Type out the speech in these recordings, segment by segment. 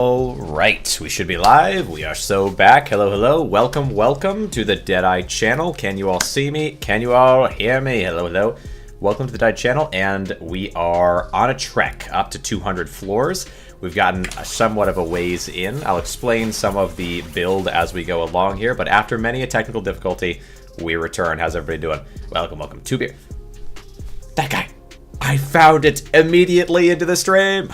Alright, we should be live. We are so back. Hello, hello. Welcome, welcome to the Deadeye channel. Can you all see me? Can you all hear me? Hello, hello. Welcome to the Deadeye channel, and we are on a trek up to 200 floors. We've gotten somewhat of a ways in. I'll explain some of the build as we go along here, but after many a technical difficulty, we return. How's everybody doing? Welcome, welcome. Two beer. That guy. I found it immediately into the stream.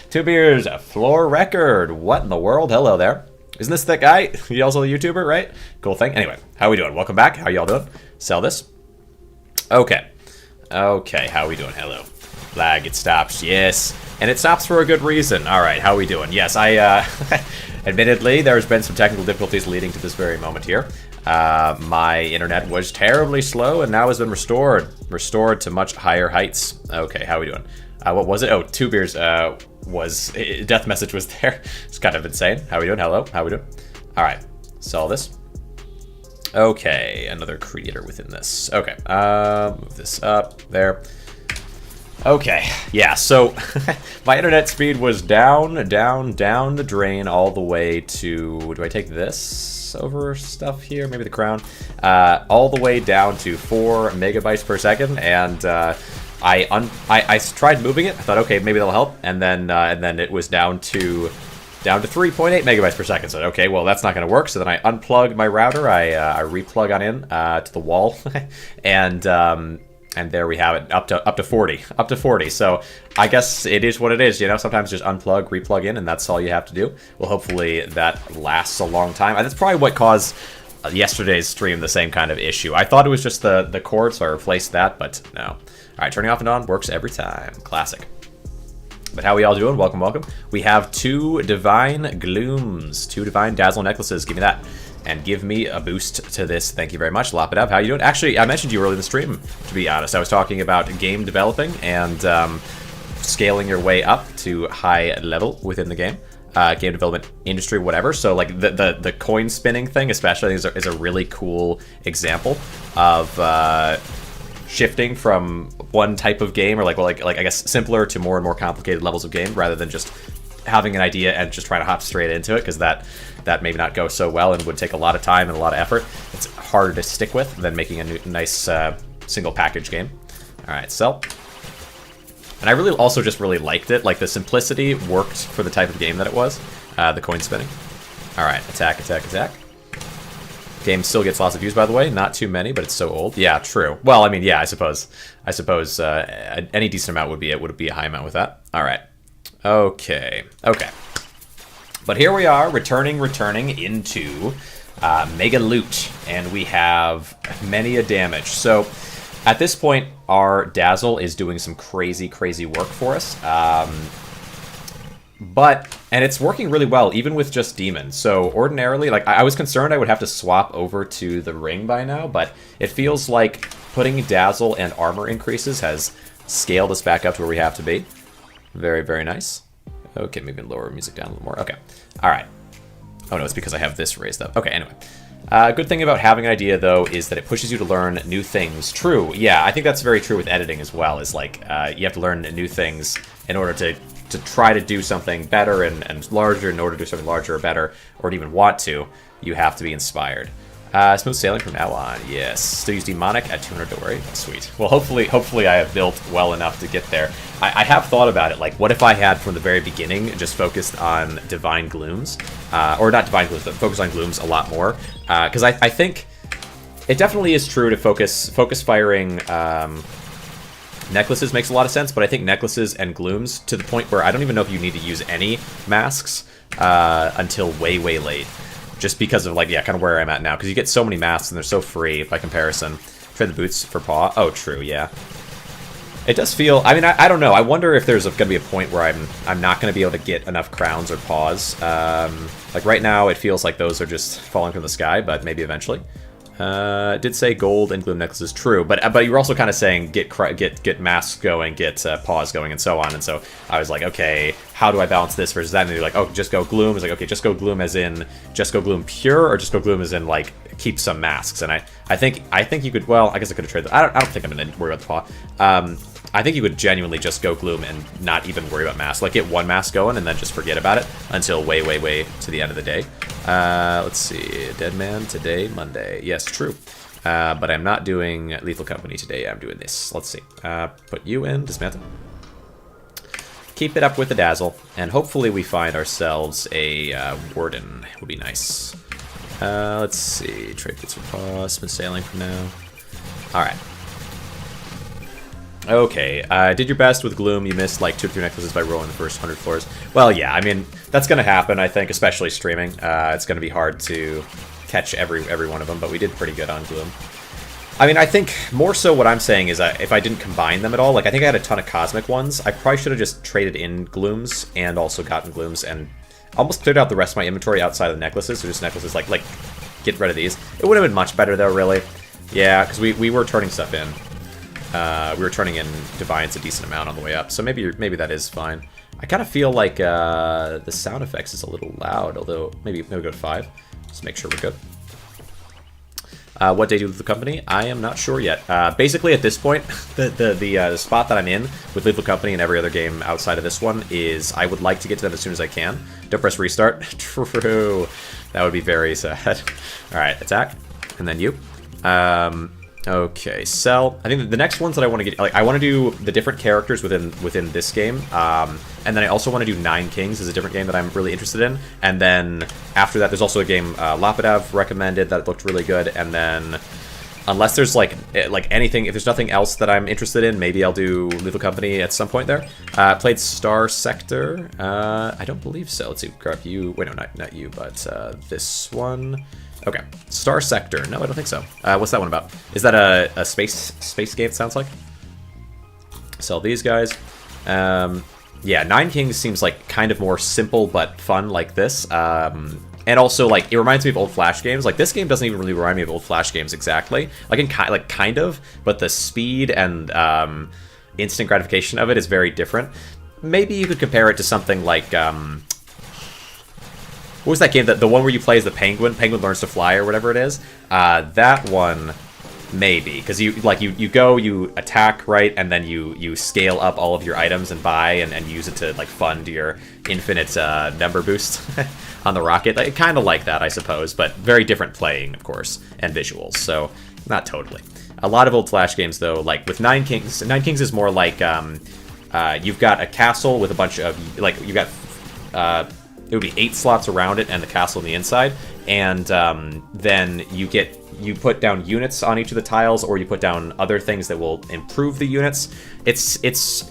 2 beers, a floor record. What in the world? Hello there. Isn't this that guy? He also a YouTuber, right? Cool thing. Anyway, how we doing? Welcome back. How y'all doing? Sell this. Okay. Okay, how we doing? Hello. Lag, it stops. Yes. And it stops for a good reason. All right, how we doing? Yes, admittedly, there's been some technical difficulties leading to this very moment here. My internet was terribly slow and now has been restored. Restored to much higher heights. Okay, how we doing? What was it? Oh, 2 beers death message was there. It's kind of insane. How we doing? Hello, how we doing? All right, sell this. Okay, another creator within this. Okay, move this up there. Okay, yeah, so my internet speed was down the drain all the way to, do I take this over stuff here? Maybe the crown? All the way down to 4 megabytes per second, and I tried moving it. I thought, okay, maybe that'll help, and then it was down to 3.8 megabytes per second. So okay, well that's not going to work. So then I unplugged my router. I replug on in to the wall, and there we have it, up to 40. So I guess it is what it is, you know. Sometimes just unplug, replug in, and that's all you have to do. Well, hopefully that lasts a long time. And that's probably what caused yesterday's stream the same kind of issue. I thought it was just the cord, so I replaced that, but no. All right, turning off and on works every time. Classic. But how we all doing? Welcome, welcome. We have 2 divine glooms, 2 divine dazzle necklaces. Give me that. And give me a boost to this. Thank you very much. Lop it up. How you doing? Actually, I mentioned you earlier in the stream, to be honest. I was talking about game developing and scaling your way up to high level within the game. Game development industry, whatever. So like the coin spinning thing especially is a really cool example of shifting from one type of game, or like I guess simpler to more and more complicated levels of game, rather than just having an idea and just trying to hop straight into it, because that may not go so well and would take a lot of time and a lot of effort. It's harder to stick with than making a nice single package game. All right, sell. And I really also just really liked it. Like the simplicity worked for the type of game that it was. The coin spinning. All right, attack, attack, attack. Game still gets lots of views, by the way. Not too many, but it's so old. Yeah, true. Well, I mean, yeah, I suppose any decent amount would be a high amount with that. All right. Okay. But here we are, returning into Megaloot, and we have many a damage. So at this point, our Dazzle is doing some crazy work for us. And it's working really well, even with just demons. So ordinarily, like I was concerned I would have to swap over to the ring by now, but it feels like putting Dazzle and armor increases has scaled us back up to where we have to be. Very, very nice. Okay, maybe lower music down a little more. Okay, all right. Oh no, it's because I have this raised up. Okay, anyway. Good thing about having an idea, though, is that it pushes you to learn new things. True, yeah, I think that's very true with editing as well, is like, you have to learn new things in order to try to do something better and larger. In order to do something larger or better, or to even want to, you have to be inspired. Smooth sailing from now on. Yes. Still use demonic at 200. Don't worry. That's sweet. Well, hopefully I have built well enough to get there. I have thought about it. Like, what if I had from the very beginning just focused on divine glooms, or not divine glooms, but focus on glooms a lot more? Because I think it definitely is true to focus firing necklaces makes a lot of sense, but I think necklaces and glooms to the point where I don't even know if you need to use any masks until way late. Just because of, like, yeah, kind of where I'm at now. Because you get so many masks and they're so free by comparison. Trade the boots for paw. Oh, true, yeah. It does feel... I mean, I don't know. I wonder if there's going to be a point where I'm not going to be able to get enough crowns or paws. Like, right now, it feels like those are just falling from the sky, but maybe eventually. It did say gold and gloom necklaces, true, but you were also kind of saying get masks going, get paws going, and so on. And so I was like, okay, how do I balance this versus that? And you're like, oh, just go gloom. It's like, okay, just go gloom as in just go gloom pure, or just go gloom as in like keep some masks. And I think you could. Well, I guess I could have traded. I don't think I'm gonna worry about the paw. I think you would genuinely just go Gloom and not even worry about mask. Like, get one mask going and then just forget about it until way, way, way to the end of the day. Let's see. Dead Man today, Monday. Yes, true. But I'm not doing Lethal Company today. I'm doing this. Let's see. Put you in. Dismantle. Keep it up with the dazzle. And hopefully we find ourselves a Warden. Would be nice. Let's see. Trade bits for pause. Smooth sailing for now. Alright. Okay, did your best with Gloom. You missed like 2 or 3 necklaces by rolling the first 100 floors. Well, yeah, I mean, that's going to happen, I think, especially streaming. It's going to be hard to catch every one of them, but we did pretty good on Gloom. I mean, I think more so what I'm saying is if I didn't combine them at all, like I think I had a ton of Cosmic ones. I probably should have just traded in Glooms and also gotten Glooms and almost cleared out the rest of my inventory outside of the necklaces. So just necklaces, like get rid of these. It would have been much better though, really. Yeah, because we were turning stuff in. We were turning in Deviance a decent amount on the way up, so maybe that is fine. I kind of feel like the sound effects is a little loud, although maybe go to 5. Just make sure we're good. What day do Lethal Company? I am not sure yet. Basically, at this point, the spot that I'm in with Lethal Company and every other game outside of this one is I would like to get to them as soon as I can. Don't press restart. True. That would be very sad. All right, attack, and then you. Okay, sell. I think the next ones that I want to get, like, I want to do the different characters within this game, and then I also want to do 9 Kings is a different game that I'm really interested in, and then after that, there's also a game Lapidav recommended that looked really good, and then unless there's like anything, if there's nothing else that I'm interested in, maybe I'll do Lethal Company at some point there. Played Star Sector. I don't believe so. Let's see. Grab you. Wait, no, not you, but this one. Okay, Star Sector. No, I don't think so. What's that one about? Is that a space game? It sounds like. Sell these guys. Yeah, 9 Kings seems like kind of more simple but fun like this. And also, like, it reminds me of old Flash games. Like, this game doesn't even really remind me of old Flash games exactly. Like, kind of, but the speed and instant gratification of it is very different. Maybe you could compare it to something like what was that game? The one where you play as the penguin? Penguin learns to fly or whatever it is. That one, maybe, because you go, you attack, right, and then you scale up all of your items and buy and use it to like fund your infinite number boost on the rocket. Like, kind of like that, I suppose, but very different playing, of course, and visuals. So not totally. A lot of old Flash games though, like with 9 Kings. 9 Kings is more like you've got a castle with a bunch of you've got. It would be 8 slots around it and the castle on the inside, and then you put down units on each of the tiles, or you put down other things that will improve the units. It's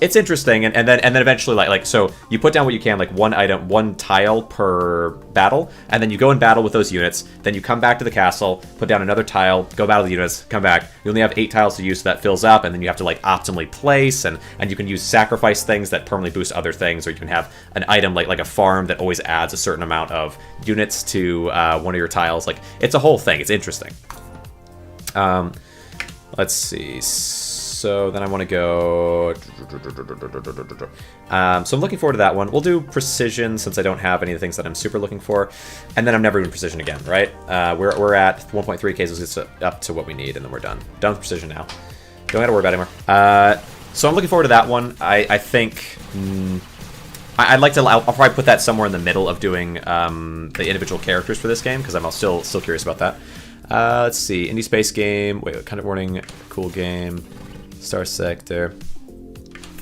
interesting, and then eventually like so you put down what you can, like one tile per battle, and then you go and battle with those units. Then you come back to the castle, put down another tile, go battle the units, come back. You only have 8 tiles to use, so that fills up, and then you have to like optimally place, and you can use sacrifice things that permanently boost other things, or you can have an item like a farm that always adds a certain amount of units to one of your tiles. Like, it's a whole thing. It's interesting. Let's see. So then I want to go. So I'm looking forward to that one. We'll do precision since I don't have any of the things that I'm super looking for, and then I'm never doing precision again, right? We're at 1.3K, so it's up to what we need, and then we're done. Done with precision now. Don't have to worry about it anymore. So I'm looking forward to that one. I think. I'd like to. I'll probably put that somewhere in the middle of doing the individual characters for this game, because I'm still curious about that. Let's see. Indie space game. Wait, kind of warning. Cool game. Star Sector.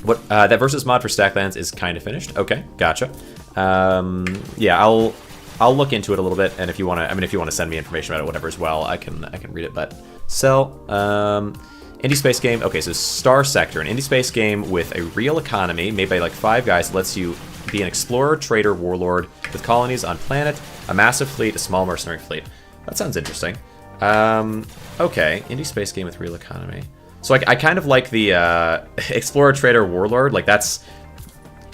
What? That versus mod for Stacklands is kind of finished. Okay, gotcha. Yeah, I'll look into it a little bit, and if you want to, if you want to send me information about it, whatever as well, I can read it. But sell. Indie space game. Okay, so Star Sector, an indie space game with a real economy made by like 5 guys that lets you be an explorer, trader, warlord with colonies on planet, a massive fleet, a small mercenary fleet. That sounds interesting. Okay, indie space game with real economy. So I kind of like the explorer, trader, warlord. Like, that's...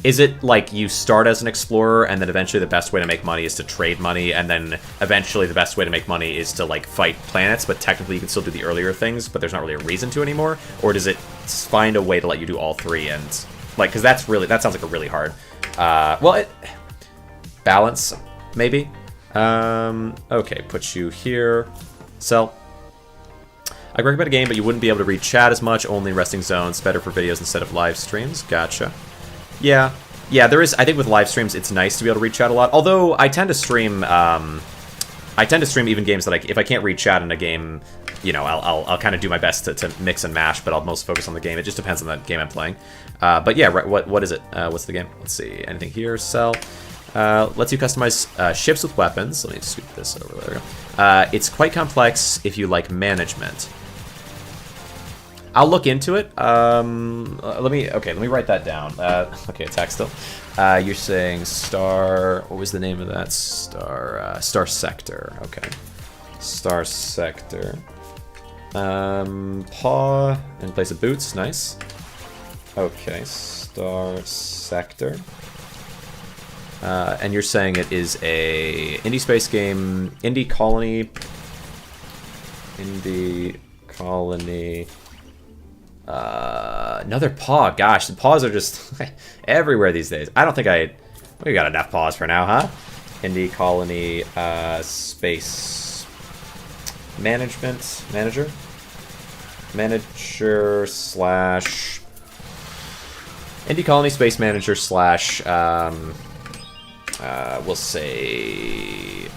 Is it like you start as an explorer and then eventually the best way to make money is to trade money, and then eventually the best way to make money is to like fight planets, but technically you can still do the earlier things, but there's not really a reason to anymore? Or does it find a way to let you do all 3 and like, because that sounds like a really hard balance, maybe. Okay, put you here. Sell. I recommend a game, but you wouldn't be able to read chat as much, only resting zones, better for videos instead of live streams. Gotcha. Yeah, there is, I think with live streams, it's nice to be able to read chat a lot, although I tend to stream, even games that if I can't read chat in a game, you know, I'll kind of do my best to mix and mash, but I'll most focus on the game. It just depends on the game I'm playing. But yeah, what is it? What's the game? Let's see, anything here, sell. Lets you customize ships with weapons. Let me scoop this over. There we go. It's quite complex if you like management. I'll look into it. Let me write that down. Okay, attack still. You're saying Star. What was the name of that? Star Sector. Okay, Star Sector. Paw in place of boots. Nice. Okay, Star Sector. And you're saying it is a indie space game, indie colony. Another paw. Gosh, the paws are just everywhere these days. I don't think we got enough paws for now, huh? Indie colony, space manager slash indie colony space manager slash we'll say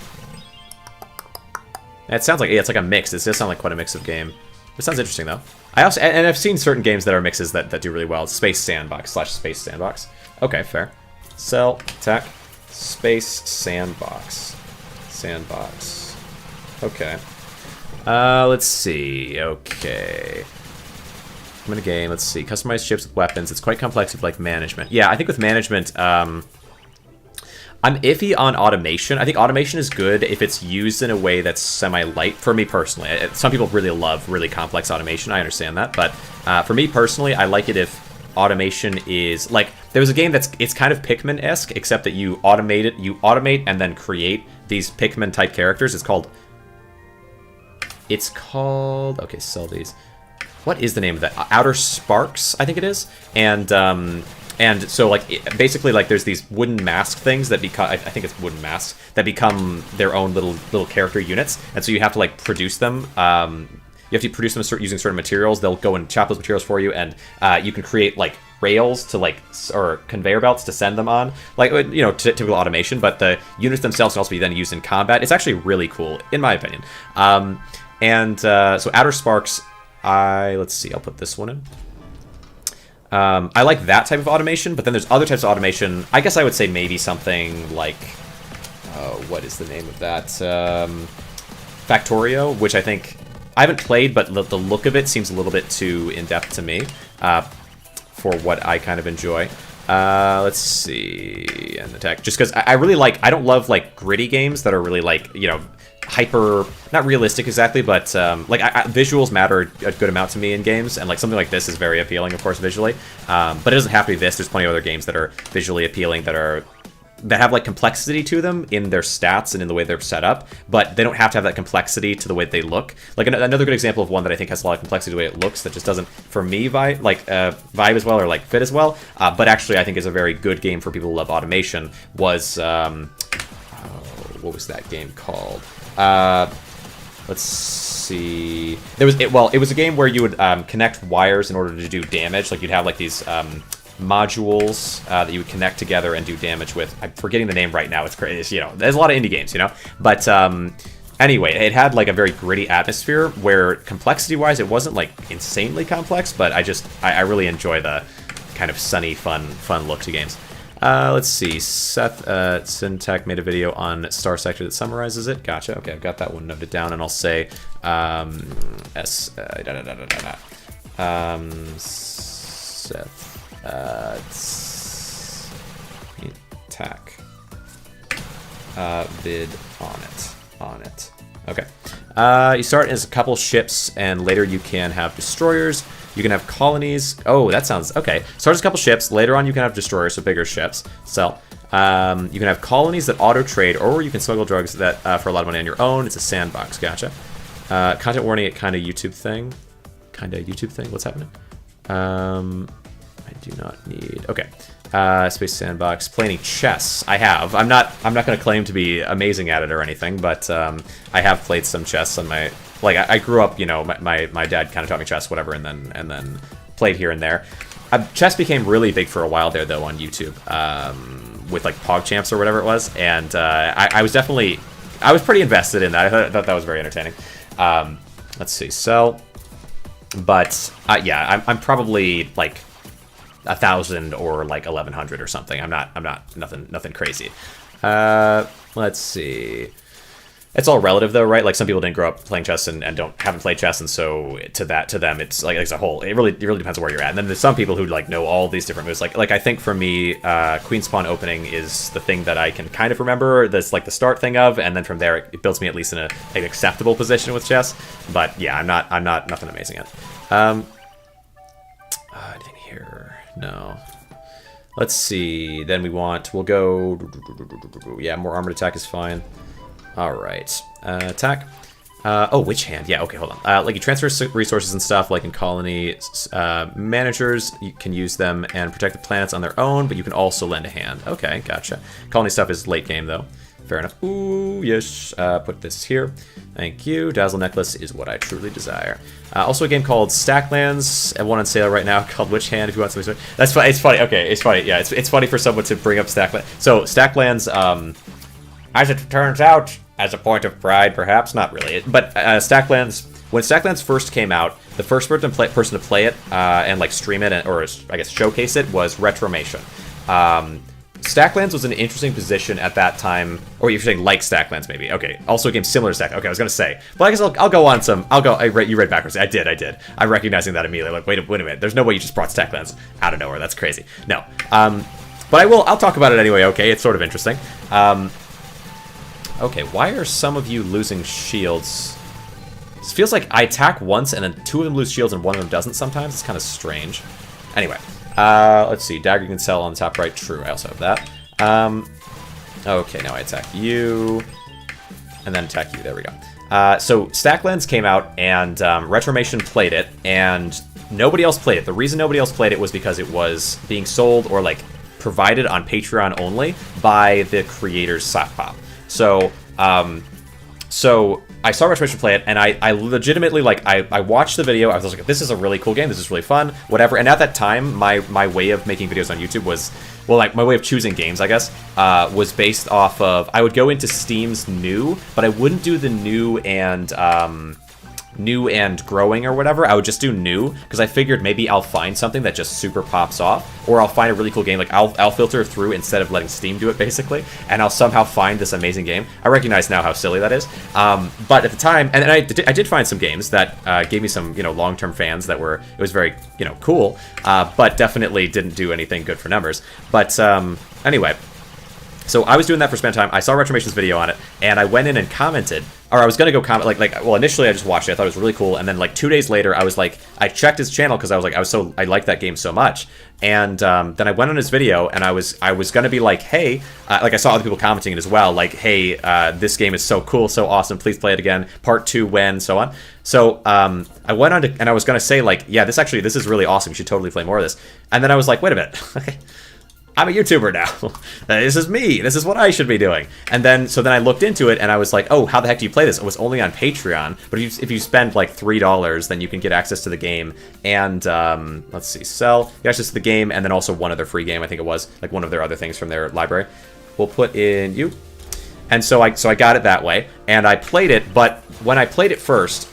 it sounds like, yeah, it's like a mix. It does sound like quite a mix of game. It sounds interesting though. I've seen certain games that are mixes that do really well. Space Sandbox slash Space Sandbox. Okay, fair. Sell, attack, Space Sandbox. Okay. Let's see. Okay. I'm in a game. Let's see. Customize ships with weapons. It's quite complex with like management. Yeah, I think with management, I'm iffy on automation. I think automation is good if it's used in a way that's semi-light, for me personally. Some people really love really complex automation, I understand that, but for me personally, I like it if automation is, like, there's a game it's kind of Pikmin-esque, except that you automate and then create these Pikmin-type characters. It's called, okay, sell these. What is the name of that? Outer Sparks, I think it is, and so, like, basically, like, there's these wooden mask things that become, I think it's wooden masks, that become their own little character units, and so you have to, like, produce them. You have to produce them using certain materials. They'll go and chop those materials for you, and you can create, like, rails to, like, or conveyor belts to send them on. Like, you know, typical automation, but the units themselves can also be then used in combat. It's actually really cool, in my opinion. So Outer Sparks, let's see, I'll put this one in. I like that type of automation, but then there's other types of automation. I guess I would say maybe something like, what is the name of that? Factorio, which I think I haven't played, but the look of it seems a little bit too in-depth to me for what I kind of enjoy. Let's see, and attack. Just because I really like, I don't love like gritty games that are really like, you know, hyper, not realistic exactly, but like visuals matter a good amount to me in games, and like something like this is very appealing, of course, visually. But it doesn't have to be this. There's plenty of other games that are visually appealing that have like complexity to them in their stats and in the way they're set up, but they don't have to have that complexity to the way they look. Like another good example of one that I think has a lot of complexity to the way it looks that just doesn't, for me, vibe as well or like fit as well, but actually I think is a very good game for people who love automation was, what was that game called? Let's see. It was a game where you would connect wires in order to do damage. Like you'd have like these modules that you would connect together and do damage with. I'm forgetting the name right now. It's crazy. You know, there's a lot of indie games, you know. But anyway, it had like a very gritty atmosphere where complexity-wise, it wasn't like insanely complex, but I really enjoy the kind of sunny, fun look to games. Let's see. Seth Syntech made a video on Star Sector that summarizes it. Gotcha. Okay, I've got that one noted down, and I'll say Seth attack vid on it. Okay. You start as a couple ships, and later you can have destroyers. You can have colonies. Oh, that sounds okay. Start as a couple ships. Later on, you can have destroyers, so bigger ships. Sell. You can have colonies that auto trade, or you can smuggle drugs that for a lot of money on your own. It's a sandbox. Gotcha. Content warning. Kind of YouTube thing. What's happening? I do not need. Okay. Space Sandbox. Play any chess? I have. I'm not going to claim to be amazing at it or anything, but I have played some chess on my... Like, I grew up, you know, my dad kind of taught me chess, whatever, and then played here and there. Chess became really big for a while there, though, on YouTube, with, like, PogChamps or whatever it was, and I was definitely... I was pretty invested in that. I thought that was very entertaining. Let's see, so... But, yeah, I'm probably, like... 1,000 or like 1,100 or something. I'm not nothing crazy. Let's see. It's all relative though, right? Like some people didn't grow up playing chess and haven't played chess, and so to them it's like as a whole. It really depends on where you're at. And then there's some people who like know all these different moves. Like I think for me, Queen's Pawn opening is the thing that I can kind of remember. That's like the start thing of, and then from there it builds me at least in an acceptable position with chess. But yeah, I'm not nothing amazing at. Anything here? No. Let's see. Then we'll go... Yeah, more armored attack is fine. Alright. Attack. Oh, Witch Hand. Yeah, okay, hold on. Like, you transfer resources and stuff, like in Colony. Managers, you can use them and protect the planets on their own, but you can also lend a hand. Okay, gotcha. Colony stuff is late game, though. Fair enough. Ooh, yes. Put this here. Thank you. Dazzle Necklace is what I truly desire. Also a game called Stacklands, and one on sale right now called Witch Hand if you want something. That's funny. It's funny. Okay, it's funny. Yeah, it's funny for someone to bring up Stacklands. So Stacklands, as it turns out, as a point of pride, perhaps not really, but Stacklands. When Stacklands first came out, the first person to play it and like stream it or I guess showcase it was Retromation. Stacklands was an interesting position at that time, or you're saying like Stacklands maybe. Okay, also a game similar to Stacklands. Okay, I was gonna say, but I guess I'll go on some. You read backwards. I did. I'm recognizing that immediately. Like, wait a minute. There's no way you just brought Stacklands out of nowhere. That's crazy. No. But I'll talk about it anyway. Okay, it's sort of interesting. Okay, why are some of you losing shields? It feels like I attack once and then two of them lose shields and one of them doesn't sometimes. It's kind of strange. Anyway. Let's see. Dagger you can sell on the top right. True. I also have that. Okay, now I attack you. And then attack you. There we go. So Stacklands came out and Retromation played it, and nobody else played it. The reason nobody else played it was because it was being sold or like provided on Patreon only by the creators Sock Pop. So I saw Retromation play it, and I legitimately, like, I watched the video. I was like, this is a really cool game. This is really fun, whatever. And at that time, my way of making videos on YouTube was, well, like, my way of choosing games, I guess, was based off of, I would go into Steam's new, but I wouldn't do the new and growing or whatever. I would just do new, because I figured maybe I'll find something that just super pops off, or I'll find a really cool game. Like, I'll filter through instead of letting Steam do it, basically, and I'll somehow find this amazing game. I recognize now how silly that is, but at the time, and I did find some games that gave me some, long-term fans that were, it was very, cool, but definitely didn't do anything good for numbers. But anyway, so I was doing that for spend time. I saw Retromation's video on it, and I went in and commented, or I was gonna go comment, well, initially I just watched it. I thought it was really cool, and then like 2 days later, I was like, I checked his channel because I was like, I liked that game so much, and then I went on his video, and I was gonna be like, hey, like I saw other people commenting it as well, like, hey, this game is so cool, so awesome, please play it again, part 2 when, so on. So I went on to, and I was gonna say like, yeah, this is really awesome. You should totally play more of this. And then I was like, wait a minute. I'm a YouTuber now. This is me. This is what I should be doing. And then, so then I looked into it, and I was like, oh, how the heck do you play this? It was only on Patreon, but if you spend like $3, then you can get access to the game. And let's see, sell. You get access to the game, and then also one other free game. I think it was like one of their other things from their library. We'll put in you. And so I got it that way, and I played it. But when I played it first,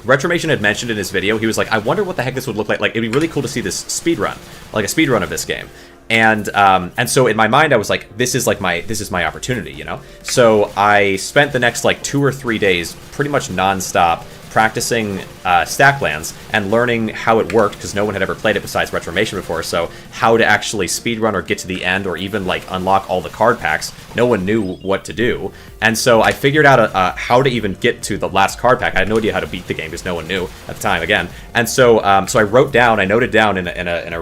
Retromation had mentioned in his video, he was like, I wonder what the heck this would look like. Like, it'd be really cool to see this speedrun, like a speedrun of this game. And so in my mind, I was like, this is my opportunity, So I spent the next like 2 or 3 days pretty much nonstop practicing Stacklands and learning how it worked, because no one had ever played it besides Retromation before. So how to actually speedrun or get to the end, or even like unlock all the card packs, no one knew what to do. And so I figured out how to even get to the last card pack. I had no idea how to beat the game because no one knew at the time again. And so so I noted down in a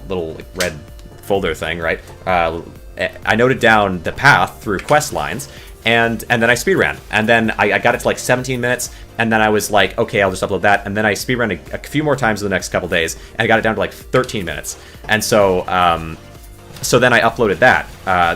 little like, red folder thing, right? I noted down the path through quest lines, and then I speedran, and then I got it to like 17 minutes, and then I was like, okay, I'll just upload that, and then I speedran a few more times in the next couple days, and I got it down to like 13 minutes, and so then I uploaded that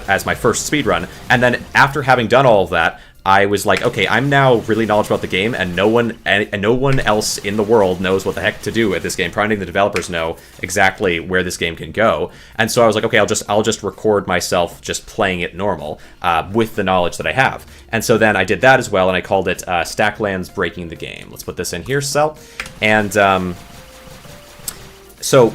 as my first speedrun, and then after having done all of that, I was like, okay, I'm now really knowledgeable about the game, and no one else in the world knows what the heck to do with this game. Probably the developers know exactly where this game can go, and so I was like, okay, I'll just record myself just playing it normal with the knowledge that I have. And so then I did that as well, and I called it Stacklands Breaking the Game. Let's put this in here, and so.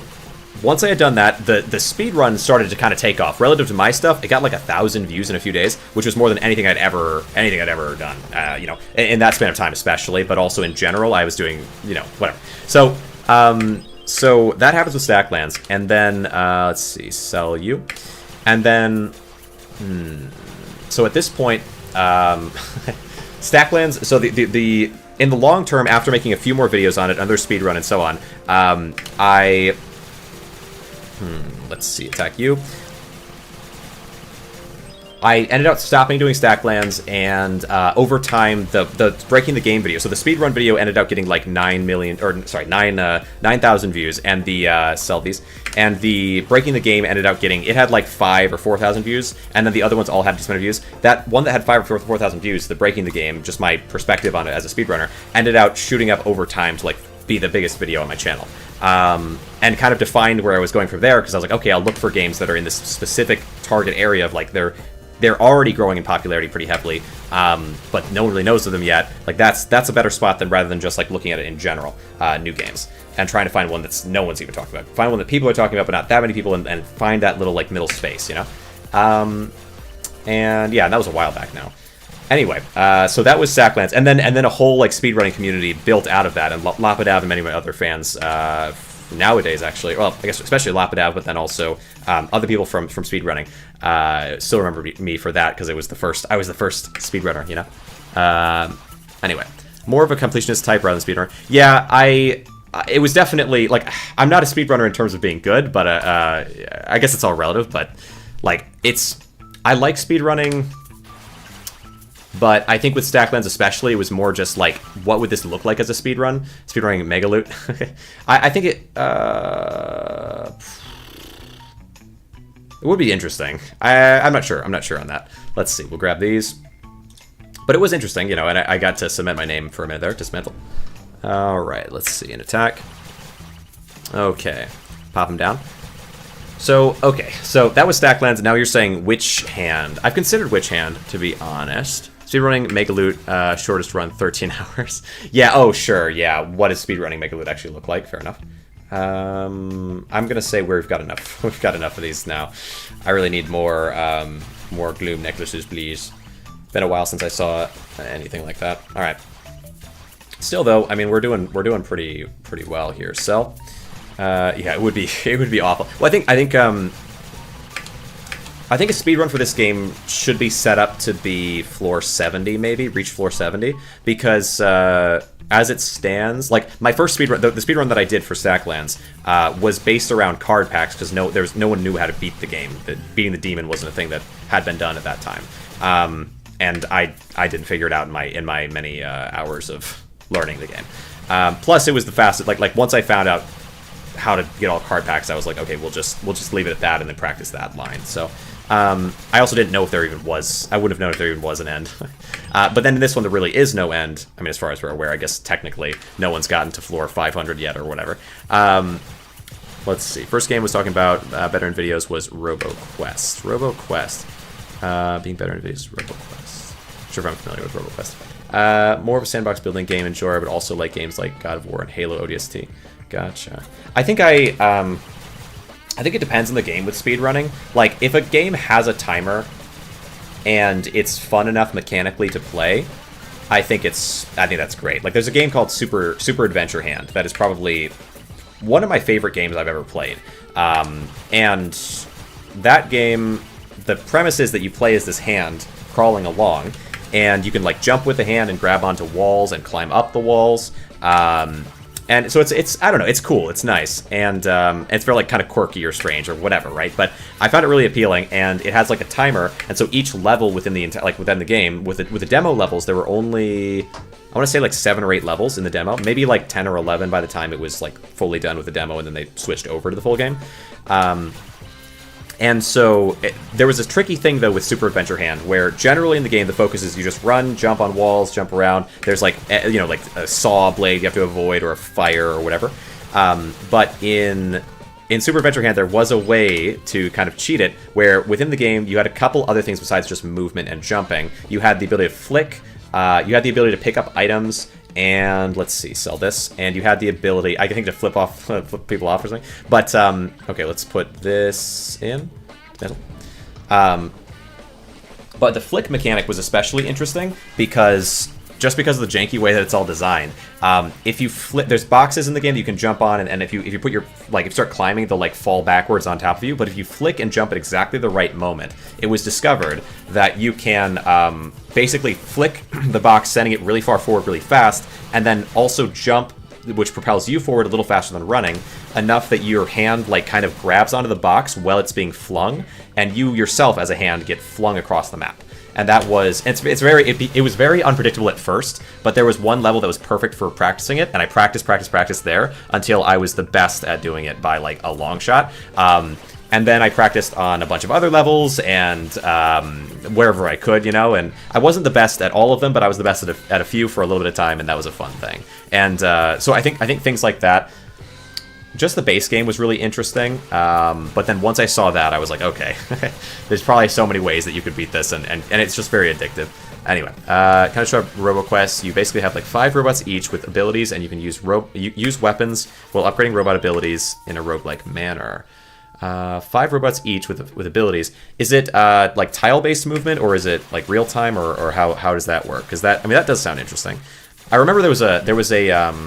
Once I had done that, the speed run started to kind of take off. Relative to my stuff, it got like 1,000 views in a few days, which was more than anything I'd ever done. You know, in that span of time especially, but also in general, I was doing, you know, whatever. So so that happens with Stacklands, and then let's see, sell you, and then so at this point, Stacklands. So the in the long term, after making a few more videos on it, another speed run and so on, let's see, attack you. I ended up stopping doing Stacklands, and over time, the breaking the game video. So the speedrun video ended up getting like 9,000 views, and the sell these, and the breaking the game ended up getting, it had like 5,000 or 4,000 views, and then the other ones all had just amount of views. That one that had 5,000 or 4,000 views, the breaking the game, just my perspective on it as a speedrunner, ended up shooting up over time to like be the biggest video on my channel. And kind of defined where I was going from there, because I was like, okay, I'll look for games that are in this specific target area of like they're already growing in popularity pretty heavily, but no one really knows of them yet. Like that's a better spot than rather than just like looking at it in general, new games, and trying to find one that's no one's even talking about. Find one that people are talking about, but not that many people, and find that little like middle space, you know. And yeah, that was a while back now. Anyway, so that was Stacklands, and then a whole like speedrunning community built out of that, and Lapadav and many other fans nowadays, actually. Well, I guess especially Lapadav, but then also other people from speedrunning still remember me for that, because I was the first speedrunner, you know. Anyway, more of a completionist type rather than speedrunner. Yeah, it was definitely like, I'm not a speedrunner in terms of being good, but I guess it's all relative. But like I like speedrunning. But I think with Stacklands especially, it was more just like, what would this look like as a speedrun? Speedrunning Megaloot. I think it would be interesting. I'm not sure. I'm not sure on that. Let's see. We'll grab these. But it was interesting, you know, and I got to cement my name for a minute there. Dismantle. All right. Let's see. An attack. Okay. Pop him down. So, okay. So that was Stacklands. Now you're saying Witch Hand. I've considered Witch Hand, to be honest. Speedrunning Megaloot, shortest run, 13 hours. Yeah, oh, sure, yeah. What does speedrunning Megaloot actually look like? Fair enough. I'm going to say we've got enough. We've got enough of these now. I really need more gloom necklaces, please. Been a while since I saw anything like that. All right. Still, though, I mean, we're doing pretty well here. So, yeah, it would be awful. Well, I think a speedrun for this game should be set up to be floor 70, maybe, reach floor 70, because as it stands, like my first speedrun, the speedrun that I did for Stacklands was based around card packs, because no one knew how to beat the game. Beating the demon wasn't a thing that had been done at that time, and I didn't figure it out in my many hours of learning the game. Plus, it was the fastest. Like once I found out how to get all card packs, I was like, okay, we'll just leave it at that and then practice that line. So. I also didn't know if there even was. I wouldn't have known if there even was an end. But then in this one, there really is no end. I mean, as far as we're aware, I guess technically no one's gotten to floor 500 yet or whatever. Let's see. First game was talking about better in videos was RoboQuest. RoboQuest. Being better in videos, RoboQuest. Not sure if I'm familiar with RoboQuest. More of a sandbox building game enjoyer, but also like games like God of War and Halo ODST. Gotcha. I think it depends on the game with speedrunning. Like, if a game has a timer and it's fun enough mechanically to play, I think that's great. Like, there's a game called Super Adventure Hand that is probably one of my favorite games I've ever played. And that game, the premise is that you play as this hand crawling along, and you can like jump with the hand and grab onto walls and climb up the walls. And so it's I don't know, it's cool, it's nice, and it's very like kind of quirky or strange or whatever, right? But I found it really appealing, and it has like a timer, and so each level within the within the game with the demo levels, there were only, I want to say like 7 or 8 levels in the demo, maybe like 10 or 11 by the time it was like fully done with the demo, and then they switched over to the full game. And so there was this tricky thing, though, with Super Adventure Hand, where generally in the game the focus is you just run, jump on walls, jump around. There's like, you know, like a saw blade you have to avoid, or a fire or whatever. But in Super Adventure Hand, there was a way to kind of cheat it, where within the game you had a couple other things besides just movement and jumping. You had the ability to flick, you had the ability to pick up items, and let's see, sell this, and you had the ability, I think, to flip people off or something. But okay, let's put this in middle. But the flick mechanic was especially interesting because of the janky way that it's all designed. If you flip, there's boxes in the game that you can jump on, and if you put your, like, if you start climbing, they'll like fall backwards on top of you. But if you flick and jump at exactly the right moment, it was discovered that you can basically flick the box, sending it really far forward really fast, and then also jump, which propels you forward a little faster than running, enough that your hand like kind of grabs onto the box while it's being flung, and you yourself as a hand get flung across the map. And that was, it was very unpredictable at first, but there was one level that was perfect for practicing it, and I practiced there until I was the best at doing it by like a long shot. And then I practiced on a bunch of other levels and wherever I could, you know, and I wasn't the best at all of them, but I was the best at a few for a little bit of time, and that was a fun thing. And so I think things like that, just the base game was really interesting, but then once I saw that, I was like, okay, there's probably so many ways that you could beat this, and it's just very addictive. Anyway, kind of show up RoboQuest. You basically have like 5 robots each with abilities, and you can use weapons while upgrading robot abilities in a roguelike manner. 5 robots each with abilities. Is it like tile-based movement, or is it like real time, or how does that work? Because that, I mean, that does sound interesting. I remember there was a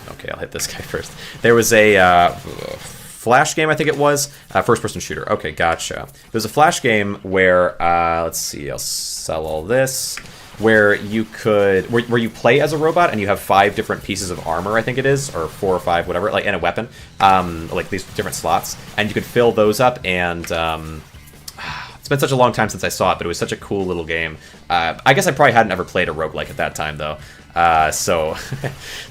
okay, I'll hit this guy first. There was a Flash game, I think it was, first-person shooter. Okay, gotcha. There's a Flash game where let's see, I'll sell all this. Where you could, where you play as a robot and you have 5 different pieces of armor, I think it is, or 4 or 5, whatever, like, and a weapon, like these different slots, and you could fill those up. And it's been such a long time since I saw it, but it was such a cool little game. I guess I probably hadn't ever played a roguelike at that time, though, so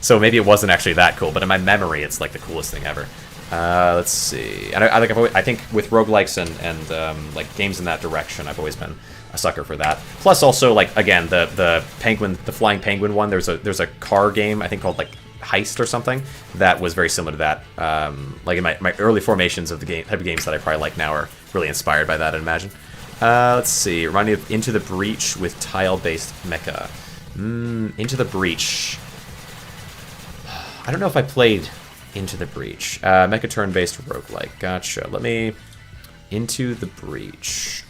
so maybe it wasn't actually that cool. But in my memory, it's like the coolest thing ever. Let's see, and I think with roguelikes and like games in that direction, I've always been a sucker for that. Plus, also, like, again, the flying penguin one. There's a car game, I think, called like Heist or something, that was very similar to that. Like in my early formations of the type of games that I probably like now are really inspired by that, I'd imagine. Let's see, reminding me of Into the Breach with tile-based mecha. Into the Breach. I don't know if I played Into the Breach. Mecha turn-based roguelike. Gotcha. Let me... Into the Breach.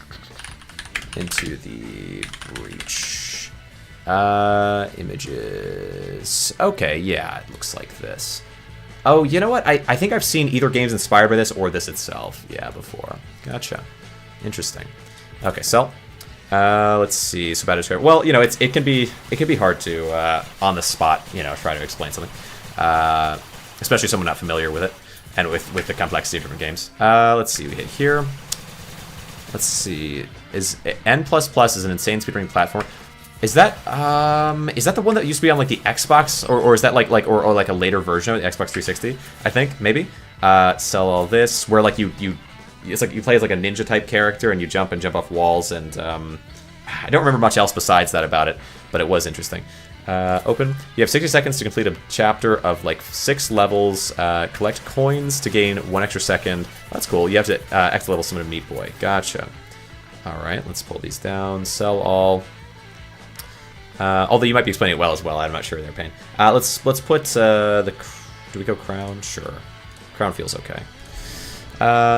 Into the Breach. Images. Okay, yeah, it looks like this. Oh, you know what? I think I've seen either games inspired by this or this itself. Yeah, before. Gotcha. Interesting. Okay, so let's see. So bad describe. Well, you know, it can be hard to on the spot, you know, try to explain something, especially someone not familiar with it and with the complexity of different games. Let's see. We hit here. Let's see. Is N++ is an insane speedrunning platform? Is that the one that used to be on like the Xbox, or is that like or like a later version of the Xbox 360? I think maybe. Sell all this, where like it's like you play as like a ninja type character and you jump off walls, and I don't remember much else besides that about it, but it was interesting. Open. You have 60 seconds to complete a chapter of like 6 levels. Collect coins to gain 1 extra second. That's cool. You have to X level summon a Meat Boy. Gotcha. All right, let's pull these down. Sell all. Although you might be explaining it well as well. I'm not sure they're paying. Let's put the. Do we go crown? Sure. Crown feels okay.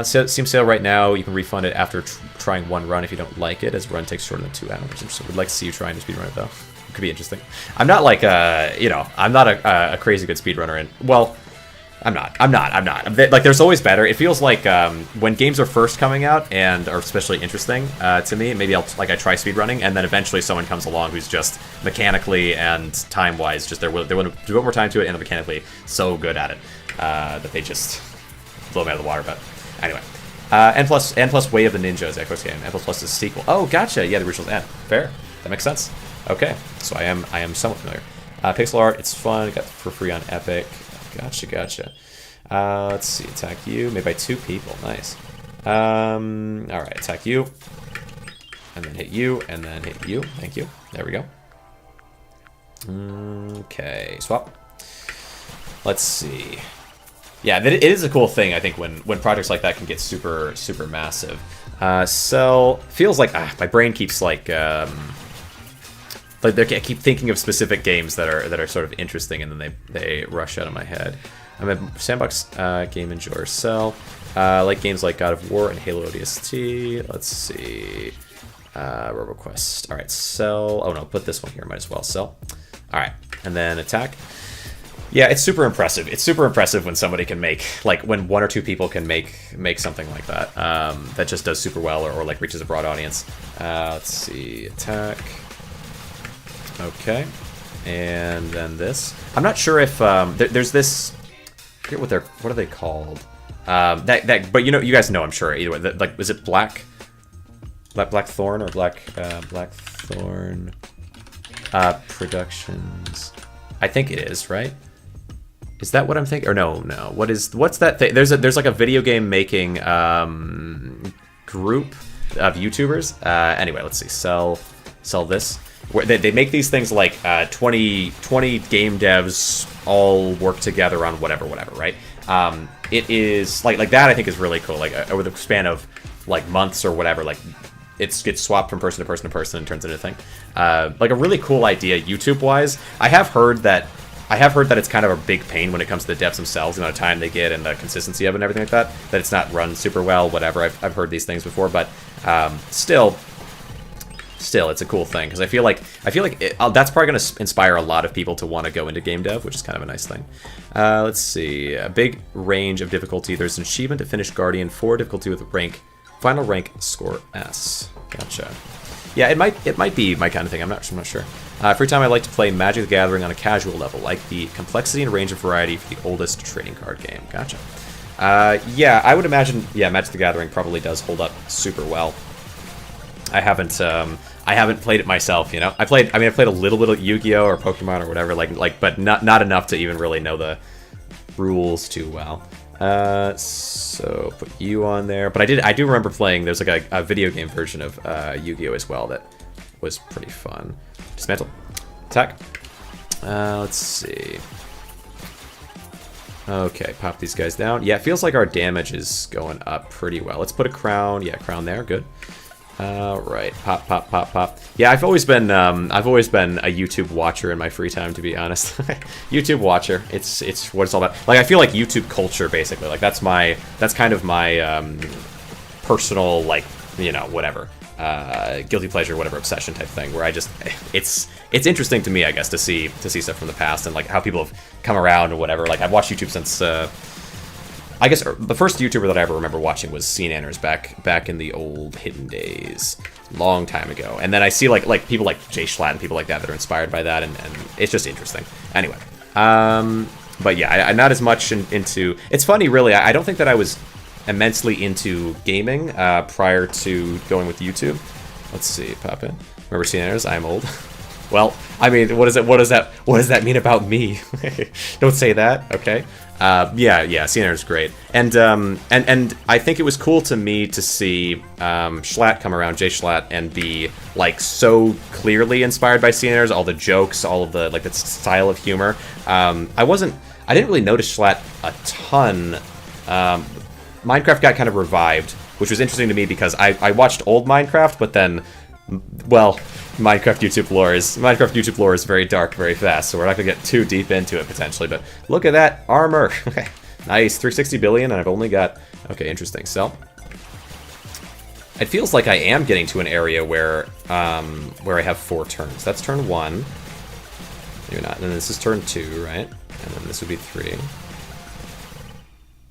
Steam sale right now. You can refund it after trying 1 run if you don't like it, as run takes shorter than 2 hours. So we'd like to see you trying to speedrun it though. It could be interesting. I'm not like you know, I'm not a crazy good speedrunner, and well, I'm not. Like, there's always better. It feels like when games are first coming out and are especially interesting to me, maybe I try speedrunning, and then eventually someone comes along who's just mechanically and time-wise, just they want to devote more time to it, and are mechanically so good at it that they just blow them out of the water. But anyway, N plus Way of the Ninja is Xbox game. N plus is a sequel. Oh, gotcha. Yeah, the original's N. Fair. That makes sense. Okay, so I am somewhat familiar. Pixel art, it's fun. Got it for free on Epic. Gotcha. Let's see. Attack you. Made by 2 people. Nice. All right. Attack you, and then hit you, and then hit you. Thank you. There we go. Okay. Swap. Let's see. Yeah, it is a cool thing, I think, when projects like that can get super massive. Cell feels like my brain keeps like I keep thinking of specific games that are sort of interesting, and then they rush out of my head. I'm a sandbox game enjoyer. Cell, like games like God of War and Halo ODST. Let's see, RoboQuest. All right, Cell. Oh no, put this one here. Might as well. Cell. All right, and then attack. Yeah, it's super impressive. It's super impressive when somebody can make, like, when 1 or 2 people can make something like that. That just does super well, or like reaches a broad audience. Let's see, attack. Okay, and then this. I'm not sure if there's this. I forget what are they called? But you guys know, I'm sure. Either way, like, is it Blackthorn or Blackthorn Productions? I think it is, right? Is that what I'm thinking? Or no. What's that thing? There's like a video game making group of YouTubers. Anyway, let's see. Sell this. Where they make these things like 20 game devs all work together on whatever, right? It is like that. I think is really cool. Like over the span of like months or whatever, like it gets swapped from person to person to person and turns into a thing. Like a really cool idea YouTube wise. I have heard that it's kind of a big pain when it comes to the devs themselves, the amount of time they get and the consistency of it and everything like that. That it's not run super well, whatever. I've heard these things before, but still, it's a cool thing because I feel like that's probably going to inspire a lot of people to want to go into game dev, which is kind of a nice thing. Let's see, a big range of difficulty. There's an achievement to finish Guardian 4 difficulty with final rank score S. Gotcha. Yeah, it might be my kind of thing. I'm not sure. Free time, I like to play Magic the Gathering on a casual level, like the complexity and range of variety for the oldest trading card game. Gotcha. Yeah, I would imagine. Yeah, Magic the Gathering probably does hold up super well. I haven't played it myself. You know, I played a little bit of Yu-Gi-Oh or Pokemon or whatever, but not enough to even really know the rules too well. So put you on there. But I do remember playing. There's like a video game version of Yu-Gi-Oh as well that was pretty fun. Dismantle. Attack. Let's see. Okay, pop these guys down. Yeah, it feels like our damage is going up pretty well. Let's put a crown. Yeah, crown there. Good. Right. Pop. Yeah, I've always been a YouTube watcher in my free time, to be honest. YouTube watcher. It's what it's all about. Like, I feel like YouTube culture, basically. Like, that's kind of my personal, like, you know, whatever. Guilty pleasure, whatever, obsession type thing, where I just, it's interesting to me, I guess, to see stuff from the past and like how people have come around or whatever. Like, I've watched YouTube since, I guess the first YouTuber that I ever remember watching was CNanners back in the old hidden days, long time ago. And then I see like people like Jay Schlatt and people like that are inspired by that, and it's just interesting. Anyway, but yeah, I'm not as much into. It's funny, really. I don't think that I was immensely into gaming prior to going with YouTube. Let's see, pop in. Remember CNanners? I'm old. Well, I mean, what does that mean about me? Don't say that, okay? Yeah, CNN's great, and I think it was cool to me to see Schlatt come around, Jay Schlatt, and be like so clearly inspired by CNN's, all the jokes, all of the like the style of humor. I didn't really notice Schlatt a ton. Minecraft got kind of revived, which was interesting to me because I watched old Minecraft, but then, well, Minecraft YouTube lore is very dark, very fast, so we're not gonna get too deep into it potentially. But look at that armor, nice, 360 billion, and I've only got okay, interesting. So it feels like I am getting to an area where I have 4 turns. That's turn 1. Maybe not. And then this is turn 2, right? And then this would be 3.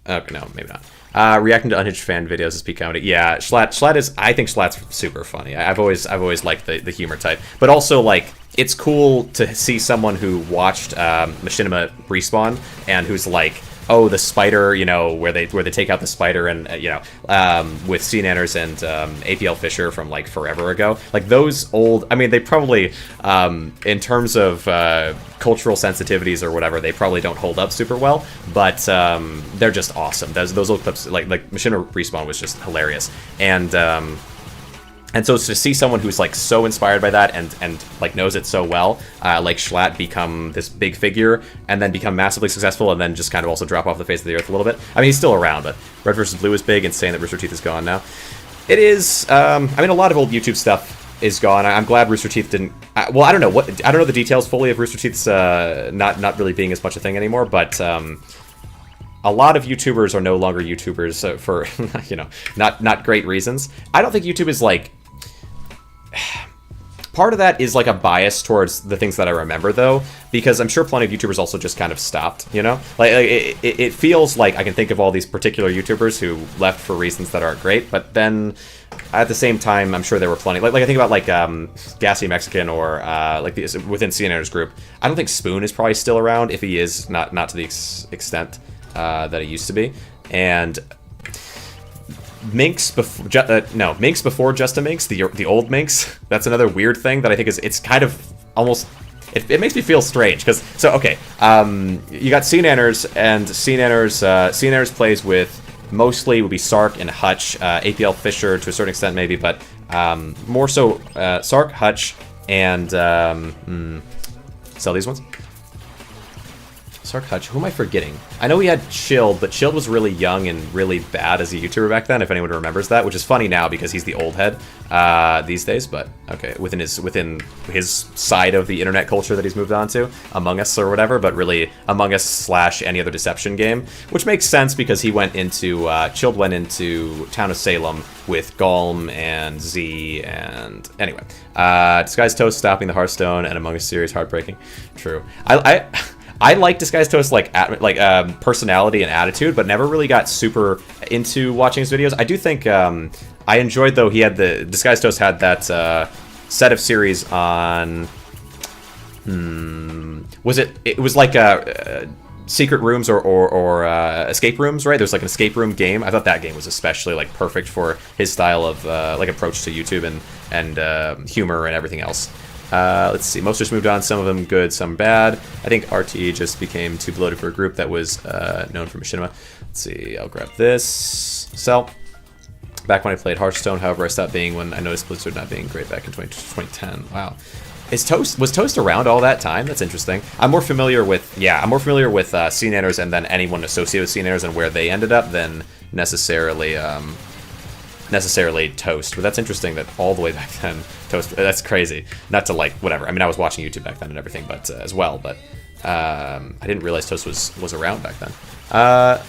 Okay, no, maybe not. Reacting to unhinged fan videos is peak comedy. Yeah, Schlatt is. I think Schlatt's super funny. I've always liked the humor type, but also like it's cool to see someone who watched Machinima Respawn and who's like, oh, the spider, you know, where they take out the spider and you know, with Sea Nanners and APL Fisher from like forever ago. Like those old. I mean, they probably in terms of cultural sensitivities or whatever, they probably don't hold up super well, but they're just awesome. Those old clips, like Machinima Respawn was just hilarious, and so to see someone who's like so inspired by that and like knows it so well, like Schlatt become this big figure and then become massively successful and then just kind of also drop off the face of the earth a little bit. I mean, he's still around, but Red vs. Blue is big, and saying that Rooster Teeth is gone now. It is. I mean, a lot of old YouTube stuff is gone. I'm glad Rooster Teeth didn't. Well, I don't know the details fully of Rooster Teeth's not really being as much a thing anymore, but. A lot of YouTubers are no longer YouTubers for, you know, not great reasons. I don't think YouTube is like... Part of that is like a bias towards the things that I remember, though, because I'm sure plenty of YouTubers also just kind of stopped, you know? Like it feels like I can think of all these particular YouTubers who left for reasons that aren't great, but then at the same time, I'm sure there were plenty. Like I think about like Gassy Mexican or like within CNN's group. I don't think Spoon is probably still around, if he is, not to the extent that he used to be, and Minx before Just a Minx, the old Minx. That's another weird thing that I think it's kind of almost it makes me feel strange because okay, you got Sea Nanners, and Sea Nanners plays with mostly would be Sark and Hutch, APL Fisher to a certain extent maybe, but more so Sark, Hutch, and sell these ones. Sark, Hutch, who am I forgetting? I know we had Chilled, but Chilled was really young and really bad as a YouTuber back then, if anyone remembers that, which is funny now because he's the old head these days, but okay, within his side of the internet culture that he's moved on to, Among Us or whatever, but really Among Us / any other deception game, which makes sense because he went into, Chilled went into Town of Salem with Galm and Z, and anyway. Disguised Toast stopping the Hearthstone and Among Us series, heartbreaking. True. I like Disguised Toast's like personality and attitude, but never really got super into watching his videos. I do think I enjoyed, though, he had the Disguised Toast had that set of series on. It was like secret rooms or escape rooms, right? There's like an escape room game. I thought that game was especially like perfect for his style of like approach to YouTube and humor and everything else. Let's see, most just moved on, some of them good, some bad. I think RT just became too bloated for a group that was known for Machinima. Let's see, I'll grab this. Sell. Back when I played Hearthstone, however, I stopped being when I noticed Blizzard not being great back in 2010. Wow. Was Toast around all that time? That's interesting. I'm more familiar with Sea Nanners and then anyone associated with Sea Nanners and where they ended up than necessarily Toast, but that's interesting that all the way back then Toast, that's crazy. Not to like whatever, I mean I was watching YouTube back then and everything, but as well, but I didn't realize Toast was around back then.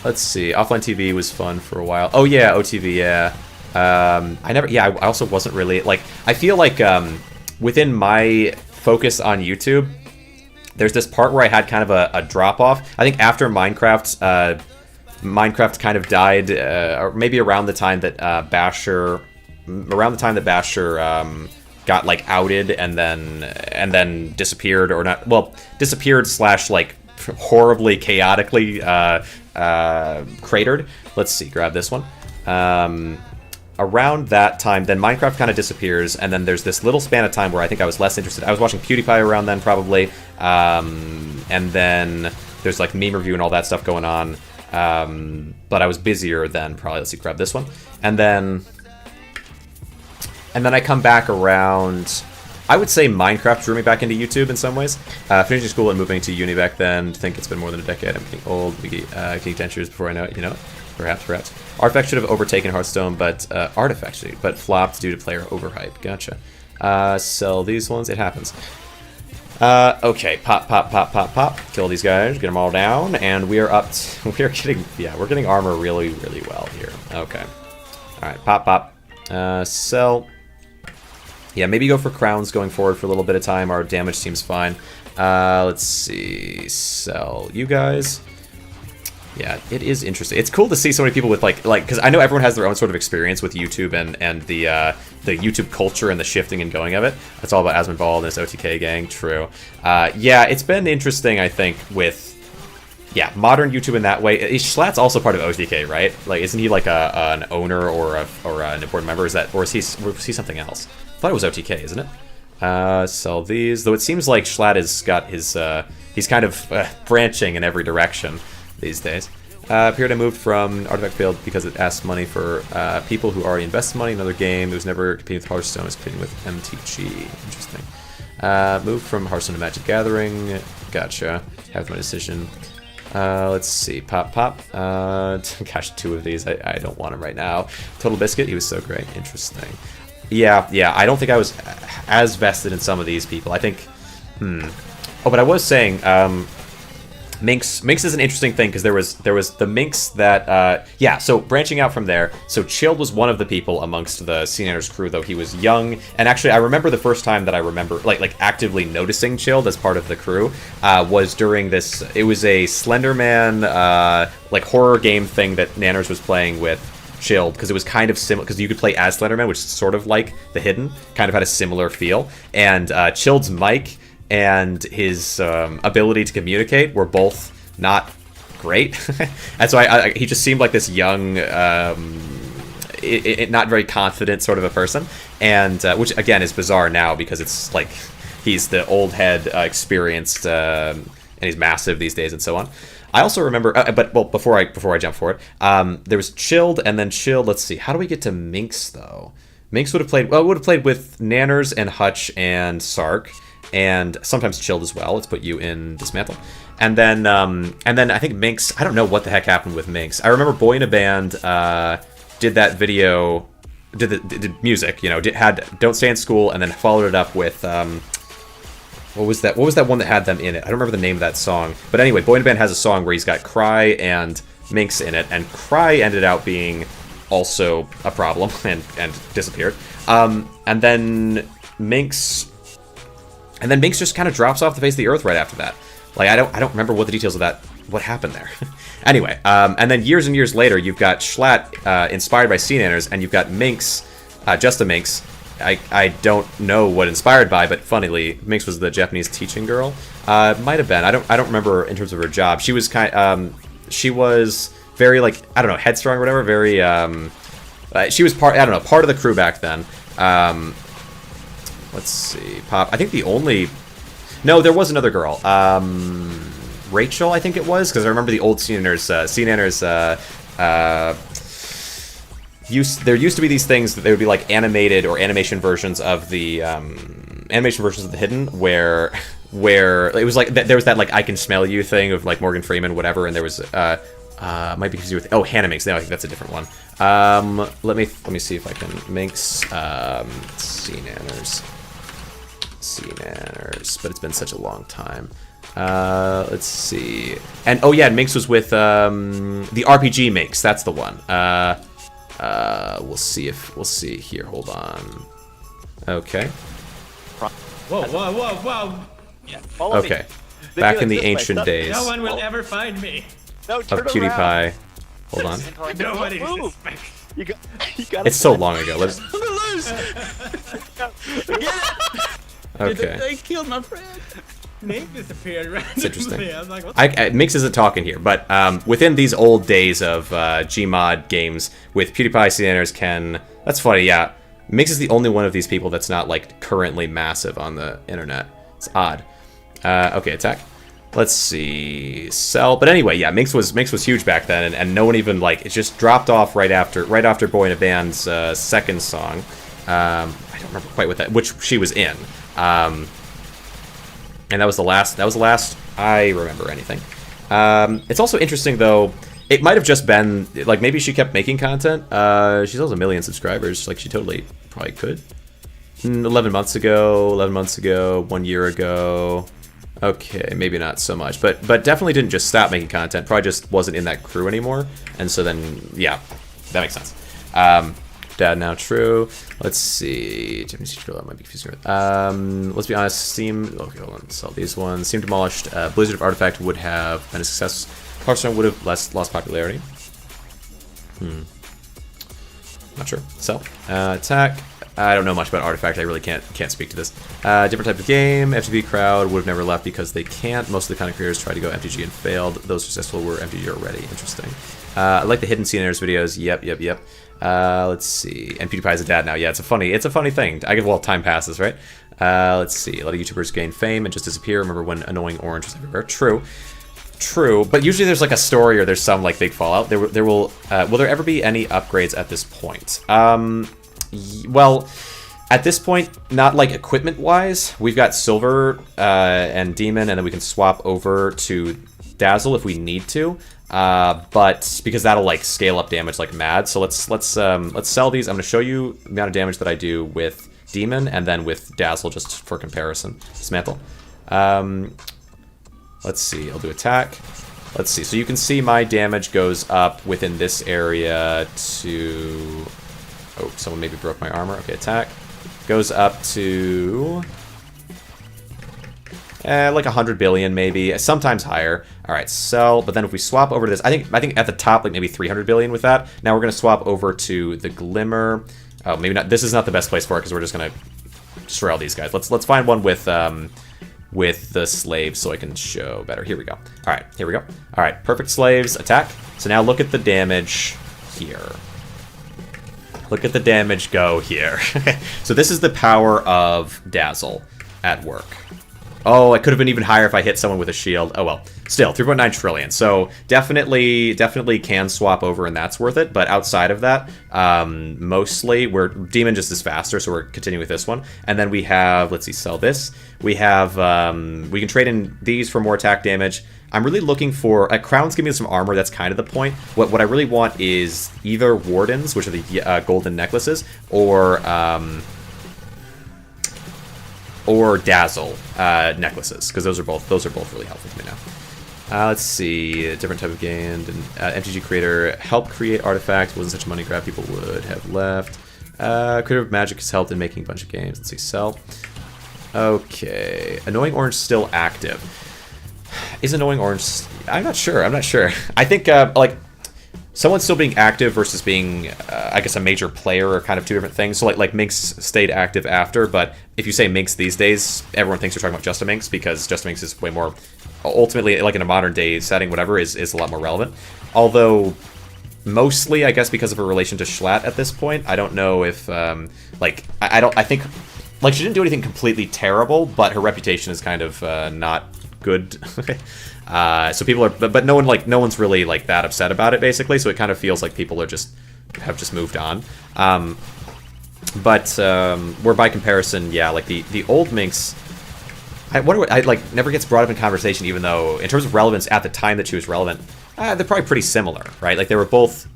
Let's see, offline TV was fun for a while. Oh yeah, OTV, yeah. I also wasn't really like, I feel like within my focus on YouTube there's this part where I had kind of a drop off. I think after Minecraft kind of died, or maybe around the time that Basher got like outed and then disappeared, or not, well, disappeared / like horribly chaotically cratered. Let's see, grab this one. Around that time, then Minecraft kind of disappears, and then there's this little span of time where I think I was less interested. I was watching PewDiePie around then, probably, and then there's like meme review and all that stuff going on. But I was busier then, probably. Let's see, grab this one. And then I come back around, I would say Minecraft drew me back into YouTube in some ways. Finishing school and moving to uni back then. I think it's been more than a decade. I'm getting old. Geek dentures before I know it, you know? Perhaps. Artifact should have overtaken Hearthstone, but flopped due to player overhype. Gotcha. Sell these ones. It happens. Okay, pop. Kill these guys, get them all down, and we are up. We're getting armor really, really well here. Okay. All right, pop. Sell. Yeah, maybe go for crowns going forward for a little bit of time. Our damage seems fine. Let's see. Sell you guys. Yeah, it is interesting. It's cool to see so many people with like because I know everyone has their own sort of experience with YouTube and the YouTube culture and the shifting and going of it. That's all about Asmonball and this OTK gang. True. Yeah, it's been interesting. I think with modern YouTube in that way. Schlatt's also part of OTK, right? Like, isn't he like an owner or an important member? Is he something else? I thought it was OTK, isn't it? Sell these. Though it seems like Schlatt has got his he's kind of branching in every direction these days. Appeared I moved from Artifact Field because it asks money for people who already invested money in another game. It was never competing with Hearthstone, it was competing with MTG. Interesting. Moved from Hearthstone to Magic Gathering. Gotcha. Have my decision. Let's see. Pop. Gosh, 2 of these. I don't want him right now. Total Biscuit, he was so great. Interesting. Yeah, I don't think I was as vested in some of these people. I think, Oh, but I was saying, Minx is an interesting thing because there was the Minx that so branching out from there. So Chilled was one of the people amongst the Scenarios crew, though he was young. And actually, I remember the first time that I remember like actively noticing Chilled as part of the crew was during this. It was a Slenderman like horror game thing that Nanners was playing with Chilled, because it was kind of similar, because you could play as Slenderman, which is sort of like The Hidden, kind of had a similar feel. And Chilled's mic and his ability to communicate were both not great. And so he just seemed like this young, not very confident sort of a person. And which, again, is bizarre now because it's like he's the old head, experienced, and he's massive these days and so on. I also remember, before I jump forward, there was Chilled, and then Chilled, let's see, how do we get to Minx, though? Minx would have played with Nanners and Hutch and Sark, and sometimes Chilled as well. Let's put you in Dismantle. And then I think Minx, I don't know what the heck happened with Minx. I remember Boy in a Band did that video, did music, had Don't Stay in School, and then followed it up with, what was that one that had them in it? I don't remember the name of that song. But anyway, Boy in a Band has a song where he's got Cry and Minx in it, and Cry ended out being also a problem and disappeared. And then Minx just kind of drops off the face of the earth right after that. Like, I don't remember what the details of that, what happened there. Anyway, and then years and years later, you've got Schlatt inspired by Sea Nanners, and you've got Minx, just a Minx. I don't know what inspired by, but funnily, Minx was the Japanese teaching girl. Might have been. I don't remember in terms of her job. She was she was very, like, I don't know, headstrong or whatever. Very she was part of the crew back then. Let's see, Pop. I think no, there was another girl. Rachel, I think it was, because I remember the old Sea Nanners. There used to be these things that they would be like animated or animation versions of the Hidden, where it was like there was that like I Can Smell You thing of like Morgan Freeman, whatever, and there was might be confused with Hannah Minx. No, I think that's a different one. Let me see if I can Minx Sea Nanners, but it's been such a long time. Let's see, and Minx was with the RPG Minx. That's the one. We'll see here. Hold on. Okay. Whoa. Yeah, follow okay. Me. Back in the ancient days. No one will ever find me. No, of PewDiePie. Hold on. Nobody suspects. You got It's so long ago. Let's. Okay. They killed my friend. Name disappeared randomly. It's interesting. I was like, what? Minx isn't talking here, but within these old days of Gmod games with PewDiePie, Sea Nanners, Ken. That's funny, yeah. Minx is the only one of these people that's not like currently massive on the internet. It's odd. Okay, attack. Let's see, sell. But anyway, yeah, Minx was huge back then, and no one even like it just dropped off right after Boy in a Band's second song. I don't remember quite what which she was in. And that was the last I remember anything. It's also interesting, though, it might have just been, like, maybe she kept making content. She's also 1 million subscribers, like, she totally probably could. 11 months ago, 1 year ago. Okay, maybe not so much, but definitely didn't just stop making content, probably just wasn't in that crew anymore, and so then, yeah, that makes sense. Dad now, true. Let's see. Japanese teacher that might be confusing. Let's be honest. Steam. Okay, hold on. Sell these ones. Steam demolished. Blizzard of Artifact would have been a success. Hearthstone would have lost popularity. Not sure. Sell. Attack. I don't know much about Artifact. I really can't speak to this. Different type of game. FTP crowd would have never left because they can't. Most of the content creators tried to go MTG and failed. Those successful were MTG already. Interesting. I like the hidden scenarios videos. Yep. Let's see. And PewDiePie is a dad now. Yeah, it's a funny thing. Well, time passes, right? Let's see. A lot of YouTubers gain fame and just disappear. Remember when annoying orange was everywhere? True, but usually there's like a story or there's some like big fallout. Will there ever be any upgrades at this point? Well, at this point, not like equipment-wise. We've got Silver and Demon, and then we can swap over to Dazzle if we need to. But because that'll like scale up damage like mad. So let's sell these. I'm gonna show you the amount of damage that I do with Demon and then with Dazzle just for comparison. Dismantle. Let's see. I'll do attack. Let's see. So you can see my damage goes up within this area to. Oh, someone maybe broke my armor. Okay, attack. Goes up to like 100 billion maybe, sometimes higher. All right, sell. But then if we swap over to this, I think at the top like maybe 300 billion with that. Now we're gonna swap over to the Glimmer. Oh, maybe not. This is not the best place for it because we're just gonna destroy all these guys. Let's find one with the slaves so I can show better. Here we go. All right, here we go. All right, perfect slaves. Attack. So now look at the damage here. Look at the damage go here. So this is the power of Dazzle at work. Oh, it could have been even higher if I hit someone with a shield. Oh well, still 3.9 trillion. So definitely can swap over, and that's worth it. But outside of that, mostly Demon just is faster, so we're continuing with this one. And then we have, let's see, sell this. We have we can trade in these for more attack damage. I'm really looking for Crowns give me some armor. That's kind of the point. What I really want is either Wardens, which are the golden necklaces, or Dazzle necklaces, because those are both really helpful to me now. Let's see, a different type of game. MTG creator help create artifact. Wasn't such a money grab people would have left. Creator of Magic has helped in making a bunch of games. Let's see, sell. Okay, annoying orange still active. Is annoying orange? I'm not sure. I think like someone still being active versus being, I guess, a major player are kind of two different things. So like Minx stayed active after, but if you say Minx these days, everyone thinks you're talking about Just a Minx because Just a Minx is way more, ultimately, like in a modern day setting, whatever, is a lot more relevant. Although, mostly, I guess, because of her relation to Schlatt at this point, I don't know if, I think, like, she didn't do anything completely terrible, but her reputation is kind of not good. So people are, but no one's really like that upset about it, basically. So it kind of feels like people are have just moved on. But where by comparison, yeah, like the old Minx, I like never gets brought up in conversation, even though in terms of relevance at the time that she was relevant, they're probably pretty similar, right? Like they were both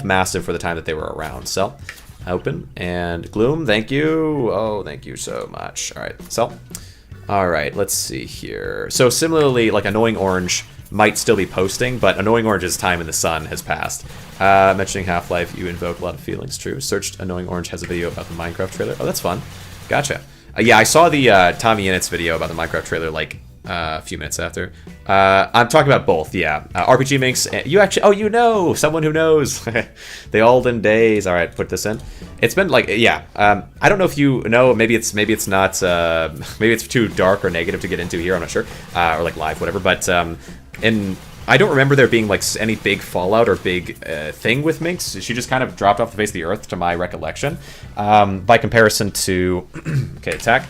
massive for the time that they were around. So open and Gloom, thank you. Oh, thank you so much. All right, so. All right, let's see here. So similarly, like Annoying Orange might still be posting, but Annoying Orange's time in the sun has passed. Mentioning Half-Life, you invoke a lot of feelings. True. Searched Annoying Orange has a video about the Minecraft trailer. Oh, that's fun. Gotcha. Yeah, I saw the Tommy Innit's video about the Minecraft trailer like a few minutes after. I'm talking about both, yeah. RPG Minx, you actually, oh, you know, someone who knows. The olden days. All right, put this in. It's been like, yeah. I don't know if you know, maybe it's not, maybe it's too dark or negative to get into here, I'm not sure. Or like live, whatever, but, and I don't remember there being like any big fallout or big thing with Minx. She just kind of dropped off the face of the earth to my recollection. By comparison to, okay, attack.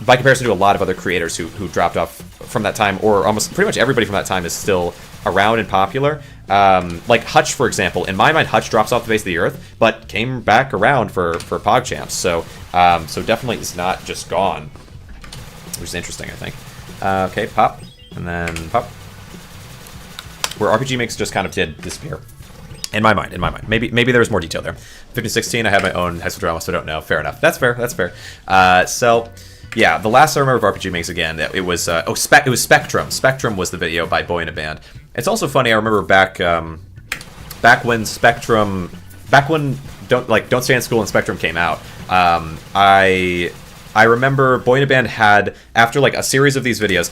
By comparison to a lot of other creators who dropped off from that time, or almost pretty much everybody from that time is still around and popular. Like Hutch, for example. In my mind, Hutch drops off the face of the earth, but came back around for PogChamps. So definitely is not just gone, which is interesting, I think. Okay, pop, and then pop. Where RPG Minx just kind of did disappear. In my mind. Maybe there's more detail there. 1516, I have my own high school drama, so I don't know. Fair enough. That's fair. So, yeah, the last I remember of RPG Minx, again, it was Spectrum. Spectrum was the video by Boy in a Band. It's also funny, I remember back when Don't Stay in School and Spectrum came out, I remember Boy in a Band had, after like a series of these videos,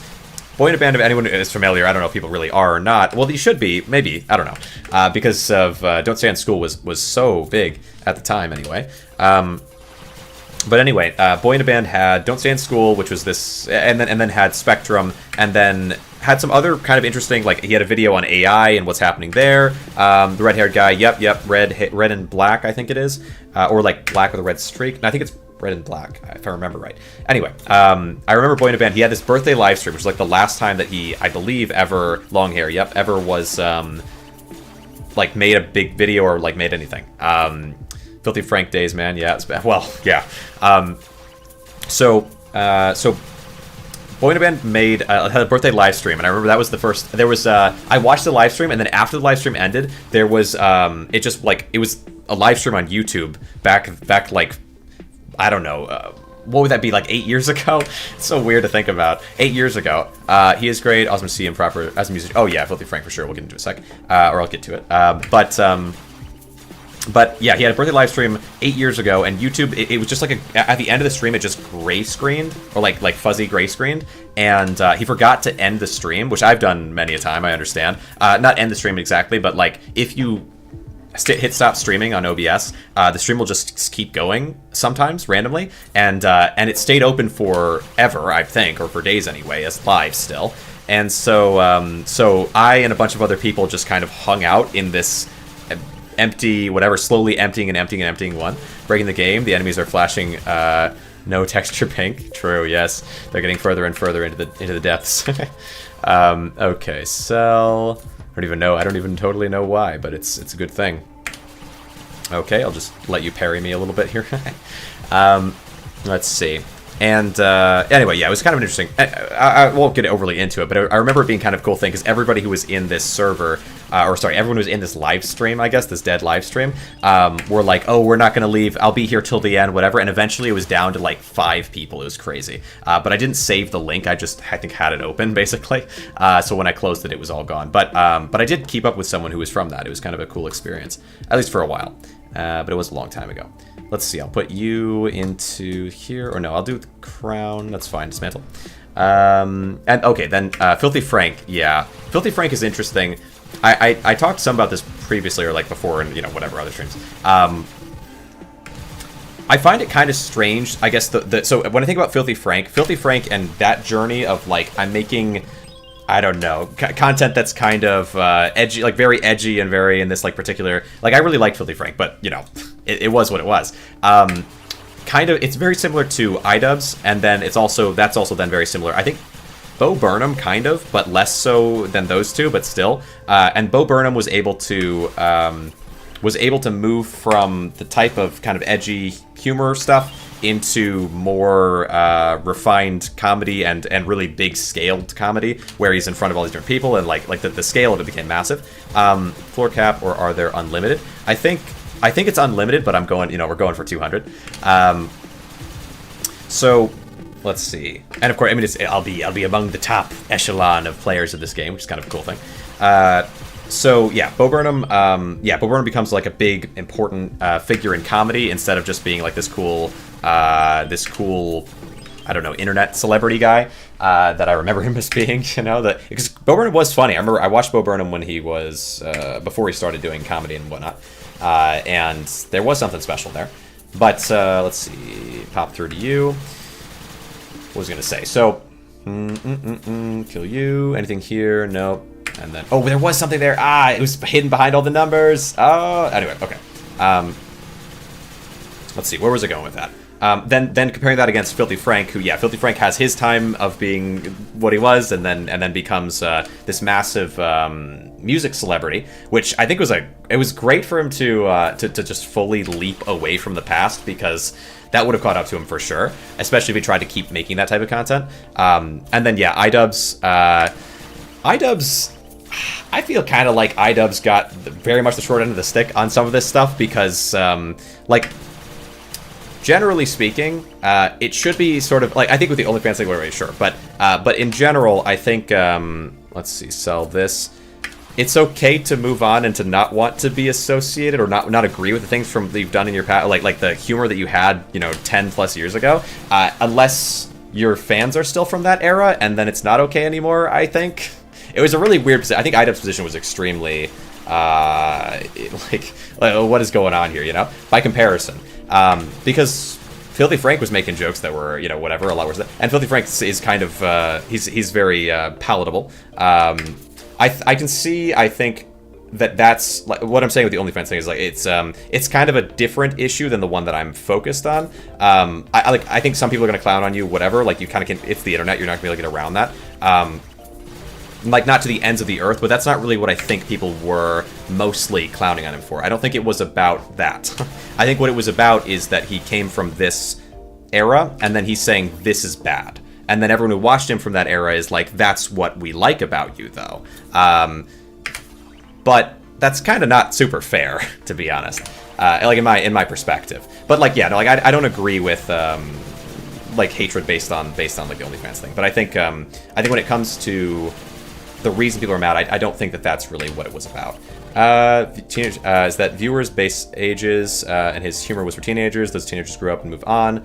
Boy in a Band, if anyone is familiar, I don't know if people really are or not. Well, you should be, maybe, I don't know, because of Don't Stay in School was so big at the time anyway. But anyway, Boy in a Band had Don't Stay in School, which was this, and then had Spectrum, and then had some other kind of interesting, like he had a video on AI and what's happening there. The red-haired guy, yep, red and black, I think it is, or like black with a red streak. No, I think it's red and black, if I remember right. Anyway, I remember Boy in a Band. He had this birthday live stream, which was like the last time that he, I believe, ever long hair, ever was like made a big video or like made anything. Filthy Frank days, man. Yeah, it's bad. Well, yeah. So Boy in a Band made had a birthday live stream, and I remember that was the first. There was I watched the live stream, and then after the live stream ended, there was it was a live stream on YouTube back like, I don't know, what would that be, like 8 years ago? It's so weird to think about. 8 years ago. He is great. Awesome to see him proper as a musician. Oh yeah, Filthy Frank for sure. We'll get into it in a sec, or I'll get to it. But yeah, he had a birthday live stream 8 years ago, and YouTube, it was just like at the end of the stream, it just gray screened, or like fuzzy gray screened, and he forgot to end the stream, which I've done many a time, I understand. Not end the stream exactly, but like if you hit stop streaming on OBS, the stream will just keep going sometimes randomly, and it stayed open forever, I think, or for days anyway, as live still. And so so I and a bunch of other people just kind of hung out in this empty, whatever, slowly emptying and emptying and emptying one. Breaking the game, the enemies are flashing no texture pink. True, yes. They're getting further and further into the depths. Okay, sell. I don't even totally know why, but it's a good thing. Okay, I'll just let you parry me a little bit here. Let's see. And anyway, yeah, it was kind of an interesting. I won't get overly into it, but I remember it being kind of a cool thing because everybody who was in this server, everyone who was in this live stream, I guess, this dead live stream, were like, oh, we're not going to leave. I'll be here till the end, whatever. And eventually it was down to like 5 people. It was crazy. But I didn't save the link. I think had it open basically. So when I closed it, it was all gone. But I did keep up with someone who was from that. It was kind of a cool experience, at least for a while. But it was a long time ago. Let's see, I'll put you into here, or no, I'll do the crown, that's fine, dismantle. And okay, then Filthy Frank, yeah. Filthy Frank is interesting. I talked some about this previously, or like before, and whatever, other streams. I find it kind of strange, I guess, so when I think about Filthy Frank and that journey of like, I'm making, I don't know, content that's kind of edgy, like very edgy and very in this like particular, like I really liked Filthy Frank, but it was what it was. Kind of, it's very similar to Idubbbz, and then that's also then very similar. I think Bo Burnham kind of, but less so than those two, but still. And Bo Burnham was able to move from the type of kind of edgy humor stuff into more refined comedy and really big scaled comedy, where he's in front of all these different people, and like the scale of it became massive. Floor cap, or are there unlimited? I think it's unlimited, but I'm going, we're going for 200. So let's see. And of course, I mean, I'll be among the top echelon of players of this game, which is kind of a cool thing. So yeah, Bo Burnham becomes like a big important figure in comedy, instead of just being like this cool, I don't know, internet celebrity guy that I remember him as being. Because Bo Burnham was funny. I remember I watched Bo Burnham when he was before he started doing comedy and whatnot, and there was something special there. But let's see, pop through to you. What was I gonna say? So, kill you. Anything here? Nope. And then, oh, there was something there. It was hidden behind all the numbers. Oh, anyway, okay. Let's see, where was I going with that? Then comparing that against Filthy Frank, who, yeah, Filthy Frank has his time of being what he was, and then becomes this massive music celebrity, which I think it was great for him to just fully leap away from the past, because that would have caught up to him for sure, especially if he tried to keep making that type of content. And then, yeah, Idubbbz, I feel kind of like Idubbbz got very much the short end of the stick on some of this stuff, because, like, generally speaking, it should be sort of, like, I think with the OnlyFans thing, we're already sure, but in general, I think, let's see, sell this. it's okay to move on and to not want to be associated or not agree with the things that you've done in your past, like the humor that you had, 10 plus years ago, unless your fans are still from that era, and then it's not okay anymore. I think it was a really weird position. I think Idubbbbz' position was extremely what is going on here, by comparison, because Filthy Frank was making jokes that were, whatever, a lot worse. And Filthy Frank is kind of, he's very palatable. I can see, I think, that's, like, what I'm saying with the OnlyFans thing is, like, it's kind of a different issue than the one that I'm focused on. I think some people are going to clown on you, whatever, like, you kind of can, it's the internet, you're not going to be able to get around that. Like, not to the ends of the earth, but that's not really what I think people were mostly clowning on him for. I don't think it was about that. I think what it was about is that he came from this era, and then he's saying, this is bad. And then everyone who watched him from that era is like, that's what we like about you, though. But that's kind of not super fair, to be honest. Like, in my perspective. But, like, yeah, no, like, I don't agree with, like, hatred based on, like, the OnlyFans thing. But I think when it comes to the reason people are mad, I don't think that's really what it was about. Is that viewers' base ages, and his humor was for teenagers. Those teenagers grew up and move on.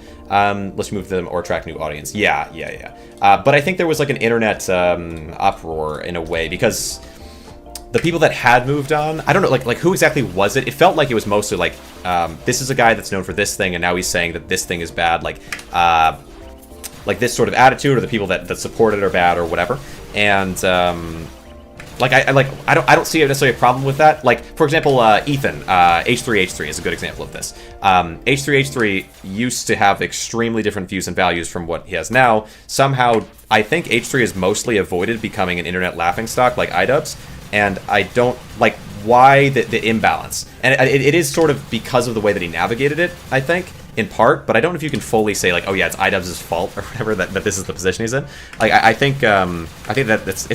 Let's move them or attract new audience. Yeah. But I think there was like an internet uproar in a way, because the people that had moved on, I don't know, like who exactly was it? It felt like it was mostly like, this is a guy that's known for this thing, and now he's saying that this thing is bad. Like this sort of attitude, or the people that support it are bad, or whatever. And I don't see necessarily a problem with that. Like, for example, Ethan, H3H3 is a good example of this. H3H3 used to have extremely different views and values from what he has now. Somehow, I think H3 has mostly avoided becoming an internet laughingstock like Idubbbz, and I don't like why the imbalance. And it is sort of because of the way that he navigated it, I think, in part, but I don't know if you can fully say, like, oh yeah, it's Idubbbz' fault or whatever that this is the position he's in. Like, I think that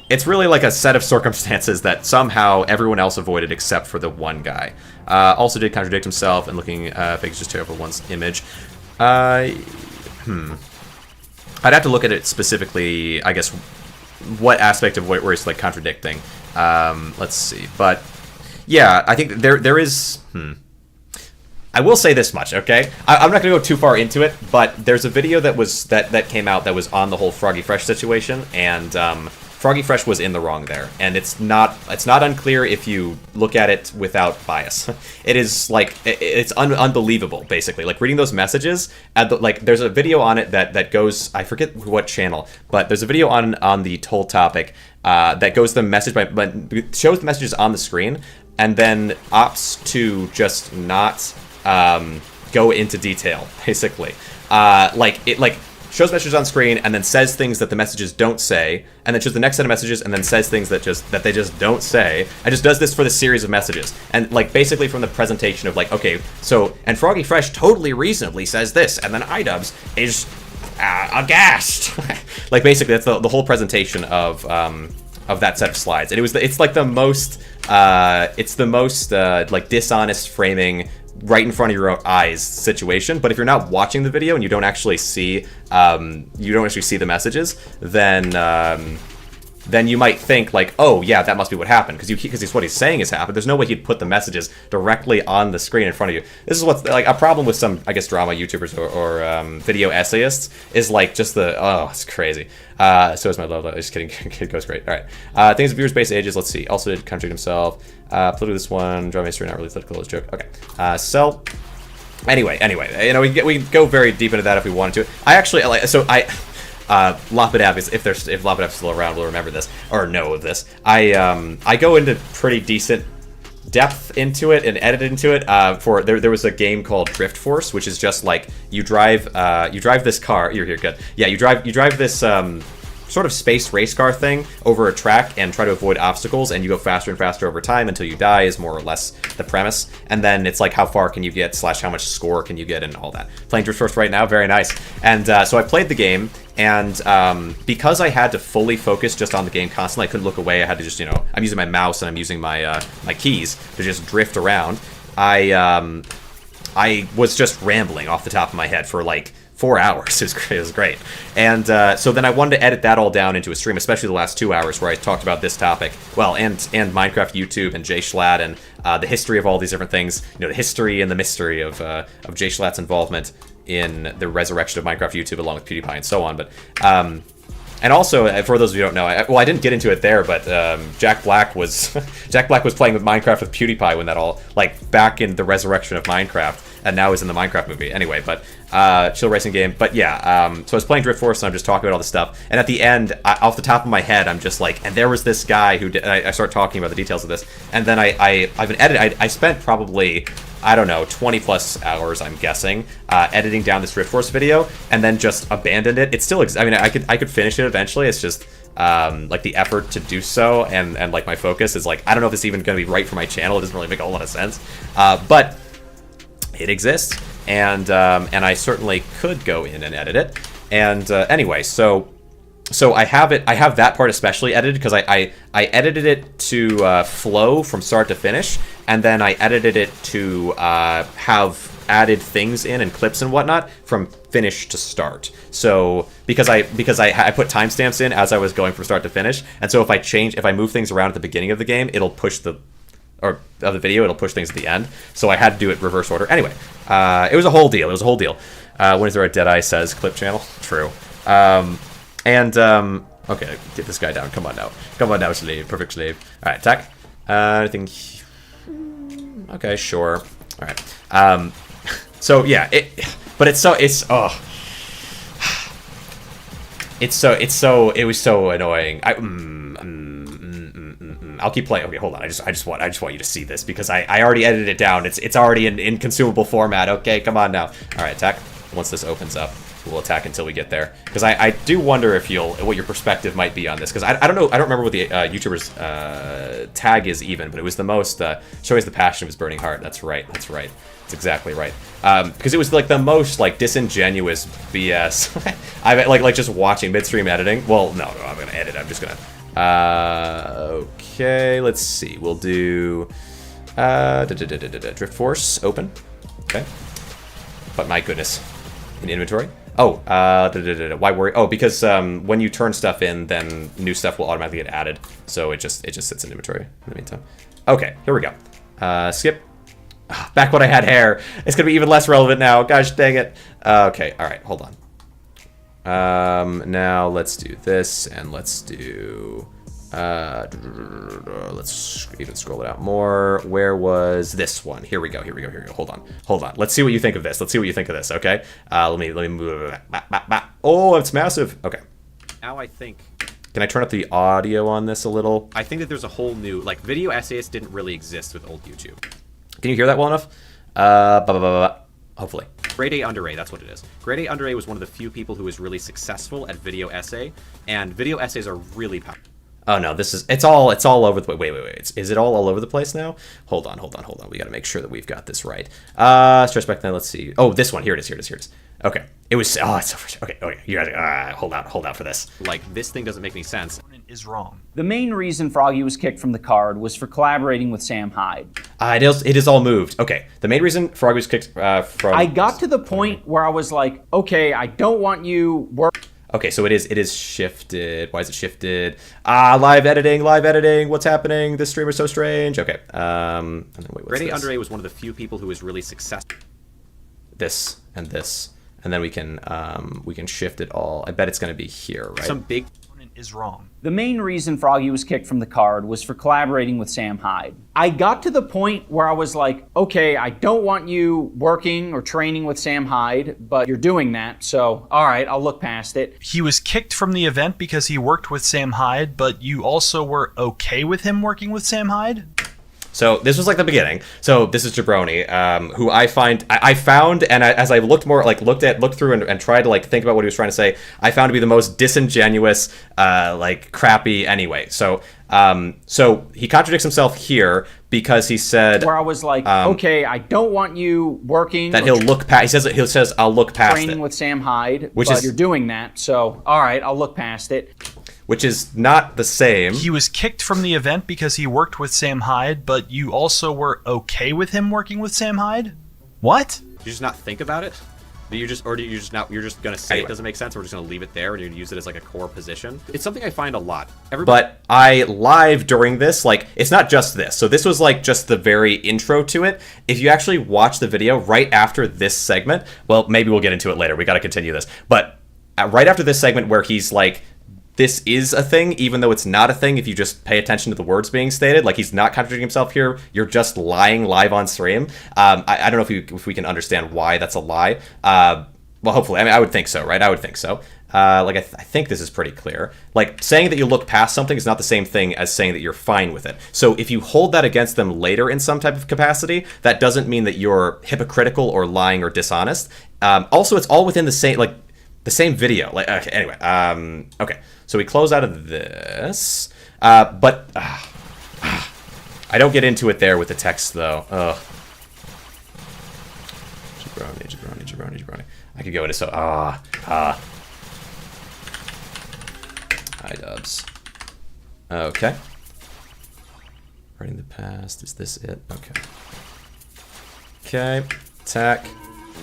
it's really like a set of circumstances that somehow everyone else avoided except for the one guy. Also did contradict himself and looking fake is just terrible one's image. I'd have to look at it specifically, I guess, what aspect of where it's like contradicting. Let's see, but yeah, I think there is. I will say this much, okay? I'm not gonna go too far into it, but there's a video that came out that was on the whole Froggy Fresh situation, and Froggy Fresh was in the wrong there, and it's not unclear if you look at it without bias. It is like it's unbelievable, basically. Like reading those messages, there's a video on it that goes, I forget what channel, but there's a video on the whole topic that goes the message but shows the messages on the screen, and then opts to just not go into detail, basically. Shows messages on screen and then says things that the messages don't say, and then shows the next set of messages and then says things that they just don't say, and just does this for the series of messages. And like basically from the presentation of like, okay, so, and Froggy Fresh totally reasonably says this, and then Idubbbz is aghast. Like basically that's the whole presentation of that set of slides. And it's the most like dishonest framing right in front of your eyes situation. But if you're not watching the video and you don't actually see the messages, then you might think like, oh yeah, that must be what happened, because it's what he's saying has happened. There's no way he'd put the messages directly on the screen in front of you. This is what's like a problem with some, I guess, drama YouTubers or video essayists is like just it's crazy. So is my love. Just kidding. Kid goes great. All right. Things viewers base ages. Let's see. Also did contradict himself. Political this one. Drama history not really political. As joke. Okay. So. Anyway, we can go very deep into that if we wanted to. I actually Lapidab if Lapidab's still around, will remember this or know this. I go into pretty decent depth into it and edit into it. There was a game called Drift Force, which is just like you drive this car. You're here, good. Yeah, you drive this sort of space race car thing over a track and try to avoid obstacles, and you go faster and faster over time until you die is more or less the premise. And then it's like how far can you get / how much score can you get and all that. Playing Drift Force right now, very nice. And so I played the game, and because I had to fully focus just on the game constantly, I couldn't look away. I had to just, I'm using my mouse and I'm using my my keys to just drift around. I was just rambling off the top of my head for like 4 hours. It was great. And so then I wanted to edit that all down into a stream, especially the last 2 hours where I talked about this topic. Well, and Minecraft YouTube and Jay Schlatt and the history of all these different things. You know, the history and the mystery of Jay Schlatt's involvement in the resurrection of Minecraft YouTube along with PewDiePie and so on. But and also, for those of you who don't know, I didn't get into it there, but Jack Black was playing with Minecraft with PewDiePie when that all, like, back in the resurrection of Minecraft, and now he's in the Minecraft movie. Anyway, but chill racing game. But yeah, so I was playing Drift Force, and I'm just talking about all this stuff. And at the end, off the top of my head, I'm just like, and there was this guy who did. I start talking about the details of this, and then I've been editing. I spent probably, I don't know, 20 plus hours, I'm guessing, editing down this Drift Force video, and then just abandoned it. It's still, I mean, I could finish it eventually. It's just like the effort to do so, and like my focus is like, I don't know if it's even going to be right for my channel. It doesn't really make a whole lot of sense, but it exists, and I certainly could go in and edit it. And anyway, so I have that part especially edited because I edited it to flow from start to finish, and then I edited it to have added things in and clips and whatnot from finish to start. So because I put timestamps in as I was going from start to finish, and so if I move things around at the beginning of the game, it'll push the it'll push things at the end. So I had to do it reverse order. Anyway, it was a whole deal. When is there a Deadeye Says clip channel? True. Okay, get this guy down. Come on now, slave. Perfect slave. All right, attack. Anything? Okay, sure. All right. So yeah, it was so annoying. I'll keep playing. Okay, hold on. I just want you to see this because I already edited it down. It's already in consumable format. Okay, come on now. All right, attack. Once this opens up, we'll attack until we get there. Because I do wonder if what your perspective might be on this. Because I don't know. I don't remember what the YouTuber's tag is even, but it was the most shows the passion of his burning heart. That's right. That's exactly right. Because it was like the most like disingenuous BS. I like just watching midstream editing. Well, no, I'm gonna edit. I'm just gonna. Okay, let's see. We'll do Drift Force open. Okay. But my goodness, in inventory. Oh, why worry? Oh, because when you turn stuff in, then new stuff will automatically get added. So it just sits in inventory in the meantime. Okay, here we go. Skip. Back when I had hair. It's gonna be even less relevant now. Gosh dang it. Okay, all right, hold on. Now let's do this, and let's do. Let's even scroll it out more. Where was this one? Here we go. Hold on. Let's see what you think of this. Okay. Let me move. Oh, it's massive. Okay. Now I think. Can I turn up the audio on this a little? I think that there's a whole new, like, video essayists didn't really exist with old YouTube. Can you hear that well enough? Hopefully. Grade A Under A, that's what it is. Grade A Under A was one of the few people who was really successful at video essay, and video essays are really powerful. Oh no, it's all over the place. Wait. Is it all over the place now? Hold on. We gotta make sure that we've got this right. Stretch back then, let's see. Oh, this one, here it is. Okay. It was, it's so frustrating. Okay, you gotta, hold out for this. Like, this thing doesn't make any sense. Is wrong. The main reason Froggy was kicked from the card was for collaborating with Sam Hyde. It is all moved. Okay, the main reason Froggy was kicked from... I got to the point where I was like, okay, I don't want you work... Okay, so it is shifted. Why is it shifted? Live editing. What's happening? This streamer's so strange. Okay. And then wait, what's this? Under A was one of the few people who was really successful. This and this, and then we can shift it all. I bet it's going to be here, right? Some big is wrong. The main reason Froggy was kicked from the card was for collaborating with Sam Hyde. I got to the point where I was like, okay, I don't want you working or training with Sam Hyde, but you're doing that, so all right, I'll look past it. He was kicked from the event because he worked with Sam Hyde, but you also were okay with him working with Sam Hyde? So this was like the beginning. So this is Jabroni, who I found, and as I looked through and tried to like think about what he was trying to say, I found to be the most disingenuous, like crappy anyway. So he contradicts himself here because he said where I was like, okay, I don't want you working. That he'll look past. He says I'll look past training it. With Sam Hyde, but you're doing that, so all right, I'll look past it. Which is not the same. He was kicked from the event because he worked with Sam Hyde, but you also were okay with him working with Sam Hyde? What? Did you just not think about it? Do you just you're just gonna say it doesn't make sense, or we're just gonna leave it there and you're gonna use it as like a core position? It's something I find a lot. But I live during this, like, it's not just this. So this was like just the very intro to it. If you actually watch the video right after this segment, well, maybe we'll get into it later. We got to continue this. But right after this segment where he's like, this is a thing, even though it's not a thing if you just pay attention to the words being stated. Like, he's not contradicting himself here. You're just lying live on stream. I don't know if we can understand why that's a lie. Well, hopefully. I mean, I would think so, right? I would think so. I think this is pretty clear. Like, saying that you look past something is not the same thing as saying that you're fine with it. So if you hold that against them later in some type of capacity, that doesn't mean that you're hypocritical or lying or dishonest. Also, it's all within the same video. Like, okay, anyway, okay. So we close out of this, but I don't get into it there with the text though. Jabroni. I could go into so Idubbbz. Okay. Writing the past. Is this it? Okay. Okay. Attack.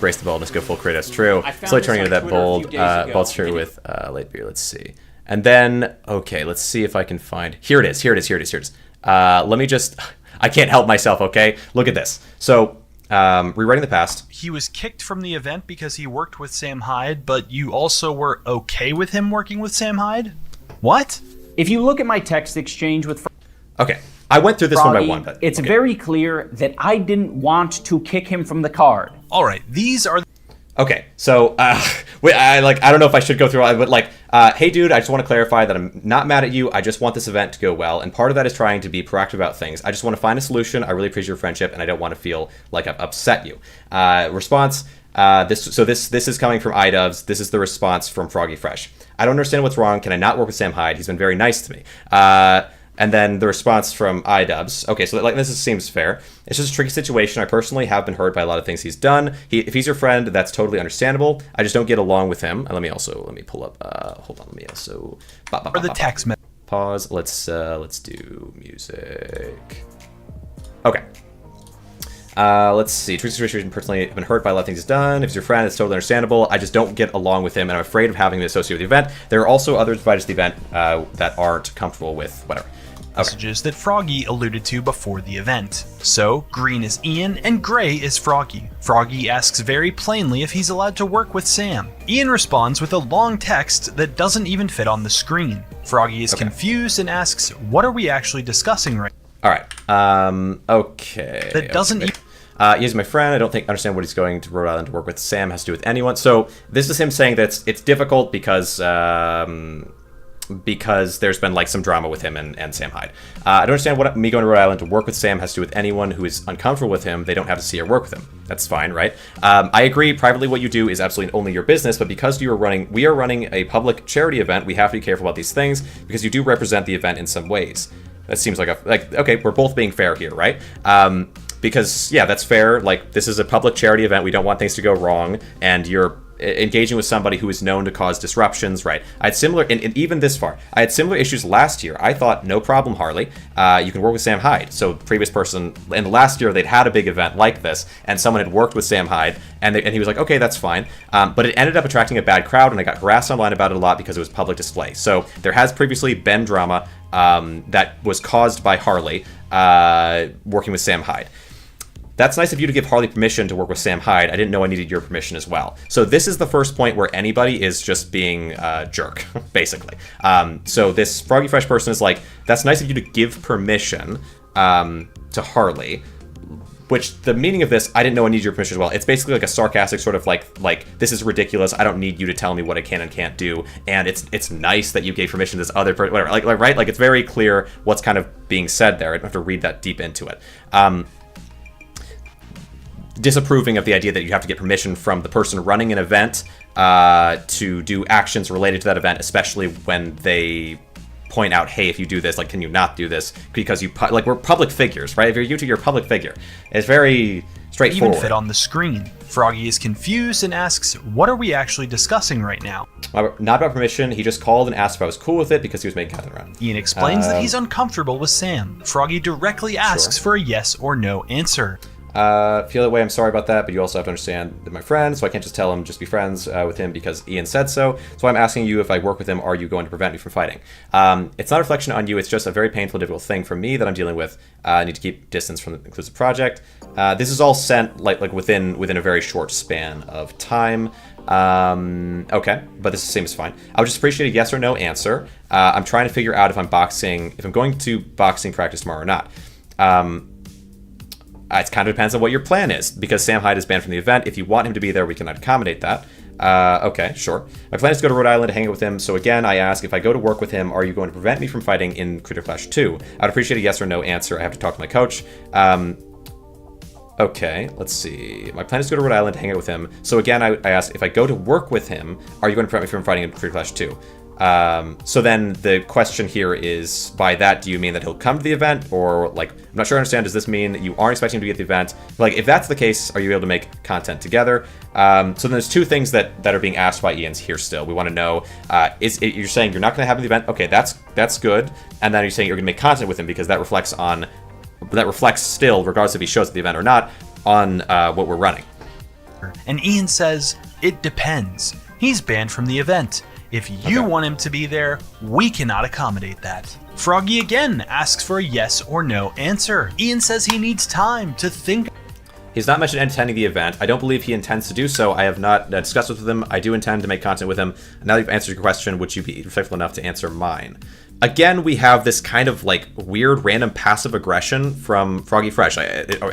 Brace the boldness. Go full crit. That's true. Slowly turning into that bold. Bold's true with late beer. Let's see. And then, okay, let's see if I can find... Here it is. Let me just... I can't help myself, okay? Look at this. So, rewriting the past. He was kicked from the event because he worked with Sam Hyde, but you also were okay with him working with Sam Hyde? What? If you look at my text exchange with... Okay, I went through this Froggy, one by one, but... It's very clear that I didn't want to kick him from the card. All right, these are... Okay, so I don't know if I should go through all, but like, hey dude, I just want to clarify that I'm not mad at you. I just want this event to go well, and part of that is trying to be proactive about things. I just want to find a solution. I really appreciate your friendship, and I don't want to feel like I've upset you. Response. This is coming from Idubbbz. This is the response from Froggy Fresh. I don't understand what's wrong. Can I not work with Sam Hyde? He's been very nice to me. And then the response from Idubbbz. Okay, so like seems fair. It's just a tricky situation. I personally have been hurt by a lot of things he's done. If he's your friend, that's totally understandable. I just don't get along with him. Let me pull up. Hold on. Let me also. Or the text message. Pause. Let's do music. Okay. Let's see. Tricky situation. Personally, have been hurt by a lot of things he's done. If he's your friend, it's totally understandable. I just don't get along with him, and I'm afraid of having him associated with the event. There are also others invited to the event that aren't comfortable with whatever. Messages that Froggy alluded to before the event. So, green is Ian and gray is Froggy. Froggy asks very plainly if he's allowed to work with Sam. Ian responds with a long text that doesn't even fit on the screen. Froggy is confused and asks, what are we actually discussing right now? Alright, okay. That doesn't he's my friend. I don't understand what he's going to Rhode Island to work with Sam has to do with anyone. So, this is him saying that it's difficult because there's been like some drama with him and Sam Hyde. I don't understand what me going to Rhode Island to work with Sam has to do with anyone who is uncomfortable with him. They don't have to see or work with him. That's fine, right? I agree. Privately, what you do is absolutely only your business, but because we are running a public charity event, we have to be careful about these things because you do represent the event in some ways. That seems like okay, we're both being fair here, right? Because yeah, that's fair. Like, this is a public charity event. We don't want things to go wrong, and you're engaging with somebody who is known to cause disruptions, right? I had similar, and even this far, I had similar issues last year. I thought, no problem, Harley. You can work with Sam Hyde. So the previous person, and last year they'd had a big event like this, and someone had worked with Sam Hyde, and he was like, okay, that's fine. But it ended up attracting a bad crowd, and I got harassed online about it a lot because it was public display. So there has previously been drama that was caused by Harley working with Sam Hyde. That's nice of you to give Harley permission to work with Sam Hyde. I didn't know I needed your permission as well. So this is the first point where anybody is just being a jerk, basically. So this Froggy Fresh person is like, that's nice of you to give permission to Harley, which the meaning of this, I didn't know I needed your permission as well. It's basically like a sarcastic sort of like this is ridiculous. I don't need you to tell me what I can and can't do. And it's nice that you gave permission to this other person, whatever. Like right? Like, it's very clear what's kind of being said there. I don't have to read that deep into it. Disapproving of the idea that you have to get permission from the person running an event to do actions related to that event, especially when they point out, hey, if you do this, like, can you not do this? Because we're public figures, right? If you're YouTube, you're a public figure. It's very straightforward. Even fit on the screen. Froggy is confused and asks, what are we actually discussing right now? Not about permission. He just called and asked if I was cool with it because he was making content around. Ian explains that he's uncomfortable with Sam. Froggy directly asks for a yes or no answer. Feel that way, I'm sorry about that, but you also have to understand that my friend, so I can't just tell him just be friends with him because Ian said so. So I'm asking you, if I work with him, are you going to prevent me from fighting? It's not a reflection on you, it's just a very painful, difficult thing for me that I'm dealing with. I need to keep distance from the inclusive project. This is all sent like within a very short span of time. Okay, but this seems fine. I would just appreciate a yes or no answer. I'm trying to figure out if I'm going to boxing practice tomorrow or not. It kind of depends on what your plan is, because Sam Hyde is banned from the event. If you want him to be there, we can accommodate that. Okay, sure. My plan is to go to Rhode Island to hang out with him, so again, I ask, if I go to work with him, are you going to prevent me from fighting in Creature Clash 2? I'd appreciate a yes or no answer. I have to talk to my coach. Okay, let's see. My plan is to go to Rhode Island to hang out with him, so again, I ask, if I go to work with him, are you going to prevent me from fighting in Creature Clash 2? So then the question here is, by that, do you mean that he'll come to the event? Or, like, I'm not sure I understand, does this mean that you aren't expecting him to be at the event? Like, if that's the case, are you able to make content together? So then there's two things that are being asked by Ian's here still. We want to know, you're saying you're not going to have the event? Okay, that's good. And then you're saying you're going to make content with him because that reflects still, regardless if he shows at the event or not, on what we're running. And Ian says, it depends. He's banned from the event. If you want him to be there, we cannot accommodate that. Froggy again asks for a yes or no answer. Ian says he needs time to think. He's not mentioned attending the event. I don't believe he intends to do so. I have not discussed with him. I do intend to make content with him. Now that you've answered your question, would you be respectful enough to answer mine? Again, we have this kind of like weird random passive aggression from Froggy Fresh.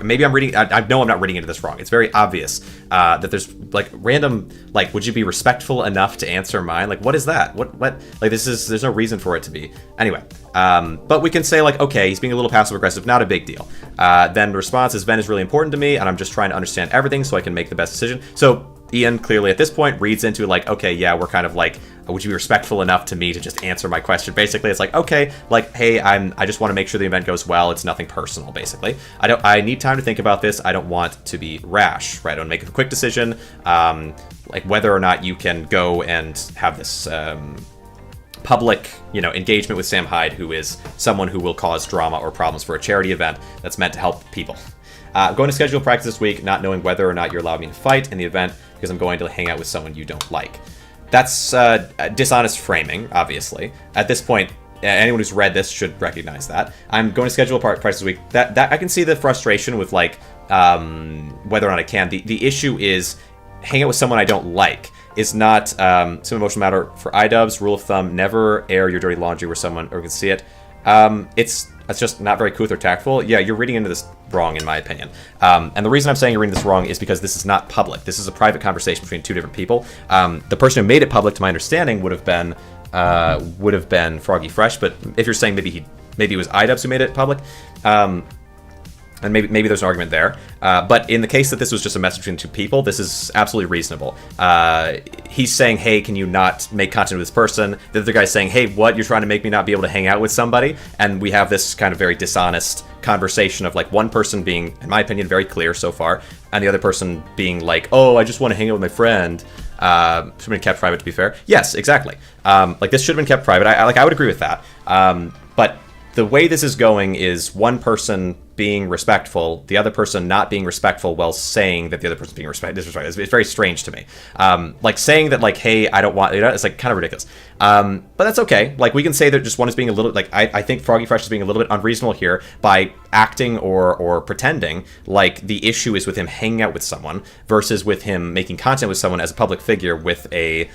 Maybe I'm reading, I know I'm not reading into this wrong. It's very obvious that there's like random, like, would you be respectful enough to answer mine? Like, what is that? What, like there's no reason for it to be. Anyway, but we can say like, okay, he's being a little passive aggressive, not a big deal. Then the response is, Ven is really important to me and I'm just trying to understand everything so I can make the best decision. So Ian clearly at this point reads into like, okay, yeah, we're kind of like, would you be respectful enough to me to just answer my question? Basically, it's like, okay, like, hey, I just want to make sure the event goes well. It's nothing personal, basically. I need time to think about this. I don't want to be rash, right? I want to make a quick decision, like whether or not you can go and have this public, engagement with Sam Hyde, who is someone who will cause drama or problems for a charity event that's meant to help people. I'm going to schedule practice this week, not knowing whether or not you're allowing me to fight in the event because I'm going to hang out with someone you don't like. That's dishonest framing, obviously. At this point, anyone who's read this should recognize that. I'm going to schedule a practice this week. That I can see the frustration with like whether or not I can. The issue is hang out with someone I don't like is not some emotional matter for Idubbbz. Rule of thumb: never air your dirty laundry where someone or can see it. It's just not very couth or tactful. Yeah, you're reading into this wrong, in my opinion. And the reason I'm saying you're reading this wrong is because this is not public. This is a private conversation between two different people. The person who made it public, to my understanding, would have been Froggy Fresh. But if you're saying maybe it was Idubbbz who made it public, and maybe there's an argument there. But in the case that this was just a message between two people, this is absolutely reasonable. He's saying, hey, can you not make content with this person? The other guy's saying, hey, what? You're trying to make me not be able to hang out with somebody? And we have this kind of very dishonest conversation of like one person being, in my opinion, very clear so far, and the other person being like, oh, I just want to hang out with my friend. Should have been kept private, to be fair. Yes, exactly. Like this should have been kept private. I would agree with that. But the way this is going is one person being respectful, the other person not being respectful while saying that the other person's being disrespectful. It's very strange to me. Like saying that like, hey, I don't want, it's like kind of ridiculous. But that's okay. Like we can say that just one is being a little, like I think Froggy Fresh is being a little bit unreasonable here by acting or pretending like the issue is with him hanging out with someone versus with him making content with someone as a public figure with a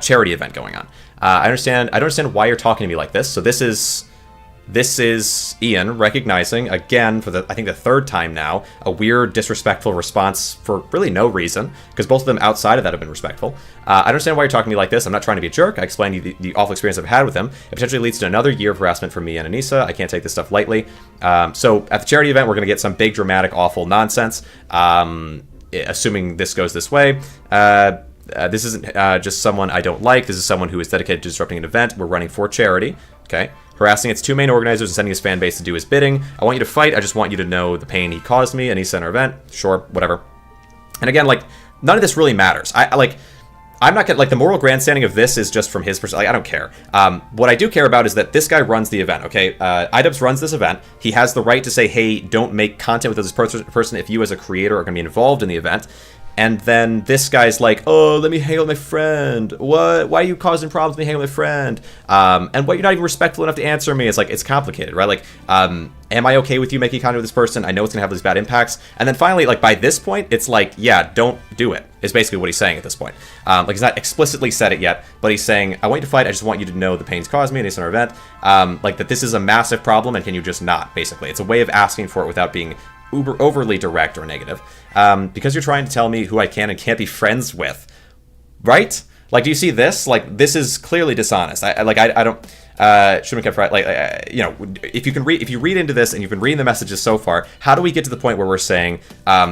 charity event going on. I don't understand why you're talking to me like this. So this is Ian recognizing, again, for I think the third time now, a weird, disrespectful response for really no reason, because both of them outside of that have been respectful. I understand why you're talking to me like this. I'm not trying to be a jerk. I explained to you the awful experience I've had with him. It potentially leads to another year of harassment from me and Anissa. I can't take this stuff lightly. So at the charity event, we're going to get some big, dramatic, awful nonsense, assuming this goes this way. This isn't just someone I don't like. This is someone who is dedicated to disrupting an event. We're running for charity. Okay. Harassing its two main organizers and sending his fan base to do his bidding. I want you to fight. I just want you to know the pain he caused me and he sent our event. Sure, whatever. And again, like, none of this really matters. I'm not gonna, like, the moral grandstanding of this is just from his perspective. Like, I don't care. What I do care about is that this guy runs the event, okay? Idubbbz runs this event. He has the right to say, hey, don't make content with this person if you as a creator are going to be involved in the event. And then this guy's like, oh, let me hang out with my friend. What? Why are you causing problems? Let me hang out with my friend. And what, you're not even respectful enough to answer me. It's like, it's complicated, right? Like, am I okay with you making content with this person? I know it's going to have these bad impacts. And then finally, like, by this point, it's like, yeah, don't do it, is basically what he's saying at this point. Like, he's not explicitly said it yet, but he's saying, I want you to fight. I just want you to know the pain's caused me in this event. Like, that this is a massive problem, and can you just not, basically. It's a way of asking for it without being overly direct or negative, because you're trying to tell me who I can and can't be friends with, right? Like, do you see this? Like, this is clearly dishonest. I don't. Shouldn't have kept right. Like, you know, if you read into this and you've been reading the messages so far, how do we get to the point where we're saying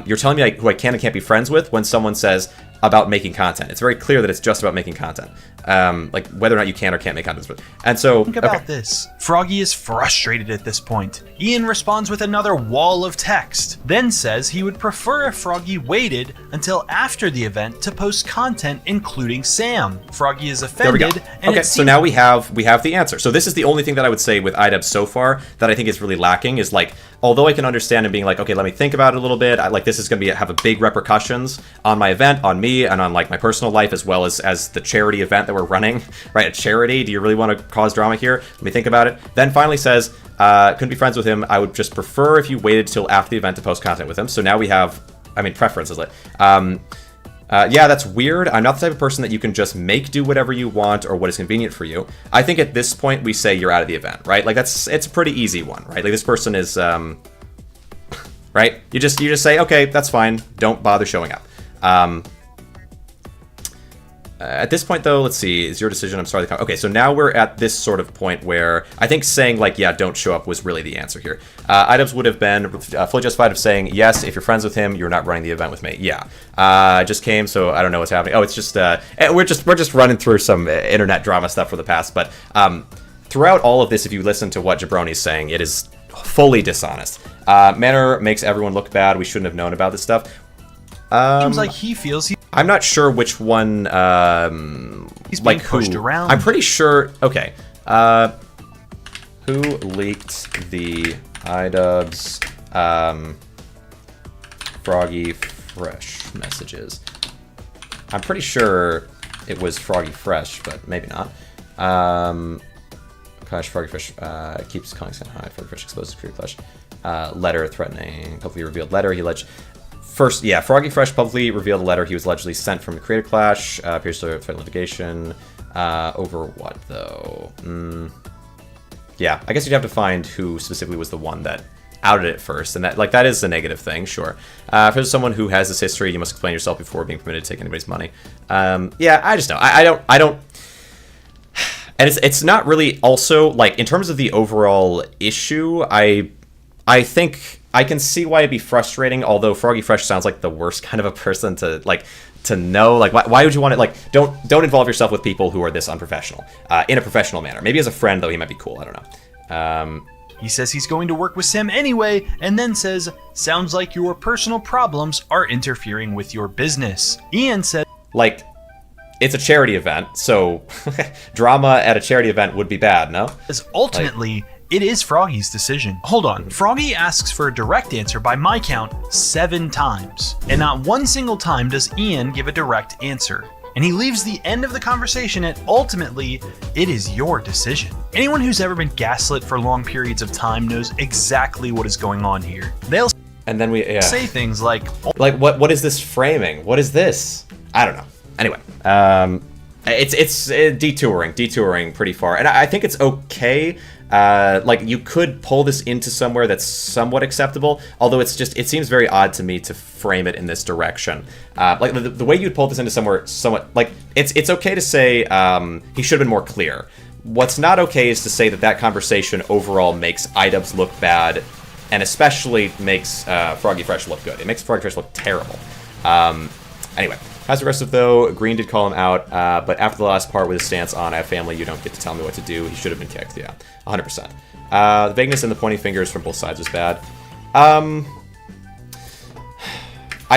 you're telling me like, who I can and can't be friends with when someone says about making content? It's very clear that it's just about making content. Like whether or not you can or can't make content. And so think about this. Froggy is frustrated at this point. Ian responds with another wall of text, then says he would prefer if Froggy waited until after the event to post content including Sam. Froggy is offended. There we go. And okay, so now we have the answer. So this is the only thing that I would say with Idubbbz so far that I think is really lacking, is like, although I can understand him being like, okay, let me think about it a little bit. Like, this is going to have a big repercussions on my event, on me, and on like my personal life, as well as the charity event that we're running, right? A charity. Do you really want to cause drama here? Let me think about it. Then finally says, couldn't be friends with him. I would just prefer if you waited till after the event to post content with him. So now we have, I mean, preferences. Yeah, that's weird. I'm not the type of person that you can just make do whatever you want or what is convenient for you. I think at this point we say you're out of the event, right? Like it's a pretty easy one, right? Like this person is, right? You just say, okay, that's fine. Don't bother showing up. At this point, though, let's see, is your decision. I'm sorry. Okay, so now we're at this sort of point where I think saying, like, yeah, don't show up was really the answer here. Idubbbz would have been fully justified of saying, yes, if you're friends with him, you're not running the event with me. Yeah. I just came, so I don't know what's happening. Oh, it's just, we're just running through some internet drama stuff for the past. But throughout all of this, if you listen to what Jabroni's saying, it is fully dishonest. Manner makes everyone look bad. We shouldn't have known about this stuff. Seems like he feels I'm not sure which one, he's being pushed around. I'm pretty sure, okay. Who leaked the Idubbbz, Froggy Fresh messages? I'm pretty sure it was Froggy Fresh, but maybe not. Clash, Froggy Fresh, keeps calling Sam high. Froggy Fresh exposes Creator Clash. Letter threatening, publicly revealed letter. He alleged... First, yeah, Froggy Fresh publicly revealed a letter he was allegedly sent from the Creator Clash. Appears to threaten litigation. Over what, though? Yeah, I guess you'd have to find who specifically was the one that outed it first. And that is a negative thing, sure. If there's someone who has this history, you must explain yourself before being permitted to take anybody's money. Yeah, I just know. I don't... And it's not really also, like, in terms of the overall issue, I think... I can see why it'd be frustrating, although Froggy Fresh sounds like the worst kind of a person to know. Like, why would you want to, like, don't involve yourself with people who are this unprofessional, in a professional manner. Maybe as a friend, though, he might be cool. I don't know. He says he's going to work with Sam anyway, and then says, sounds like your personal problems are interfering with your business. Ian said, like, it's a charity event, so drama at a charity event would be bad, no? Ultimately... It is Froggy's decision. Hold on. Froggy asks for a direct answer by my count 7 times. And not one single time does Ian give a direct answer. And he leaves the end of the conversation at ultimately, it is your decision. Anyone who's ever been gaslit for long periods of time knows exactly what is going on here. They'll and then we say things like what is this framing? What is this? I don't know. Anyway, it's detouring pretty far. And I think it's okay. Like, you could pull this into somewhere that's somewhat acceptable, although it seems very odd to me to frame it in this direction. Like, the way you'd pull this into somewhere somewhat, like, it's okay to say, he should have been more clear. What's not okay is to say that conversation overall makes Idubbbz look bad, and especially makes Froggy Fresh look good. It makes Froggy Fresh look terrible. Anyway. As aggressive, though, Green did call him out, but after the last part with his stance on, I have family, you don't get to tell me what to do, he should have been kicked, yeah, 100%. The vagueness and the pointing fingers from both sides was bad. I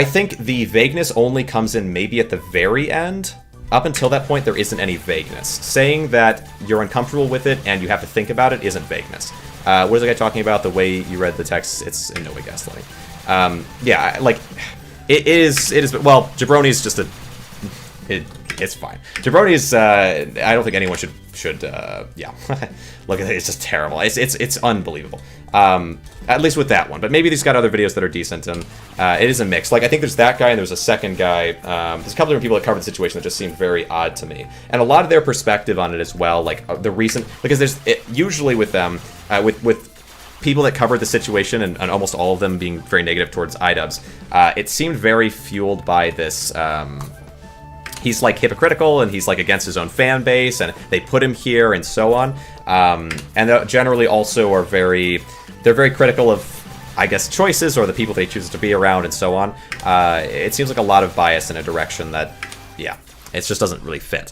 think the vagueness only comes in maybe at the very end, up until that point, there isn't any vagueness. Saying that you're uncomfortable with it and you have to think about it isn't vagueness. What is the guy talking about? The way you read the text, it's in no way gaslighting. Yeah, like, it is, well, Jabroni's just it's fine. Jabroni's, I don't think anyone should yeah. Look at it, it's just terrible. It's unbelievable. At least with that one. But maybe he's got other videos that are decent, and it is a mix. Like, I think there's that guy, and there's a second guy. There's a couple different people that covered the situation that just seemed very odd to me. And a lot of their perspective on it as well, like, the reason, because usually with them, with people that covered the situation, and almost all of them being very negative towards Idubbbz, it seemed very fueled by this, he's like hypocritical, and he's like against his own fan base, and they put him here, and so on. And they generally also are they're very critical of, I guess, choices or the people they choose to be around, and so on. It seems like a lot of bias in a direction that, yeah, it just doesn't really fit.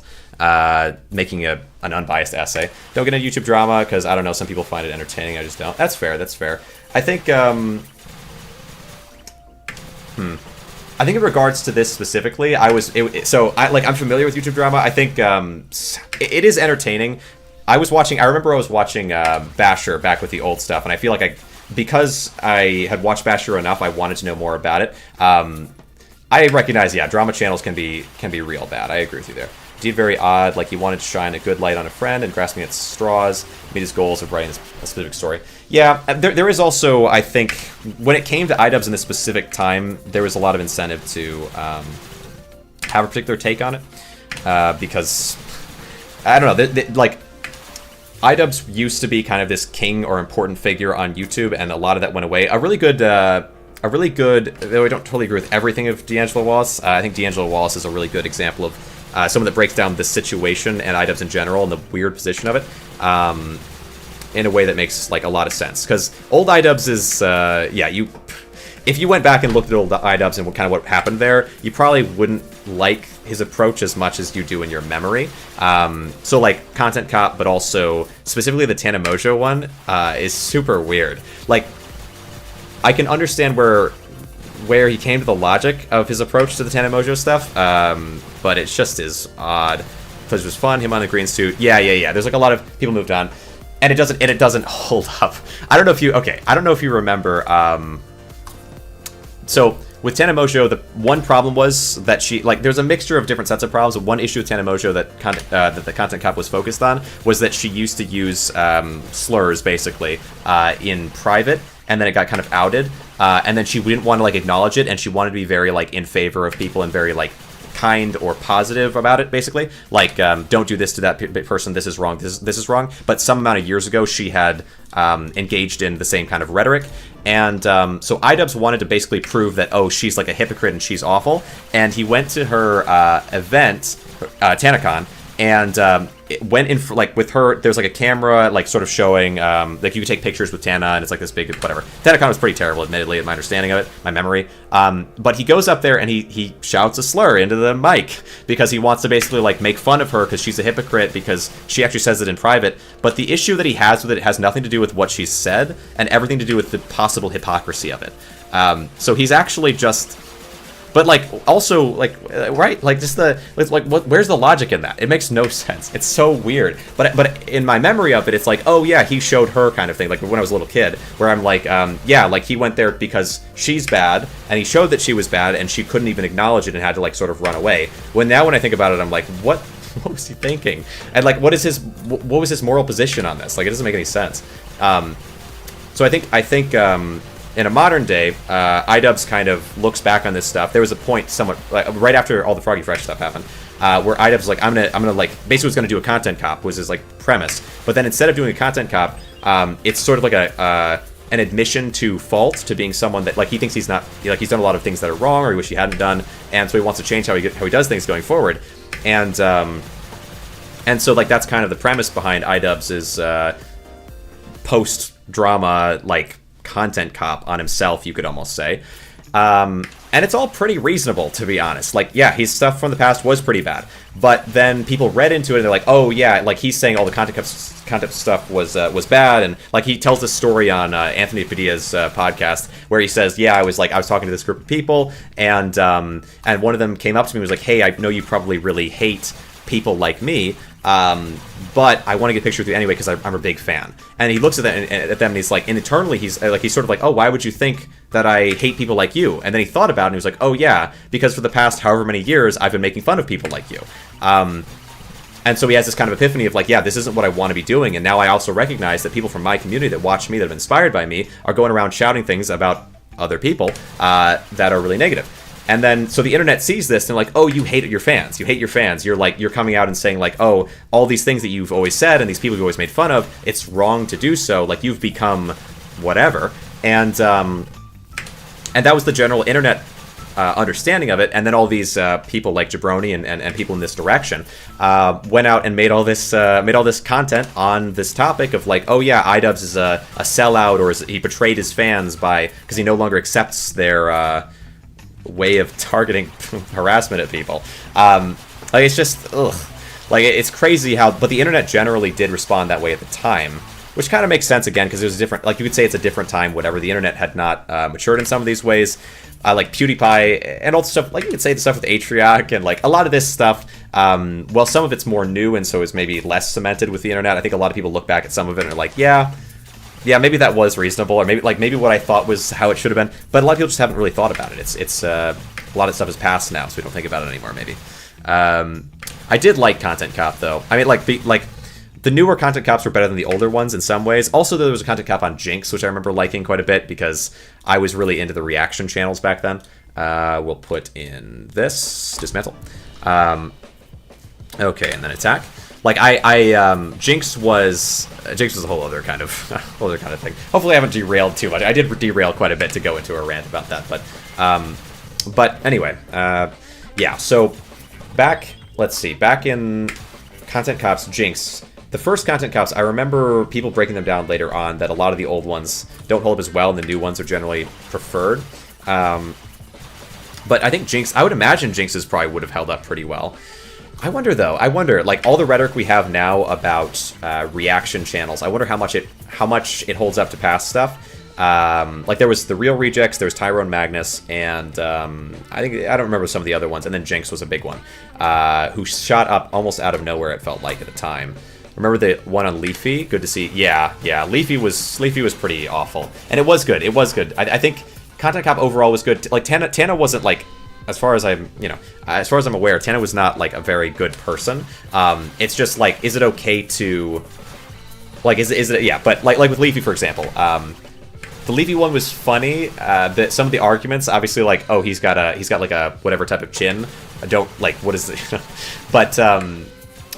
Making an unbiased essay. Don't get into YouTube drama, because, I don't know, some people find it entertaining, I just don't. That's fair, that's fair. I think, I think in regards to this specifically, I'm familiar with YouTube drama. I think it is entertaining. I remember I was watching Basher back with the old stuff, and I feel like because I had watched Basher enough, I wanted to know more about it. I recognize, yeah, drama channels can be real bad. I agree with you there. Indeed, very odd. Like, he wanted to shine a good light on a friend and grasping at straws, meet his goals of writing a specific story. Yeah, there is also, I think, when it came to Idubbbz in this specific time, there was a lot of incentive to have a particular take on it, because I don't know, like, Idubbbz used to be kind of this king or important figure on YouTube, and a lot of that went away. A really good, though I don't totally agree with everything of D'Angelo Wallace. I think D'Angelo Wallace is a really good example of someone that breaks down this situation and Idubbbz in general and the weird position of it in a way that makes, like, a lot of sense. Because old Idubbbz is, if you went back and looked at old Idubbbz and what happened there, you probably wouldn't like his approach as much as you do in your memory. So, like, Content Cop, but also specifically the Tana Mojo one is super weird. Like, I can understand where he came to the logic of his approach to the Tana Mojo stuff, but it just is odd. Because it was fun, him on the green suit. Yeah. There's like a lot of people moved on, and it doesn't hold up. I don't know if you remember. So with Tana Mojo, the one problem was that there's a mixture of different sets of problems. One issue with Tana Mojo that the Content Cop was focused on was that she used to use slurs basically in private, and then it got kind of outed, and then she didn't want to like acknowledge it, and she wanted to be very like in favor of people and very like kind or positive about it, basically. Like, don't do this to that person, this is wrong, this is wrong. But some amount of years ago, she had engaged in the same kind of rhetoric. And so Idubbbz wanted to basically prove that, oh, she's like a hypocrite and she's awful. And he went to her event, TanaCon, and it went in with her. There's like a camera, like sort of showing, like you could take pictures with Tana, and it's like this big whatever. TanaCon was pretty terrible, admittedly, in my understanding of it, my memory. But he goes up there and he shouts a slur into the mic because he wants to basically like make fun of her because she's a hypocrite, because she actually says it in private. But the issue that he has with it has nothing to do with what she's said and everything to do with the possible hypocrisy of it. So he's actually just. But like, also like, right? Like, just where's the logic in that? It makes no sense. It's so weird. But in my memory of it, it's like, oh yeah, he showed her kind of thing. Like when I was a little kid, where I'm like, yeah, like he went there because she's bad, and he showed that she was bad, and she couldn't even acknowledge it and had to like sort of run away. When I think about it, I'm like, what was he thinking? And like, what was his moral position on this? Like, it doesn't make any sense. So I think. In a modern day, Idubbbz kind of looks back on this stuff. There was a point somewhat like right after all the Froggy Fresh stuff happened, where Idubbbz was like, I'm gonna like basically was gonna do a content cop, was his like premise. But then instead of doing a content cop, it's sort of like an admission to fault, to being someone that like he thinks he's not, like he's done a lot of things that are wrong or he wish he hadn't done, and so he wants to change how he does things going forward. And so like that's kind of the premise behind Idubbbz's post drama like content cop on himself, you could almost say. And it's all pretty reasonable, to be honest. Like, yeah, his stuff from the past was pretty bad. But then people read into it and they're like, oh, yeah, like, he's saying all the content stuff was bad. And, like, he tells this story on Anthony Padilla's podcast where he says, yeah, I was talking to this group of people, and one of them came up to me and was like, hey, I know you probably really hate people like me, but I want to get a picture with you anyway because I'm a big fan. And he looks at them and he's like, and internally he's sort of like, oh, why would you think that I hate people like you? And then he thought about it and he was like, oh yeah, because for the past however many years I've been making fun of people like you. And so he has this kind of epiphany of like, yeah, this isn't what I want to be doing. And now I also recognize that people from my community that watch me, that have been inspired by me, are going around shouting things about other people that are really negative. And then, so the internet sees this and like, oh, you hate your fans. You hate your fans. You're coming out and saying like, oh, all these things that you've always said and these people you've always made fun of, it's wrong to do so. Like, you've become whatever. And that was the general internet understanding of it. And then all these people like Jabroni and people in this direction went out and made all this content on this topic of like, oh yeah, Idubbbz is a sellout, or he betrayed his fans because he no longer accepts their way of targeting harassment at people. Like, it's just, ugh. Like, it's crazy but the internet generally did respond that way at the time, which kind of makes sense again, because it was a different, like, you could say it's a different time, whatever. The internet had not matured in some of these ways. Like PewDiePie and all the stuff, like, you could say the stuff with Atrioc and like a lot of this stuff, well, some of it's more new and so is maybe less cemented with the internet. I think a lot of people look back at some of it and are like, yeah, maybe that was reasonable, or maybe what I thought was how it should have been. But a lot of people just haven't really thought about it. It's a lot of stuff is past now, so we don't think about it anymore. Maybe. I did like Content Cop though. I mean, like the newer Content Cops were better than the older ones in some ways. Also, there was a Content Cop on Jinx, which I remember liking quite a bit because I was really into the reaction channels back then. We'll put in this dismantle. Okay, and then attack. Like Jinx was a whole other kind of thing. Hopefully, I haven't derailed too much. I did derail quite a bit to go into a rant about that, but anyway, yeah. So back in Content Cops Jinx, the first Content Cops, I remember people breaking them down later on that a lot of the old ones don't hold up as well, and the new ones are generally preferred. But I think Jinx, I would imagine Jinx's probably would have held up pretty well. I wonder, like, all the rhetoric we have now about reaction channels, I wonder how much it holds up to past stuff. Like, there was the Real Rejects, there was Tyrone Magnus, and I don't remember some of the other ones, and then Jinx was a big one, who shot up almost out of nowhere, it felt like, at the time. Remember the one on Leafy? Good to see. Yeah, Leafy was pretty awful, and it was good. I think Content Cop overall was good. Like, Tana wasn't, like, as far as I'm aware, Tana was not, like, a very good person. It's just, like, is it okay to, like, is it, yeah, but, like with Leafy, for example, the Leafy one was funny. That some of the arguments, obviously, like, oh, he's got like a whatever type of chin. I don't, like, what is it?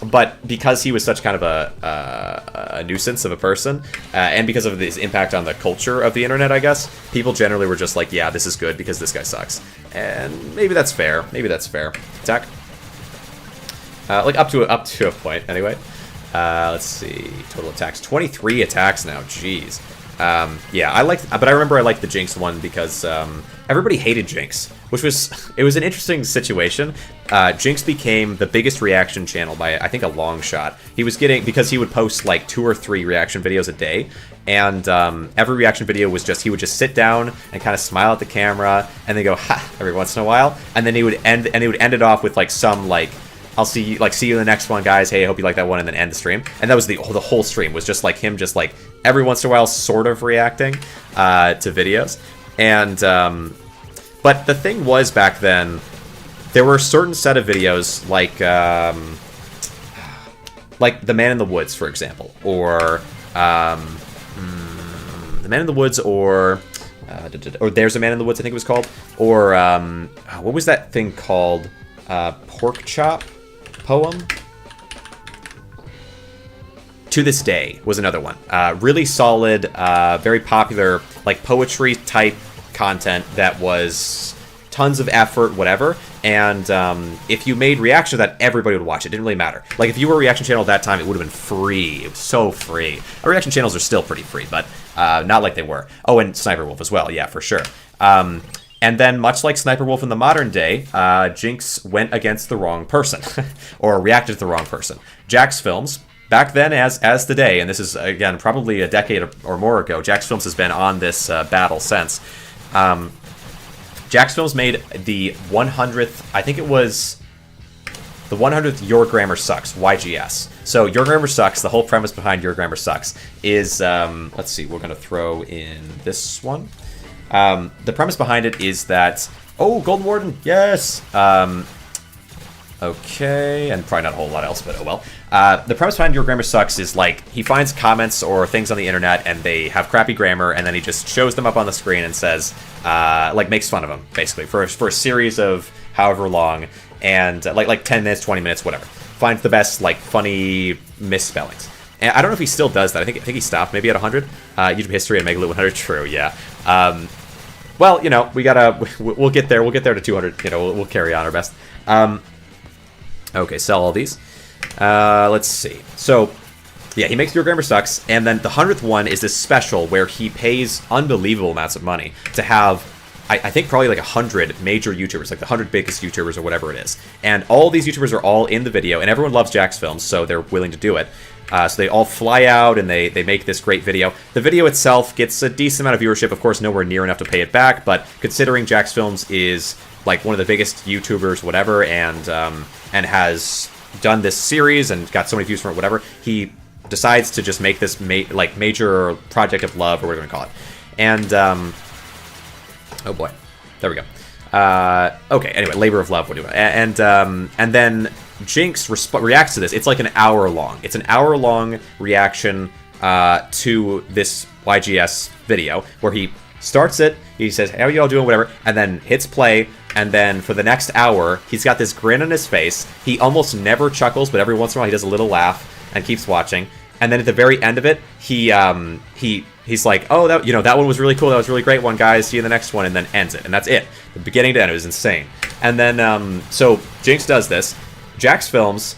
But because he was such kind of a nuisance of a person, and because of his impact on the culture of the internet, I guess, people generally were just like, yeah, this is good because this guy sucks. And maybe that's fair. Attack. Like, up to a point, anyway. Let's see. Total attacks. 23 attacks now. Jeez. Yeah, but I remember I liked the Jinx one because everybody hated Jinx, which was an interesting situation. Jinx became the biggest reaction channel by, I think, a long shot. Because he would post like 2 or 3 reaction videos a day, and every reaction video was he would just sit down and kind of smile at the camera and then go ha every once in a while, and then he would end it off with like some like, I'll see you in the next one, guys. Hey, I hope you like that one, and then end the stream. And that was the whole stream was just like him, just like every once in a while, sort of reacting to videos. And but the thing was, back then, there were a certain set of videos like The Man in the Woods, for example, or The Man in the Woods, or There's a Man in the Woods, I think it was called, or what was that thing called? Pork Chop poem? To This Day was another one. Really solid, very popular, like, poetry type content that was tons of effort, whatever. And if you made reaction to that, everybody would watch it. It didn't really matter. Like, if you were a reaction channel at that time, it would have been free. It was so free. Our reaction channels are still pretty free, but not like they were. Oh, and Sniper Wolf as well. Yeah, for sure. And then, much like Sniper Wolf in the modern day, Jinx went against the wrong person, or reacted to the wrong person. Jax Films, back then as today, and this is, again, probably a decade or more ago, Jax Films has been on this battle since. Jax Films made the 100th, I think it was the 100th Your Grammar Sucks, YGS. So Your Grammar Sucks, the whole premise behind Your Grammar Sucks is, let's see, we're going to throw in this one. The premise behind it is that, oh, Golden Warden, yes! Okay, and probably not a whole lot else, but oh well. The premise behind Your Grammar Sucks is, like, he finds comments or things on the internet, and they have crappy grammar, and then he just shows them up on the screen and says, like, makes fun of them, basically, for a series of however long, and, like 10 minutes, 20 minutes, whatever. Finds the best, like, funny misspellings. And I don't know if he still does that. I think he stopped maybe at 100. YouTube history and Megaloot 100. True, yeah. Well, you know, we'll get there. We'll get there to 200. You know, we'll carry on our best. Okay, sell all these. Let's see. So, yeah, he makes Your Grammar Sucks, and then the 100th one is this special where he pays unbelievable amounts of money to have, I think, probably like 100 major YouTubers, like the 100 biggest YouTubers or whatever it is. And all these YouTubers are all in the video, and everyone loves Jax Films, so they're willing to do it. So they all fly out, and they make this great video. The video itself gets a decent amount of viewership, of course, nowhere near enough to pay it back, but considering Jax Films is like one of the biggest YouTubers, whatever, and has done this series and got so many views from it, whatever, he decides to just make this major project of love, or whatever you want to call it. And oh boy, there we go. Okay, anyway, labor of love, what do you want? And then Jinx reacts to this. It's like an hour long. It's an hour-long reaction to this YGS video, where he starts it, he says, how are you all doing, whatever, and then hits play, and then for the next hour, he's got this grin on his face. He almost never chuckles, but every once in a while he does a little laugh and keeps watching. And then at the very end of it, he's like, oh, that one was really cool, that was a really great one, guys, see you in the next one, and then ends it. And that's it. The beginning to end, it was insane. And then, so Jinx does this. Jax Films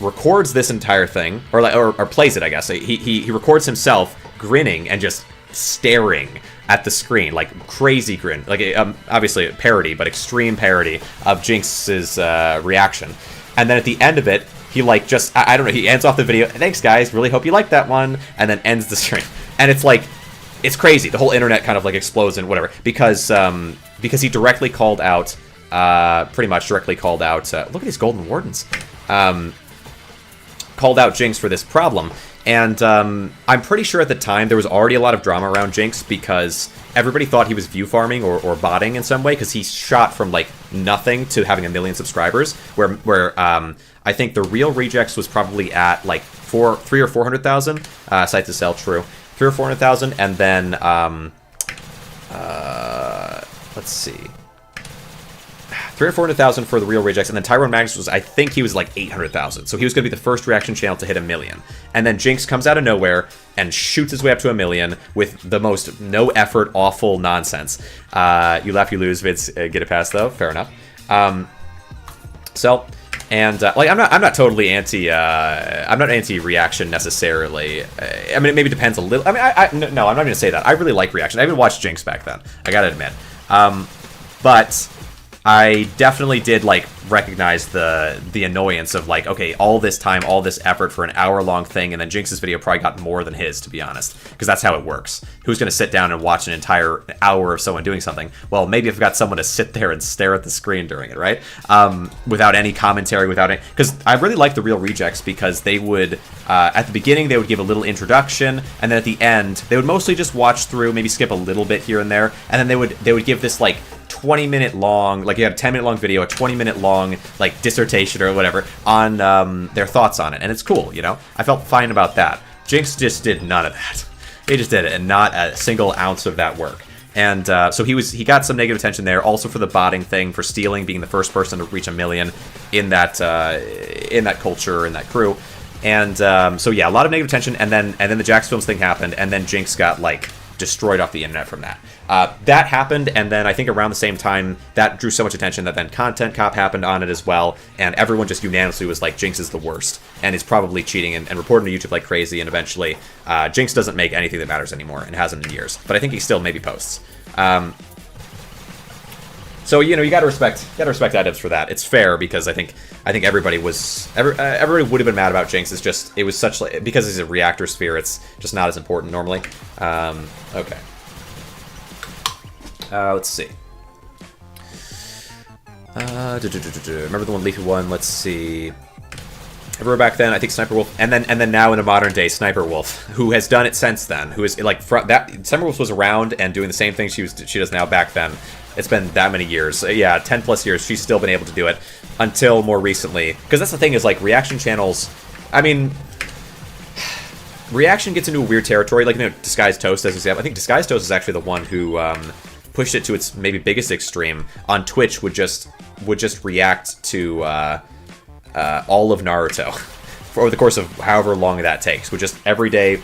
records this entire thing, or plays it, I guess. He records himself grinning and just staring at the screen, like crazy grin, like obviously a parody, but extreme parody of Jinx's reaction. And then at the end of it, he like just, I don't know, he ends off the video, thanks guys, really hope you liked that one, and then ends the stream. And it's like, it's crazy. The whole internet kind of like explodes and whatever, because he directly called out, pretty much directly called out, look at these Golden Wardens, called out Jinx for this problem. And I'm pretty sure at the time there was already a lot of drama around Jinx because everybody thought he was view farming or botting in some way, because he shot from like nothing to having 1 million subscribers, where I think the real rejects was probably at like 300,000 or 400,000. Site to sell, true, 300,000 or 400,000, and then let's see. 300,000 or 400,000 for the real rejects, and then Tyrone Magnus was, I think he was like 800,000. So he was going to be the first reaction channel to hit 1 million. And then Jinx comes out of nowhere and shoots his way up to 1 million with the most no effort, awful nonsense. You laugh, you lose vids get it past though. Fair enough. Like I'm not totally I'm not anti-reaction necessarily. I mean, it maybe depends a little. I mean, no, I'm not going to say that. I really like reaction. I even watched Jinx back then, I gotta admit. But I definitely did like recognize the annoyance of like, okay, all this time, all this effort for an hour-long thing, and then Jinx's video probably got more than his, to be honest, because that's how it works. Who's going to sit down and watch an entire hour of someone doing something? Well, maybe I've got someone to sit there and stare at the screen during it, right? Without any commentary, without any... Because I really like the real rejects, because they would, at the beginning, they would give a little introduction, and then at the end, they would mostly just watch through, maybe skip a little bit here and there, and then they would give this like 20-minute long, like you had a 10-minute long video, a 20-minute long like dissertation or whatever on their thoughts on it, and it's cool, you know. I felt fine about that. Jinx just did none of that. He just did it, and not a single ounce of that work. And so he got some negative attention there, also for the botting thing, for stealing, being the first person to reach 1 million in that culture, in that crew. And so yeah, a lot of negative attention, and then the Jax Films thing happened, and then Jinx got like destroyed off the internet from that. That happened, and then I think around the same time, that drew so much attention that then Content Cop happened on it as well, and everyone just unanimously was like, Jinx is the worst, and is probably cheating and reporting to YouTube like crazy, and eventually, Jinx doesn't make anything that matters anymore, and hasn't in years. But I think he still maybe posts. So you gotta respect Idubbbz for that. It's fair because I think everybody was everybody would have been mad about Jinx. It's just it was such like because he's a reactor sphere. It's just not as important normally. Okay. Let's see. Remember the one Leafy one? Let's see. Everywhere back then, I think Sniper Wolf, and then now in a modern day Sniper Wolf, who has done it since then, who is like that. Sniper Wolf was around and doing the same thing she does now back then. It's been that many years, yeah, 10 plus years. She's still been able to do it until more recently. Because that's the thing is like reaction channels. I mean, reaction gets into a weird territory. Like Disguised Toast as an example. I think Disguised Toast is actually the one who pushed it to its maybe biggest extreme. On Twitch would just react to. All of Naruto over the course of however long that takes. Would just every day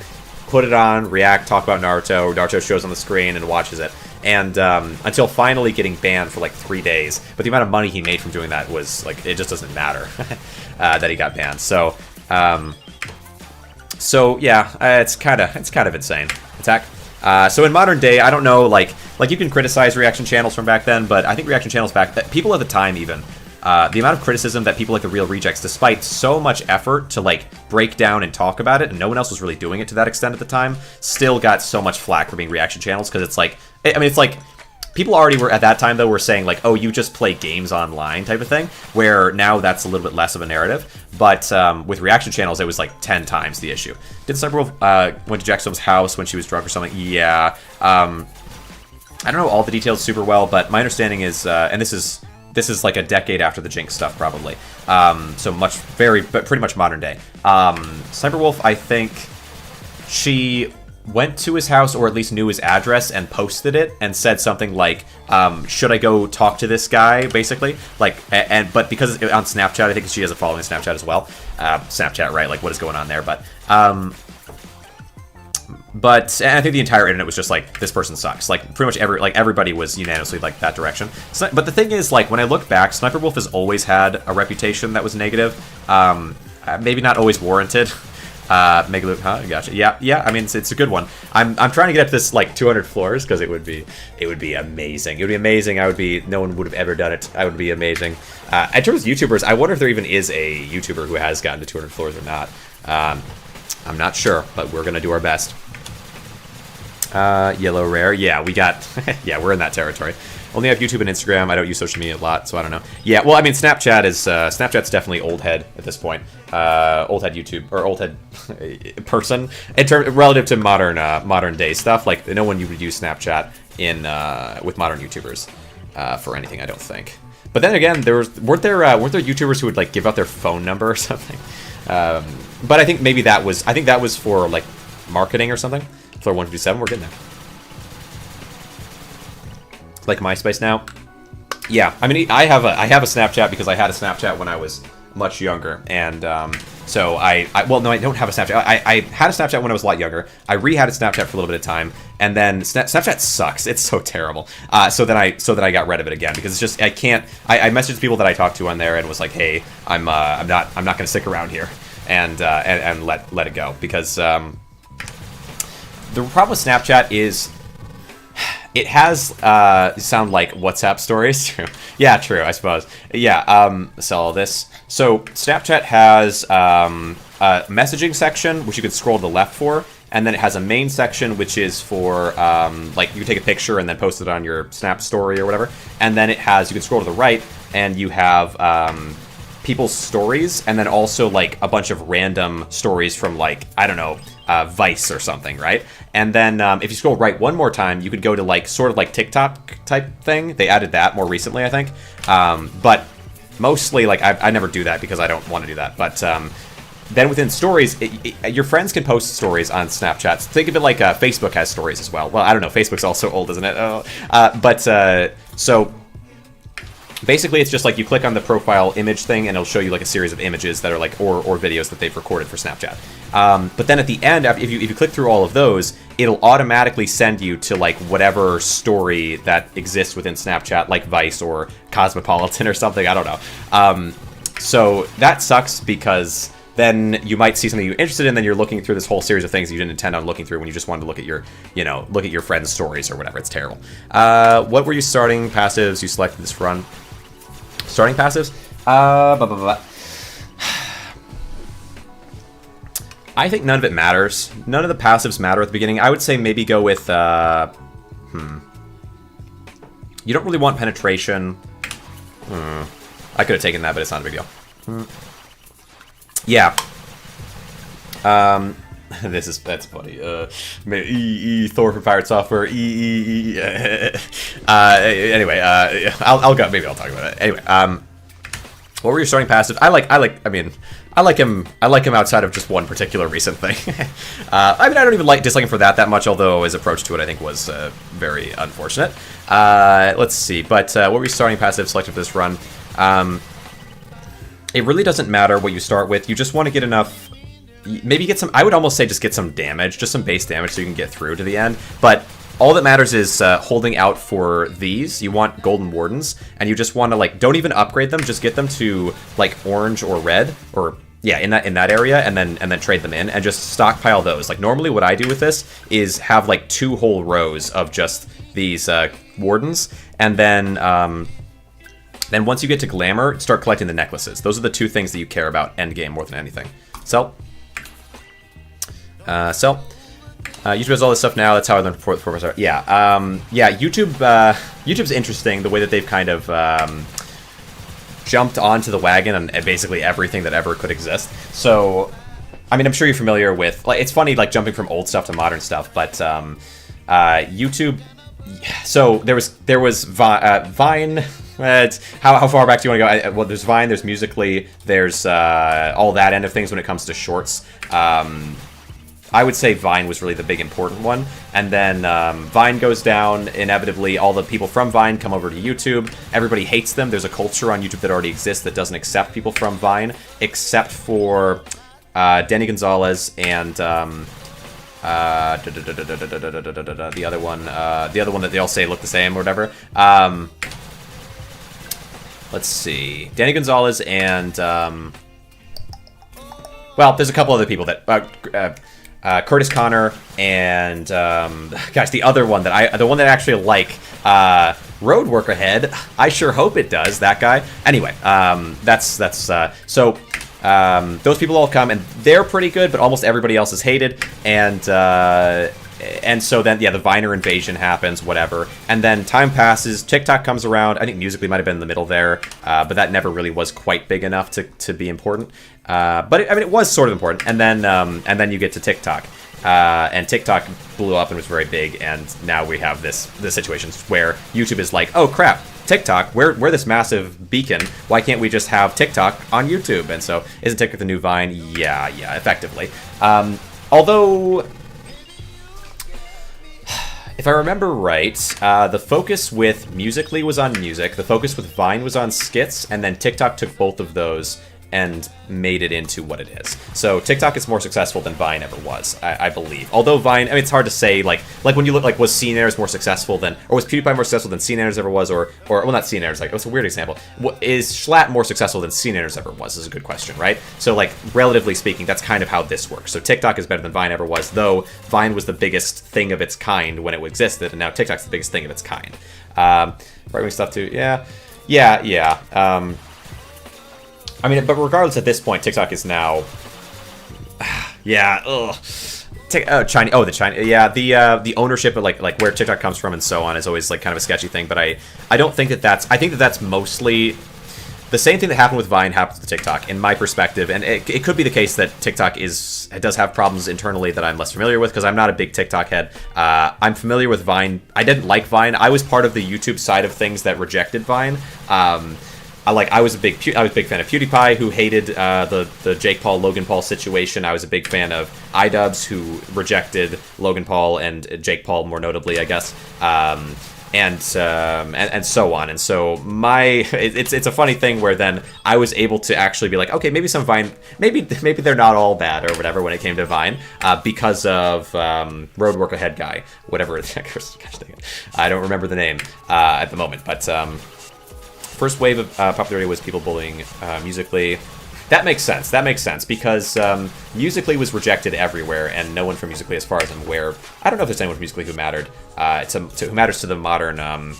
put it on, react, talk about Naruto. Naruto shows on the screen and watches it. And until finally getting banned for like 3 days. But the amount of money he made from doing that was like, it just doesn't matter that he got banned. So yeah, it's kind of insane. Attack. So in modern day, I don't know, like you can criticize reaction channels from back then, but I think reaction channels people at the time even, the amount of criticism that people like the Real Rejects, despite so much effort to like break down and talk about it, and no one else was really doing it to that extent at the time, still got so much flack for being reaction channels, because it's like, I mean, it's like, people already were, at that time though, were saying like, oh, you just play games online type of thing, where now that's a little bit less of a narrative, but with reaction channels, it was like 10 times the issue. Did Sniper Wolf went to Jackson's house when she was drunk or something? Yeah. I don't know all the details super well, but my understanding is, and this is like a decade after the Jinx stuff, probably. So but pretty much modern day. Sniper Wolf, I think she went to his house, or at least knew his address, and posted it, and said something like, should I go talk to this guy, basically? Like, but because it's on Snapchat, I think she has a following Snapchat as well. Snapchat, right? Like, what is going on there? But and I think the entire internet was just like, this person sucks. Like, pretty much everybody was unanimously like that direction. So, but the thing is, like, when I look back, Sniper Wolf has always had a reputation that was negative. Maybe not always warranted. Megaloot, huh? Gotcha. Yeah. I mean, it's a good one. I'm trying to get up this like 200 floors because it would be amazing. It would be amazing. No one would have ever done it. I would be amazing. In terms of YouTubers, I wonder if there even is a YouTuber who has gotten to 200 floors or not. I'm not sure, but we're gonna do our best. Yellow rare. Yeah, we got. Yeah, we're in that territory. Only have YouTube and Instagram. I don't use social media a lot, so I don't know. Yeah, well, I mean, Snapchat's definitely old head at this point. Old head YouTube, or old head person, relative to modern day stuff. Like, no one would use Snapchat with modern YouTubers for anything, I don't think. But then again, weren't there YouTubers who would like give out their phone number or something? But I think maybe that was for like marketing or something. Floor 157, we're getting there. Like MySpace now. Yeah, I mean, I have a Snapchat because I had a Snapchat when I was much younger, and so well, no, I don't have a Snapchat. I had a Snapchat when I was a lot younger. I re-had a Snapchat for a little bit of time, and then Snapchat sucks. It's so terrible. So then I got rid of it again because it's just I can't. I messaged people that I talked to on there and was like, hey, I'm not gonna stick around here, and let it go, because the problem with Snapchat is, it has sound like WhatsApp stories. True. Yeah, true, I suppose. Yeah, sell all this. So Snapchat has a messaging section, which you can scroll to the left for, and then it has a main section, which is for like you can take a picture and then post it on your Snap story or whatever. And then you can scroll to the right, and you have people's stories, and then also like a bunch of random stories from, like, I don't know, Vice or something, right? And then if you scroll right one more time, you could go to like sort of like TikTok type thing. They added that more recently, I think. But mostly, like, I never do that because I don't want to do that. But then within stories, your friends can post stories on Snapchat. Think of it like Facebook has stories as well. Well, I don't know. Facebook's also old, isn't it? So basically, it's just like you click on the profile image thing, and it'll show you like a series of images that are like, or videos that they've recorded for Snapchat. But then at the end, if you click through all of those, it'll automatically send you to like whatever story that exists within Snapchat, like Vice or Cosmopolitan or something. I don't know. So that sucks because then you might see something you're interested in, then you're looking through this whole series of things that you didn't intend on looking through when you just wanted to look at your, you know, look at your friends' stories or whatever. It's terrible. What were you starting passives you selected this run? Starting passives? Blah, blah, blah. I think none of it matters. None of the passives matter at the beginning. I would say maybe go with, You don't really want penetration. I could have taken that, but it's not a big deal. Yeah. That's funny. Thor for Pirate Software. Anyway, I'll go. Maybe I'll talk about it. Anyway, what were your starting passive? I like him outside of just one particular recent thing. I mean, I don't even dislike him for that much, although his approach to it, I think, was very unfortunate. Let's see. But what were your starting passive selected for this run? It really doesn't matter what you start with. You just want to get enough... Maybe get some... I would almost say just get some damage. Just some base damage so you can get through to the end. But all that matters is holding out for these. You want Golden Wardens. And you just want to, like, don't even upgrade them. Just get them to, like, orange or red. Or... yeah, in that area, and then trade them in, and just stockpile those. Like, normally what I do with this is have, like, 2 whole rows of just these wardens, and then once you get to glamour, start collecting the necklaces. Those are the 2 things that you care about end game more than anything. Sell. YouTube has all this stuff now. That's how I learned before. Yeah, yeah. YouTube's interesting the way that they've kind of jumped onto the wagon on basically everything that ever could exist. So, I mean, I'm sure you're familiar with, like, it's funny, like, jumping from old stuff to modern stuff, but YouTube, so there was Vine, how far back do you want to go? Well, there's Vine, there's Musical.ly, there's all that end of things when it comes to shorts. I would say Vine was really the big important one, and then Vine goes down, inevitably all the people from Vine come over to YouTube, everybody hates them, there's a culture on YouTube that already exists that doesn't accept people from Vine, except for Denny Gonzalez and the other one that they all say look the same or whatever. Let's see, Denny Gonzalez and, well, there's a couple other people that, Curtis Connor and gosh, the other one that the one that I actually like, Road Work Ahead. I sure hope it does. That guy. Anyway, so those people all come and they're pretty good, but almost everybody else is hated. And so then, yeah, the Viner invasion happens, whatever. And then time passes, TikTok comes around. I think Musical.ly might have been in the middle there, but that never really was quite big enough to be important. But it was sort of important. And then you get to TikTok. And TikTok blew up and was very big, and now we have this situation where YouTube is like, oh crap, TikTok, we're this massive beacon, why can't we just have TikTok on YouTube? And so, isn't TikTok the new Vine? Yeah, effectively. Although... if I remember right, the focus with Musical.ly was on music, the focus with Vine was on skits, and then TikTok took both of those and made it into what it is. So TikTok is more successful than Vine ever was, I believe. Although Vine, I mean, it's hard to say, like when you look, like, was CNNers more successful than, or was PewDiePie more successful than CNNers ever was, or well, not CNNers, like, it's a weird example. Is Schlatt more successful than CNNers ever was, is a good question, right? So, like, relatively speaking, that's kind of how this works. So TikTok is better than Vine ever was, though Vine was the biggest thing of its kind when it existed, and now TikTok's the biggest thing of its kind. Right-wing stuff too, yeah. I mean, but regardless, at this point, TikTok is now, yeah, ugh. China. The China. Yeah, the ownership of like where TikTok comes from and so on is always like kind of a sketchy thing. But I don't think that's. I think that's mostly the same thing that happened with Vine happens with TikTok, in my perspective. And it could be the case that TikTok does have problems internally that I'm less familiar with, because I'm not a big TikTok head. I'm familiar with Vine. I didn't like Vine. I was part of the YouTube side of things that rejected Vine. I was a big fan of PewDiePie, who hated the Jake Paul Logan Paul situation. I was a big fan of Idubbbz, who rejected Logan Paul and Jake Paul more notably, I guess, and so on. And so it's a funny thing where then I was able to actually be like, okay, maybe some Vine, maybe they're not all bad or whatever when it came to Vine, because of Road Work Ahead guy, whatever. Gosh, I don't remember the name at the moment, but. First wave of popularity was people bullying Musical.ly. That makes sense. That makes sense because Musical.ly was rejected everywhere, and no one from Musical.ly, as far as I'm aware, I don't know if there's anyone from Musical.ly who mattered who matters to the modern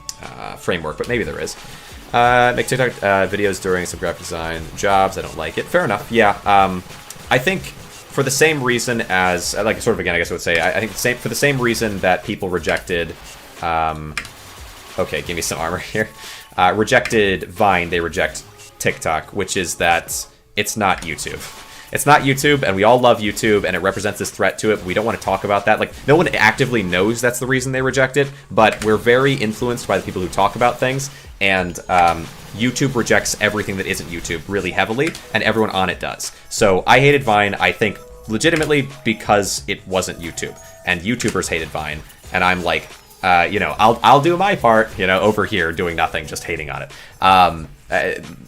framework, but maybe there is. Make TikTok videos during some graphic design jobs. I don't like it. Fair enough. Yeah. I think for the same reason as, like, sort of again, I guess I would say, I think for the same reason that people rejected. Okay, give me some armor here. Rejected Vine, they reject TikTok, which is that it's not YouTube. It's not YouTube, and we all love YouTube, and it represents this threat to it, but we don't want to talk about that. Like, no one actively knows that's the reason they reject it, but we're very influenced by the people who talk about things, and YouTube rejects everything that isn't YouTube really heavily, and everyone on it does. So I hated Vine, I think, legitimately because it wasn't YouTube, and YouTubers hated Vine, and I'm like, I'll do my part, over here doing nothing, just hating on it.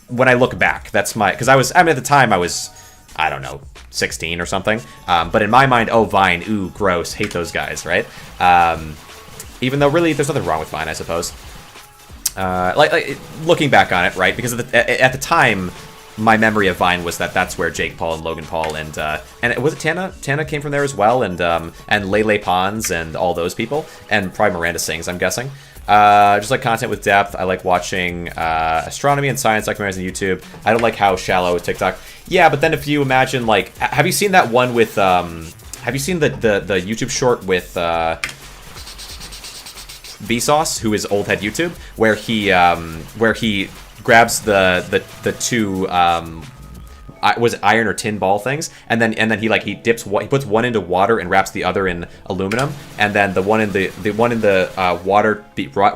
When I look back, that's because at the time I was, I don't know, 16 or something. But in my mind, oh, Vine, ooh, gross, hate those guys, right? Even though really there's nothing wrong with Vine, I suppose. Like looking back on it, right? Because at the time, my memory of Vine was that's where Jake Paul and Logan Paul and was it Tana? Tana came from there as well, and Lele Pons and all those people, and probably Miranda Sings, I'm guessing. Just like content with depth. I like watching astronomy and science documentaries on YouTube. I don't like how shallow is TikTok. Yeah, but then if you imagine, like, have you seen that one with have you seen the YouTube short with Vsauce, who is old head YouTube, where he grabs the two was it iron or tin ball things, and then he puts one into water and wraps the other in aluminum, and then the one in the water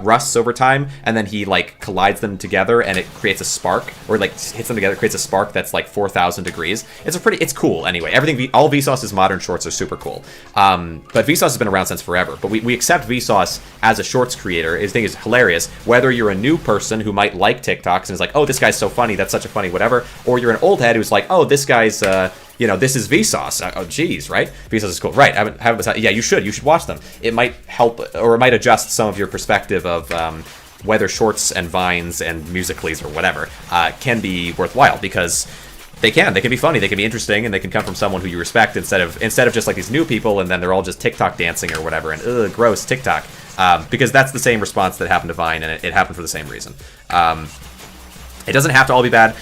rusts over time, and then he like collides them together and it creates a spark, or like hits them together, creates a spark that's like 4,000 degrees. It's cool anyway. All Vsauce's modern shorts are super cool. But Vsauce has been around since forever. But we accept Vsauce as a shorts creator. His thing is hilarious. Whether you're a new person who might like TikToks and is like, oh, this guy's so funny, that's such a funny whatever, or you're an old head who's like, oh, this guy's, this is Vsauce. Oh, geez, right? Vsauce is cool. Right, yeah, you should watch them. It might help, or it might adjust some of your perspective of whether shorts and Vines and Musical.lys or whatever can be worthwhile, because they can be funny, they can be interesting, and they can come from someone who you respect instead of just like these new people, and then they're all just TikTok dancing or whatever, and ugh, gross, TikTok. Because that's the same response that happened to Vine, and it happened for the same reason. It doesn't have to all be bad.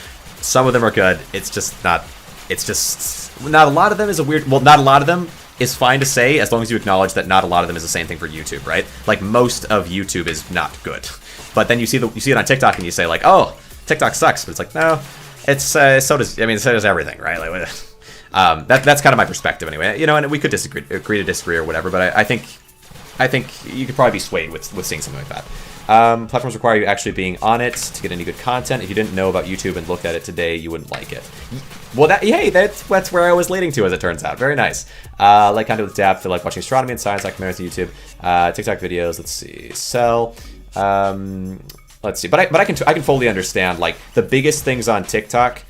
Some of them are good. It's just not a lot of them is a weird... Well, not a lot of them is fine to say, as long as you acknowledge that not a lot of them is the same thing for YouTube, right? Like, most of YouTube is not good. But then you see it on TikTok and you say, like, oh, TikTok sucks. But it's like, no, so does everything, right? Like, that's kind of my perspective anyway. And we could agree to disagree or whatever, but I think you could probably be swayed with seeing something like that. Platforms require you actually being on it to get any good content. If you didn't know about YouTube and looked at it today, you wouldn't like it. Well, that's where I was leading to, as it turns out. Very nice. Like content with depth. I like watching astronomy and science documentaries on YouTube. TikTok videos. Let's see. Let's see. But I can fully understand, like, the biggest things on TikTok.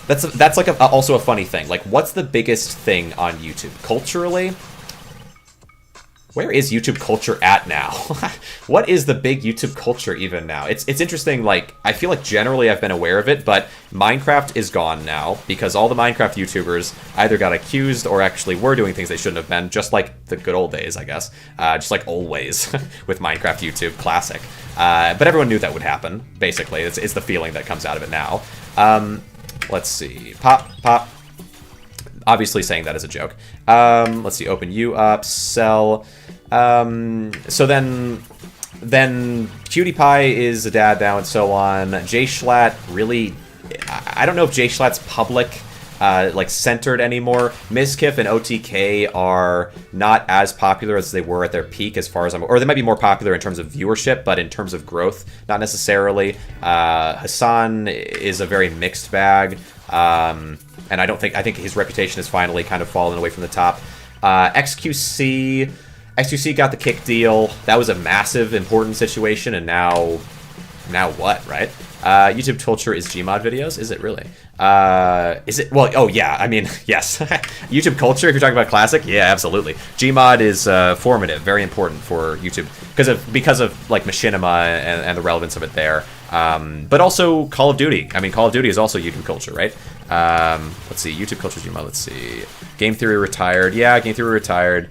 That's like also a funny thing. Like, what's the biggest thing on YouTube culturally? Where is YouTube culture at now? What is the big YouTube culture even now? It's interesting, like, I feel like generally I've been aware of it, but Minecraft is gone now because all the Minecraft YouTubers either got accused or actually were doing things they shouldn't have been, just like the good old days, I guess. Just like always with Minecraft YouTube, classic. But everyone knew that would happen, basically. It's the feeling that comes out of it now. Let's see. Pop. Obviously saying that as a joke. Let's see, open you up, sell. So then PewDiePie is a dad now and so on. Jay Schlatt, really, I don't know if Jay Schlatt's public, like, centered anymore. Mizkif and OTK are not as popular as they were at their peak, as far as or they might be more popular in terms of viewership, but in terms of growth, not necessarily. Hassan is a very mixed bag. And I think his reputation has finally kind of fallen away from the top. XQC got the kick deal. That was a massive, important situation, and now what, right? YouTube culture is Gmod videos? Is it really? Is it? Well, oh yeah, I mean, yes. YouTube culture, if you're talking about classic, yeah, absolutely. Gmod is formative, very important for YouTube because of like machinima and the relevance of it there. But also Call of Duty. I mean, Call of Duty is also YouTube culture, right? Let's see, YouTube culture, let's see. Game Theory retired. Yeah, Game Theory retired.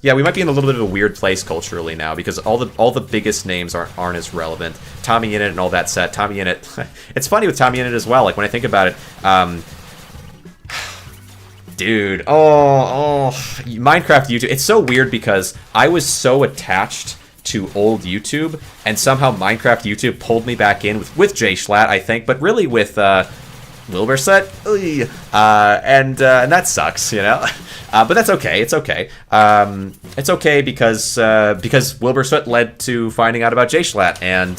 Yeah, we might be in a little bit of a weird place culturally now because all the biggest names aren't as relevant. Tommy Innit and all that set. Tommy Innit. It's funny with Tommy Innit as well. Like when I think about it, dude. Minecraft YouTube. It's so weird because I was so attached to old YouTube, and somehow Minecraft YouTube pulled me back in with Jay Schlatt, I think, but really with Wilbur and that sucks, you know. But that's okay. It's okay. It's okay because Wilbur Soot led to finding out about Jay Schlatt, and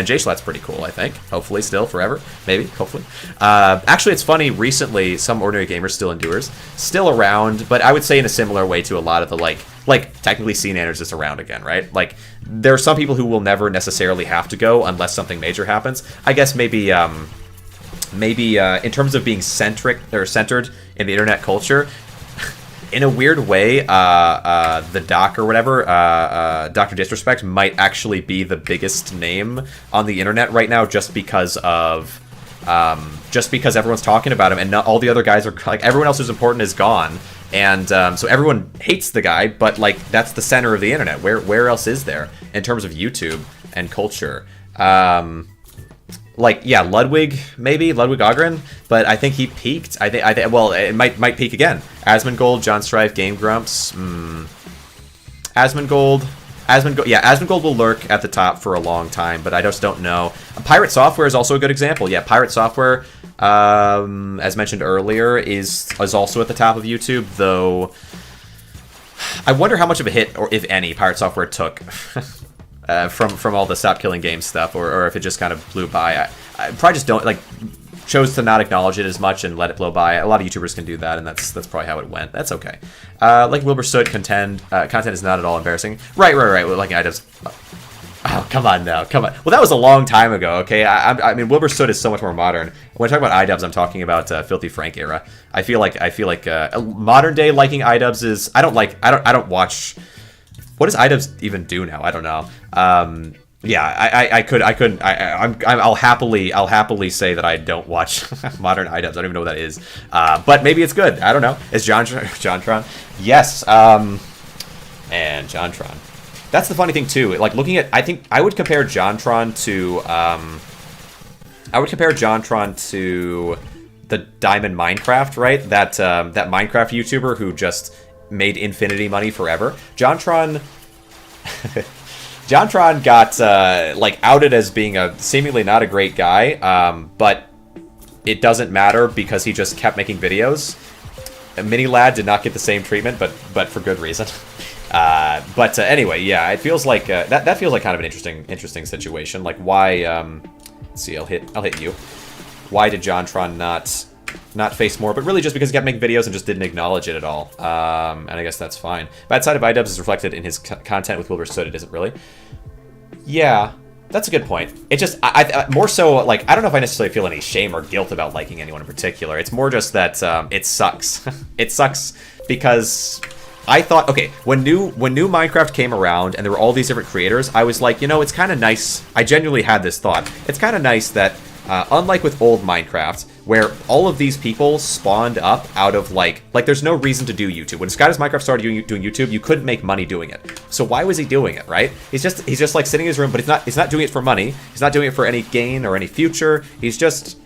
Jay Schlatt's pretty cool, I think. Hopefully, still forever, maybe, hopefully. Actually, it's funny. Recently, some ordinary gamers still endures, still around, but I would say in a similar way to a lot of the like technically CNanners is around again, right? Like there are some people who will never necessarily have to go unless something major happens. I guess maybe in terms of being centered in the internet culture. In a weird way, the Doc or whatever, Dr. Disrespect might actually be the biggest name on the internet right now, just because everyone's talking about him, and not all the other guys are like everyone else who's important is gone, and so everyone hates the guy. But like that's the center of the internet. Where else is there in terms of YouTube and culture? Like, yeah, Ludwig Ogren, but I think he peaked. I think well, it might peak again. Asmongold, John Strife, Game Grumps. Asmongold, yeah, Asmongold will lurk at the top for a long time, but I just don't know. Pirate Software is also a good example. Yeah, Pirate Software, as mentioned earlier, is also at the top of YouTube, though I wonder how much of a hit, or if any, Pirate Software took from all the Stop Killing Games stuff, or if it just kind of blew by. I probably just don't chose to not acknowledge it as much and let it blow by. A lot of YouTubers can do that, and that's probably how it went. That's okay. Like Wilbur Soot, content is not at all embarrassing. Right. Like oh, come on now, come on. Well, that was a long time ago. Okay, I mean Wilbur Soot is so much more modern. When I talk about Idubbbz, I'm talking about Filthy Frank era. I feel like modern day liking Idubbbz is I don't watch. What does Idubbbz even do now? I don't know. I'll happily say that I don't watch modern Idubbbz. I don't even know what that is. But maybe it's good. I don't know. Is JonTron? Yes. And JonTron. That's the funny thing too. Like looking at, I think I would compare JonTron to the Diamond Minecraft, right? That Minecraft YouTuber who just made infinity money forever. JonTron got outed as being a seemingly not a great guy, but it doesn't matter because he just kept making videos. Mini Lad did not get the same treatment, but for good reason. Anyway, yeah, it feels like that feels like kind of an interesting situation. Like why? Let's see, I'll hit you. Why did JonTron not face more, but really just because he kept making videos and just didn't acknowledge it at all. And I guess that's fine. Bad side of Idubbbz is reflected in his content with Wilbur Soot. It isn't really. Yeah, that's a good point. It just, I more so, like, I don't know if I necessarily feel any shame or guilt about liking anyone in particular. It's more just that it sucks. It sucks because I thought, okay, when new Minecraft came around and there were all these different creators, I was like, you know, it's kind of nice. I genuinely had this thought. It's kind of nice that, unlike with old Minecraft, where all of these people spawned up out of like there's no reason to do YouTube. When Skydoes Minecraft started doing YouTube, you couldn't make money doing it. So why was he doing it, right? He's just like sitting in his room, but he's not doing it for money. He's not doing it for any gain or any future. He's just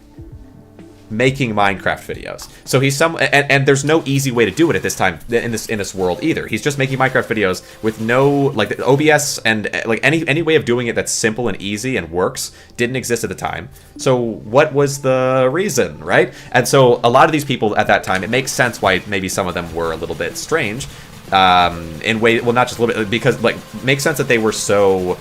making Minecraft videos. So he's and there's no easy way to do it at this time in this world either. He's just making Minecraft videos with no like OBS and like any way of doing it that's simple and easy and works didn't exist at the time. So what was the reason, right? And so a lot of these people at that time, it makes sense why maybe some of them were a little bit strange in way, well, not just a little bit, because like makes sense that they were so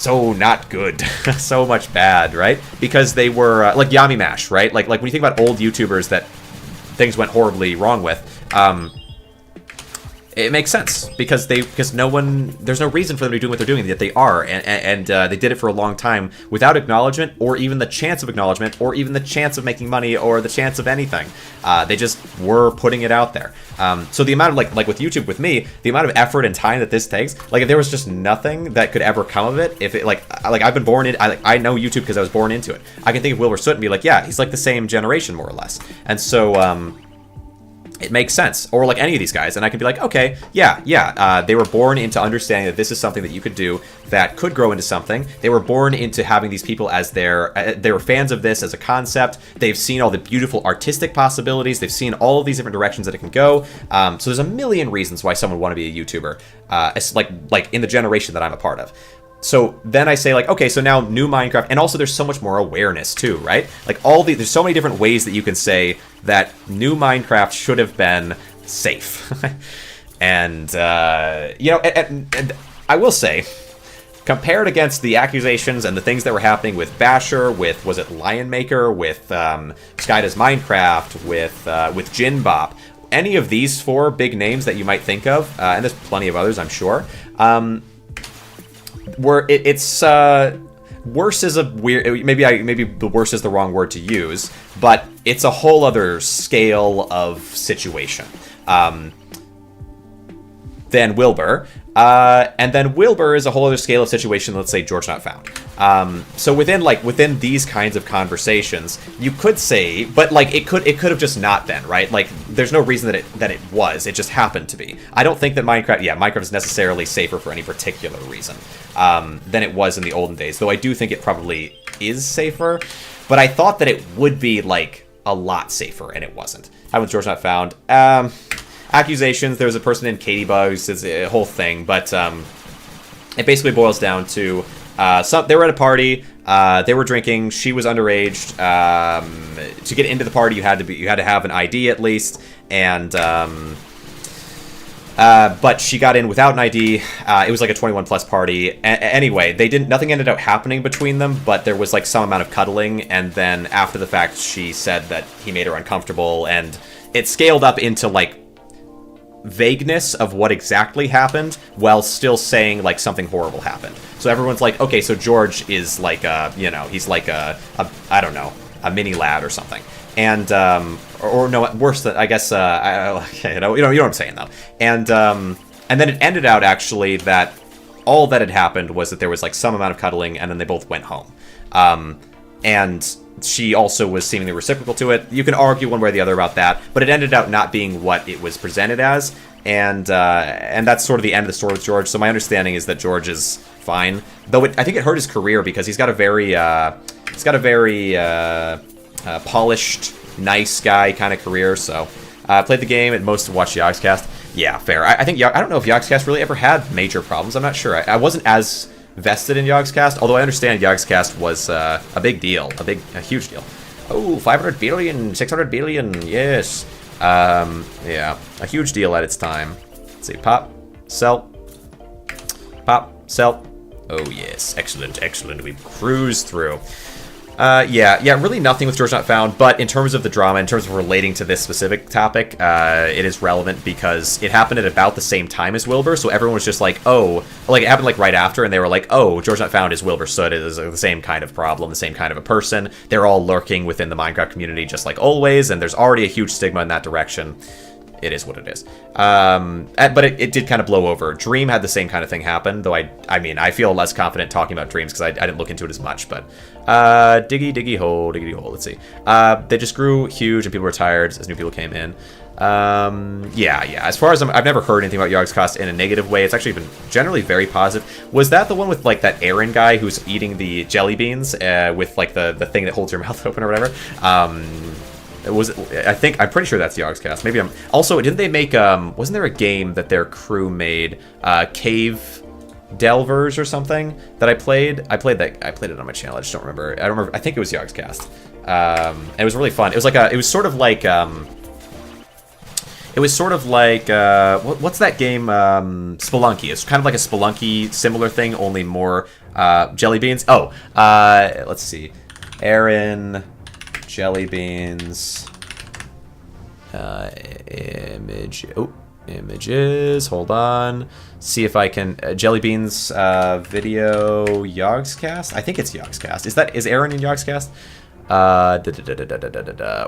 not good, so much bad, right? Because they were like Yami Mash, right? Like when you think about old YouTubers that things went horribly wrong with, it makes sense because there's no reason for them to be doing what they're doing, yet they are, and they did it for a long time without acknowledgement or even the chance of acknowledgement or even the chance of making money or the chance of anything. They just were putting it out there. So the amount of like with YouTube with me, the amount of effort and time that this takes, like if there was just nothing that could ever come of it, if it like I've been born in, I know YouTube because I was born into it. I can think of Wilbur Soot and be like, yeah, he's like the same generation more or less, and so it makes sense. Or like any of these guys, and I can be like, okay, they were born into understanding that this is something that you could do that could grow into something. They were born into having these people as they were fans of this as a concept. They've seen all the beautiful artistic possibilities. They've seen all of these different directions that it can go. So there's a million reasons why someone would want to be a YouTuber. It's like in the generation that I'm a part of. So then I say like, okay, so now new Minecraft, and also there's so much more awareness too, right? Like there's so many different ways that you can say that new Minecraft should have been safe. And, and I will say, compared against the accusations and the things that were happening with Basher, with, was it Lion Maker, with Sky Does Minecraft, with Jinbop, any of these 4 big names that you might think of, and there's plenty of others, I'm sure, it's worse is a weird, maybe the worst is the wrong word to use, but it's a whole other scale of situation than Wilbur. And then Wilbur is a whole other scale of situation, let's say George Not Found. So within these kinds of conversations, you could say, but like it could have just not been, right? Like there's no reason that it was. It just happened to be. I don't think that Minecraft is necessarily safer for any particular reason than it was in the olden days, though I do think it probably is safer, but I thought that it would be like a lot safer, and it wasn't. How was George Not Found? Accusations, there was a person named Idubbbz, it's a whole thing, but it basically boils down to they were at a party, they were drinking, she was underage, to get into the party you had to have an ID at least, and but she got in without an ID. It was like a 21 plus party. Anyway, nothing ended up happening between them, but there was like some amount of cuddling, and then after the fact she said that he made her uncomfortable, and it scaled up into like vagueness of what exactly happened while still saying like something horrible happened. So everyone's like, okay, so George is like he's like a I don't know, a mini lad or something. And or no, worse than I guess you know what I'm saying though. And then it ended out actually that all that had happened was that there was like some amount of cuddling, and then they both went home. And she also was seemingly reciprocal to it. You can argue one way or the other about that, but it ended out not being what it was presented as, and that's sort of the end of the story with George. So my understanding is that George is fine, though I think it hurt his career because he's got a very polished, nice guy kind of career. So played the game and most watched Yogscast. Yeah, fair. I think I don't know if Yogscast really ever had major problems. I'm not sure. I wasn't as vested in Yogscast, although I understand Yogscast was a big deal, a huge deal. Oh, 500 billion, 600 billion, yes. Yeah, a huge deal at its time. Let's see, pop, sell. Oh yes, excellent. We cruised through. Yeah, really nothing with George Not Found, but in terms of the drama, in terms of relating to this specific topic, it is relevant because it happened at about the same time as Wilbur, so everyone was just like, oh, like it happened like right after, and they were like, oh, George Not Found is Wilbur Soot, it is the same kind of problem, the same kind of a person, they're all lurking within the Minecraft community just like always, and there's already a huge stigma in that direction. It is what it is. But it did kind of blow over. Dream had the same kind of thing happen, though I mean, I feel less confident talking about Dreams because I didn't look into it as much, but diggy hole, let's see. They just grew huge and people were tired as new people came in. Yeah, as far as I've never heard anything about Yogscast in a negative way. It's actually been generally very positive. Was that the one with like that Aaron guy who's eating the jelly beans with like the thing that holds your mouth open or whatever? I'm pretty sure that's Yogscast. Maybe also, didn't they make wasn't there a game that their crew made, Cave Delvers or something that I played? I played it on my channel. I just don't remember. I think it was Yogscast. It was really fun. It was sort of like what's that game? Spelunky. It's kind of like a Spelunky similar thing, only more jelly beans. Oh, let's see. Aaron jelly beans image. Oh, Images. Hold on. See if I can Jellybeans video Yogscast. I think it's Yogscast. Is Aaron in Yogscast?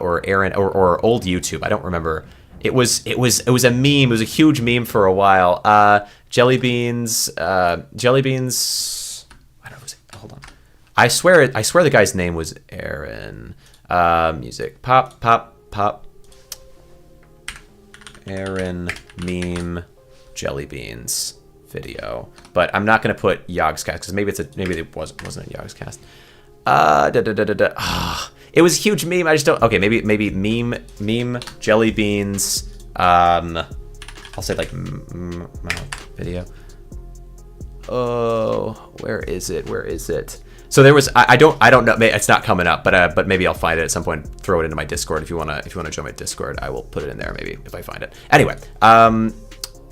Or Aaron or old YouTube. I don't remember. It was a meme. It was a huge meme for a while. Jellybeans. Jellybeans. I don't know. Hold on. I swear the guy's name was Aaron. Music. Pop. Aaron meme Jellybeans video. But I'm not gonna put Yogscast because maybe it wasn't a Yogscast. It was a huge meme. I just don't. Okay, maybe meme Jellybeans. I'll say like video. Oh, where is it? So there was. I don't know. It's not coming up, but maybe I'll find it at some point. Throw it into my Discord if you wanna join my Discord. I will put it in there maybe if I find it. Anyway,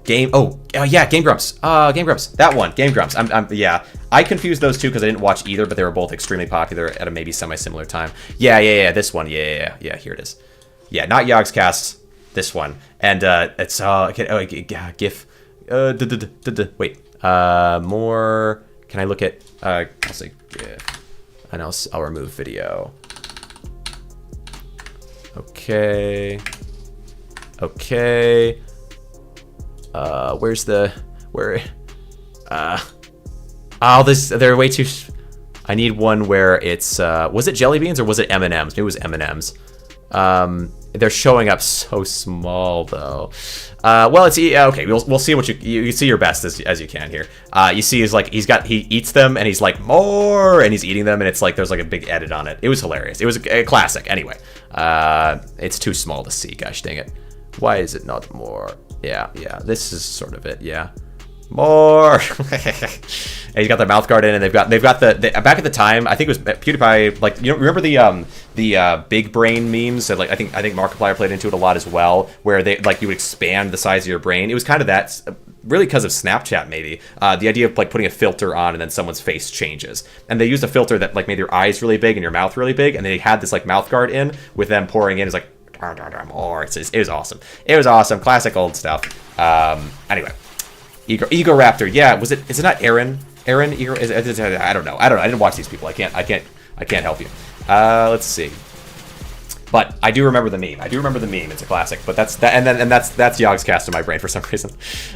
Game Grumps. Game Grumps. That one, Game Grumps. Yeah. I confused those two because I didn't watch either, but they were both extremely popular at a maybe semi-similar time. Yeah. This one. Yeah. Here it is. Yeah, not Yogscast. This one. And it's GIF. Wait. More. Can I look at? I'll say GIF, and I'll remove video. Okay. They're way too. I need one where it's. Was it Jelly Beans or was it M&Ms? It was M&Ms. They're showing up so small though. Well, it's okay. We'll see what you see your best as you can here. You see, is like he eats them and he's like more, and he's eating them, and it's like there's like a big edit on it. It was hilarious. It was a classic. Anyway, it's too small to see. Gosh dang it. Why is it not more? Yeah. This is sort of it. Yeah. More. And he's got their mouth guard in, and they've got the back at the time. I think it was PewDiePie. Like, you know, remember the big brain memes that, like, I think Markiplier played into it a lot as well, where they like you would expand the size of your brain. It was kind of that, really because of Snapchat maybe. The idea of like putting a filter on and then someone's face changes, and they used a filter that like made your eyes really big and your mouth really big, and they had this like mouth guard in with them pouring in. It's like more. It was awesome. It was awesome. Classic old stuff. Anyway. Ego Raptor, yeah. Is it not Aaron? Aaron? I don't know. I didn't watch these people. I can't help you. Let's see. But I do remember the meme. It's a classic. But that's Yogscast in my brain for some reason.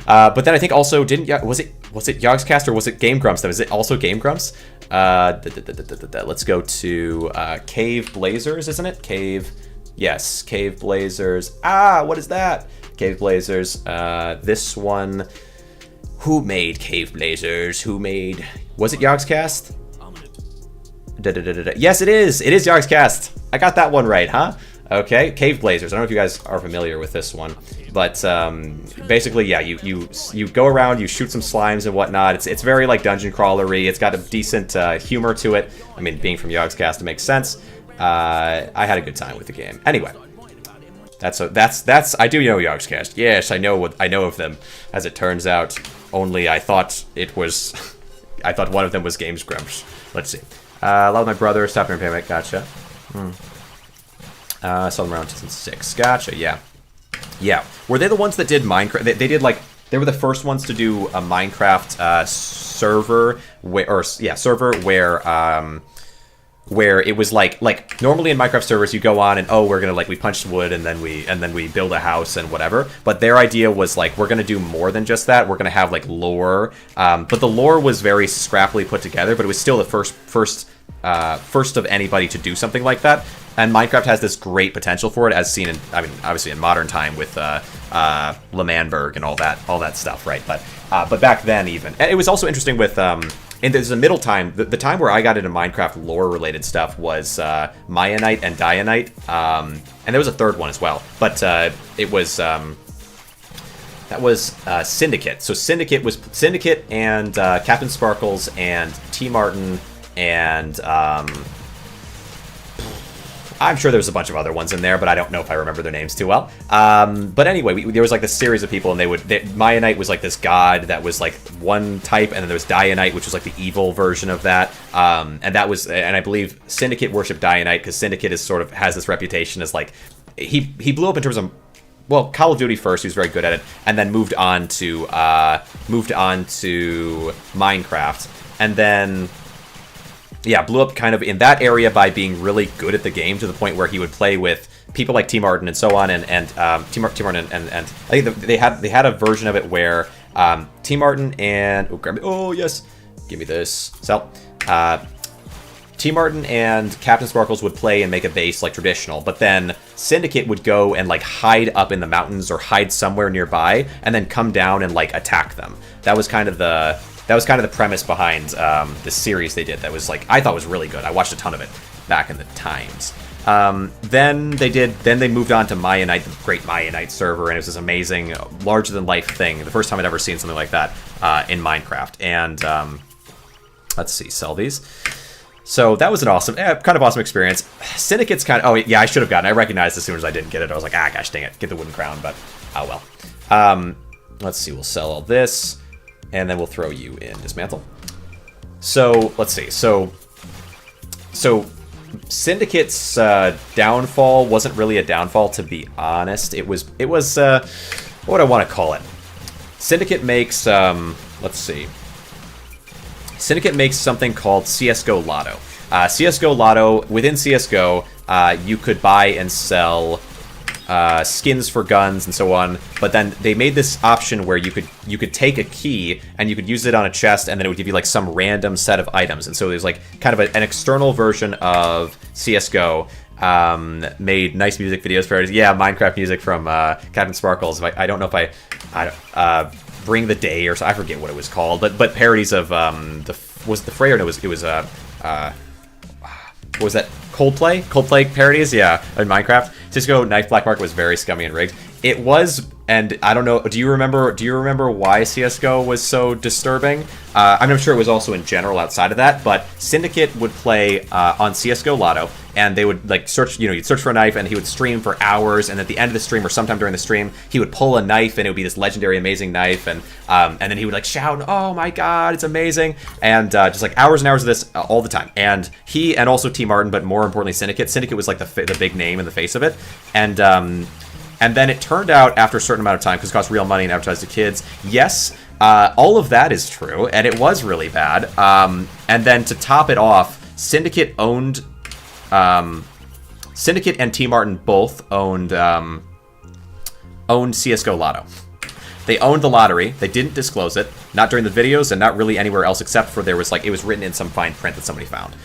But then I think also was it Yogscast or was it Game Grumps? Was it also Game Grumps? Let's go to Cave Blazers, isn't it? Yes, Cave Blazers. What is that? Cave Blazers. This one. Who made Cave Blazers? Was it Yogscast? Yes, it is. It is Yogscast. I got that one right, huh? Okay, Cave Blazers. I don't know if you guys are familiar with this one, but basically, yeah, you go around, you shoot some slimes and whatnot. It's very like dungeon crawlery. It's got a decent humor to it. I mean, being from Yogscast, it makes sense. I had a good time with the game. Anyway. That's I do know Yogscast. Yes, I know of them. As it turns out, only I thought one of them was Games Grumps. Let's see. A lot of my brother, Stop Your Payment. Gotcha. Saw them around 2006. Gotcha. Yeah. Were they the ones that did Minecraft? They were the first ones to do a Minecraft server where it was like normally in Minecraft servers you go on and we're gonna we punch wood and then we build a house and whatever, but their idea was like we're gonna do more than just that. We're gonna have like lore, but the lore was very scrappily put together, but it was still the first of anybody to do something like that. And Minecraft has this great potential for it, as seen in, I mean, obviously in modern time with L'Manberg and all that stuff, right? But back then even, and it was also interesting with and there's a middle time. The time where I got into Minecraft lore-related stuff was Mayanite and Dianite, and there was a third one as well. But it was that was Syndicate. So Syndicate was Syndicate and Captain Sparkles and TMartin and I'm sure there's a bunch of other ones in there, but I don't know if I remember their names too well. But anyway, there was like this series of people, and Mayanite was like this god that was like one type, and then there was Dianite, which was like the evil version of that. And I believe Syndicate worshipped Dianite because Syndicate has this reputation as like he blew up in terms of well, Call of Duty first. He was very good at it, and then moved on to Minecraft, and then yeah, blew up kind of in that area by being really good at the game to the point where he would play with people like TMartin and so on, and TMartin and I think they had a version of it where TMartin and oh yes, give me this. So TMartin and Captain Sparkles would play and make a base like traditional, but then Syndicate would go and like hide up in the mountains or hide somewhere nearby, and then come down and like attack them. That was kind of the premise behind this series they did. That was like, I thought was really good. I watched a ton of it back in the times. Then they moved on to Maya Knight, the great Maya Knight server, and it was this amazing, larger than life thing. The first time I'd ever seen something like that in Minecraft. And let's see, sell these. So that was an awesome, kind of awesome experience. Syndicate's kind of, oh yeah, I should have gotten it. I recognized as soon as I didn't get it. I was like, ah, gosh dang it, get the wooden crown, but oh well. Let's see, we'll sell all this, and then we'll throw you in dismantle. So let's see, so Syndicate's downfall wasn't really a downfall, to be honest. It was what would I want to call it? Syndicate makes let's see. Syndicate makes something called CSGO Lotto. CSGO Lotto, within CSGO, you could buy and sell skins for guns and so on, but then they made this option where you could take a key and you could use it on a chest, and then it would give you like some random set of items. And so there's like kind of an external version of CSGO. Made nice music videos parodies. Yeah, Minecraft music from Captain Sparkles. I don't know if I Bring the Day, or I forget what it was called, but parodies of was the Frey, or no, it was what was that, Coldplay parodies, yeah, in Minecraft. Cisco Knife Black Market was very scummy and rigged. It was, and I don't know, do you remember why CSGO was so disturbing? I'm sure it was also in general outside of that, but Syndicate would play on CSGO Lotto, and they would like search, you'd search for a knife, and he would stream for hours, and at the end of the stream, or sometime during the stream, he would pull a knife, and it would be this legendary, amazing knife, and then he would like shout, "Oh my god, it's amazing!" And just like hours and hours of this all the time. And he, and also TMartin, but more importantly Syndicate. Syndicate was like the big name in the face of it, and then it turned out after a certain amount of time, because it cost real money and advertised to kids, yes, all of that is true, and it was really bad. And then to top it off, Syndicate owned, Syndicate and TMartin both owned CSGO Lotto. They owned the lottery. They didn't disclose it, not during the videos, and not really anywhere else, except for there was like, it was written in some fine print that somebody found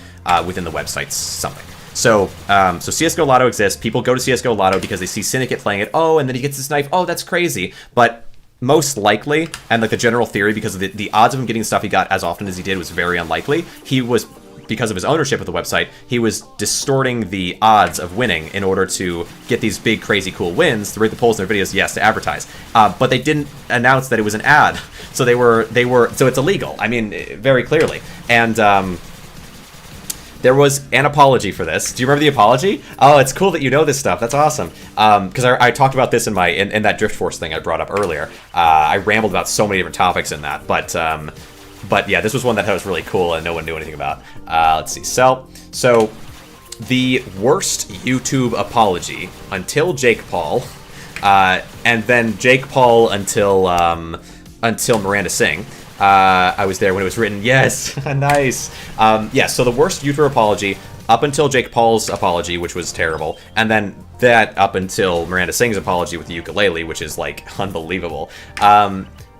within the website, something. So CSGO Lotto exists. People go to CSGO Lotto because they see Syndicate playing it. Oh, and then he gets this knife. Oh, that's crazy. But most likely, and like the general theory, because of the odds of him getting stuff he got as often as he did was very unlikely. He was, because of his ownership of the website, he was distorting the odds of winning in order to get these big, crazy, cool wins, to rate the polls in their videos, yes, to advertise. But they didn't announce that it was an ad. So so it's illegal. I mean, very clearly. And, there was an apology for this. Do you remember the apology? Oh, it's cool that you know this stuff. That's awesome. Because I talked about this in that Drift Force thing I brought up earlier. I rambled about so many different topics in that, but yeah, this was one that was really cool and no one knew anything about. Let's see. So the worst YouTube apology until Jake Paul, and then Jake Paul until Miranda Singh. I was there when it was written. Yes, nice. Yeah, so the worst YouTuber apology up until Jake Paul's apology, which was terrible, and then that up until Miranda Singh's apology with the ukulele, which is like unbelievable,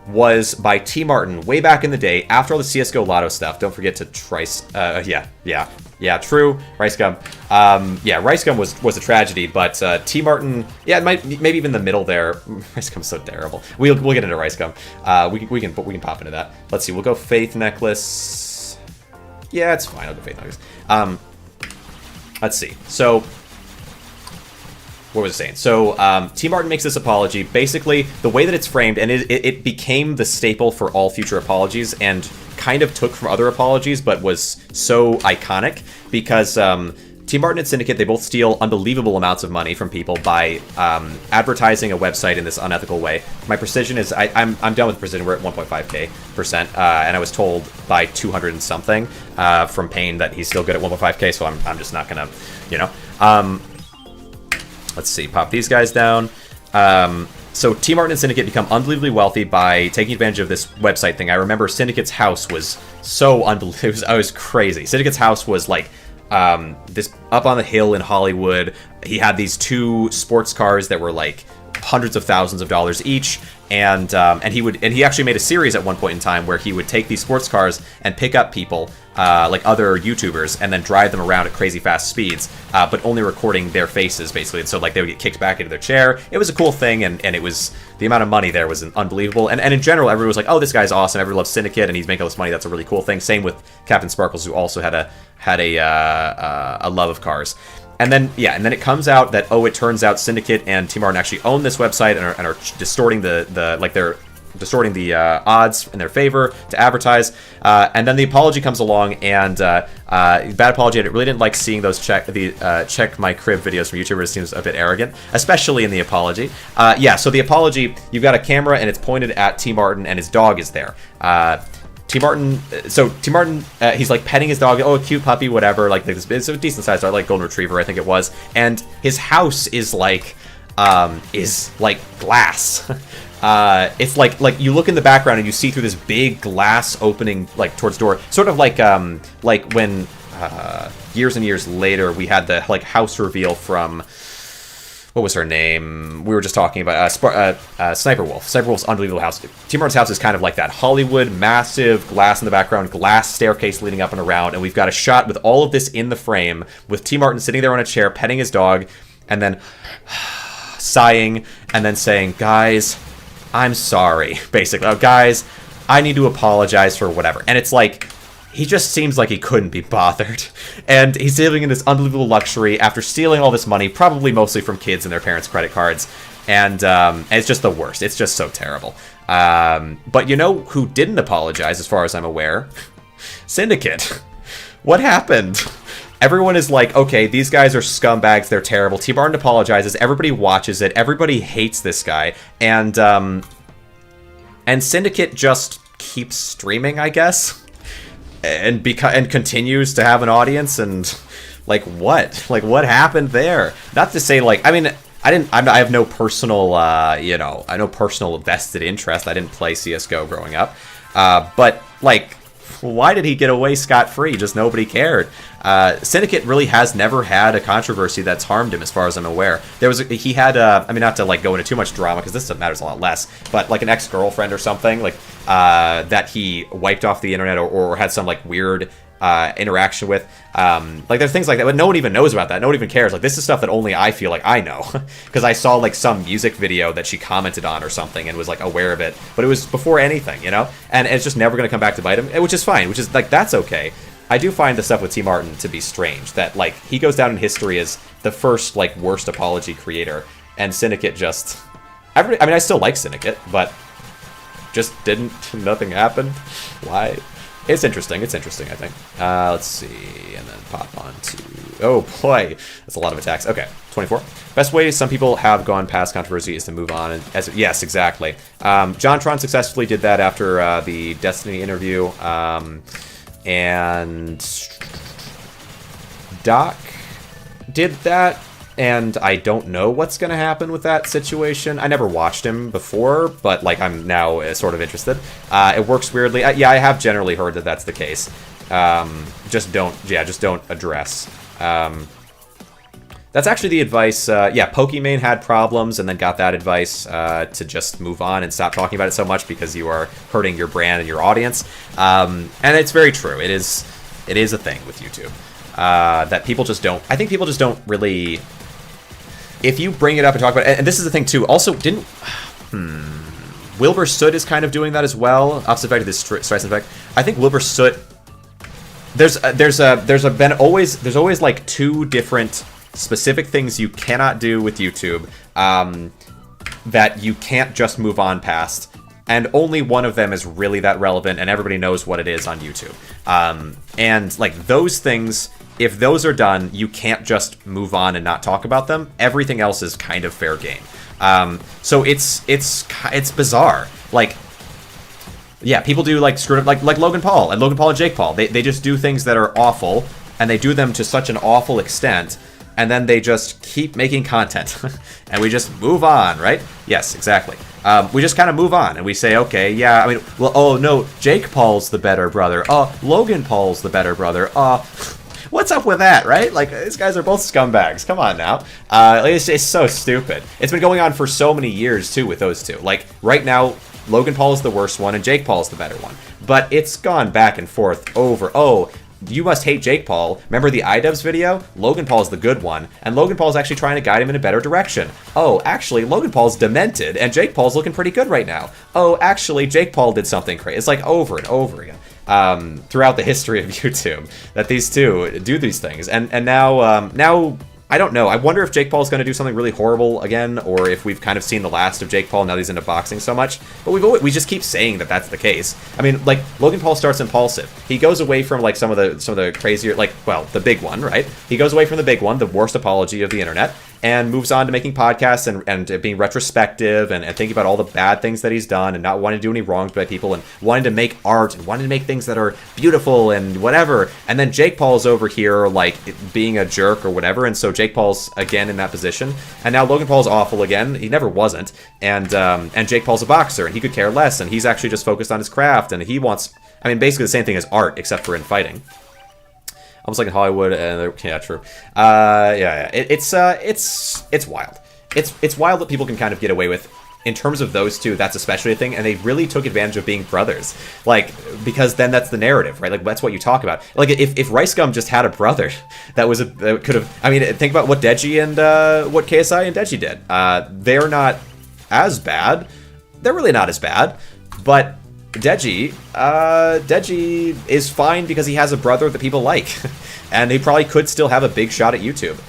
was by TMartin way back in the day after all the CSGO Lotto stuff. Don't forget to Trice. Yeah, true. Rice Gum. Yeah, Rice Gum was a tragedy, but TMartin, yeah, maybe even the middle there. Rice Gum's so terrible. We'll get into Rice Gum. We can pop into that. Let's see. We'll go Faith Necklace. Yeah, it's fine. I'll go Faith Necklace. Let's see. So, what was I saying? So, TMartin makes this apology. Basically, the way that it's framed, and it became the staple for all future apologies, and kind of took from other apologies, but was so iconic because TMartin and Syndicate, they both steal unbelievable amounts of money from people by advertising a website in this unethical way. My precision is, I'm done with precision. We're at 1.5k%, and I was told by 200 and something from Payne that he's still good at 1.5k, so I'm just not gonna, Let's see, pop these guys down. So TMartin and Syndicate become unbelievably wealthy by taking advantage of this website thing. I remember Syndicate's house was so unbelievable. It was crazy. Syndicate's house was like this up on the hill in Hollywood. He had these 2 sports cars that were like hundreds of thousands of dollars each, and he actually made a series at one point in time where he would take these sports cars and pick up people like other YouTubers and then drive them around at crazy fast speeds, but only recording their faces basically. And so like they would get kicked back into their chair. It was a cool thing, and it was, the amount of money there was unbelievable. And in general, everyone was like, oh, this guy's awesome. Everyone loves Syndicate, and he's making all this money. That's a really cool thing. Same with Captain Sparkles, who also had a love of cars. And then it comes out that, it turns out Syndicate and TMartin actually own this website and are distorting they're distorting the odds in their favor to advertise. And then the apology comes along, and bad apology. I really didn't like seeing those check my crib videos from YouTubers. It seems a bit arrogant, especially in the apology. So the apology, you've got a camera and it's pointed at TMartin and his dog is there. TMartin, he's like petting his dog. Oh, a cute puppy, whatever. Like it's a decent sized dog, like golden retriever, I think it was. And his house is like glass. It's like you look in the background and you see through this big glass opening like towards door, sort of like when years and years later we had the like house reveal from. What was her name? We were just talking about Sniper Wolf. Sniper Wolf's unbelievable house. TMartin's house is kind of like that. Hollywood, massive glass in the background, glass staircase leading up and around, and we've got a shot with all of this in the frame, with TMartin sitting there on a chair, petting his dog, and then sighing, and then saying, guys, I'm sorry, basically. Oh, guys, I need to apologize for whatever. And it's like, he just seems like he couldn't be bothered. And he's living in this unbelievable luxury after stealing all this money, probably mostly from kids and their parents' credit cards. And it's just the worst. It's just so terrible. But you know who didn't apologize, as far as I'm aware? Syndicate. What happened? Everyone is like, okay, these guys are scumbags. They're terrible. TMartin apologizes. Everybody watches it. Everybody hates this guy. And Syndicate just keeps streaming, I guess. And continues to have an audience, and like what happened there? Not to say like, I mean, I have no personal personal vested interest. I didn't play CSGO growing up, but like, why did he get away scot-free? Just nobody cared. Syndicate really has never had a controversy that's harmed him, as far as I'm aware. He had I mean, not to like go into too much drama, because this matters a lot less, but like an ex-girlfriend or something, like that he wiped off the internet or had some like weird interaction with. Like there's things like that, but no one even knows about that. No one even cares. Like this is stuff that only I feel like I know, because I saw like some music video that she commented on or something and was like aware of it, but it was before anything, you know? And it's just never going to come back to bite him, which is fine, which is like, that's okay. I do find the stuff with TMartin to be strange, that like he goes down in history as the first like worst apology creator, and Syndicate just, I mean, I still like Syndicate, but just nothing happened. Why? It's interesting, I think. Let's see, and then pop on to, oh boy, that's a lot of attacks. Okay, 24. Best way some people have gone past controversy is to move on. Yes, exactly. JonTron successfully did that after the Destiny interview, and Doc did that, and I don't know what's going to happen with that situation. I never watched him before, but like I'm now sort of interested. It works weirdly. Yeah, I have generally heard that that's the case. Just don't address. That's actually the advice. Pokimane had problems and then got that advice to just move on and stop talking about it so much, because you are hurting your brand and your audience. And it's very true. It is a thing with YouTube that people just don't. I think people just don't really. If you bring it up and talk about it, and this is the thing too. Also, Wilbur Soot is kind of doing that as well. Opposite effect of this stress effect. I think Wilbur Soot. There's always like two different specific things you cannot do with YouTube that you can't just move on past, and only one of them is really that relevant, and everybody knows what it is on YouTube. And like those things, if those are done, you can't just move on and not talk about them. Everything else is kind of fair game. So it's bizarre. Like, yeah, people do like screwed up, like Logan Paul and Jake Paul. They just do things that are awful, and they do them to such an awful extent and then they just keep making content, and we just move on, right? Yes, exactly. We just kind of move on, and we say, okay, yeah, I mean, well, oh no, Jake Paul's the better brother. Logan Paul's the better brother. What's up with that, right? Like, these guys are both scumbags. Come on now. It's so stupid. It's been going on for so many years, too, with those two. Like, right now, Logan Paul is the worst one, and Jake Paul is the better one. But it's gone back and forth over, you must hate Jake Paul. Remember the Idubbbz video? Logan Paul is the good one, and Logan Paul is actually trying to guide him in a better direction. Oh, actually, Logan Paul's demented, and Jake Paul's looking pretty good right now. Oh, actually, Jake Paul did something crazy. It's like over and over again. Throughout the history of YouTube, that these two do these things, and now I don't know. I wonder if Jake Paul is going to do something really horrible again, or if we've kind of seen the last of Jake Paul now that he's into boxing so much. But we just keep saying that that's the case. I mean, like, Logan Paul starts impulsive. He goes away from like some of the crazier, like, well, the big one, right? He goes away from the big one, the worst apology of the internet, and moves on to making podcasts and being retrospective and thinking about all the bad things that he's done and not wanting to do any wrongs by people and wanting to make art and wanting to make things that are beautiful and whatever. And then Jake Paul's over here, like, being a jerk or whatever, and so Jake Paul's again in that position. And now Logan Paul's awful again. He never wasn't. And Jake Paul's a boxer, and he could care less, and he's actually just focused on his craft, and he wants, I mean, basically the same thing as art, except for in fighting. Almost like in Hollywood, yeah, true. Yeah, it's wild. It's wild that people can kind of get away with. In terms of those two, that's especially a thing, and they really took advantage of being brothers. Like, because then that's the narrative, right? Like, that's what you talk about. Like, if Rice Gum just had a brother that could have, I mean, think about what Deji and what KSI and Deji did. They're not as bad. They're really not as bad, but Deji is fine because he has a brother that people like, and he probably could still have a big shot at YouTube.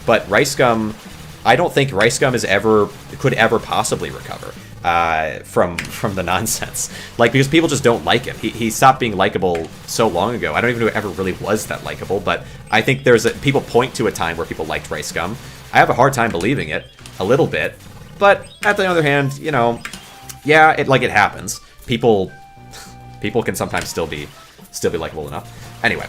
But Rice Gum, I don't think Rice Gum could ever possibly recover from the nonsense. Like, because people just don't like him. He stopped being likable so long ago. I don't even know who ever really was that likable, but I think people point to a time where people liked Rice Gum. I have a hard time believing it, a little bit, but at the other hand, you know, yeah, it happens. People can sometimes still be likable enough. Anyway,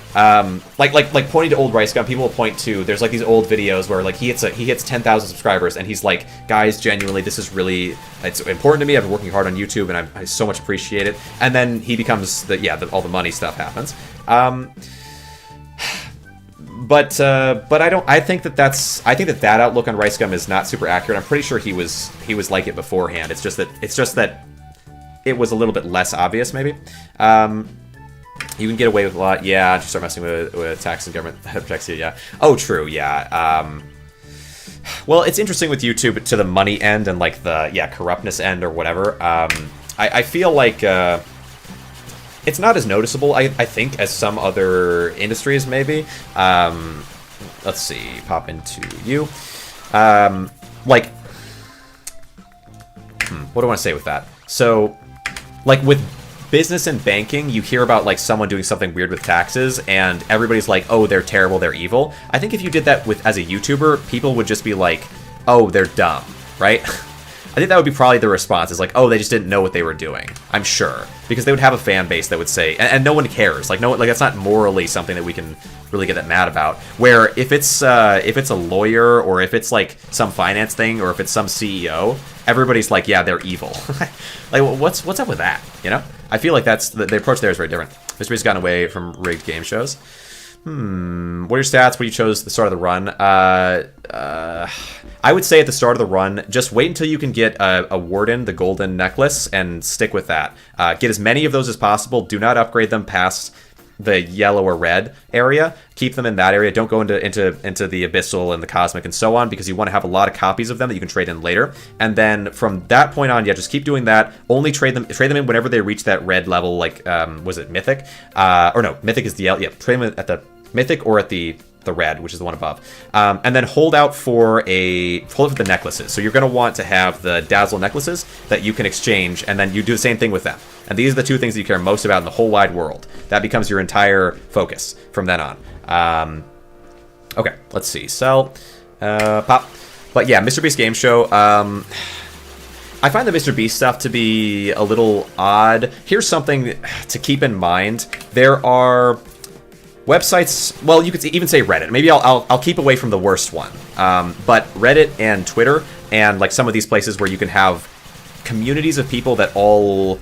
like pointing to old Rice Gum, people will point to, there's like these old videos where like he hits 10,000 subscribers and he's like, guys, genuinely, this is really, it's important to me. I've been working hard on YouTube and I so much appreciate it. And then he becomes all the money stuff happens. But I think that outlook on Rice Gum is not super accurate. I'm pretty sure he was like it beforehand. It's just that it was a little bit less obvious, maybe. You can get away with a lot, yeah. Just start messing with tax and government that protects you, yeah. Oh, true, yeah. Well, it's interesting with YouTube to the money end and like the corruptness end or whatever. I feel like it's not as noticeable, I think, as some other industries maybe. Let's see, pop into you. What do I want to say with that? So, like with business and banking, you hear about like someone doing something weird with taxes and everybody's like, oh, they're terrible, they're evil. I think if you did that as a YouTuber, people would just be like, oh, they're dumb, right? I think that would be probably the response, is like, oh, they just didn't know what they were doing. I'm sure. Because they would have a fan base that would say, and no one cares. Like, that's not morally something that we can really get that mad about. Where if it's a lawyer, or if it's like some finance thing, or if it's some CEO, everybody's like, yeah, they're evil. Like, what's up with that, you know? I feel like that's the approach there is very different. Mr. Beast's gotten away from rigged game shows. What are your stats when you chose the start of the run? I would say at the start of the run, just wait until you can get a Warden, the golden necklace, and stick with that. Get as many of those as possible. Do not upgrade them past the yellow or red area. Keep them in that area. Don't go into the abyssal and the cosmic and so on, because you want to have a lot of copies of them that you can trade in later. And then from that point on, just keep doing that. Only trade them in whenever they reach that red level, like was it Mythic? Or no, Mythic is the yellow. Yeah, trade them at the Mythic or at the red, which is the one above. And then hold out for the necklaces. So you're going to want to have the Dazzle necklaces that you can exchange, and then you do the same thing with them. And these are the two things that you care most about in the whole wide world. That becomes your entire focus from then on. Okay, let's see. Sell. Pop. But yeah, Mr. Beast Game Show. I find the Mr. Beast stuff to be a little odd. Here's something to keep in mind. There are websites, well, you could even say Reddit. Maybe I'll keep away from the worst one. But Reddit and Twitter and like some of these places where you can have communities of people that all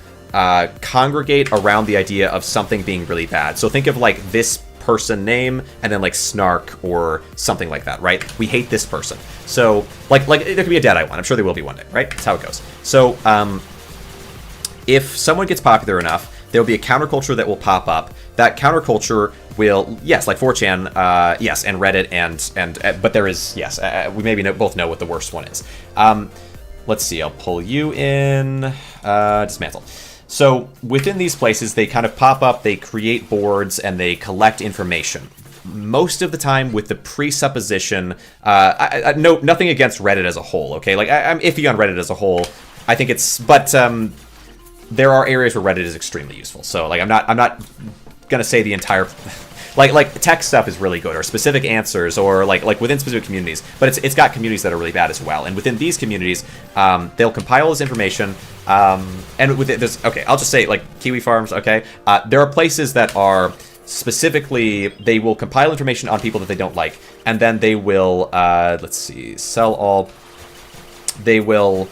congregate around the idea of something being really bad. So think of like this person name and then like snark or something like that, right? We hate this person. So like there could be a Deadeye one. I'm sure there will be one day, right? That's how it goes. So if someone gets popular enough, there will be a counterculture that will pop up. That counterculture will, yes, like 4chan, yes, and Reddit, and but there is, yes, we maybe both know what the worst one is. Let's see, I'll pull you in, dismantle. So within these places, they kind of pop up, they create boards, and they collect information. Most of the time with the presupposition, no, nothing against Reddit as a whole, okay? Like, I'm iffy on Reddit as a whole. I think it's, but there are areas where Reddit is extremely useful. So, like, I'm not gonna say the entire, like tech stuff is really good, or specific answers, or like within specific communities. But it's got communities that are really bad as well. And within these communities, they'll compile this information. And with it, there's, okay, I'll just say like Kiwi Farms. Okay, there are places that are specifically, they will compile information on people that they don't like, and then they will let's see, sell all. They will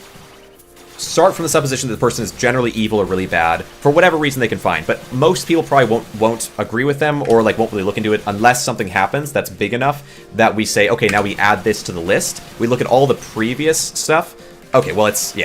start from the supposition that the person is generally evil or really bad for whatever reason they can find, but most people probably won't agree with them, or like won't really look into it unless something happens that's big enough that we say, okay, now we add this to the list. We look at all the previous stuff. Okay, well, it's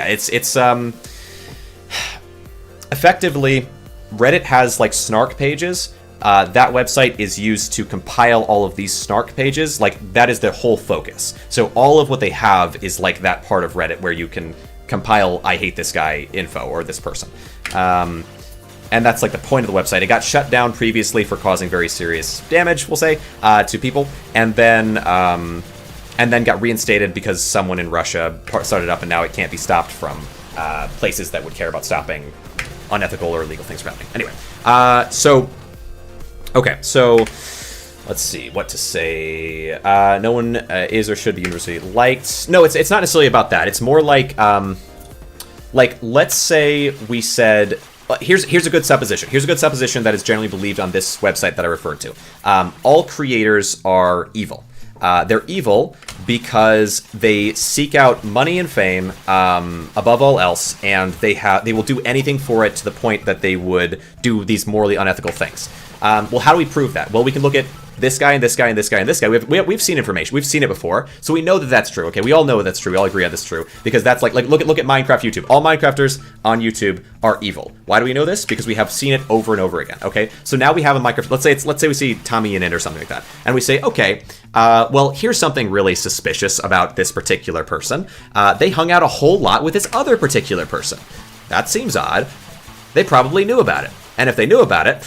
effectively Reddit has like snark pages. That website is used to compile all of these snark pages. Like, that is their whole focus. So all of what they have is like that part of Reddit where you can compile I hate this guy info, or this person. And that's like the point of the website. It got shut down previously for causing very serious damage, we'll say, to people, and then got reinstated because someone in Russia started up, and now it can't be stopped from places that would care about stopping unethical or illegal things from happening. Anyway, okay, so let's see what to say. No one is or should be universally liked. No, it's not necessarily about that. It's more like let's say we said, here's a good supposition. Here's a good supposition that is generally believed on this website that I referred to. All creators are evil. They're evil because they seek out money and fame above all else, and they will do anything for it, to the point that they would do these morally unethical things. Well, how do we prove that? Well, we can look at this guy and this guy and this guy and this guy. We've seen information. We've seen it before, so we know that that's true. Okay, we all know that's true. We all agree on this true, because that's like look at Minecraft YouTube. All Minecrafters on YouTube are evil. Why do we know this? Because we have seen it over and over again. Okay, so now we have a Minecraft. Let's say we see Tommy in it or something like that, and we say, okay, well, here's something really suspicious about this particular person. They hung out a whole lot with this other particular person. That seems odd. They probably knew about it, and if they knew about it,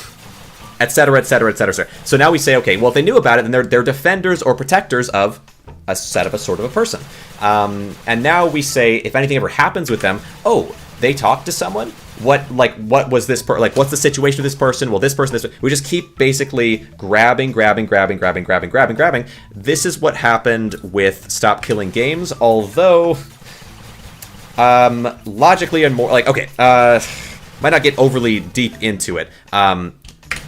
etc., etc., etc. So now we say, okay, well, if they knew about it, then they're defenders or protectors of a sort of a person. And now we say, if anything ever happens with them, oh, they talked to someone? What was this what's the situation with this person? Well, this person, we just keep basically grabbing. This is what happened with Stop Killing Games, although logically and more like, okay, might not get overly deep into it.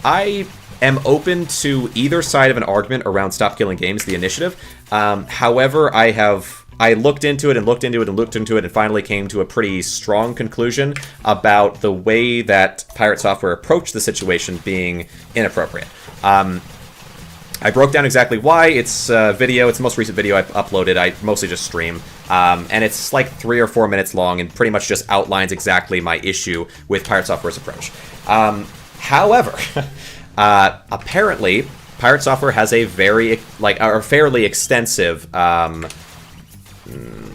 I am open to either side of an argument around Stop Killing Games, the initiative. However, I looked into it and finally came to a pretty strong conclusion about the way that Pirate Software approached the situation being inappropriate. I broke down exactly why. It's video. It's the most recent video I've uploaded. I mostly just stream. And it's like 3 or 4 minutes long and pretty much just outlines exactly my issue with Pirate Software's approach. However, apparently, Pirate Software has a fairly extensive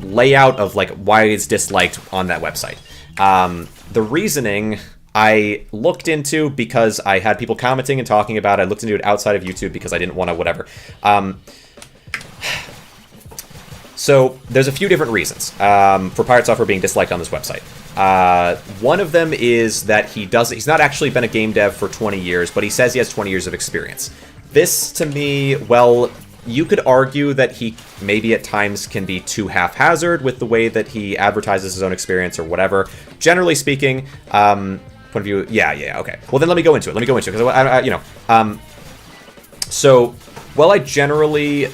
layout of like why it's disliked on that website. The reasoning I looked into because I had people commenting and talking about it. I looked into it outside of YouTube because I didn't want to whatever. So there's a few different reasons for Pirate Software being disliked on this website. One of them is that he's not actually been a game dev for 20 years, but he says he has 20 years of experience. This, to me, well, you could argue that he maybe at times can be too haphazard with the way that he advertises his own experience or whatever. Generally speaking, point of view, yeah, okay. Well, then let me go into it. Because So, while I generally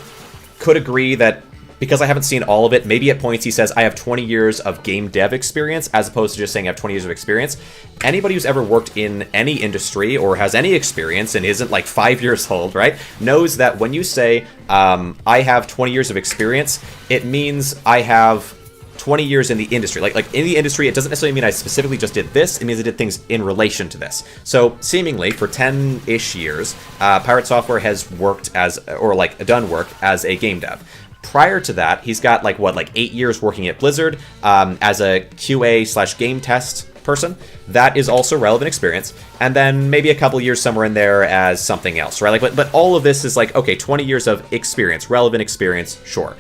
could agree that because I haven't seen all of it, maybe at points he says, I have 20 years of game dev experience, as opposed to just saying I have 20 years of experience. Anybody who's ever worked in any industry or has any experience and isn't like 5 years old, right, knows that when you say, I have 20 years of experience, it means I have 20 years in the industry. Like in the industry, it doesn't necessarily mean I specifically just did this. It means I did things in relation to this. So seemingly for 10-ish years, Pirate Software has worked as, or like done work as a game dev. Prior to that, he's got like 8 years working at Blizzard as a QA/game test person. That is also relevant experience. And then maybe a couple years somewhere in there as something else, right? Like, but all of this is like, okay, 20 years of experience, relevant experience, sure.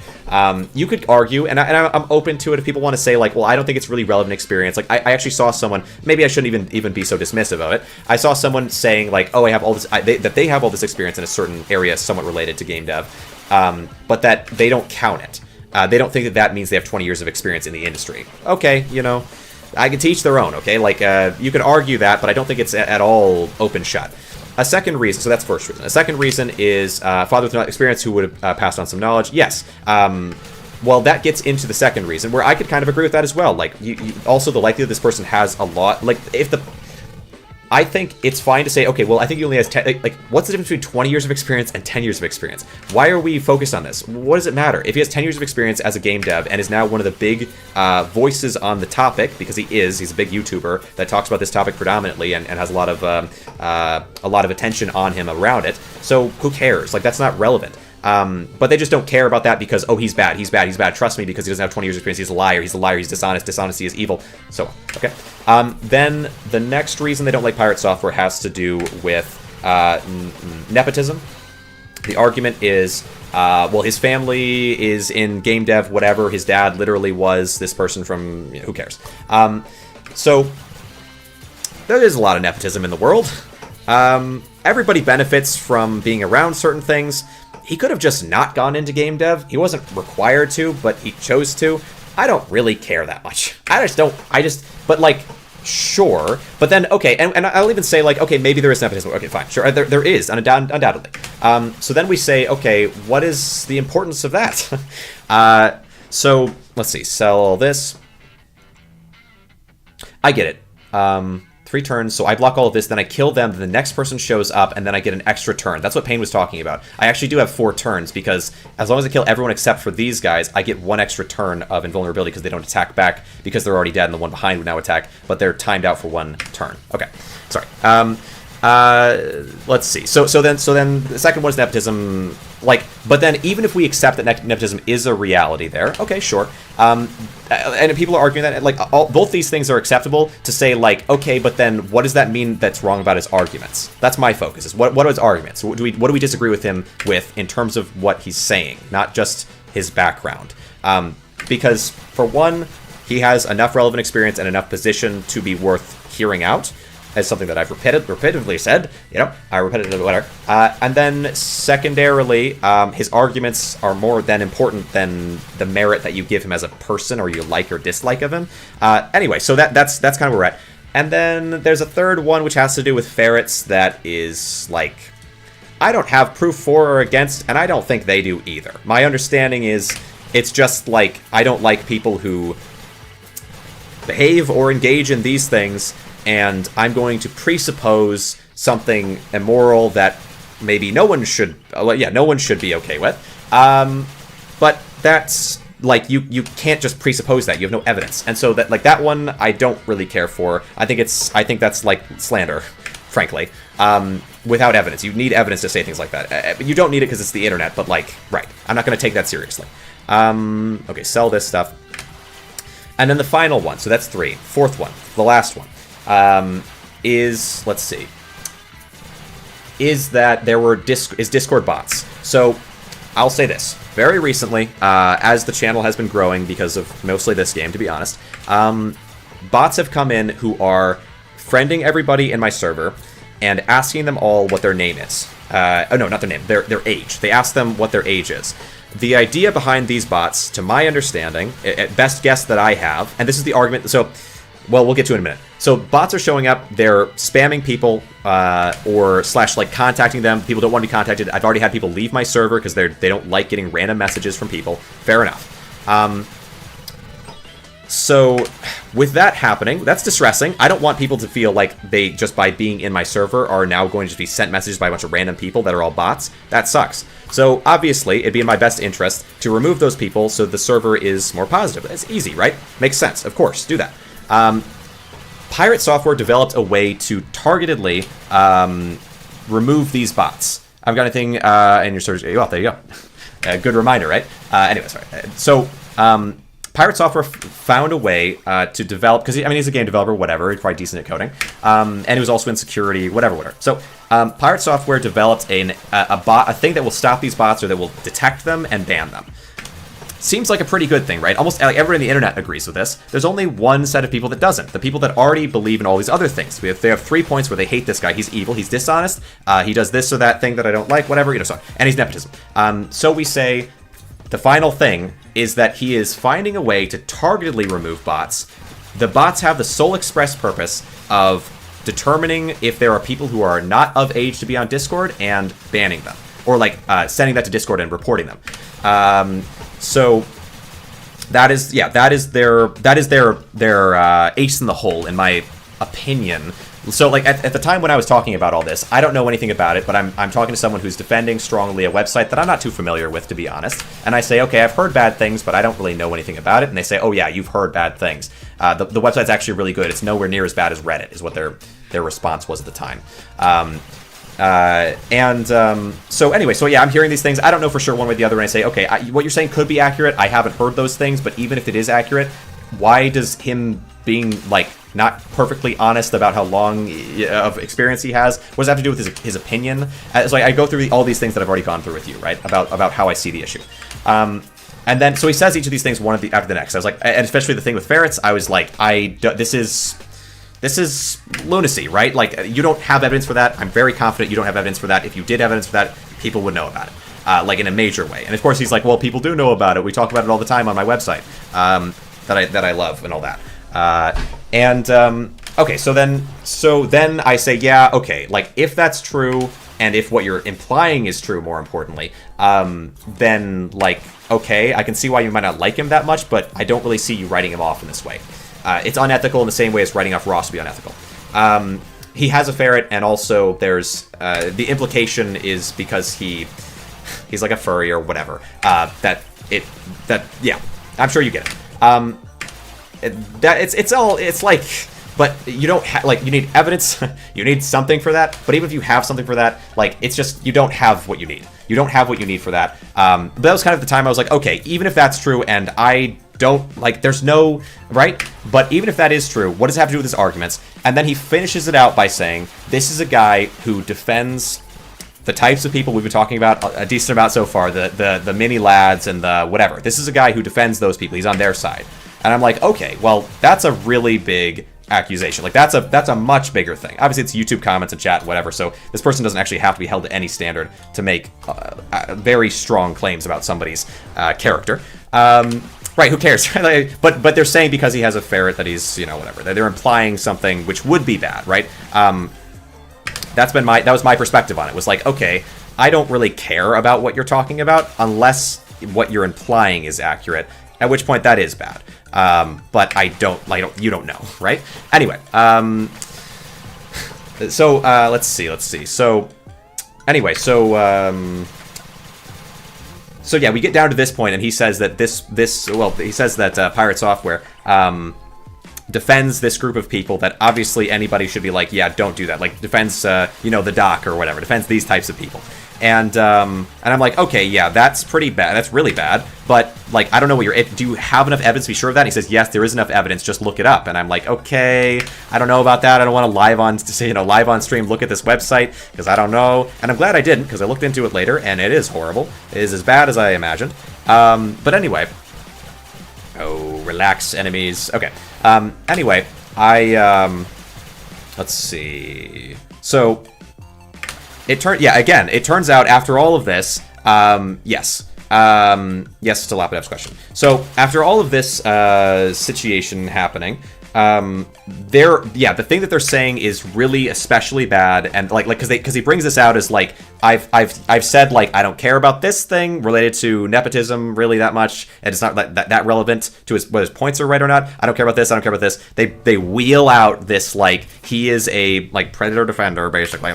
You could argue, and I'm open to it if people want to say like, well, I don't think it's really relevant experience. Like, I actually saw someone, maybe I shouldn't even be so dismissive of it. I saw someone saying like, oh, I have all this, that they have all this experience in a certain area somewhat related to game dev, but that they don't count it. They don't think that that means they have 20 years of experience in the industry. Okay, you know, I can teach their own, okay? Like, you could argue that, but I don't think it's at all open shut. A second reason, so that's first reason. A second reason is father with no experience who would have passed on some knowledge. Yes. Well, that gets into the second reason, where I could kind of agree with that as well. Like, also the likelihood this person has a lot, like, if the... I think it's fine to say, okay, well, I think he only has 10, like, what's the difference between 20 years of experience and 10 years of experience? Why are we focused on this? What does it matter? If he has 10 years of experience as a game dev and is now one of the big voices on the topic, because he's a big YouTuber that talks about this topic predominantly and has a lot of attention on him around it. So who cares? Like, that's not relevant. But they just don't care about that because, oh, he's bad, trust me, because he doesn't have 20 years of experience, he's a liar, he's dishonest, dishonesty is evil, so on, okay? Then the next reason they don't like Pirate Software has to do with nepotism. The argument is, well, his family is in game dev, whatever, his dad literally was this person from, who cares? So, there is a lot of nepotism in the world. Everybody benefits from being around certain things. He could have just not gone into game dev. He wasn't required to, but he chose to. I don't really care that much. But like, sure. But then, okay, and I'll even say like, okay, maybe there is nepotism. Okay, fine, sure, there is, undoubtedly. So then we say, okay, what is the importance of that? So, let's see, sell all this. I get it. 3 turns, so I block all of this, then I kill them, then the next person shows up, and then I get an extra turn. That's what Payne was talking about. I actually do have 4 turns, because as long as I kill everyone except for these guys, I get 1 extra turn of invulnerability because they don't attack back, because they're already dead, and the one behind would now attack, but they're timed out for 1 turn. Okay, sorry. Let's see. So then the second one is nepotism. Like, but then even if we accept that nepotism is a reality there, okay, sure. And people are arguing that like both these things are acceptable to say like, okay, but then what does that mean that's wrong about his arguments? That's my focus. Is what are his arguments? What do we disagree with him with in terms of what he's saying, not just his background? Because for one, he has enough relevant experience and enough position to be worth hearing out. As something that I've repetitively said, you know, whatever. And then secondarily, his arguments are more than important than the merit that you give him as a person or you like or dislike of him. Anyway, so that's kind of where we're at. And then there's a third one which has to do with ferrets that is like, I don't have proof for or against, and I don't think they do either. My understanding is it's just like, I don't like people who behave or engage in these things, and I'm going to presuppose something immoral that maybe no one should be okay with. But that's like you can't just presuppose that. You have no evidence, and so that one I don't really care for. I think that's like slander, frankly. Without evidence, you need evidence to say things like that. You don't need it because it's the internet, but like, right? I'm not going to take that seriously. Okay, sell this stuff, and then the final one. So that's 3. Fourth one, the last one. Is, let's see, is that there were Discord bots. So I'll say this, very recently, as the channel has been growing because of mostly this game, to be honest, bots have come in who are friending everybody in my server and asking them all what their name is. Oh no, not their name, their age. They ask them what their age is. The idea behind these bots, to my understanding, at best guess that I have, and this is the argument, so well, we'll get to it in a minute. So bots are showing up. They're spamming people or / like contacting them. People don't want to be contacted. I've already had people leave my server because they don't like getting random messages from people. Fair enough. So with that happening, that's distressing. I don't want people to feel like they, just by being in my server, are now going to be sent messages by a bunch of random people that are all bots. That sucks. So obviously, it'd be in my best interest to remove those people so the server is more positive. It's easy, right? Makes sense. Of course, do that. Pirate Software developed a way to targetedly remove these bots. I've got anything in your search. Well, there you go. Good reminder, right? Anyway, sorry. So Pirate Software found a way to develop, because he's a game developer, whatever. He's probably decent at coding, and he was also in security, whatever. So Pirate Software developed a thing that will stop these bots, or that will detect them and ban them. Seems like a pretty good thing, right? Almost like everyone on the internet agrees with this. There's only one set of people that doesn't. The people that already believe in all these other things. They have 3 points where they hate this guy. He's evil. He's dishonest. He does this or that thing that I don't like. Whatever, so and he's nepotism. So we say the final thing is that he is finding a way to targetedly remove bots. The bots have the sole express purpose of determining if there are people who are not of age to be on Discord and banning them, or like sending that to Discord and reporting them. So that is their ace in the hole, in my opinion. So like at the time when I was talking about all this, I don't know anything about it, but I'm talking to someone who's defending strongly a website that I'm not too familiar with, to be honest. And I say, okay, I've heard bad things, but I don't really know anything about it. And they say, oh yeah, you've heard bad things. The website's actually really good. It's nowhere near as bad as Reddit, is what their response was at the time. So anyway, so yeah, I'm hearing these things. I don't know for sure one way or the other, and I say, okay, what you're saying could be accurate. I haven't heard those things, but even if it is accurate, why does him being like not perfectly honest about how long of experience he has, what does that have to do with his opinion? So I go through all these things that I've already gone through with you, right, about how I see the issue. And then so he says each of these things one after the next. I was like, and especially the thing with ferrets, I was like, this is lunacy, right? Like, you don't have evidence for that. I'm very confident you don't have evidence for that. If you did have evidence for that, people would know about it, like in a major way. And of course, he's like, well, people do know about it. We talk about it all the time on my website, that I love and all that. Okay, so then I say, yeah, okay, like if that's true, and if what you're implying is true, more importantly, then like, okay, I can see why you might not like him that much, but I don't really see you writing him off in this way. It's unethical in the same way as writing off Ross would be unethical. He has a ferret, and also there's the implication is because he's like a furry or whatever. Yeah, I'm sure you get it. It's like, but you don't you need evidence. You need something for that. But even if you have something for that, like, it's just, you don't have what you need. You don't have what you need for that. But that was kind of the time I was like, okay, even if that's true, and I don't, like, there's no, right? But even if that is true, what does it have to do with his arguments? And then he finishes it out by saying, this is a guy who defends the types of people we've been talking about a decent amount so far, the mini lads and the whatever. This is a guy who defends those people. He's on their side. And I'm like, okay, well, that's a really big accusation. Like, that's a much bigger thing. Obviously, it's YouTube comments and chat, whatever, so this person doesn't actually have to be held to any standard to make very strong claims about somebody's character. Right, who cares? but they're saying because he has a ferret that he's, whatever. They're implying something which would be bad, right? That was my perspective on it. Was like, okay, I don't really care about what you're talking about unless what you're implying is accurate, at which point that is bad. But you don't know, right? Anyway, so let's see. So anyway, so yeah, we get down to this point, and he says that he says that Pirate Software defends this group of people that obviously anybody should be like, yeah, don't do that. Like, defends, the doc or whatever, defends these types of people. And I'm like, okay, yeah, that's pretty bad. That's really bad. But, like, I don't know do you have enough evidence to be sure of that? And he says, yes, there is enough evidence. Just look it up. And I'm like, okay, I don't know about that. I don't want to live on stream look at this website, because I don't know. And I'm glad I didn't, because I looked into it later, and it is horrible. It is as bad as I imagined. But anyway. Oh, relax, enemies. Okay. Anyway, let's see. So, it turns out after all of this, yes, Yes, to Lapidev's question. So after all of this situation happening, the thing that they're saying is really especially bad, and like because he brings this out as like I've said like I don't care about this thing related to nepotism really that much, and it's not that relevant to whether his points are right or not. I don't care about this. I don't care about this. They wheel out this like he is a like predator defender basically,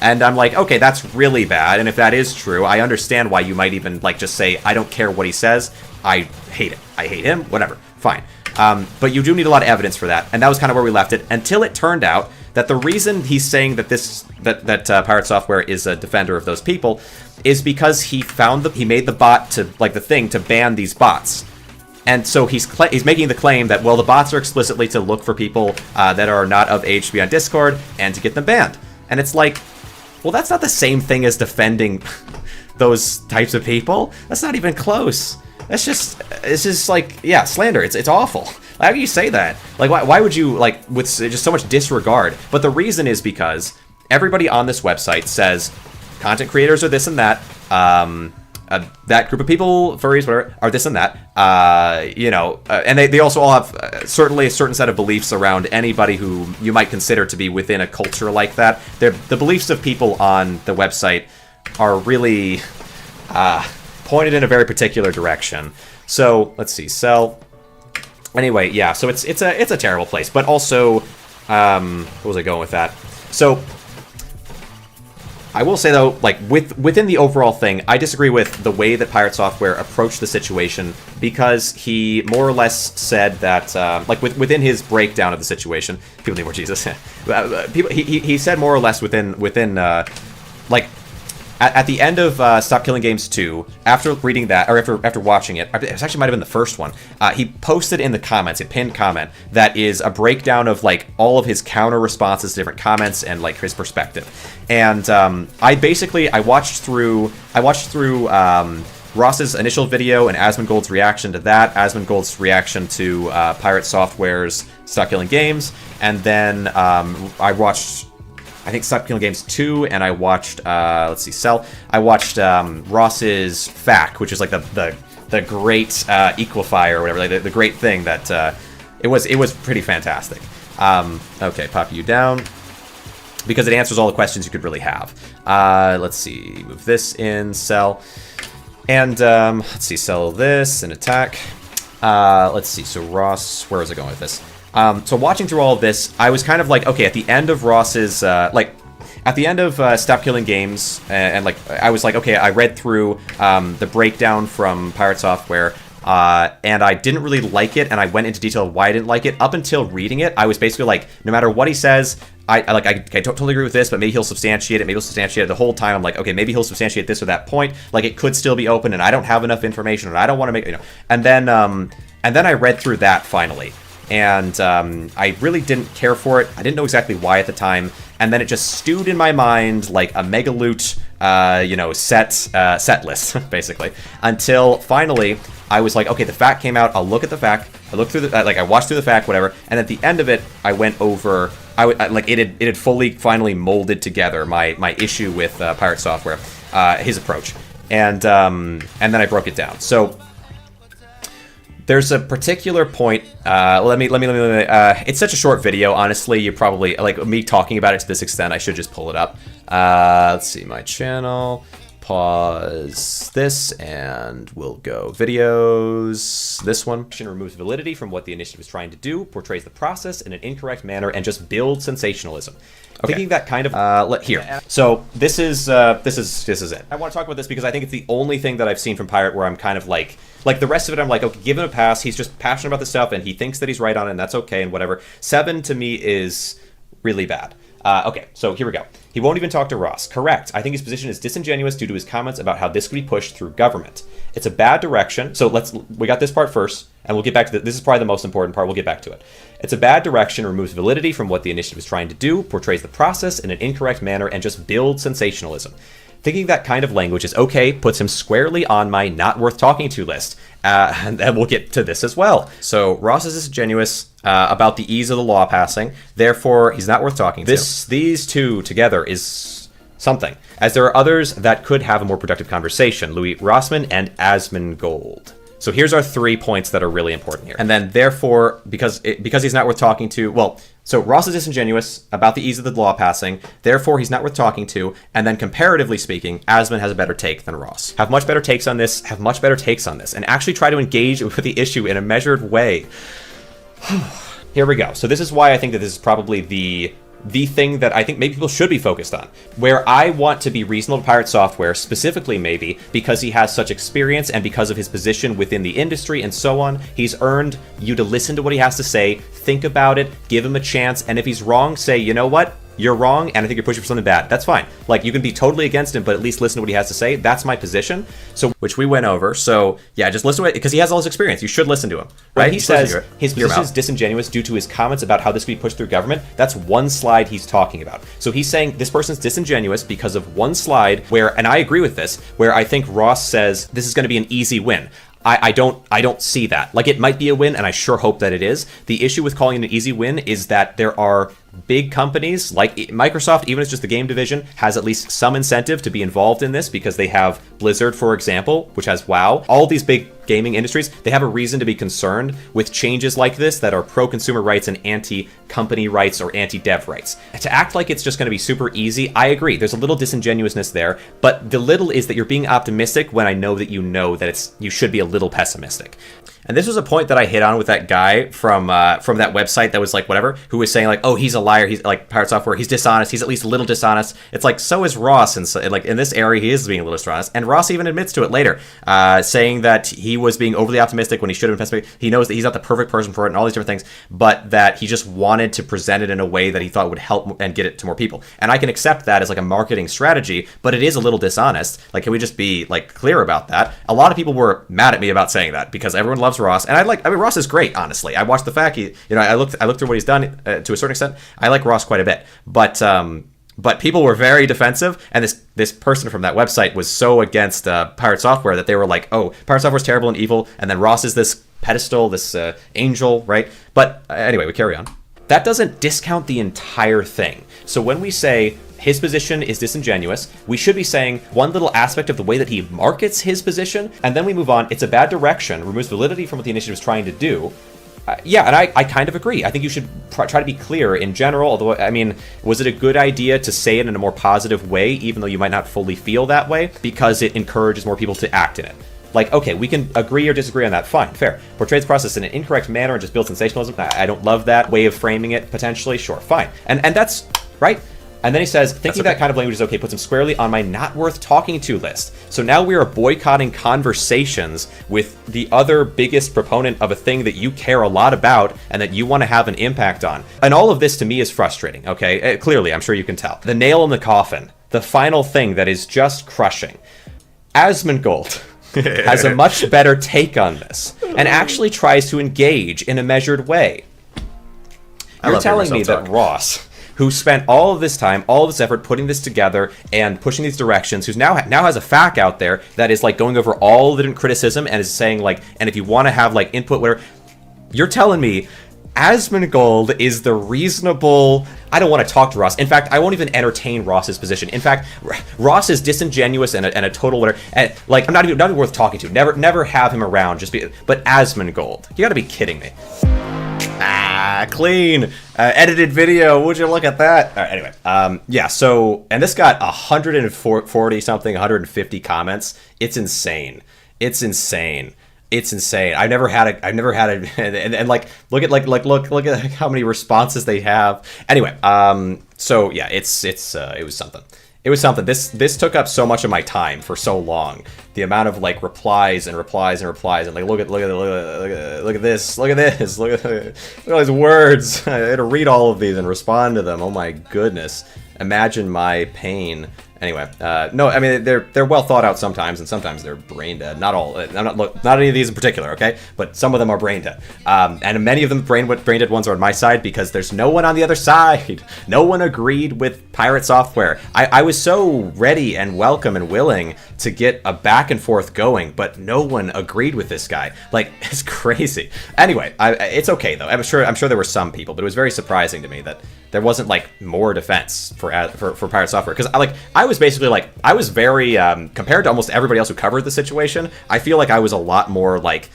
and I'm like, okay, that's really bad. And if that is true, I understand why you might even like just say I don't care what he says. I hate it. I hate him. Whatever. Fine. But you do need a lot of evidence for that, and that was kind of where we left it until it turned out that the reason he's saying that Pirate Software is a defender of those people is because he made the bot to like the thing to ban these bots, and so he's making the claim that well the bots are explicitly to look for people that are not of age to be on Discord and to get them banned, and it's like, well that's not the same thing as defending those types of people. That's not even close. It's just like, yeah, slander. It's awful. How can you say that? Like, why would you, like, with just so much disregard? But the reason is because everybody on this website says content creators are this and that. That group of people, furries, whatever, are this and that. And they also all have certainly a certain set of beliefs around anybody who you might consider to be within a culture like that. The beliefs of people on the website are really pointed in a very particular direction. So let's see, sell. Anyway, yeah. So it's a terrible place, but also, where was I going with that? So I will say though, like within the overall thing, I disagree with the way that Pirate Software approached the situation, because he more or less said that, like within his breakdown of the situation, people need more Jesus. He said more or less within like. At the end of Stop Killing Games 2, after reading that, or after watching it, it actually might have been the first one, he posted in the comments, a pinned comment, that is a breakdown of, like, all of his counter responses to different comments and, like, his perspective. And I watched through Ross's initial video and Asmongold's reaction to that, Asmongold's reaction to Pirate Software's Stop Killing Games, and then I watched... I think Stop Killing Games 2, and I watched, let's see, Cell. I watched Ross's FAQ, which is like the great equifier or whatever, like the great thing that, it was pretty fantastic. Okay, pop you down, because it answers all the questions you could really have. Let's see, move this in, Cell. And, let's see, Cell this, and attack. Let's see, so Ross, where was I going with this? So watching through all of this, I was kind of like, okay, at the end of Ross's, at the end of Stop Killing Games, and like, I was like, okay, I read through the breakdown from Pirate Software, and I didn't really like it, and I went into detail of why I didn't like it. Up until reading it, I was basically like, no matter what he says, I totally agree with this, but maybe he'll substantiate it, maybe he'll substantiate it. The whole time I'm like, okay, maybe he'll substantiate this or that point, like it could still be open, and I don't have enough information, and I don't want to make, and then I read through that finally. And I really didn't care for it. I didn't know exactly why at the time. And then it just stewed in my mind like a Megaloot, set list, basically. Until finally, I was like, okay, the FAQ came out. I'll look at the FAQ. I looked through I watched through the FAQ, whatever. And at the end of it, I went over. It had finally molded together my issue with Pirate Software, his approach, and then I broke it down. So. There's a particular point, let me, it's such a short video, honestly, you probably, like, me talking about it to this extent, I should just pull it up. Let's see, my channel, pause this, and we'll go videos, this one. Removes validity from what the initiative is trying to do, portrays the process in an incorrect manner, and just builds sensationalism. Okay. Thinking that kind of, here. So this is it. I want to talk about this because I think it's the only thing that I've seen from Pirate where I'm kind of like the rest of it, I'm like, okay, give him a pass. He's just passionate about the stuff and he thinks that he's right on it and that's okay and whatever. 7 to me is really bad. Okay, so here we go. He won't even talk to Ross. Correct. I think his position is disingenuous due to his comments about how this could be pushed through government. It's a bad direction. So we got this part first, and we'll get back to this is probably the most important part. We'll get back to it. It's a bad direction, removes validity from what the initiative is trying to do, portrays the process in an incorrect manner, and just builds sensationalism. Thinking that kind of language is okay puts him squarely on my not worth talking to list. And we'll get to this as well. So Ross is disingenuous about the ease of the law passing. Therefore, he's not worth talking to. These two together is something, as there are others that could have a more productive conversation, Louis Rossmann and Asmongold. So here's our 3 points that are really important here. And then therefore, because he's not worth talking to, well, so Ross is disingenuous about the ease of the law passing, therefore he's not worth talking to, and then comparatively speaking, Asmon has a better take than Ross. Have much better takes on this, and actually try to engage with the issue in a measured way. Here we go. So this is why I think that this is probably the thing that I think maybe people should be focused on. Where I want to be reasonable to Pirate Software, specifically maybe because he has such experience and because of his position within the industry and so on, he's earned you to listen to what he has to say, think about it, give him a chance, and if he's wrong, say, you know what? You're wrong, and I think you're pushing for something bad. That's fine. Like, you can be totally against him, but at least listen to what he has to say. That's my position. So, which we went over. So, yeah, just listen to it, because he has all this experience. You should listen to him, right? He says his position is disingenuous due to his comments about how this could be pushed through government. That's one slide he's talking about. So he's saying this person's disingenuous because of one slide where, and I agree with this, where I think Ross says this is going to be an easy win. I don't see that. Like, it might be a win, and I sure hope that it is. The issue with calling it an easy win is that there are big companies like Microsoft, even if it's just the game division, has at least some incentive to be involved in this because they have Blizzard, for example, which has WoW. All these big gaming industries, they have a reason to be concerned with changes like this that are pro-consumer rights and anti-company rights or anti-dev rights. To act like it's just going to be super easy, I agree. There's a little disingenuousness there, but the little is that you're being optimistic when I know that you should be a little pessimistic. And this was a point that I hit on with that guy from that website that was like whatever, who was saying like, oh, he's a liar, he's like Pirate Software, he's dishonest, he's at least a little dishonest. It's like, so is Ross, and so, like in this area he is being a little dishonest, and Ross even admits to it later, saying that he was being overly optimistic when he should have been pessimistic. He knows that he's not the perfect person for it and all these different things, but that he just wanted to present it in a way that he thought would help and get it to more people. And I can accept that as like a marketing strategy, but it is a little dishonest. Like, can we just be like clear about that? A lot of people were mad at me about saying that because everyone loves Ross, and I mean Ross is great, honestly. I watched the fact I looked through what he's done to a certain extent. I like Ross quite a bit, but people were very defensive, and this person from that website was so against Pirate Software that they were like, oh, Pirate Software is terrible and evil, and then Ross is this pedestal, this angel, right? But anyway, we carry on. That doesn't discount the entire thing. So when we say his position is disingenuous, we should be saying one little aspect of the way that he markets his position, and then we move on. It's a bad direction, removes validity from what the initiative is trying to do. Yeah, and I kind of agree. I think you should try to be clear in general, although, I mean, was it a good idea to say it in a more positive way, even though you might not fully feel that way, because it encourages more people to act in it? Like, okay, we can agree or disagree on that. Fine, fair. Portrays the process in an incorrect manner and just builds sensationalism. I don't love that way of framing it, potentially. Sure, fine. And that's right. And then he says, thinking that kind of language is okay puts him squarely on my not worth talking to list. So now we are boycotting conversations with the other biggest proponent of a thing that you care a lot about and that you want to have an impact on. And all of this to me is frustrating, okay? Clearly, I'm sure you can tell. The nail in the coffin, the final thing that is just crushing. Asmongold has a much better take on this and actually tries to engage in a measured way. You're telling me that Ross, who spent all of this time, all of this effort putting this together and pushing these directions, who's now has a FAQ out there that is like going over all the different criticism and is saying like, and if you want to have like input, whatever, you're telling me Asmongold is the reasonable. I don't want to talk to Ross. In fact, I won't even entertain Ross's position. In fact, Ross is disingenuous and a total whatever. And, like, I'm not even worth talking to. Never have him around. But Asmongold, you got to be kidding me. Clean. Edited video. Would you look at that? All right, anyway. Yeah, so, and this got 140 something, 150 comments. It's insane. It's insane. I've never had a, and like, look at how many responses they have. Anyway, so yeah, it was something. It was something. This took up so much of my time for so long. The amount of like replies and like look at this, look at all these words. I had to read all of these and respond to them. Oh my goodness. Imagine my pain. Anyway, no, I mean, they're well thought out sometimes, and sometimes they're brain dead. Not all, not any of these in particular, okay? But some of them are brain dead. And many of them brain dead ones are on my side because there's no one on the other side. No one agreed with Pirate Software. I was so ready and welcome and willing to get a back and forth going, but no one agreed with this guy. Like, it's crazy. Anyway, it's okay though. I'm sure there were some people, but it was very surprising to me that there wasn't like more defense for Pirate Software, because I was basically like, I was very, compared to almost everybody else who covered the situation, I feel like I was a lot more like,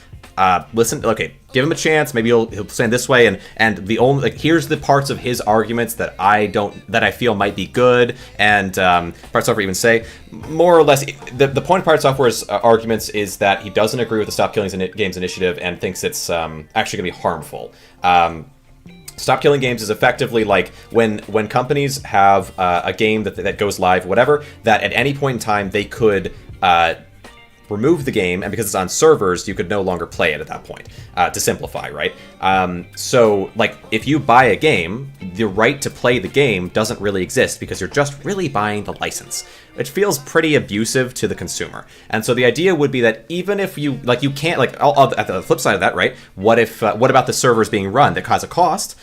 listen, okay, give him a chance, maybe he'll stand this way, and the only, like, here's the parts of his arguments that I feel might be good, and Pirate Software even say, more or less, the point of Pirate Software's arguments is that he doesn't agree with the Stop Killing Games initiative and thinks it's actually going to be harmful. Stop Killing Games is effectively like when companies have a game that goes live, whatever, that at any point in time they could remove the game, and because it's on servers, you could no longer play it at that point, to simplify, right? So, like, if you buy a game, the right to play the game doesn't really exist because you're just really buying the license, which feels pretty abusive to the consumer. And so the idea would be that even if you, like, you can't, like, at the flip side of that, right, what about the servers being run that cause a cost?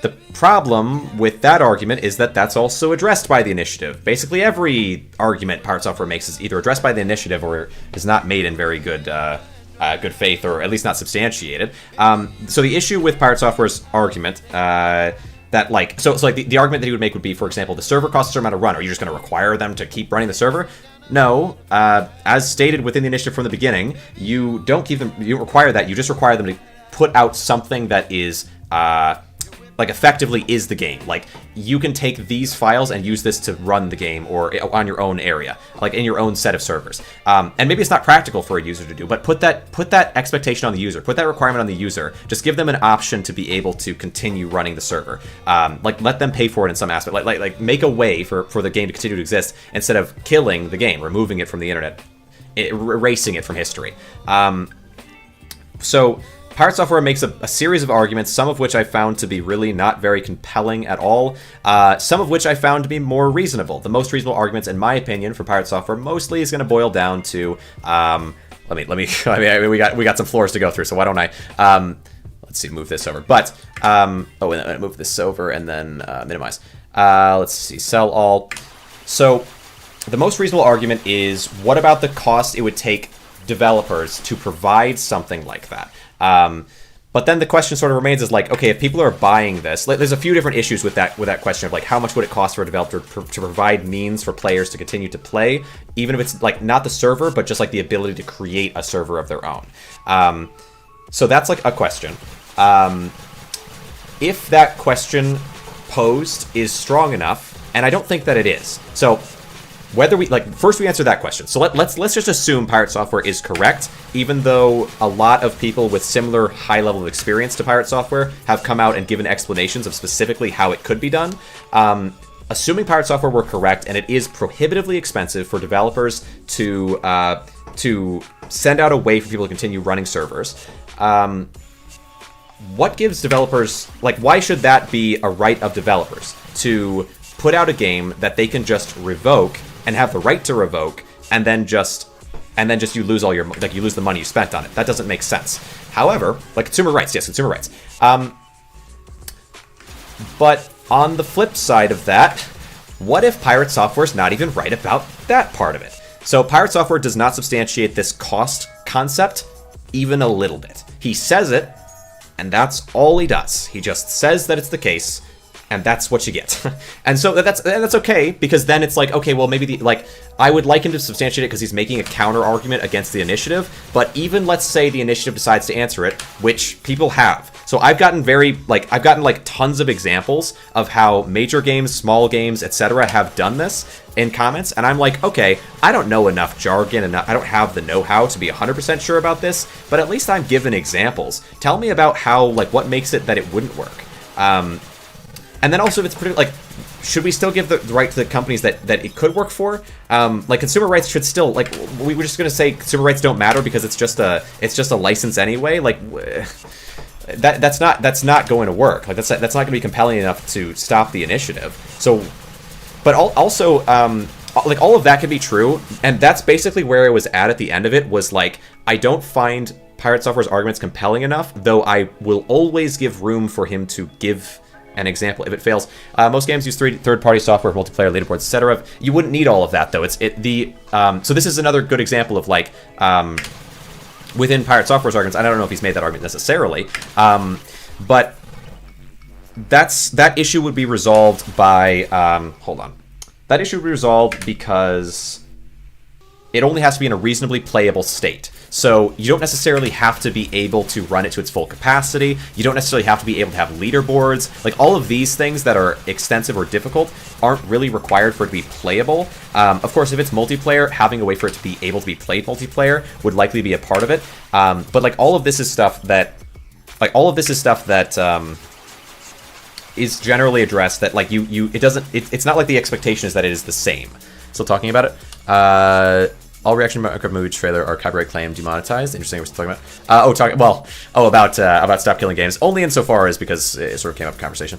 The problem with that argument is that that's also addressed by the initiative. Basically, every argument Pirate Software makes is either addressed by the initiative or is not made in very good good faith, or at least not substantiated. So the issue with Pirate Software's argument, that like, so like the argument that he would make would be, for example, the server costs a certain amount to run. Are you just going to require them to keep running the server? No, as stated within the initiative from the beginning, you don't require that. You just require them to put out something that is like effectively is the game. Like, you can take these files and use this to run the game or on your own area, like in your own set of servers. And maybe it's not practical for a user to do, but put that expectation on the user, put that requirement on the user. Just give them an option to be able to continue running the server. Like, let them pay for it in some aspect. Like make a way for the game to continue to exist instead of killing the game, removing it from the internet, erasing it from history. So Pirate Software makes a series of arguments, some of which I found to be really not very compelling at all, some of which I found to be more reasonable. The most reasonable arguments, in my opinion, for Pirate Software mostly is going to boil down to, we got some floors to go through, so why don't I, let's see, move this over. But, and then move this over and then minimize. Let's see, sell all. So the most reasonable argument is, what about the cost it would take developers to provide something like that? But then the question sort of remains is like, okay, if people are buying this, there's a few different issues with that question of like, how much would it cost for a developer to provide means for players to continue to play, even if it's like not the server, but just like the ability to create a server of their own. So that's like a question. If that question posed is strong enough, and I don't think that it is. So whether we, like, first we answer that question. So let's just assume Pirate Software is correct, even though a lot of people with similar high level of experience to Pirate Software have come out and given explanations of specifically how it could be done. Assuming Pirate Software were correct, and it is prohibitively expensive for developers to send out a way for people to continue running servers, what gives developers, like, why should that be a right of developers to put out a game that they can just revoke and have the right to revoke, and then just you lose all your, like, you lose the money you spent on it? That doesn't make sense. However, like, consumer rights, yes, consumer rights. But on the flip side of that, what if Pirate Software's not even right about that part of it? So Pirate Software does not substantiate this cost concept even a little bit. He says it, and that's all he does. He just says that it's the case, and that's what you get. And so that's okay, because then it's like, okay, well, maybe I would like him to substantiate it because he's making a counter argument against the initiative. But even, let's say the initiative decides to answer it, which people have. So I've gotten tons of examples of how major games, small games, etc. have done this in comments, and I'm like, okay, I don't know enough jargon, and I don't have the know-how to be 100% sure about this, but at least I'm given examples. Tell me about how, like, what makes it that it wouldn't work. And then also, if it's pretty, like, should we still give the right to the companies that it could work for? Like, consumer rights should still, like, we were just gonna say consumer rights don't matter because it's just a license anyway. Like, that's not going to work. Like, that's not going to be compelling enough to stop the initiative. So, but also, like, all of that can be true, and that's basically where I was at the end of it. Was like, I don't find Pirate Software's arguments compelling enough, though I will always give room for him to give an example if it fails. Most games use third-party software, multiplayer, leaderboards, etc. You wouldn't need all of that, though. So this is another good example of, like, within Pirate Software's arguments. I don't know if he's made that argument necessarily, but that issue would be resolved by hold on. That issue will be resolved because it only has to be in a reasonably playable state. So you don't necessarily have to be able to run it to its full capacity. You don't necessarily have to be able to have leaderboards. Like, all of these things that are extensive or difficult aren't really required for it to be playable. Of course, if it's multiplayer, having a way for it to be able to be played multiplayer would likely be a part of it. But like, all of this is stuff that, is generally addressed. That like it's not like the expectation is that it is the same. Still talking about it. All reaction Minecraft movie trailer are copyright claim demonetized. Interesting. We're still talking about. About stop killing games. Only insofar as because it sort of came up in conversation.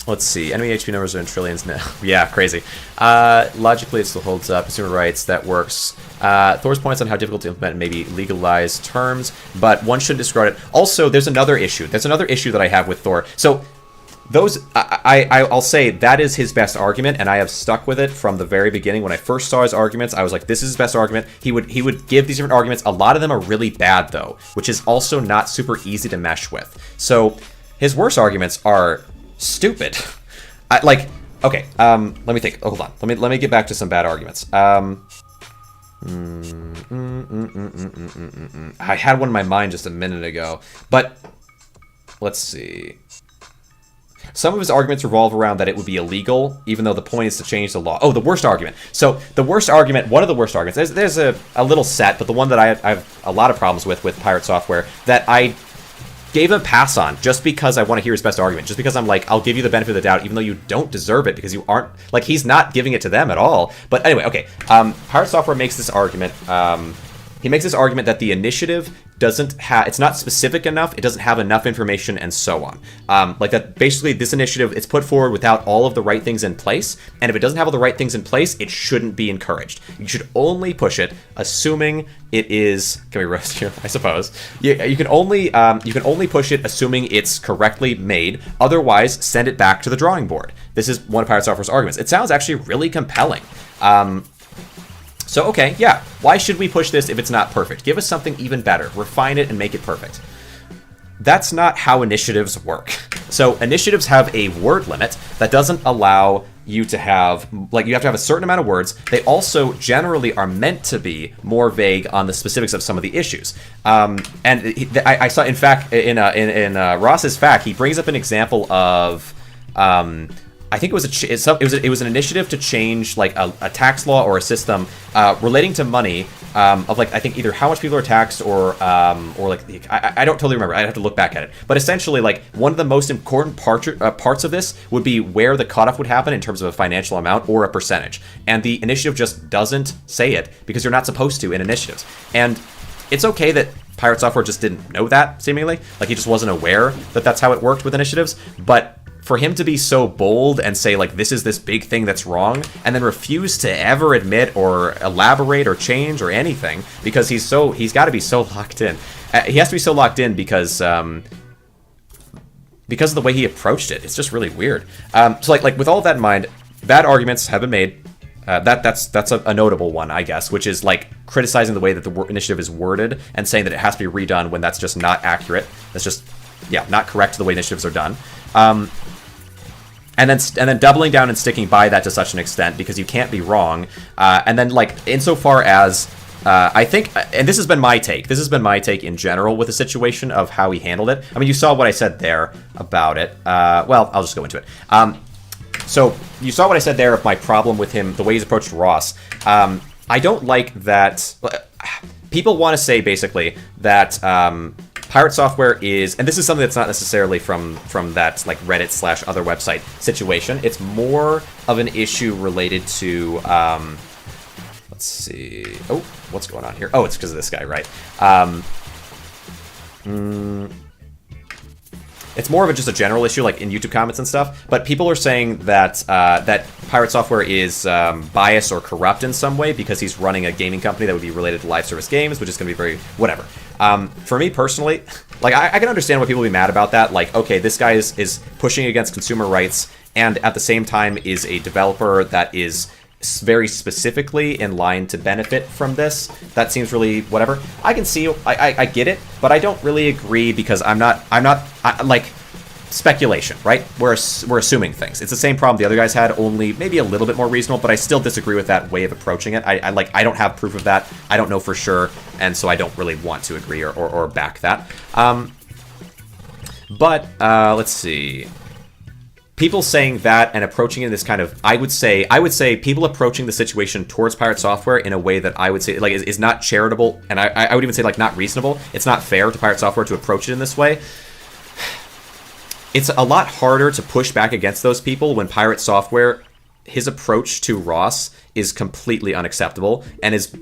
Let's see. Enemy HP numbers are in trillions now. Yeah, crazy. Logically, it still holds up. Consumer rights, that works. Thor's points on how difficult to implement maybe legalized terms, but one shouldn't discard it. Also, there's another issue. There's another issue that I have with Thor. So, I'll say that is his best argument, and I have stuck with it from the very beginning. When I first saw his arguments, I was like, this is his best argument. He would give these different arguments. A lot of them are really bad, though, which is also not super easy to mesh with. So, his worst arguments are stupid. Okay, let me think. Oh, hold on. Let me get back to some bad arguments. I had one in my mind just a minute ago, but let's see. Some of his arguments revolve around that it would be illegal, even though the point is to change the law. Oh, the worst argument. So the worst argument, one of the worst arguments, there's a little set, but the one that I have a lot of problems with Pirate Software, that I gave him a pass on just because I want to hear his best argument. Just because I'm like, I'll give you the benefit of the doubt, even though you don't deserve it, because you aren't, like, he's not giving it to them at all. But anyway, okay. Pirate Software makes this argument. He makes this argument that the initiative doesn't have, it's not specific enough, it doesn't have enough information, and so on. Like that, basically, this initiative, it's put forward without all of the right things in place, and if it doesn't have all the right things in place, it shouldn't be encouraged. You should only push it, assuming it is, can we roast you? I suppose. You can only push it assuming it's correctly made, otherwise, send it back to the drawing board. This is one of Pirate Software's arguments. It sounds actually really compelling. So, okay, yeah, why should we push this if it's not perfect? Give us something even better. Refine it and make it perfect. That's not how initiatives work. So, initiatives have a word limit that doesn't allow you to have, like, you have to have a certain amount of words. They also generally are meant to be more vague on the specifics of some of the issues. And I saw, in fact, in Ross's fact, he brings up an example of, I think it was an initiative to change like a tax law or a system relating to money of like, I think either how much people are taxed or like I don't totally remember. I'd have to look back at it. But essentially, like, one of the most important parts of this would be where the cutoff would happen in terms of a financial amount or a percentage. And the initiative just doesn't say it because you're not supposed to in initiatives. And it's okay that Pirate Software just didn't know that, seemingly. Like, he just wasn't aware that that's how it worked with initiatives. But for him to be so bold and say, like, this is this big thing that's wrong, and then refuse to ever admit or elaborate or change or anything, because he's got to be so locked in. He has to be so locked in because of the way he approached it. It's just really weird. So like with all of that in mind, bad arguments have been made. That's a notable one, I guess, which is like criticizing the way that the initiative is worded and saying that it has to be redone when that's just not accurate. That's just, yeah, not correct to the way initiatives are done. And then doubling down and sticking by that to such an extent because you can't be wrong. And then, like, insofar as I think, and this has been my take. This has been my take in general with the situation of how he handled it. I mean, you saw what I said there about it. Well, I'll just go into it. So you saw what I said there of my problem with him, the way he's approached Ross. I don't like that. People want to say basically that Pirate Software is, and this is something that's not necessarily from that like Reddit / other website situation. It's more of an issue related to, let's see. Oh, what's going on here? Oh, it's because of this guy, right? It's more of just a general issue, like in YouTube comments and stuff. But people are saying that that Pirate Software is biased or corrupt in some way because he's running a gaming company that would be related to live service games, which is going to be very whatever. For me personally, like I can understand why people would be mad about that. Like, okay, this guy is pushing against consumer rights, and at the same time is a developer that is very specifically in line to benefit from this. That seems really whatever. I can see, I get it, but I don't really agree because I'm not like, speculation, right? We're assuming things. It's the same problem the other guys had, only maybe a little bit more reasonable, but I still disagree with that way of approaching it. I don't have proof of that. I don't know for sure, and so I don't really want to agree or back that. But let's see. People saying that and approaching it in this kind of, I would say people approaching the situation towards Pirate Software in a way that I would say like is not charitable, and I would even say like not reasonable. It's not fair to Pirate Software to approach it in this way. It's a lot harder to push back against those people when Pirate Software, his approach to Ross is completely unacceptable and is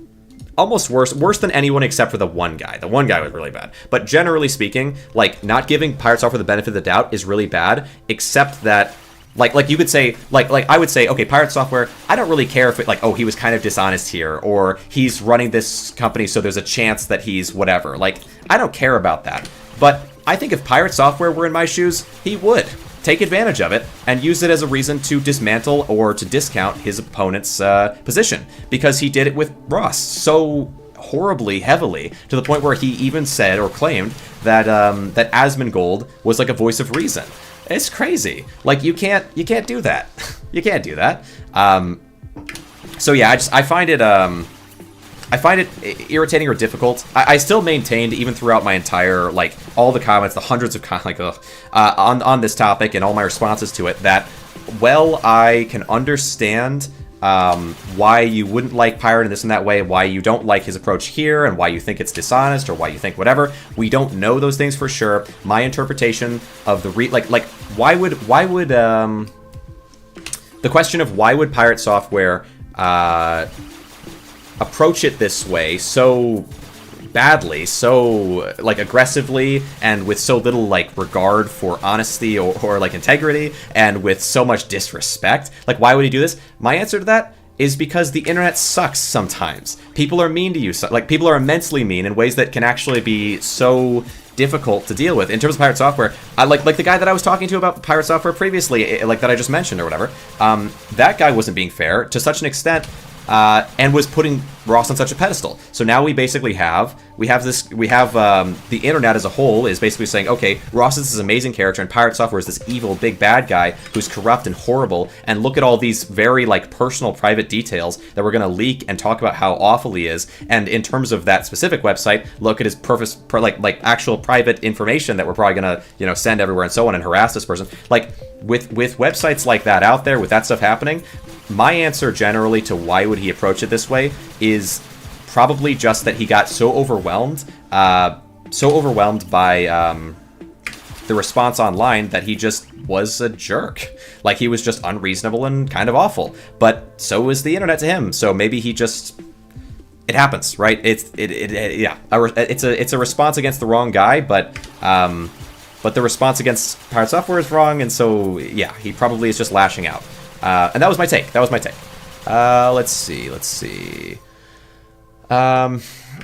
almost worse than anyone except for the one guy. The one guy was really bad. But generally speaking, like, not giving Pirate Software the benefit of the doubt is really bad, except that, like you could say, like I would say, okay, Pirate Software, I don't really care if it, like, oh, he was kind of dishonest here, or he's running this company so there's a chance that he's whatever. Like, I don't care about that. But I think if Pirate Software were in my shoes, he would take advantage of it and use it as a reason to dismantle or to discount his opponent's position, because he did it with Ross so horribly heavily to the point where he even said or claimed that that Asmongold was like a voice of reason. It's crazy. Like, you can't do that. You can't do that. So yeah, I find it irritating or difficult. I still maintained, even throughout my entire, like, all the comments, the hundreds of comments, like, on this topic and all my responses to it, that, well, I can understand why you wouldn't like Pirate in this and that way, why you don't like his approach here, and why you think it's dishonest, or why you think whatever. We don't know those things for sure. My interpretation of the why would the question of why would Pirate Software approach it this way so badly, so like aggressively, and with so little like regard for honesty or like integrity, and with so much disrespect, like, why would he do this? My answer to that is because the internet sucks sometimes. People are mean to you, like, people are immensely mean in ways that can actually be so difficult to deal with. In terms of Pirate Software, I like the guy that I was talking to about Pirate Software previously, like, that I just mentioned or whatever, that guy wasn't being fair to such an extent, and was putting Ross on such a pedestal. So now we basically have the internet as a whole is basically saying, okay, Ross is this amazing character, and Pirate Software is this evil big bad guy who's corrupt and horrible, and look at all these very, like, personal private details that we're gonna leak and talk about how awful he is. And in terms of that specific website, look at his like actual private information that we're probably gonna, you know, send everywhere and so on, and harass this person. Like, with websites like that out there, with that stuff happening, my answer generally to why would he approach it this way is probably just that he got so overwhelmed by the response online that he just was a jerk. Like, he was just unreasonable and kind of awful. But so was the internet to him. So maybe he just, it happens, right? It's a response against the wrong guy, but the response against Pirate Software is wrong, and so yeah, he probably is just lashing out. And that was my take. Let's see.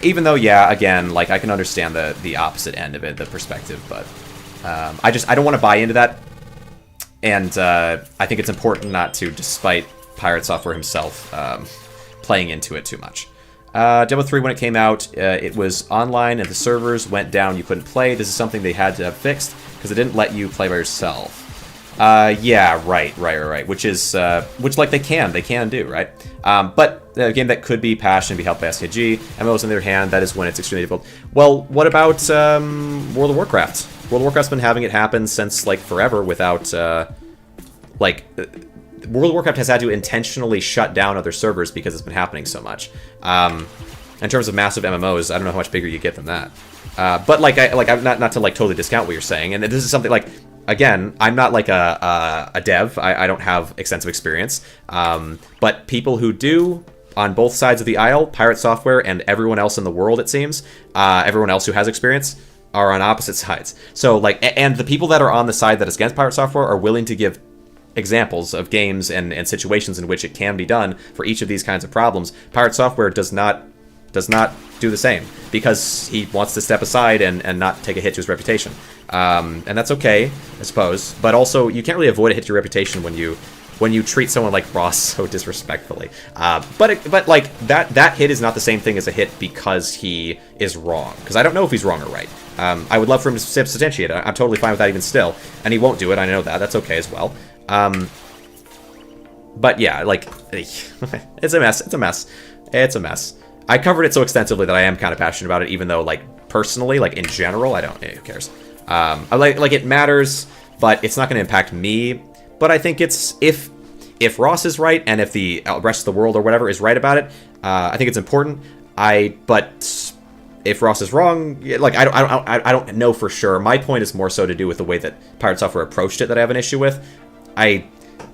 Even though, yeah, again, like, I can understand the opposite end of it, the perspective, but I don't want to buy into that, and I think it's important not to, despite Pirate Software himself playing into it too much. Diablo 3, when it came out, it was online and the servers went down, you couldn't play. This is something they had to have fixed because it didn't let you play by yourself. Yeah, right. Which like they can do, right? But a game that could be patched and be helped by SKG, MMOs on the other hand, that is when it's extremely difficult. Well, what about World of Warcraft? World of Warcraft's been having it happen since, like, forever without, World of Warcraft has had to intentionally shut down other servers because it's been happening so much. In terms of massive MMOs, I don't know how much bigger you get than that. But I'm not to, like, totally discount what you're saying, and this is something like, again, I'm not like a dev. I don't have extensive experience. But people who do, on both sides of the aisle, Pirate Software and everyone else in the world, it seems, everyone else who has experience, are on opposite sides. So, like, and the people that are on the side that is against Pirate Software are willing to give examples of games and situations in which it can be done for each of these kinds of problems. Pirate Software does not do the same because he wants to step aside and not take a hit to his reputation. And that's okay, I suppose. But also, you can't really avoid a hit to your reputation when you when you treat someone like Ross so disrespectfully. But like that hit is not the same thing as a hit because he is wrong. Because I don't know if he's wrong or right. I would love for him to substantiate it. I'm totally fine with that even still. And he won't do it. I know that. That's okay as well. But yeah, like, it's a mess. It's a mess. It's a mess. I covered it so extensively that I am kind of passionate about it, even though, like, personally, like, in general, I don't, who cares? I like it matters, but it's not going to impact me. But I think it's, if Ross is right, and if the rest of the world or whatever is right about it, I think it's important. But if Ross is wrong, like, I don't know for sure. My point is more so to do with the way that Pirate Software approached it that I have an issue with. I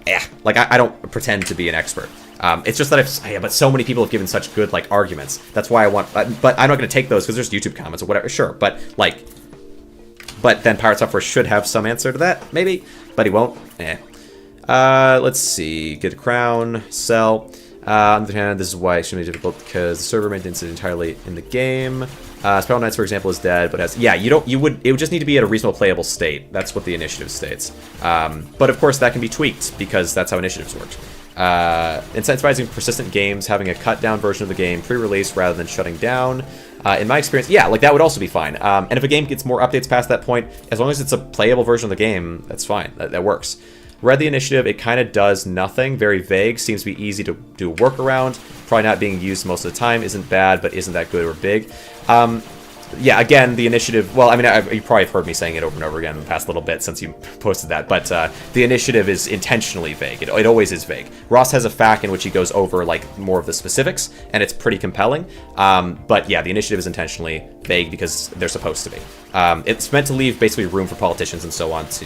don't pretend to be an expert. It's just that but so many people have given such good, like, arguments. That's why I want, but I'm not going to take those because there's YouTube comments or whatever. Sure, but then Pirate Software should have some answer to that, maybe, but he won't. Let's see. Get a crown, sell. On the other hand, this is why it shouldn't be difficult because the server maintenance is entirely in the game. Spiral Knights, for example, is dead, but it would just need to be at a reasonable playable state. That's what the initiative states. But of course, that can be tweaked because that's how initiatives work. Incentivizing persistent games, having a cut down version of the game pre-release rather than shutting down. In my experience, yeah, like that would also be fine. And if a game gets more updates past that point, as long as it's a playable version of the game, that's fine. That works. Read the initiative, it kind of does nothing, very vague, seems to be easy to do a workaround, probably not being used most of the time, isn't bad, but isn't that good or big. Yeah, again, the initiative, well, I mean, you probably have heard me saying it over and over again in the past little bit since you posted that, but the initiative is intentionally vague. It always is vague. Ross has a FAQ in which he goes over, like, more of the specifics, and it's pretty compelling, but yeah, the initiative is intentionally vague because they're supposed to be. It's meant to leave basically room for politicians and so on to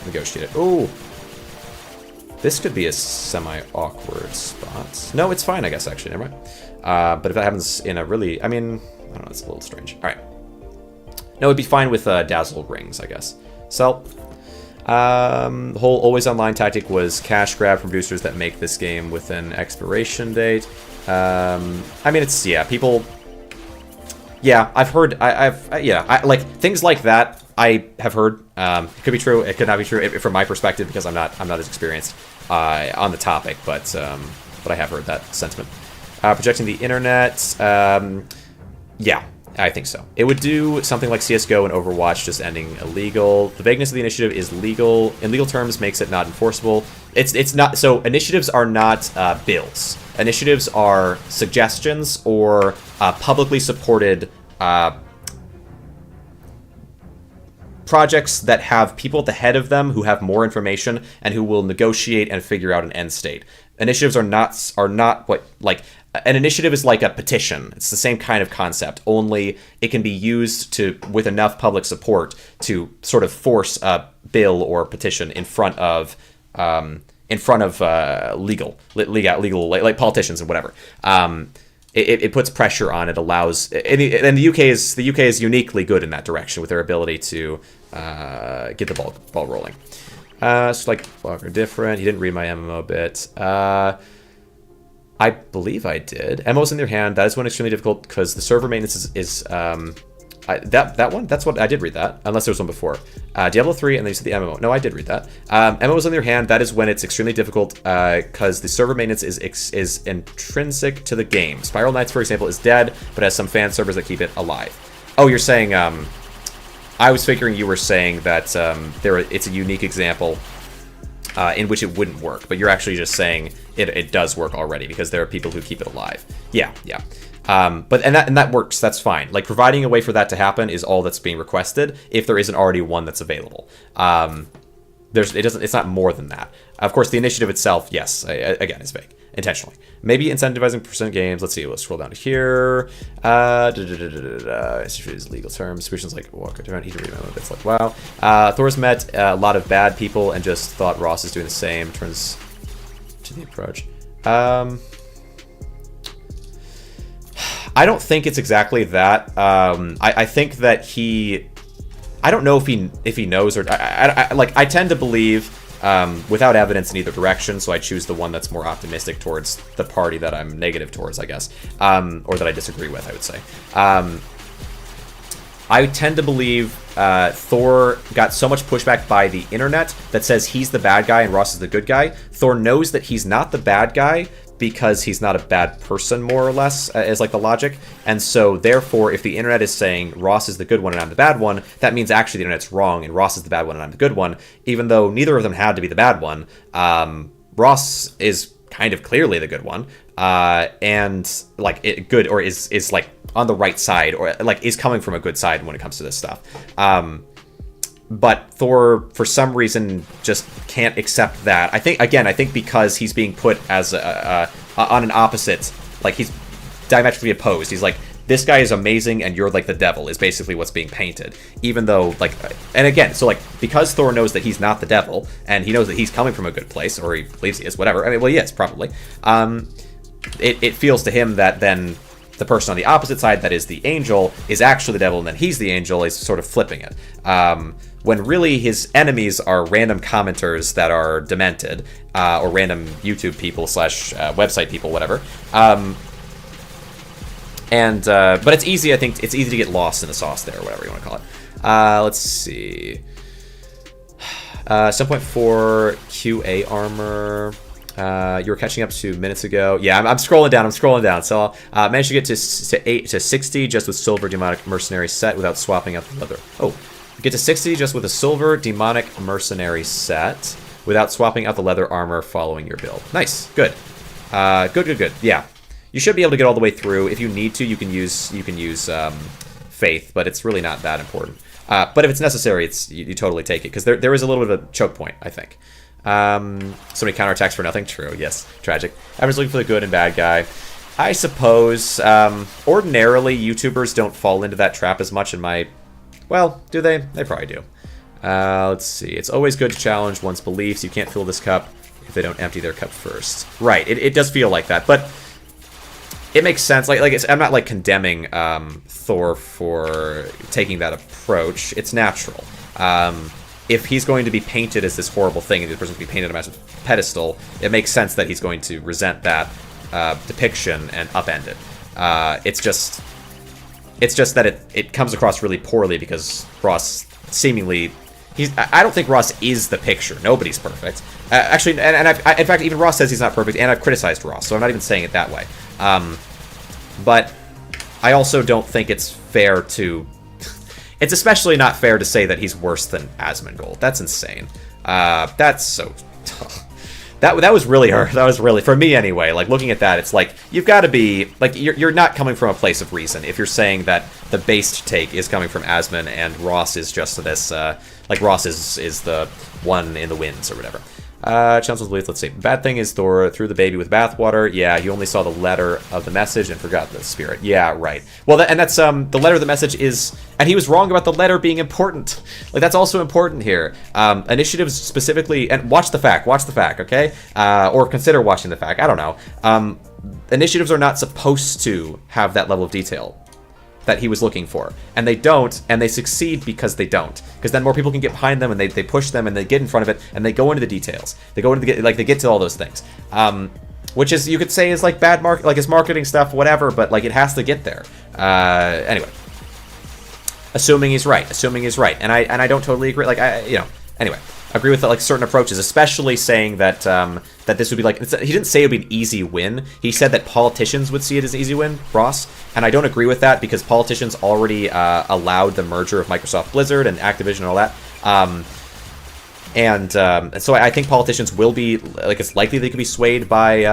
negotiate it. Ooh. This could be a semi-awkward spot. No, it's fine, I guess, actually. Never mind. But if that happens in a really... I mean, I don't know. It's a little strange. All right. No, it'd be fine with Dazzle Rings, I guess. So, the whole always online tactic was cash grab from producers that make this game with an expiration date. I mean, it's... Yeah, people... Yeah, I've heard... like, things like that, I have heard. It could be true. It could not be true from my perspective because I'm not as experienced on the topic, but I have heard that sentiment. Projecting the internet, yeah, I think so. It would do something like CSGO and Overwatch, just ending illegal. The vagueness of the initiative is legal. In legal terms, makes it not enforceable. It's not. So initiatives are not bills. Initiatives are suggestions or publicly supported projects that have people at the head of them who have more information and who will negotiate and figure out an end state. Initiatives are not what, like, an initiative is like a petition. It's the same kind of concept, only it can be used with enough public support to sort of force a bill or petition in front of legal like politicians and whatever. It puts pressure on. It allows, and the UK is uniquely good in that direction with their ability to get the ball rolling. So like blog are different. You didn't read my MMO bit. I believe I did. MMOs in their hand. That is one extremely difficult because the server maintenance is that one. That's what I did read that. Unless there was one before. Diablo 3, and then you said the MMO. No, I did read that. MMOs on the other hand, that is when it's extremely difficult because the server maintenance is intrinsic to the game. Spiral Knights, for example, is dead, but has some fan servers that keep it alive. Oh, you're saying... I was figuring you were saying that it's a unique example in which it wouldn't work, but you're actually just saying it does work already because there are people who keep it alive. Yeah. But that works. That's fine. Like, providing a way for that to happen is all that's being requested if there isn't already one that's available. It's not more than that. Of course, the initiative itself, yes, again, is vague intentionally. Maybe incentivizing percent games. Let's see. Let's scroll down to here. It's legal terms. Solutions like Walker Durant. It's like wow. Thor's met a lot of bad people and just thought Ross is doing the same. Turns to the approach. I don't think it's exactly that. I think that I don't know if he knows or I tend to believe without evidence in either direction, so I choose the one that's more optimistic towards the party that I'm negative towards, I guess, or that I disagree with, I would say. I tend to believe Thor got so much pushback by the internet that says he's the bad guy and Ross is the good guy. Thor knows that he's not the bad guy because he's not a bad person, more or less, is like the logic. And so, therefore, if the internet is saying Ross is the good one and I'm the bad one, that means actually the internet's wrong and Ross is the bad one and I'm the good one, even though neither of them had to be the bad one. Ross is kind of clearly the good one, and like good, or is like on the right side, or like is coming from a good side when it comes to this stuff. But Thor, for some reason, just can't accept that. I think because he's being put as on an opposite, like he's diametrically opposed. He's like, this guy is amazing and you're like the devil, is basically what's being painted. Even though, like, and again, so like, because Thor knows that he's not the devil, and he knows that he's coming from a good place, or he believes he is, whatever. I mean, well, he is, probably. It feels to him that then the person on the opposite side, that is the angel, is actually the devil, and then he's the angel, is sort of flipping it. When really his enemies are random commenters that are demented, or random YouTube people / website people, whatever. But it's easy, I think, it's easy to get lost in the sauce there, or whatever you want to call it. Let's see. 7.4 QA armor. You were catching up 2 minutes ago. Yeah, I'm scrolling down. So I managed to get to 60 just with silver demonic mercenary set without swapping out the leather. Oh, get to 60 just with a silver demonic mercenary set without swapping out the leather armor following your build. Nice, good. Good. Yeah, you should be able to get all the way through. If you need to, you can use faith, but it's really not that important. But if it's necessary, you totally take it, because there is a little bit of a choke point, I think. So many counterattacks for nothing. True, yes. Tragic. I was looking for the good and bad guy. I suppose, ordinarily, YouTubers don't fall into that trap as much in my... Well, do they? They probably do. Let's see. It's always good to challenge one's beliefs. You can't fill this cup if they don't empty their cup first. Right, it does feel like that, but it makes sense. I'm not, like, condemning Thor for taking that approach. It's natural. If he's going to be painted as this horrible thing and the person's going to be painted on a massive pedestal, it makes sense that he's going to resent that depiction and upend it. It's just that it comes across really poorly because Ross seemingly... I don't think Ross is the picture. Nobody's perfect. Actually, and in fact, even Ross says he's not perfect, and I've criticized Ross, so I'm not even saying it that way. But I also don't think it's fair to... It's especially not fair to say that he's worse than Asmongold. That's insane. That's so tough. That was really hard. That was really, for me anyway, like, looking at that, it's like, you've got to be, like, you're not coming from a place of reason if you're saying that the based take is coming from Asmon and Ross is just this, like, Ross is the one in the winds or whatever. Chancellor's belief, let's see. Bad thing is Thor threw the baby with bathwater. Yeah, he only saw the letter of the message and forgot the spirit. Yeah, right. Well, that's, the letter of the message is, and he was wrong about the letter being important. Like, that's also important here. Initiatives specifically, and watch the fact, okay? Or consider watching the fact, I don't know. Initiatives are not supposed to have that level of detail that he was looking for, and they don't, and they succeed because they don't, because then more people can get behind them, and they push them, and they get in front of it, and they go into the details, they get to all those things, which is, you could say, is like bad it's marketing stuff, whatever, but like, it has to get there. Anyway, assuming he's right, and I don't totally agree, like, anyway, agree with like certain approaches, especially saying that that this would be like, he didn't say it would be an easy win. He said that politicians would see it as an easy win, Ross, and I don't agree with that, because politicians already allowed the merger of Microsoft Blizzard and Activision and all that. And so I think politicians will be, like, it's likely they could be swayed by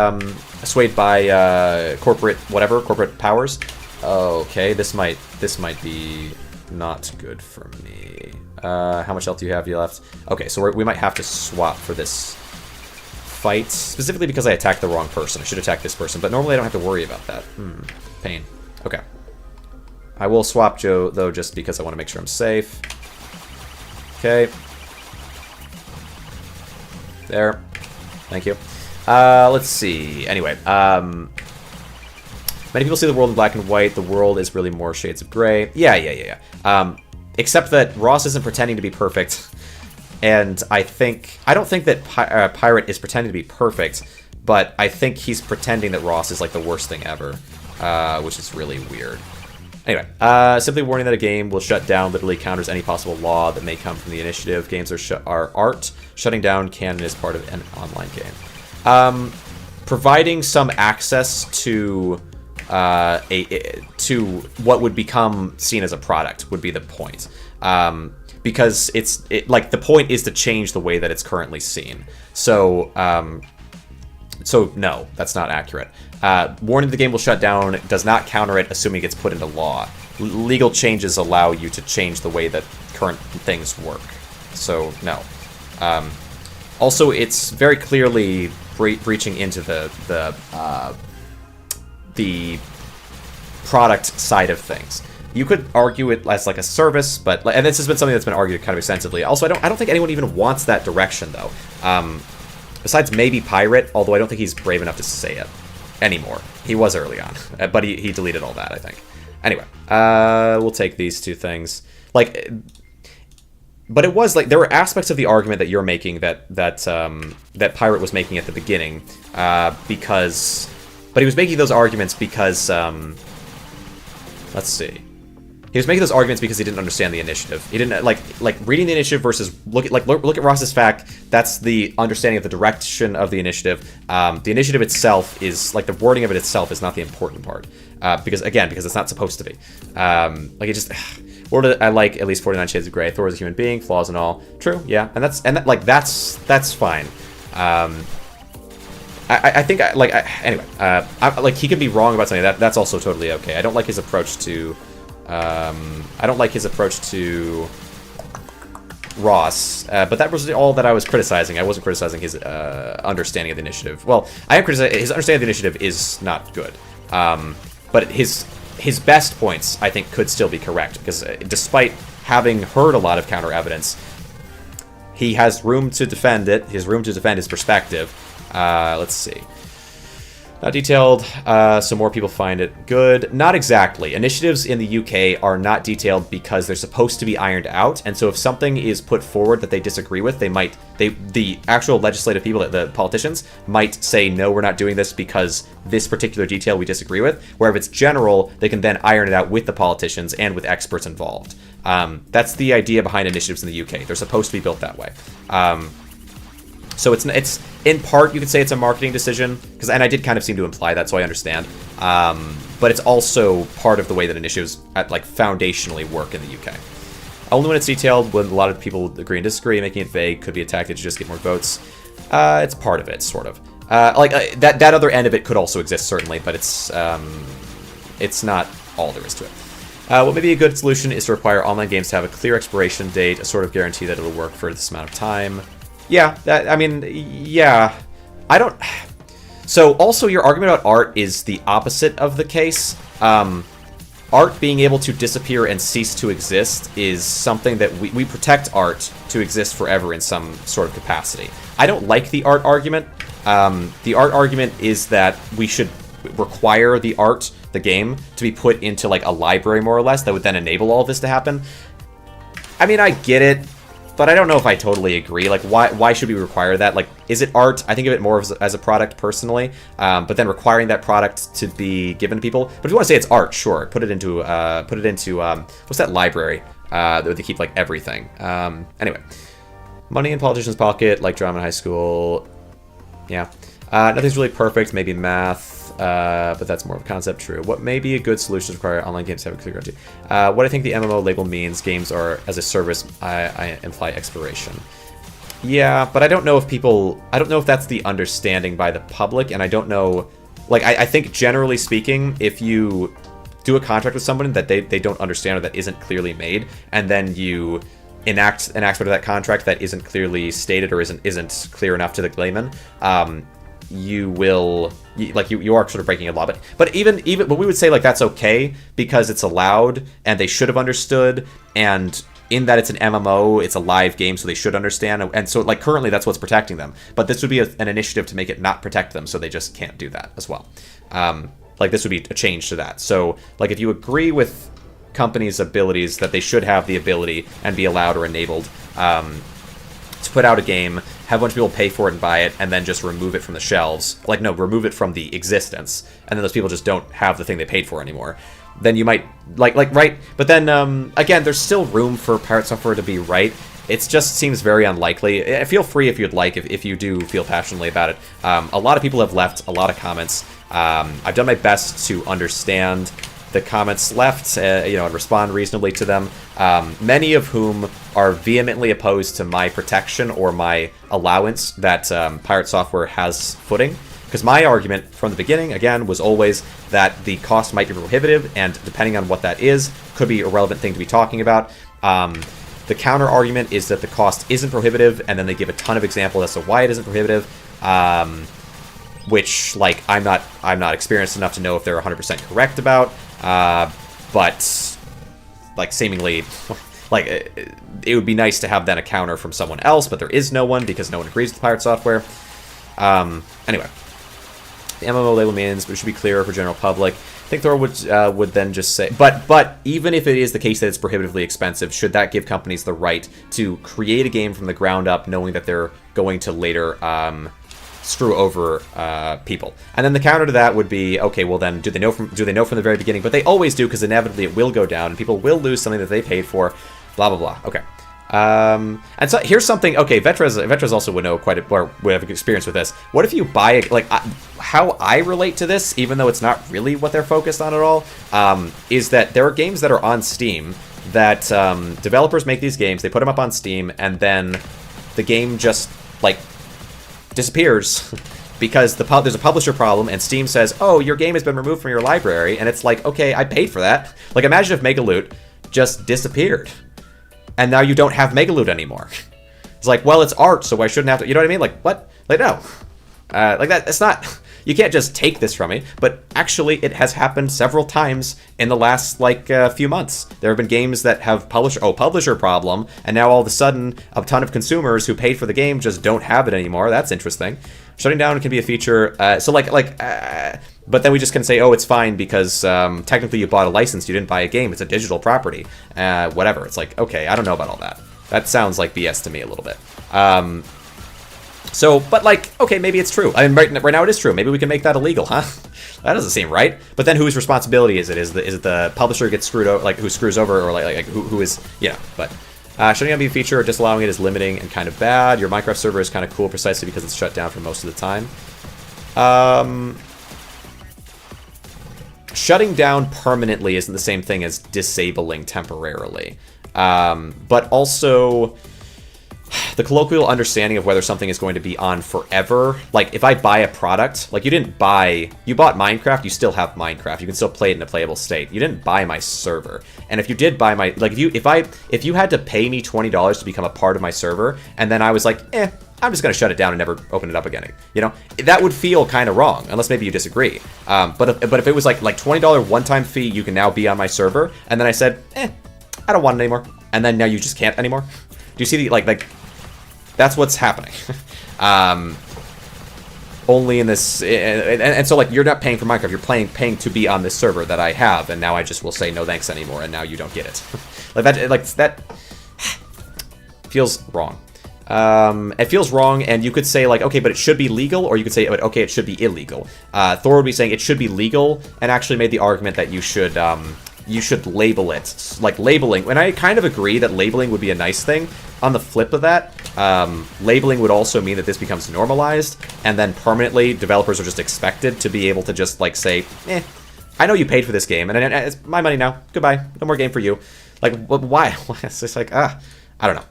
corporate powers. Okay, this might be not good for me. How much health do you have left? Okay, so we might have to swap for this fight, specifically because I attacked the wrong person. I should attack this person, but normally I don't have to worry about that. Pain. Okay. I will swap Joe, though, just because I want to make sure I'm safe. Okay. There. Thank you. Let's see. Anyway, many people see the world in black and white. The world is really more shades of gray. Yeah. Except that Ross isn't pretending to be perfect. And I don't think that Pirate is pretending to be perfect, but I think he's pretending that Ross is like the worst thing ever, which is really weird. Anyway, simply warning that a game will shut down literally counters any possible law that may come from the initiative. Games are art. Shutting down canon is part of an online game. Providing some access to to what would become seen as a product would be the point. Because like the point is to change the way that it's currently seen. So no, that's not accurate. Warning the game will shut down does not counter it, assuming it's put into law. Legal changes allow you to change the way that current things work. So no. Also, it's very clearly breaching into the product side of things. You could argue it as like a service, but and this has been something that's been argued kind of extensively. Also, I don't think anyone even wants that direction though. Besides maybe Pirate, although I don't think he's brave enough to say it anymore. He was early on, but he deleted all that, I think. Anyway, we'll take these two things. Like, but it was like there were aspects of the argument that you're making that Pirate was making at the beginning, but he was making those arguments because let's see. He was making those arguments because he didn't understand the initiative. He didn't like reading the initiative versus look at Ross's fact. That's the understanding of the direction of the initiative. The initiative itself is like the wording of it itself is not the important part because it's not supposed to be. Like it just. I like at least 49 Shades of Grey. Thor is a human being, flaws and all. True, yeah, and that's fine. I think anyway. Like he could be wrong about something. That's also totally okay. I don't like his approach to. I don't like his approach to Ross, but that was all that I was criticizing. I wasn't criticizing his understanding of the initiative. Well, I am criticizing his understanding of the initiative is not good. But his best points, I think, could still be correct, because despite having heard a lot of counter evidence, he has room to defend it. His room to defend his perspective. Let's see. Not detailed, so more people find it good. Not exactly. Initiatives in the UK are not detailed because they're supposed to be ironed out, and so if something is put forward that they disagree with, the actual legislative people, the politicians, might say, no, we're not doing this because this particular detail we disagree with, where if it's general, they can then iron it out with the politicians and with experts involved. That's the idea behind initiatives in the UK. They're supposed to be built that way. So it's in part, you could say it's a marketing decision, and I did kind of seem to imply that, so I understand. But it's also part of the way that initiatives foundationally work in the UK. Only when it's detailed, when a lot of people agree and disagree, making it vague could be a tactic to just get more votes. It's part of it, sort of. That other end of it could also exist, certainly, but it's not all there is to it. What may be a good solution is to require online games to have a clear expiration date, a sort of guarantee that it'll work for this amount of time. Yeah, I don't... So, also, your argument about art is the opposite of the case. Art being able to disappear and cease to exist is something that we protect art to exist forever in some sort of capacity. I don't like the art argument. The art argument is that we should require the art, the game, to be put into, a library, more or less, that would then enable all of this to happen. I mean, I get it. But I don't know if I totally agree. Why should we require that? Is it art? I think of it more as a product, personally. But then requiring that product to be given to people. But if you want to say it's art, sure. Put it into what's that library? That they keep, everything. Anyway. Money in politicians' pocket, like drama in high school. Yeah. Nothing's really perfect. Maybe math. But that's more of a concept, true. What may be a good solution to require online games to have a clear guarantee? What I think the MMO label means, games are as a service, I imply expiration. Yeah, but I don't know if that's the understanding by the public, and I don't know, I think generally speaking, if you do a contract with someone that they don't understand or that isn't clearly made, and then you enact an aspect of that contract that isn't clearly stated or isn't clear enough to the layman, you are sort of breaking a law. But even but we would say that's okay because it's allowed and they should have understood, and in that it's an MMO, it's a live game, so they should understand, and so currently that's what's protecting them. But this would be an initiative to make it not protect them, so they just can't do that as well. This would be a change to that. So if you agree with companies' abilities that they should have the ability and be allowed or enabled to put out a game, have a bunch of people pay for it and buy it, and then just remove it from the shelves. Remove it from the existence, and then those people just don't have the thing they paid for anymore. then you might like right. But then again, there's still room for pirate software to be right. It just seems very unlikely. Feel free if you'd like, if you do feel passionately about it. A lot of people have left a lot of comments. I've done my best to understand the comments left, and respond reasonably to them. Many of whom are vehemently opposed to my protection or my allowance that pirate software has footing. Because my argument from the beginning, again, was always that the cost might be prohibitive, and depending on what that is, could be a relevant thing to be talking about. The counter argument is that the cost isn't prohibitive, and then they give a ton of examples as to why it isn't prohibitive, which, like, I'm not experienced enough to know if they're 100% correct about, but, like, seemingly, like, it would be nice to have then a counter from someone else, but there is no one because no one agrees with pirate software. Anyway, the MMO label means, but it should be clearer for general public. I think Thor would then just say, but even if it is the case that it's prohibitively expensive, should that give companies the right to create a game from the ground up, knowing that they're going to later screw over people? And then the counter to that would be, okay, well then, do they know from the very beginning? But they always do, because inevitably it will go down, and people will lose something that they paid for. Blah blah blah. Okay. And so here's something. Okay, Vetrez also would know would have experience with this. What if you buy how I relate to this, even though it's not really what they're focused on at all, is that there are games that are on Steam that developers make these games, they put them up on Steam, and then the game just disappears because there's a publisher problem, and Steam says, "Oh, your game has been removed from your library," and it's like, okay, I paid for that. Like, imagine if Megaloot just disappeared. And now you don't have Megaloot anymore. It's like, well, it's art, so I shouldn't have to... You know what I mean? Like, what? Like, no. Like, that. It's not... You can't just take this from me. But actually, it has happened several times in the last, few months. There have been games that have publisher problem, and now all of a sudden, a ton of consumers who paid for the game just don't have it anymore. That's interesting. Shutting down can be a feature... but then we just can say, oh, it's fine because technically you bought a license, you didn't buy a game, it's a digital property. Whatever. It's like, okay, I don't know about all that. That sounds like BS to me a little bit. Okay, maybe it's true. I mean, right now it is true. Maybe we can make that illegal, huh? That doesn't seem right. But then whose responsibility is it? Is it the publisher who gets screwed over, who screws over, or who is, but... shutting down a feature or disallowing it is limiting and kind of bad. Your Minecraft server is kind of cool precisely because it's shut down for most of the time. Shutting down permanently isn't the same thing as disabling temporarily. But also, the colloquial understanding of whether something is going to be on forever. Like, if I buy a product, like, you bought Minecraft, you still have Minecraft. You can still play it in a playable state. You didn't buy my server. And if you did buy my, if you had to pay me $20 to become a part of my server, and then I was like, I'm just going to shut it down and never open it up again. That would feel kind of wrong, unless maybe you disagree. But if it was like $20 one-time fee, you can now be on my server, and then I said, I don't want it anymore, and then now you just can't anymore. Do you see the, that's what's happening. Only in this, and so you're not paying for Minecraft, you're paying to be on this server that I have, and now I just will say no thanks anymore, and now you don't get it. That feels wrong. It feels wrong, and you could say, okay, but it should be legal, or you could say, okay, it should be illegal. Thor would be saying it should be legal, and actually made the argument that you should label it. Labeling, and I kind of agree that labeling would be a nice thing. On the flip of that, labeling would also mean that this becomes normalized, and then permanently, developers are just expected to be able to just, say, I know you paid for this game, and it's my money now. Goodbye. No more game for you. Why? It's just I don't know.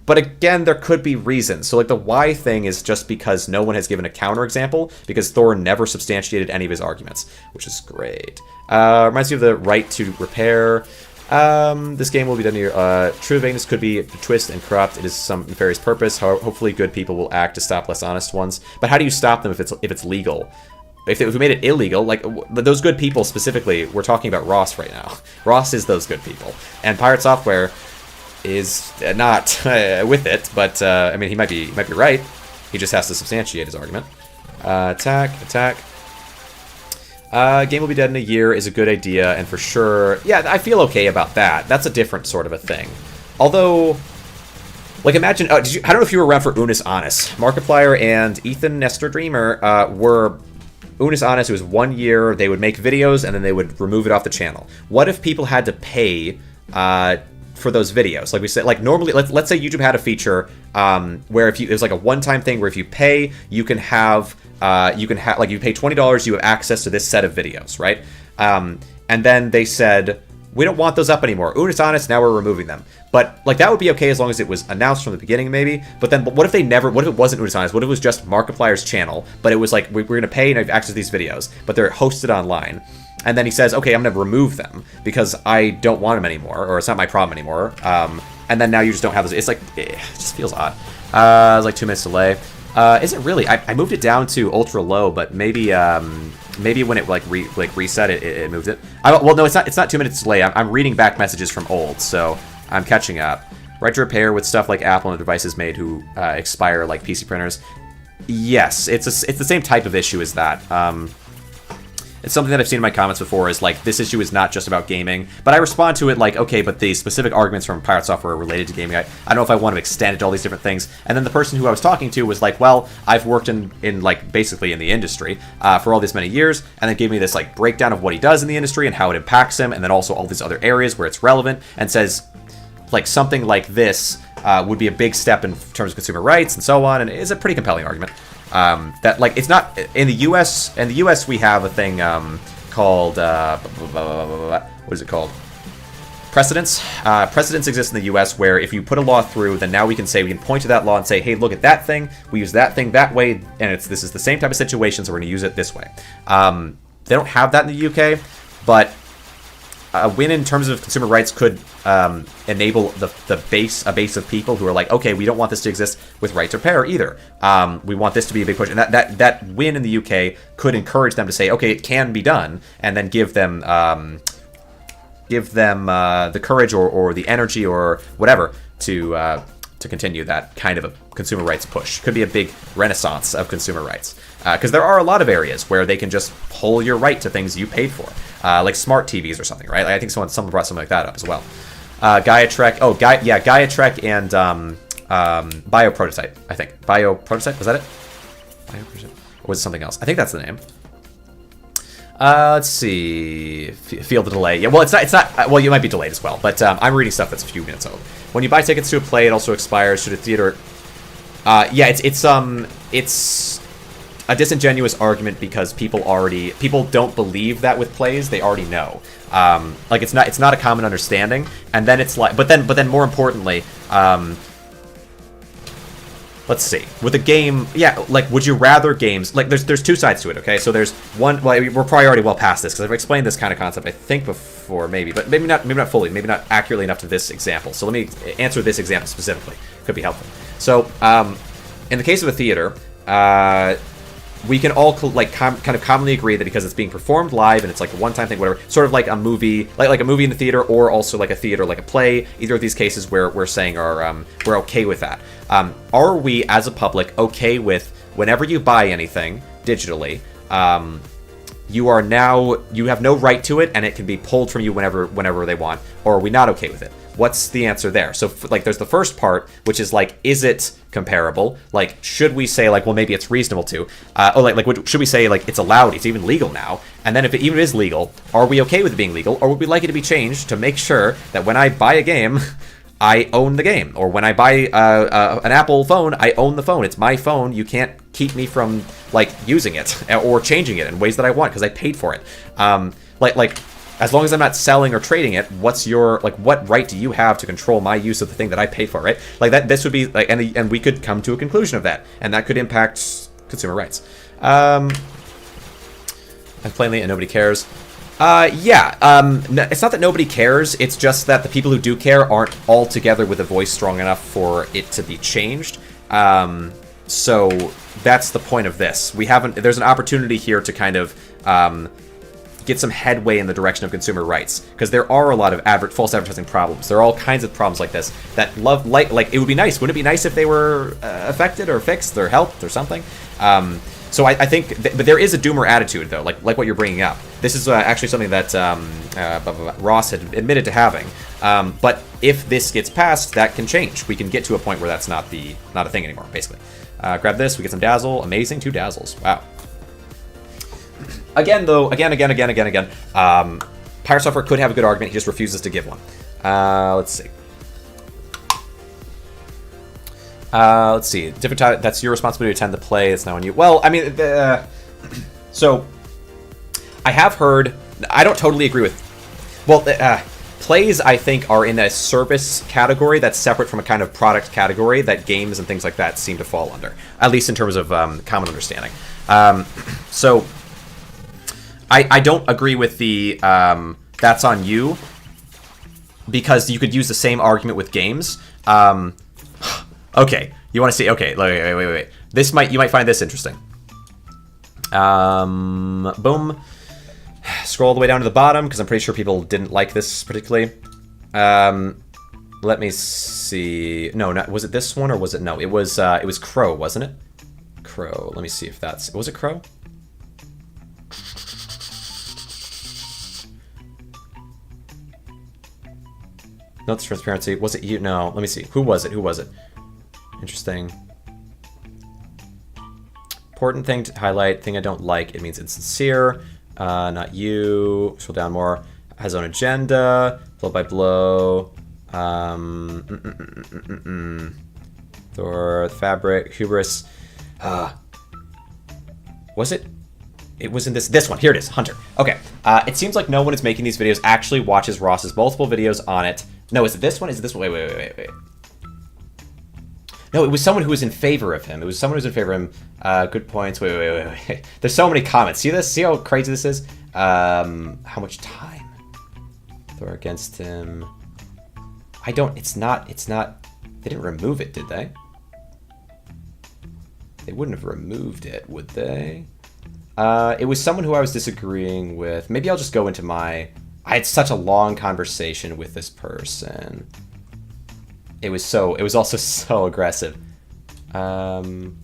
But again, there could be reasons. So the why thing is just because no one has given a counterexample, because Thor never substantiated any of his arguments, which is great. Reminds me of the right to repair. This game will be done here. True vagueness could be a twist and corrupt. It is some nefarious purpose. Hopefully good people will act to stop less honest ones. But how do you stop them if it's legal? If we made it illegal, those good people specifically, we're talking about Ross right now. Ross is those good people. And Pirate Software is not with it, but I mean, he might be right. He just has to substantiate his argument. Attack. Game will be dead in a year is a good idea, and for sure, yeah, I feel okay about that. That's a different sort of a thing. Although, imagine, I don't know if you were around for Unis Honest. Markiplier and Ethan Nestor Dreamer were Unis Honest, it was 1 year. They would make videos and then they would remove it off the channel. What if people had to pay for those videos? Like we said, like normally, let's say YouTube had a feature where if you, it was like a one-time thing where if you pay, you can have like you pay $20, you have access to this set of videos, right? And then they said, we don't want those up anymore. Unis Honest, now we're removing them. But like that would be okay as long as it was announced from the beginning, maybe. But then, what if they never? What if it wasn't Unis Honest? What if it was just Markiplier's channel? But it was like we're gonna pay and have access to these videos, but they're hosted online. And then he says, okay, I'm gonna remove them because I don't want them anymore, or it's not my problem anymore. And then now you just don't have those. It's like it just feels odd. It's like 2 minutes delay. Is it really? I moved it down to ultra low, but maybe maybe when it like reset it moved it. Well, no, it's not 2 minutes delay. I'm reading back messages from old, so I'm catching up. Right to repair with stuff like Apple and devices made who expire like PC printers. Yes, it's the same type of issue as that. It's something that I've seen in my comments before is like, this issue is not just about gaming, but I respond to it like, okay, but the specific arguments from Pirate Software are related to gaming. I don't know if I want to extend it to all these different things. And then the person who I was talking to was like, well, I've worked in like basically in the industry for all these many years, and then gave me this like breakdown of what he does in the industry and how it impacts him, and then also all these other areas where it's relevant, and says like something like this would be a big step in terms of consumer rights and so on, and it is a pretty compelling argument. That like it's not in the U.S. In the U.S. we have a thing called what is it called? Precedents. Precedents exist in the U.S. where if you put a law through, then now we can point to that law and say, hey, look at that thing. We use that thing that way, and this is the same type of situation, so we're going to use it this way. They don't have that in the U.K., but a win in terms of consumer rights could enable a base of people who are like, okay, we don't want this to exist with right to repair either. We want this to be a big push, and that win in the UK could encourage them to say, okay, it can be done, and then give them the courage or the energy or whatever to continue that kind of a consumer rights push. Could be a big renaissance of consumer rights. Because there are a lot of areas where they can just pull your right to things you paid for. Like smart TVs or something, right? Like, I think someone brought something like that up as well. Gaia Trek and Bioprototype, I think. Bioprototype, was that it? Bioprototype? Or was it something else? I think that's the name. Let's see. Feel the delay. Yeah, well, it's not. Well, you might be delayed as well, but I'm reading stuff that's a few minutes old. When you buy tickets to a play, it also expires. Should a theater? Yeah, it's a disingenuous argument because people don't believe that with plays. They already know. Like it's not a common understanding, and then it's like, but then more importantly, let's see. With a game, yeah, like, would you rather games... Like, there's two sides to it, okay? So there's one... Well, we're probably already well past this, because I've explained this kind of concept, I think, before, maybe. But maybe not fully. Maybe not accurately enough to this example. So let me answer this example specifically. Could be helpful. So, in the case of a theater, we can all kind of commonly agree that because it's being performed live and it's like a one-time thing, whatever, sort of like a movie, like a movie in the theater, or also like a theater, like a play. Either of these cases, we're saying we're okay with that. Are we, as a public, okay with whenever you buy anything digitally, you have no right to it, and it can be pulled from you whenever they want, or are we not okay with it? What's the answer there? So, like, there's the first part, which is, like, is it comparable? Like, should we say, like, well, maybe it's reasonable to? Should we say, like, it's allowed, it's even legal now? And then if it even is legal, are we okay with it being legal? Or would we like it to be changed to make sure that when I buy a game, I own the game? Or when I buy an Apple phone, I own the phone. It's my phone. You can't keep me from, like, using it or changing it in ways that I want because I paid for it. As long as I'm not selling or trading it, what right do you have to control my use of the thing that I paid for, right? Like that, this would be like, and we could come to a conclusion of that, and that could impact consumer rights. And plainly, and nobody cares. It's not that nobody cares. It's just that the people who do care aren't all together with a voice strong enough for it to be changed. So that's the point of this. There's an opportunity here to kind of, get some headway in the direction of consumer rights, because there are a lot of false advertising problems. There are all kinds of problems like this that it would be nice. Wouldn't it be nice if they were affected or fixed or helped or something? So I think, but there is a doomer attitude though, like what you're bringing up. This is actually something that Ross had admitted to having. But if this gets passed, that can change. We can get to a point where that's not a thing anymore, basically. Grab this. We get some dazzle. Amazing, 2 dazzles. Wow. Again, though, again, Pirate Software could have a good argument. He just refuses to give one. Let's see. Let's see. Different time. That's your responsibility to attend the play. It's not on you. Well, I mean, so I have heard. I don't totally agree with. Well, plays I think are in a service category that's separate from a kind of product category that games and things like that seem to fall under. At least in terms of common understanding. So I don't agree with the that's on you, because you could use the same argument with games. Okay, you want to see? Okay, wait. You might find this interesting. Boom. Scroll all the way down to the bottom because I'm pretty sure people didn't like this particularly. Let me see. No, was it this one or was it no? It was Crow, wasn't it? Crow. Let me see if that's. Was it Crow? Notes transparency. Was it you? No. Let me see. Who was it? Interesting. Important thing to highlight. Thing I don't like. It means insincere. Not you. Scroll down more. Has own agenda. Blow by blow. Thor. Fabric. Hubris. Was it? It was in this one. Here it is. Hunter. Okay. It seems like no one is making these videos actually watches Ross's multiple videos on it. No, is it this one? Is it this one? Wait. No, it was someone who was in favor of him. Good points. Wait. There's so many comments. See this? See how crazy this is? How much time? Thor against him. It's not. They didn't remove it, did they? They wouldn't have removed it, would they? It was someone who I was disagreeing with. Maybe I'll just go into my... I had such a long conversation with this person. It was also so aggressive. It's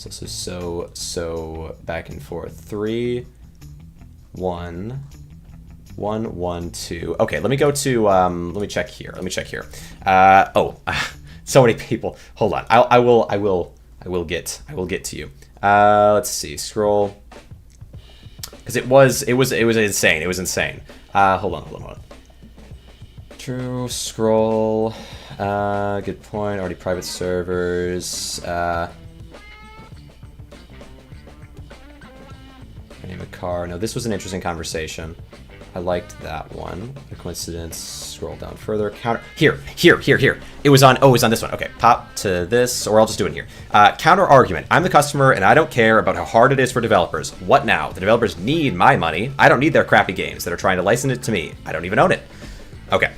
also so back and forth. 3, 1, 1, 1, 2. Okay, let me go to let me check here. So many people. Hold on. I will get to you. Let's see. Scroll. Because it was insane. It was insane. Hold on. True. Scroll. Good point. Already private servers. Name a car. No, this was an interesting conversation. I liked that one. A coincidence. Scroll down further. Counter. Here. It was on this one. Okay, pop to this, or I'll just do it here. Counter argument. I'm the customer, and I don't care about how hard it is for developers. What now? The developers need my money. I don't need their crappy games that are trying to license it to me. I don't even own it. Okay.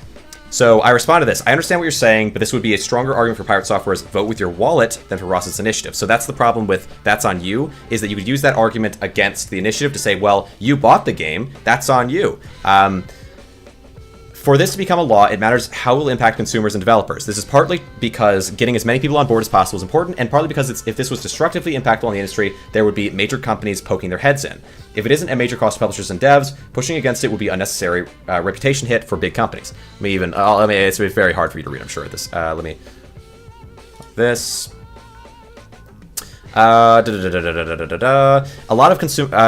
So I respond to this. I understand what you're saying, but this would be a stronger argument for Pirate Software's vote with your wallet than for Ross's initiative. So that's the problem with that's on you, is that you could use that argument against the initiative to say, well, you bought the game, that's on you. For this to become a law, it matters how it will impact consumers and developers. This is partly because getting as many people on board as possible is important, and partly because if this was destructively impactful on the industry, there would be major companies poking their heads in. If it isn't a major cost to publishers and devs, pushing against it would be a unnecessary reputation hit for big companies. It's very hard for you to read, I'm sure. This. A lot of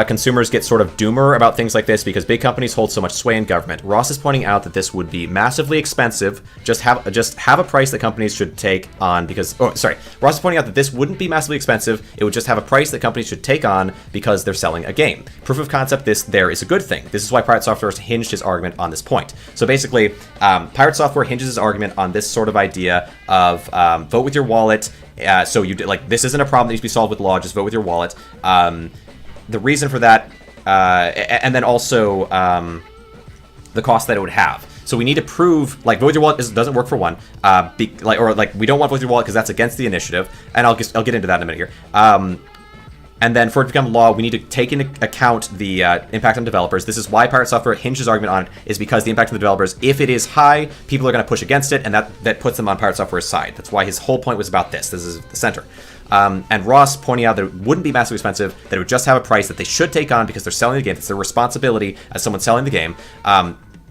consumers get sort of doomer about things like this because big companies hold so much sway in government. Ross is pointing out that this would be massively expensive. Just have a price that companies should take on because... Ross is pointing out that this wouldn't be massively expensive. It would just have a price that companies should take on because they're selling a game. Proof of concept there is a good thing. This is why Pirate Software has hinged his argument on this point. So basically, Pirate Software hinges his argument on this sort of idea of vote with your wallet. So this isn't a problem that needs to be solved with law. Just vote with your wallet. The reason for that, and then also the cost that it would have. So we need to prove vote with your wallet doesn't work for one. We don't want vote with your wallet because that's against the initiative. And I'll get into that in a minute here. And then for it to become law, we need to take into account the impact on developers. This is why Pirate Software hinges argument on it, is because the impact on the developers, if it is high, people are going to push against it, and that puts them on Pirate Software's side. That's why his whole point was about this. This is the center. And Ross pointing out that it wouldn't be massively expensive, that it would just have a price that they should take on because they're selling the game. It's their responsibility as someone selling the game.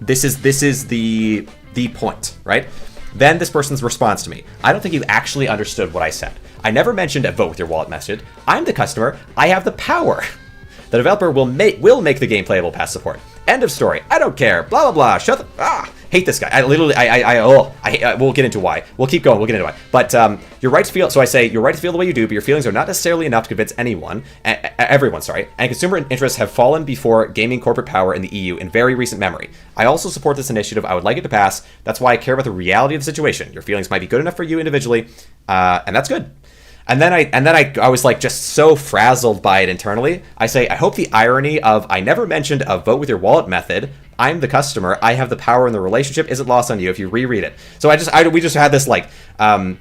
This is the point, right? Then this person's response to me. I don't think you actually understood what I said. I never mentioned a vote with your wallet method. I'm the customer. I have the power. The developer will make the game playable past support. End of story. I don't care. Blah blah blah. Shut the hate this guy. I literally we'll get into why. We'll keep going. We'll get into why. But you're right to feel. So I say you're right to feel the way you do, but your feelings are not necessarily enough to convince everyone. Sorry. And consumer interests have fallen before gaming corporate power in the EU in very recent memory. I also support this initiative. I would like it to pass. That's why I care about the reality of the situation. Your feelings might be good enough for you individually, and that's good. And then I was like just so frazzled by it internally. I say, I hope the irony of I never mentioned a vote with your wallet method. I'm the customer. I have the power in the relationship isn't lost on you if you reread it. So we just had this like. Then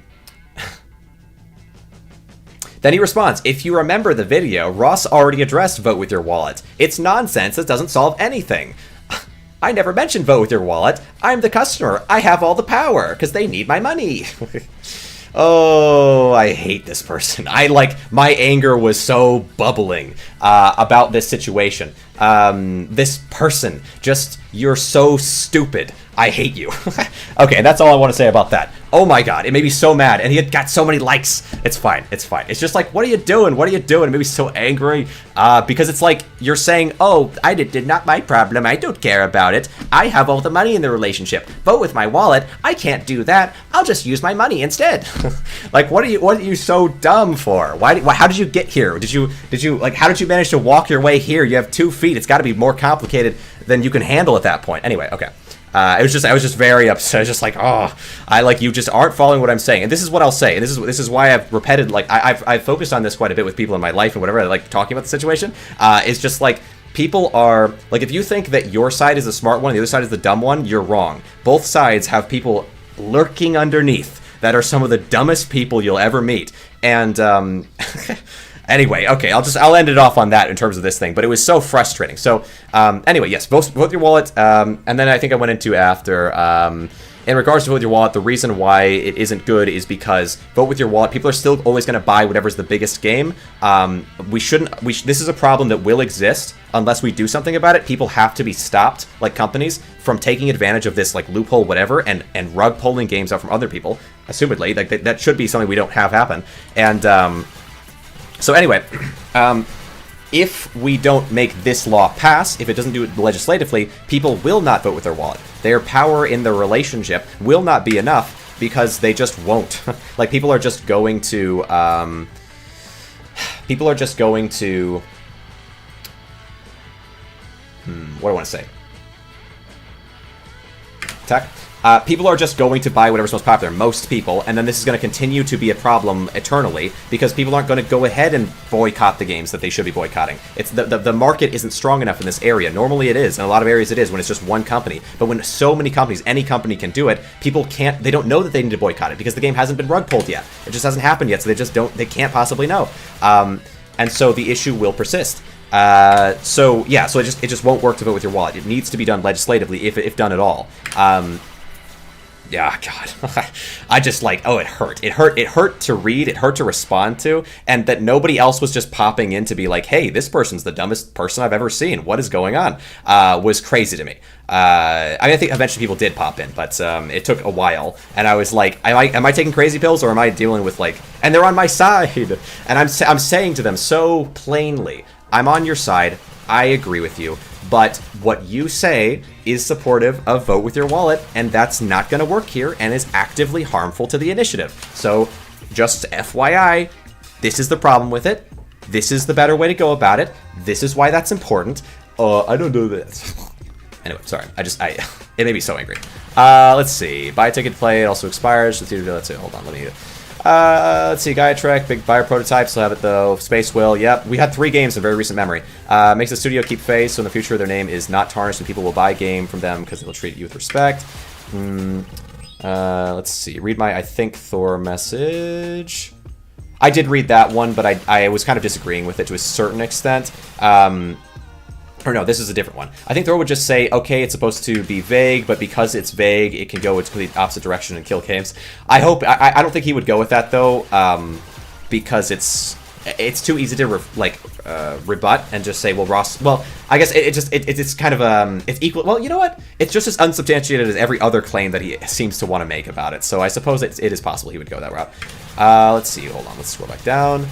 he responds, if you remember the video, Ross already addressed vote with your wallet. It's nonsense. It doesn't solve anything. I never mentioned vote with your wallet. I'm the customer. I have all the power because they need my money. Oh, I hate this person. My anger was so bubbling about this situation. This person, you're so stupid. I hate you. Okay, that's all I want to say about that. Oh my god, it made me so mad, and he had got so many likes. It's fine, it's fine. It's just like, what are you doing? What are you doing? It made me so angry, because it's like, you're saying, oh, did not my problem, I don't care about it. I have all the money in the relationship. Vote with my wallet, I can't do that. I'll just use my money instead. Like, what are you so dumb for? How did you get here? Did you, how did you manage to walk your way here? You have 2 feet, it's gotta be more complicated than you can handle at that point. Anyway, okay. I was just very upset. I was just like, you just aren't following what I'm saying. And this is what I'll say. And this is why I've repeated, like, I've focused on this quite a bit with people in my life and whatever. I like talking about the situation. It's just like, people are, like, if you think that your side is the smart one and the other side is the dumb one, you're wrong. Both sides have people lurking underneath that are some of the dumbest people you'll ever meet. And, anyway, okay, I'll end it off on that in terms of this thing, but it was so frustrating. So, anyway, yes, vote your wallet, and then I think I went into after, in regards to vote with your wallet, the reason why it isn't good is because vote with your wallet, people are still always going to buy whatever's the biggest game. This is a problem that will exist unless we do something about it. People have to be stopped, like companies, from taking advantage of this, like, loophole, whatever, and rug pulling games out from other people, assumedly. Like, that should be something we don't have happen. And, so anyway, if we don't make this law pass, if it doesn't do it legislatively, people will not vote with their wallet. Their power in the relationship will not be enough because they just won't. Like, people are just going to, what do I want to say? Tech? People are just going to buy whatever's most popular, most people, and then this is going to continue to be a problem eternally because people aren't going to go ahead and boycott the games that they should be boycotting. It's the market isn't strong enough in this area. Normally it is. In a lot of areas it is when it's just one company. But when so many companies, any company can do it, people can't, they don't know that they need to boycott it because the game hasn't been rug pulled yet. It just hasn't happened yet, so they can't possibly know. And so the issue will persist. So it just won't work to vote with your wallet. It needs to be done legislatively if done at all. Yeah, God. I just it hurt. It hurt to read, it hurt to respond to, and that nobody else was just popping in to be like, hey, this person's the dumbest person I've ever seen. What is going on? Was crazy to me. I think eventually people did pop in, but it took a while, and I was like, am I taking crazy pills, or am I dealing with, like, and they're on my side, and I'm saying to them so plainly, I'm on your side, I agree with you, but what you say is supportive of vote with your wallet, and that's not going to work here and is actively harmful to the initiative. So, just FYI, this is the problem with it. This is the better way to go about it. This is why that's important. I don't know this. Anyway, sorry. It made me so angry. Let's see. Buy a ticket to play. It also expires. Let's see. Hold on. Let's see, Gaia Trek, big buyer prototype, still have it though. Space Will, yep. We had 3 games in very recent memory. Makes the studio keep face, so in the future their name is not tarnished and people will buy a game from them because they'll treat you with respect. Let's see, read my I think Thor message. I did read that one, but I was kind of disagreeing with it to a certain extent. Or no, this is a different one. I think Thor would just say, okay, it's supposed to be vague, but because it's vague, it can go its complete opposite direction and kill games. I don't think he would go with that though, because it's too easy to rebut and just say, well, Ross. Well, I guess it's kind of it's equal. Well, you know what? It's just as unsubstantiated as every other claim that he seems to want to make about it. So I suppose it is possible he would go that route. Let's see. Hold on. Let's scroll back down.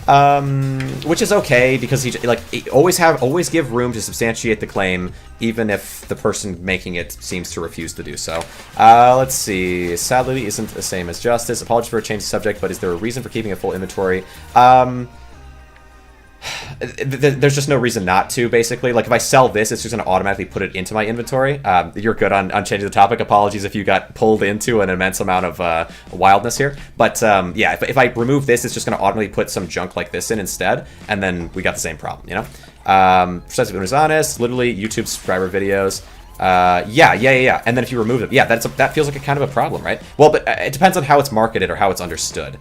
Which is okay because he always give room to substantiate the claim, even if the person making it seems to refuse to do so. Let's see. Sadly, isn't the same as justice. Apologies for a change of subject, but is there a reason for keeping a full inventory? There's just no reason not to, basically. Like, if I sell this, it's just going to automatically put it into my inventory. You're good on changing the topic. Apologies if you got pulled into an immense amount of wildness here. But, yeah, if I remove this, it's just going to automatically put some junk like this in instead, and then we got the same problem, you know? Precisely, when it's honest, literally YouTube subscriber videos. Yeah. And then if you remove it, yeah, that feels like a kind of a problem, right? Well, but it depends on how it's marketed or how it's understood.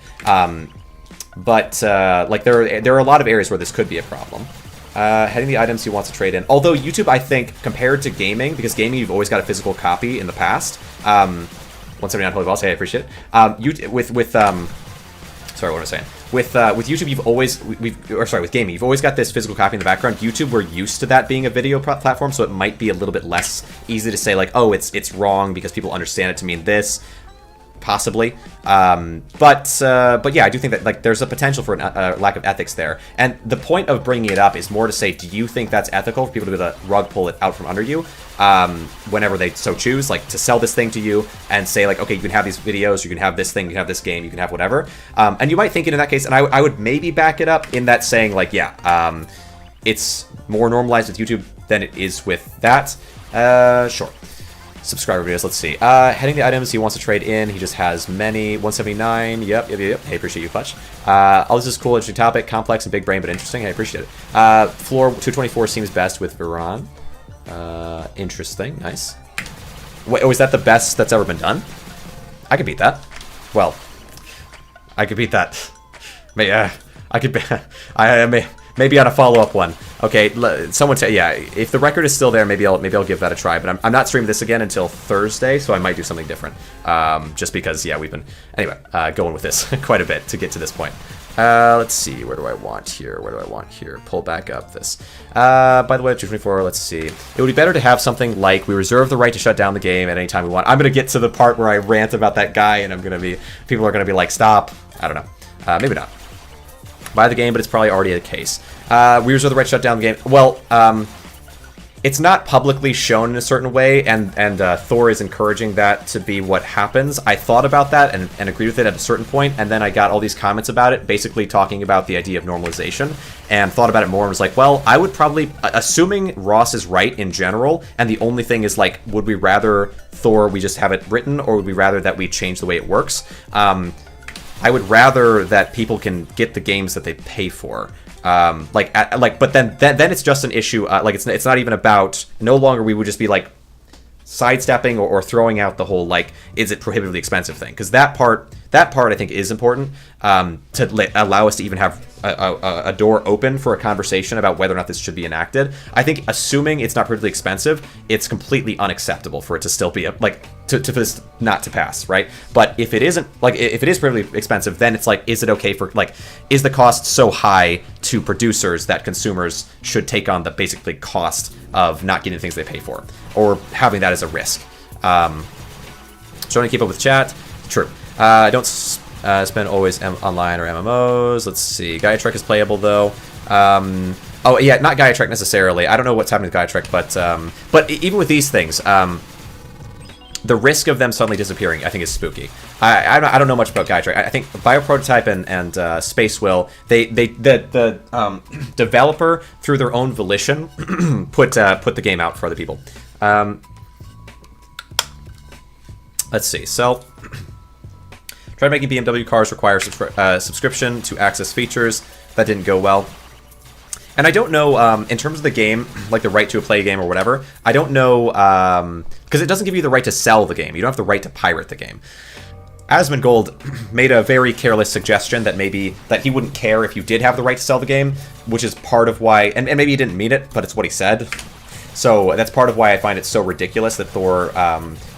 But like there are a lot of areas where this could be a problem. Heading the items he wants to trade in. Although YouTube, I think, compared to gaming, because gaming you've always got a physical copy in the past. 179 Holy Balls, hey, I appreciate it. Sorry, what was I saying? With YouTube, you've always with gaming, you've always got this physical copy in the background. YouTube, we're used to that being a video platform, so it might be a little bit less easy to say like, oh, it's wrong because people understand it to mean this. Possibly, but yeah, I do think that like there's a potential for a lack of ethics there, and the point of bringing it up is more to say, do you think that's ethical for people to be able to rug pull it out from under you whenever they so choose, like to sell this thing to you and say like, okay, you can have these videos, you can have this thing, you can have this game, you can have whatever, and you might think it in that case, and I would maybe back it up in that saying like, yeah, it's more normalized with YouTube than it is with that. Sure. Subscriber videos, let's see. Heading the items he wants to trade in. He just has many. 179. Yep. Hey, appreciate you, Clutch. All this is cool, interesting topic. Complex and big brain, but interesting. Hey, appreciate it. Floor 224 seems best with Viran. Interesting. Nice. Wait, oh, is that the best that's ever been done? I could beat that. Well, I could beat that. I could be. Maybe on a follow-up one. Okay, someone say, yeah, if the record is still there, maybe I'll give that a try. But I'm not streaming this again until Thursday, so I might do something different. Just because, yeah, we've been, anyway, going with this quite a bit to get to this point. Let's see, where do I want here? Pull back up this. By the way, 224, let's see. It would be better to have something like, we reserve the right to shut down the game at any time we want. I'm going to get to the part where I rant about that guy, and people are going to be like, stop. I don't know. Maybe not. Buy the game, but it's probably already the case. We reserve the right to shut down the game. Well, it's not publicly shown in a certain way, and Thor is encouraging that to be what happens. I thought about that and agreed with it at a certain point, and then I got all these comments about it, basically talking about the idea of normalization, and thought about it more and was like, well, I would probably, assuming Ross is right in general, and the only thing is like, would we rather Thor, we just have it written, or would we rather that we change the way it works? I would rather that people can get the games that they pay for. But then it's just an issue. Like it's not even about. No longer we would just be like sidestepping or throwing out the whole like, is it prohibitively expensive thing? Because that part I think is important to allow us to even have a door open for a conversation about whether or not this should be enacted. I think assuming it's not prohibitively expensive, it's completely unacceptable for it to still be for this not to pass, right? But if it isn't, like if it is prohibitively expensive, then it's like, is it okay for like, is the cost so high to producers that consumers should take on the basically cost of not getting the things they pay for, or having that as a risk? Trying to keep up with chat. True. I don't spend always online or MMOs. Let's see. Gaia Trek is playable though. Oh yeah, not Gaia Trek necessarily. I don't know what's happening with Gaia Trek, but even with these things, the risk of them suddenly disappearing, I think, is spooky. I don't know much about Gaia Trek. I think Bioprototype and Space Will, the developer through their own volition put the game out for other people. Let's see. So. Tried making BMW cars require subscription to access features. That didn't go well. And I don't know, in terms of the game, like the right to a play game or whatever, I don't know, because it doesn't give you the right to sell the game. You don't have the right to pirate the game. Asmongold made a very careless suggestion that maybe that he wouldn't care if you did have the right to sell the game, which is part of why, and maybe he didn't mean it, but it's what he said. So that's part of why I find it so ridiculous that Thor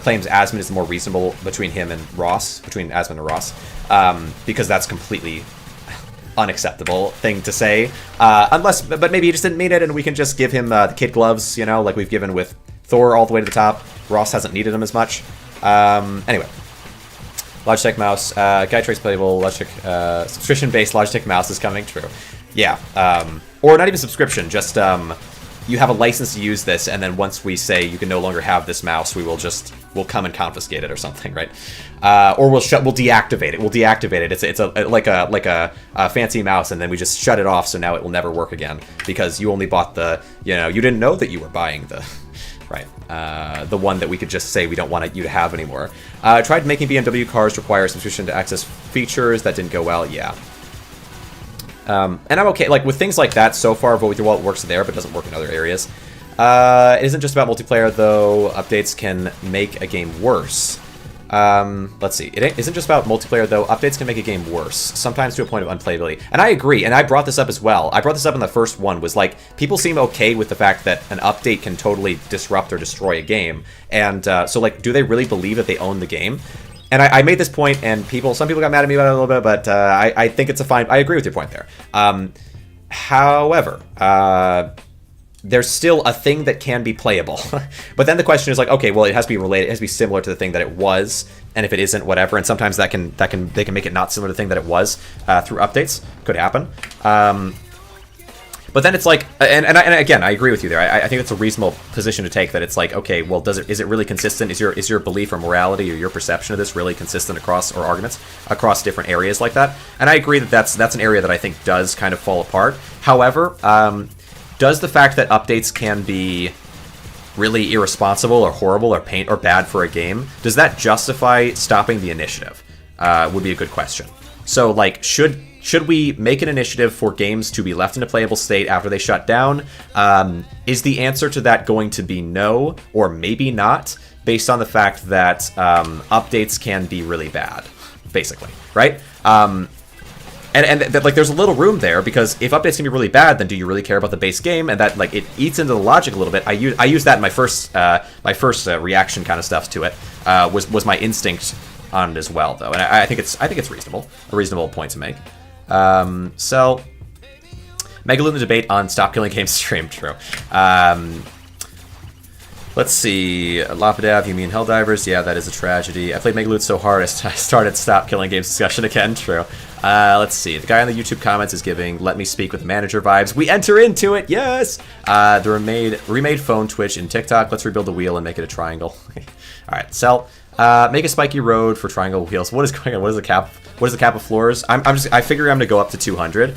claims Asmon is the more reasonable between him and Ross, between Asmon and Ross, because that's completely unacceptable thing to say. But maybe he just didn't mean it, and we can just give him the kid gloves, you know, like we've given with Thor all the way to the top. Ross hasn't needed them as much. Anyway. Logitech mouse, guide trace playable, Logitech, subscription-based Logitech mouse is coming, true. Yeah, or not even subscription, just, you have a license to use this, and then once we say you can no longer have this mouse, we'll come and confiscate it or something, right? Or we'll deactivate it. We'll deactivate it. It's like a fancy mouse, and then we just shut it off, so now it will never work again because you only bought the, you didn't know that you were buying the, right? The one that we could just say we don't want you to have anymore. Tried making BMW cars require subscription to access features. That didn't go well. Yeah. And I'm okay, like, with things like that, so far, Vote With Your Wallet works there, but doesn't work in other areas. It isn't just about multiplayer, though. Updates can make a game worse. Let's see. It isn't just about multiplayer, though. Updates can make a game worse, sometimes to a point of unplayability. And I agree, and I brought this up as well. I brought this up in the first one, was like, people seem okay with the fact that an update can totally disrupt or destroy a game. And so, like, do they really believe that they own the game? And I made this point, and some people got mad at me about it a little bit, but I think it's a fine. I agree with your point there. However, there's still a thing that can be playable. But then the question is like, okay, well, it has to be related. It has to be similar to the thing that it was. And if it isn't, whatever. And sometimes they can make it not similar to the thing that it was through updates. Could happen. But then it's like, and again, I agree with you there. I think it's a reasonable position to take, that it's like, okay, well, is it really consistent? Is your belief or morality or your perception of this really consistent across, or arguments across different areas like that? And I agree that that's an area that I think does kind of fall apart. However, does the fact that updates can be really irresponsible or horrible or bad for a game, does that justify stopping the initiative? Would be a good question. So, like, should we make an initiative for games to be left in a playable state after they shut down? Is the answer to that going to be no, or maybe not, based on the fact that updates can be really bad, basically, right? And like, there's a little room there, because if updates can be really bad, then do you really care about the base game? And that, like, it eats into the logic a little bit. I use that in my first reaction kind of stuff to it. Was my instinct on it as well, though, and I think it's reasonable, a reasonable point to make. So, Megaloot in the debate on Stop Killing Games stream, true. Let's see, Lapadav, you mean Helldivers? Yeah, that is a tragedy. I played Megaloot so hard, I started Stop Killing Games discussion again, true. Let's see, the guy in the YouTube comments is giving Let Me Speak with the Manager vibes. We enter into it, yes! The remade phone, Twitch, and TikTok. Let's rebuild the wheel and make it a triangle. Alright, sell. Make a spiky road for triangle wheels. What is going on? What is the cap? What is the cap of floors? I figure I'm gonna go up to 200.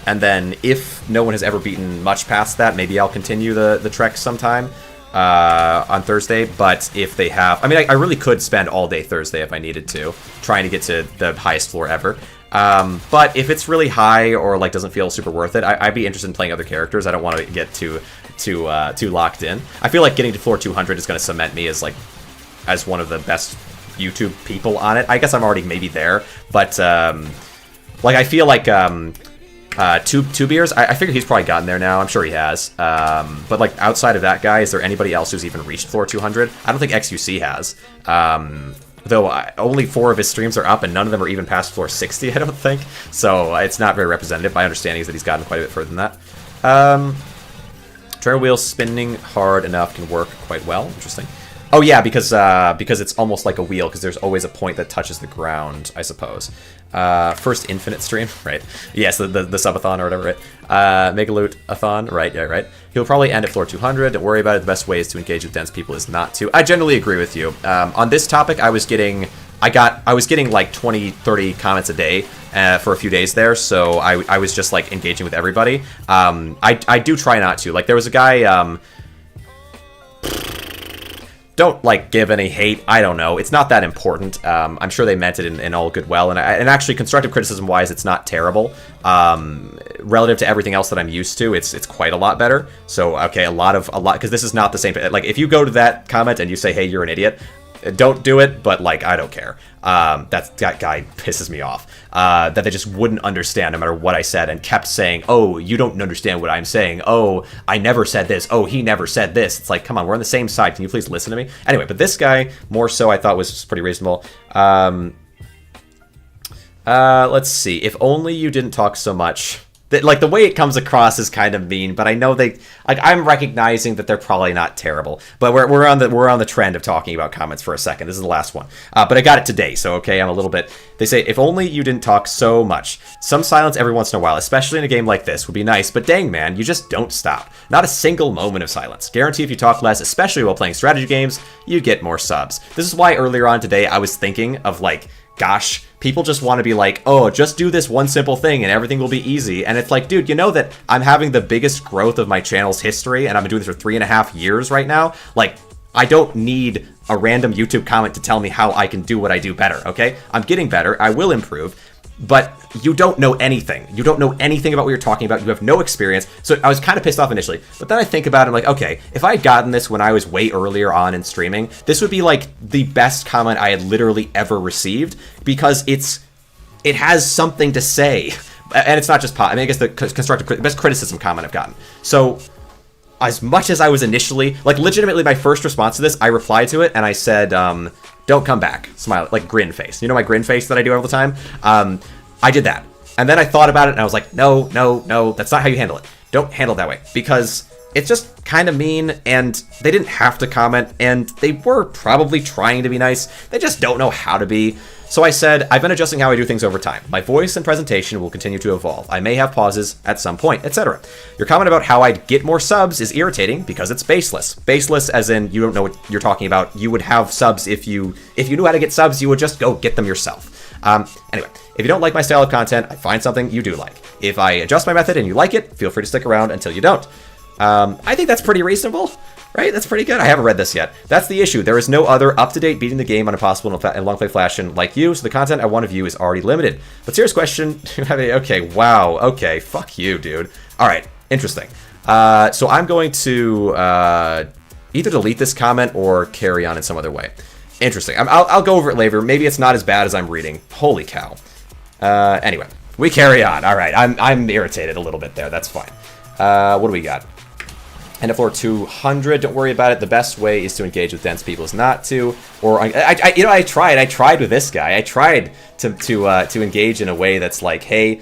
And then if no one has ever beaten much past that, maybe I'll continue the trek sometime on Thursday. But if they have, I mean, I really could spend all day Thursday if I needed to, trying to get to the highest floor ever. But if it's really high or like doesn't feel super worth it, I'd be interested in playing other characters. I don't want to get too locked in. I feel like getting to floor 200 is going to cement me as one of the best YouTube people on it. I guess I'm already maybe there, but like, I feel like Two Beers, I figure he's probably gotten there now. I'm sure he has. But like, outside of that guy, is there anybody else who's even reached floor 200? I don't think XUC has. Though only 4 of his streams are up, and none of them are even past floor 60, I don't think. So it's not very representative. My understanding is that he's gotten quite a bit further than that. Trail wheel spinning hard enough can work quite well. Interesting. Oh yeah, because it's almost like a wheel, because there's always a point that touches the ground, I suppose. First Infinite stream, right? Yes, the subathon or whatever, right? Megaloot-a-thon, right? Yeah, right. He'll probably end at floor 200. Don't worry about it. The best way is to engage with dense people is not to. I generally agree with you. On this topic, I was getting like 20, 30 comments a day for a few days there, so I was just like engaging with everybody. I do try not to. Like, there was a guy. Don't, like, give any hate. I don't know. It's not that important. I'm sure they meant it in all good well. And actually, constructive criticism-wise, it's not terrible. Relative to everything else that I'm used to, it's quite a lot better. So, okay, a lot, because this is not the same. Like, if you go to that comment and you say, hey, you're an idiot, don't do it, but, like, I don't care. That guy pisses me off. That they just wouldn't understand no matter what I said, and kept saying, oh, you don't understand what I'm saying. Oh, I never said this. Oh, he never said this. It's like, come on, we're on the same side. Can you please listen to me? Anyway, but this guy, more so, I thought was pretty reasonable. Let's see. If only you didn't talk so much, like the way it comes across is kind of mean, but I know I'm recognizing that they're probably not terrible. But we're on the trend of talking about comments for a second. This is the last one, but I got it today, so okay, I'm a little bit. They say, if only you didn't talk so much. Some silence every once in a while, especially in a game like this, would be nice. But dang man, you just don't stop. Not a single moment of silence. Guarantee if you talk less, especially while playing strategy games, you get more subs. This is why earlier on today I was thinking of like, gosh, people just want to be like, oh, just do this one simple thing and everything will be easy. And it's like, dude, you know that I'm having the biggest growth of my channel's history and I've been doing this for 3.5 years right now? Like, I don't need a random YouTube comment to tell me how I can do what I do better, okay? I'm getting better. I will improve. But you don't know anything. You don't know anything about what you're talking about. You have no experience. So I was kind of pissed off initially. But then I think about it, I'm like, okay, if I had gotten this when I was way earlier on in streaming, this would be like the best comment I had literally ever received because it has something to say. And it's not just I guess the best criticism comment I've gotten. So as much as I was initially, like legitimately my first response to this, I replied to it and I said, don't come back. Smile, like grin face. You know my grin face that I do all the time? I did that. And then I thought about it and I was like, no, that's not how you handle it. Don't handle it that way. Because it's just kind of mean and they didn't have to comment and they were probably trying to be nice. They just don't know how to be. So I said, I've been adjusting how I do things over time. My voice and presentation will continue to evolve. I may have pauses at some point, etc. Your comment about how I'd get more subs is irritating because it's baseless. Baseless as in you don't know what you're talking about. You would have subs if you knew how to get subs, you would just go get them yourself. Anyway, if you don't like my style of content, I find something you do like. If I adjust my method and you like it, feel free to stick around until you don't. I think that's pretty reasonable. Right? That's pretty good. I haven't read this yet. That's the issue. There is no other up-to-date beating the game on Impossible and long play fashion like you, so the content I want to view is already limited. But serious question, okay, wow, okay, fuck you, dude. Alright, interesting. So I'm going to either delete this comment or carry on in some other way. Interesting. I'll go over it later. Maybe it's not as bad as I'm reading. Holy cow. Anyway, we carry on. Alright, I'm irritated a little bit there. That's fine. What do we got? And if we're 200, don't worry about it. The best way is to engage with dense people is not to. Or I tried with this guy. I tried to engage in a way that's like, hey,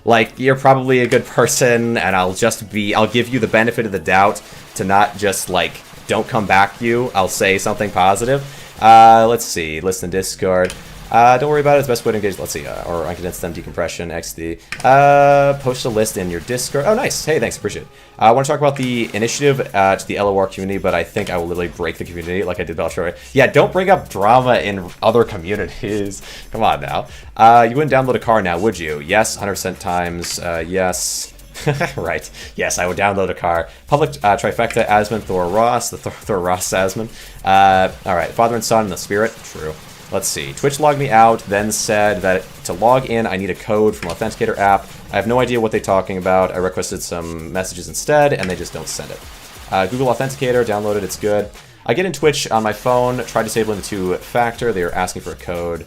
like you're probably a good person, and I'll give you the benefit of the doubt to not just like don't come back you. I'll say something positive. Let's see. Listen, Discord. Don't worry about it. It's the best way to engage. Let's see. Or uncondense them, decompression, XD. Post a list in your Discord. Oh, nice. Hey, thanks. Appreciate it. I want to talk about the initiative to the LOR community, but I think I will literally break the community like I did Beltroy. Yeah, don't bring up drama in other communities. Come on now. You wouldn't download a car now, would you? Yes, 100% times. Yes. Right. Yes, I would download a car. Public trifecta, Asmund, Thor, Ross. The Thor, Ross, Asmund. All right. Father and son in the spirit. True. Let's see. Twitch logged me out, then said that to log in, I need a code from Authenticator app. I have no idea what they're talking about. I requested some messages instead, and they just don't send it. Google Authenticator, downloaded, it's good. I get in Twitch on my phone, try disabling the two-factor. They are asking for a code.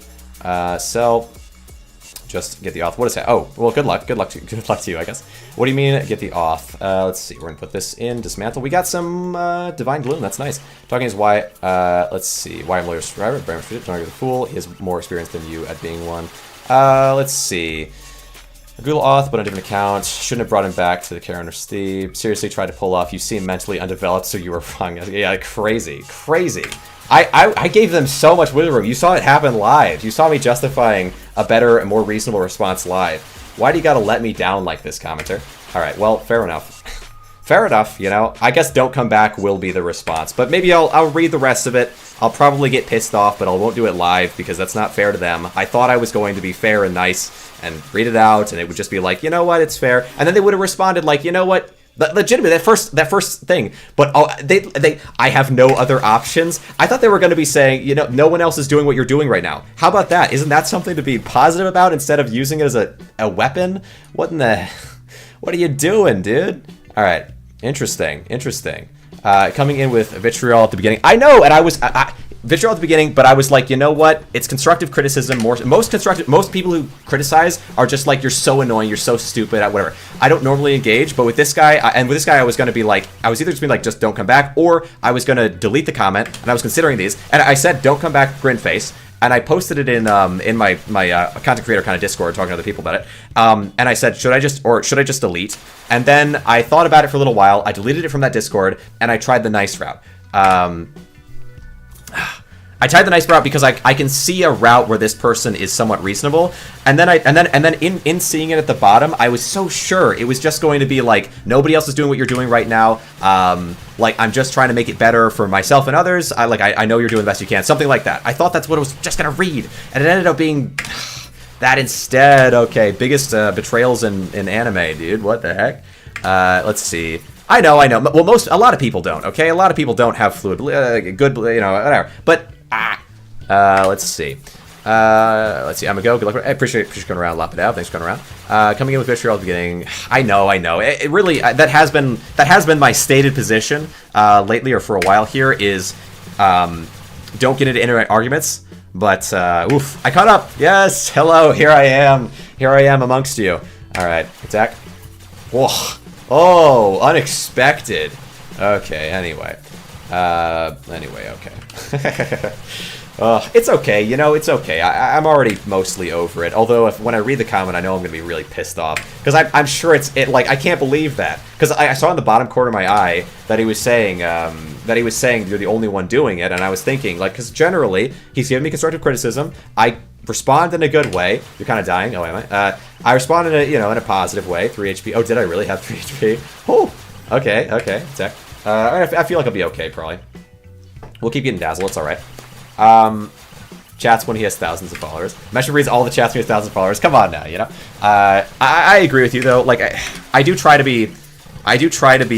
Sell. Just get the auth. What is that? Oh, well, good luck. Good luck to you, I guess. What do you mean, get the auth? Let's see. We're going to put this in. Dismantle. We got some Divine Gloom. That's nice. Talking is why, let's see. Why I'm lawyer subscriber. Don't argue the fool. He has more experience than you at being one. Let's see. Google auth, but on a different account. Shouldn't have brought him back to the Karen or Steve. Seriously tried to pull off. You seem mentally undeveloped, so you were wrong. Yeah, crazy. Crazy. I gave them so much wiggle room. You saw it happen live. You saw me justifying a better and more reasonable response live. Why do you gotta let me down like this, commenter? Alright, well, fair enough. Fair enough, you know. I guess don't come back will be the response. But maybe I'll read the rest of it. I'll probably get pissed off, but I won't do it live because that's not fair to them. I thought I was going to be fair and nice and read it out, and it would just be like, you know what, it's fair. And then they would have responded like, you know what, legitimately, that first thing. But I have no other options. I thought they were going to be saying, you know, no one else is doing what you're doing right now. How about that? Isn't that something to be positive about instead of using it as a weapon? What are you doing, dude? All right, interesting. Coming in with vitriol at the beginning. I know, and I was vitriol at the beginning, but I was like, you know what? It's constructive criticism. Most people who criticize are just like, you're so annoying, you're so stupid, whatever. I don't normally engage, but with this guy, I was going to be like, I was either just being like, just don't come back, or I was going to delete the comment, and I was considering these, and I said, don't come back, grin face. and I posted it in my content creator kind of Discord, talking to other people about it. And I said, should I just delete? And then I thought about it for a little while. I deleted it from that Discord, and I tried the nice route. I tried the nice route because I can see a route where this person is somewhat reasonable, and then in seeing it at the bottom, I was so sure it was just going to be like, nobody else is doing what you're doing right now. Like, I'm just trying to make it better for myself and others. I know you're doing the best you can, something like that. I thought that's what I was just gonna read, and it ended up being that instead. Okay, biggest betrayals in anime, dude. What the heck? Let's see. I know. Well, a lot of people don't. Okay, a lot of people don't have fluid, good, whatever. But let's see. I'm a go. Good luck. I appreciate you coming around. Lop it out. Thanks for coming around. Coming in with Vitriol at the beginning. I know. It really that has been my stated position lately, or for a while here, is don't get into internet arguments. But oof, I caught up. Yes. Hello. Here I am. Amongst you. All right. Attack. Whoa. Oh, unexpected. Okay. Anyway. Okay. It's okay, it's okay. I'm already mostly over it. Although when I read the comment, I know I'm gonna be really pissed off because I'm sure like I can't believe that, because I saw in the bottom corner of my eye that he was saying you're the only one doing it, and I was thinking, like, because generally he's giving me constructive criticism. I respond in a good way. You're kind of dying. Oh, am I? I respond in a positive way. 3 HP. Oh, did I really have 3 HP? Oh, okay. Attack. I feel like I'll be okay, probably. We'll keep getting dazzle. It's all right. Chats when he has thousands of followers. Mesher reads all the chats when he has thousands of followers. Come on now, I agree with you though. Like I do try to be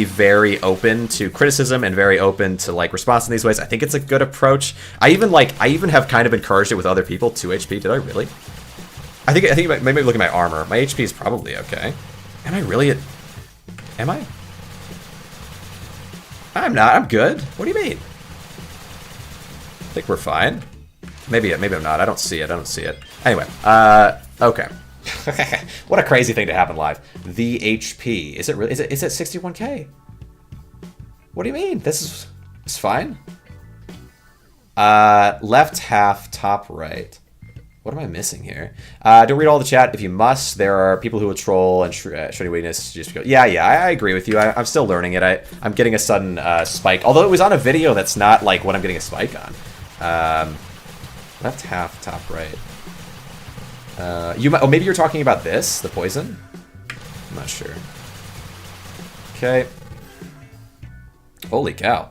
very open to criticism and very open to like response in these ways. I think it's a good approach. I even have kind of encouraged it with other people. 2 HP. Did I really? I think maybe look at my armor. My HP is probably okay. Am I really at? Am I? I'm not. I'm good. What do you mean? I think we're fine. Maybe I'm not. I don't see it. Anyway, okay. What a crazy thing to happen live. The HP. Is it really? Is it 61K? What do you mean? This is fine. Left half, top right. What am I missing here? Don't read all the chat if you must. There are people who will troll and showing weakness. Just go. Yeah, I agree with you. I'm still learning it. I'm getting a sudden spike. Although it was on a video that's not like what I'm getting a spike on. Left half, top right. Maybe you're talking about this, the poison. I'm not sure. Okay. Holy cow.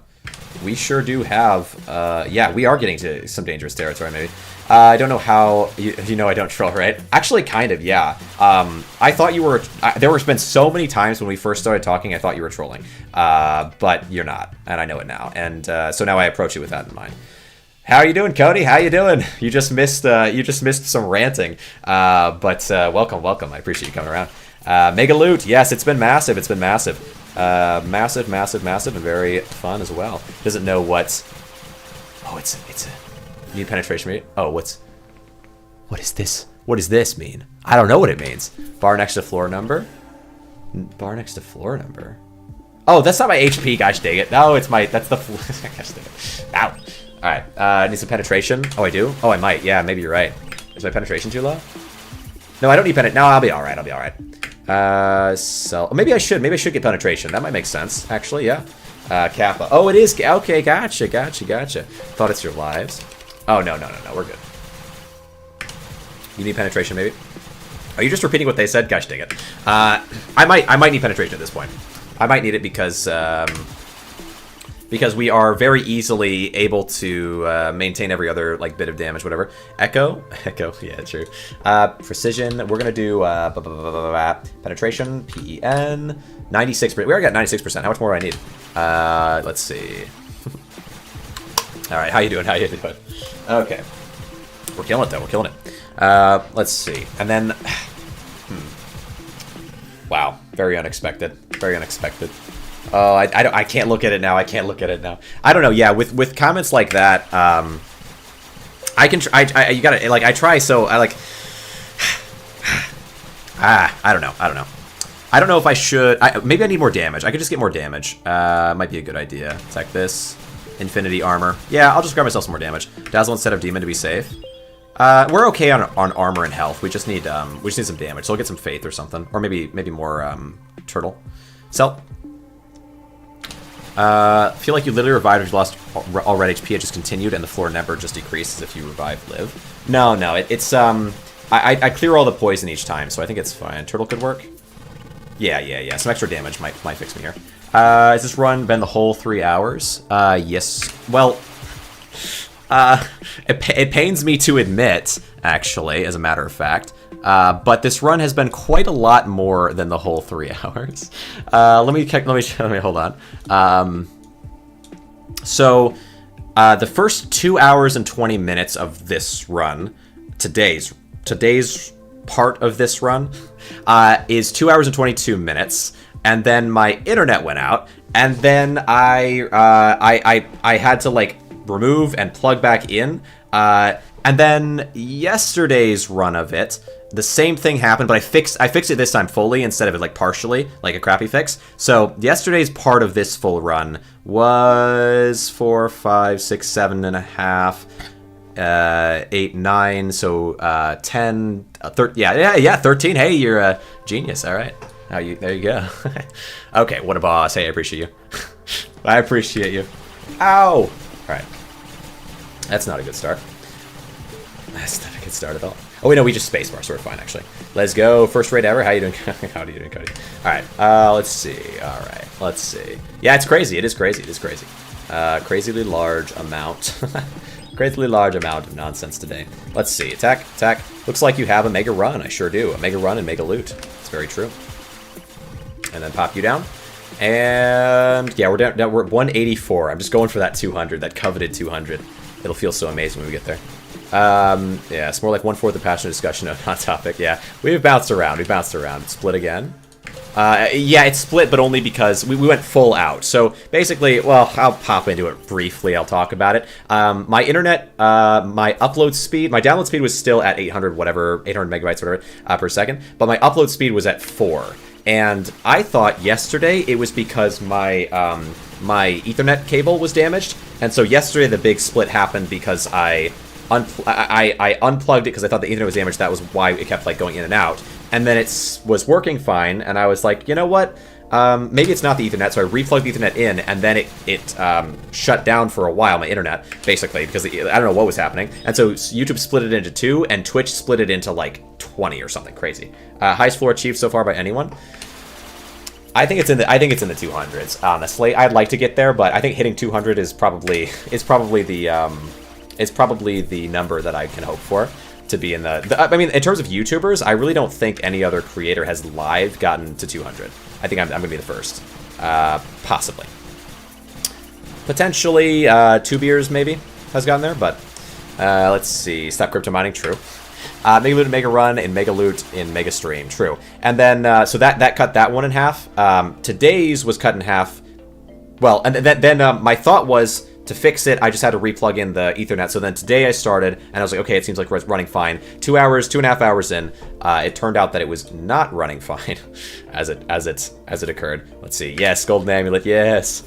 We sure do have. Yeah, we are getting to some dangerous territory. Maybe. I don't know how. You know I don't troll, right? Actually, kind of. Yeah. I thought you were. There has been so many times when we first started talking, I thought you were trolling. But you're not, and I know it now. And so now I approach you with that in mind. How are you doing, Cody? How you doing? You just missed some ranting. But welcome. I appreciate you coming around. Megaloot. Yes, it's been massive. Massive, and very fun as well. Doesn't know what. Oh, it's a need penetration rate. Oh, what is this? What does this mean? I don't know what it means. Bar next to floor number. Oh, that's not my HP. Gosh dang it. No, it's my. That's the. Gosh dang it. Ow. All right. I need some penetration. Oh, I do. Oh, I might. Yeah, maybe you're right. Is my penetration too low? No, I don't need penetration. No, I'll be all right. So maybe I should get penetration. That might make sense, actually. Yeah. Kappa. Oh, it is. Okay, gotcha. Thought it's your lives. Oh no, we're good. You need penetration, maybe. Are you just repeating what they said? Gosh dang it. I might need penetration at this point. I might need it because we are very easily able to maintain every other like bit of damage, whatever. Echo, yeah, true. Precision, we're gonna do penetration, PEN, 96%. We already got 96%. How much more do I need? Let's see. All right, how you doing? Okay, we're killing it though. We're killing it. Let's see, and then, wow, very unexpected. Oh, I can't look at it now. I don't know. Yeah, with comments like that, I can. You gotta like. I try. So I like. I don't know. I don't know if I should. Maybe I need more damage. I could just get more damage. Might be a good idea. Attack this. Infinity armor. Yeah, I'll just grab myself some more damage. Dazzle instead of demon to be safe. We're okay on armor and health. We just need some damage. So I'll get some faith or something, or maybe more turtle. So, feel like you literally revived if you lost all red HP. It just continued, and the floor never just decreases if you revive live. No, it's I clear all the poison each time, so I think it's fine. Turtle could work. Yeah. Some extra damage might fix me here. Has this run been the whole 3 hours? Yes. Well, it pains me to admit, actually, as a matter of fact, but this run has been quite a lot more than the whole 3 hours. Let me hold on. So, the first 2 hours and 20 minutes of this run, today's part of this run, is 2 hours and 22 minutes, and then my internet went out, and then I had to like remove and plug back in, and then yesterday's run of it, the same thing happened, but I fixed it this time fully instead of it like partially, like a crappy fix. So yesterday's part of this full run was 4, 5, 6, 7.5. 8, 9, so 10, 13, yeah, 13. Hey, you're a genius. All right, there you go. Okay, what a boss. Hey, I appreciate you. I appreciate you. Ow! All right, that's not a good start. That's not a good start at all. Oh wait, no, we just spacebar, so we're fine actually. Let's go. First raid ever. How you doing? How are you doing, Cody? All right. Let's see. All right. Let's see. Yeah, it's crazy. It is crazy. Crazily large amount. Crazily large amount of nonsense today. Let's see. Attack. Looks like you have a mega run. I sure do. A mega run and Megaloot. It's very true. And then pop you down. And yeah, we're down. We're at 184. I'm just going for that 200, that coveted 200. It'll feel so amazing when we get there. Yeah, it's more like 1/4 the passionate discussion of hot topic. Yeah, we've bounced around. It's split again. Yeah, it's split, but only because we went full out. So basically, well, I'll pop into it briefly. I'll talk about it. My internet, my upload speed, my download speed was still at 800 megabytes, whatever, per second. But my upload speed was at 4. And I thought yesterday it was because my my Ethernet cable was damaged. And so yesterday the big split happened because I unplugged it because I thought the Ethernet was damaged. That was why it kept like going in and out. And then it was working fine, and I was like, you know what? Maybe it's not the Ethernet, so I replugged the Ethernet in, and then it shut down for a while, my internet, basically, because I don't know what was happening. And so YouTube split it into 2, and Twitch split it into like 20 or something crazy. Highest floor achieved so far by anyone? I think it's in the 200s. Honestly, I'd like to get there, but I think hitting 200 is probably the number that I can hope for. To be in the I mean, in terms of YouTubers, I really don't think any other creator has live gotten to 200. I think I'm going to be the first. Possibly. Potentially, 2 beers maybe has gotten there, but let's see. Stop crypto mining, true. Megaloot and Mega Run and Megaloot in Mega Stream, true. And then, so that cut that one in half. Today's was cut in half. Well, and then my thought was, to fix it, I just had to replug in the Ethernet. So then today I started, and I was like, okay, it seems like it's running fine. 2.5 hours in, it turned out that it was not running fine as it occurred. Let's see. Yes, Golden Amulet. Yes.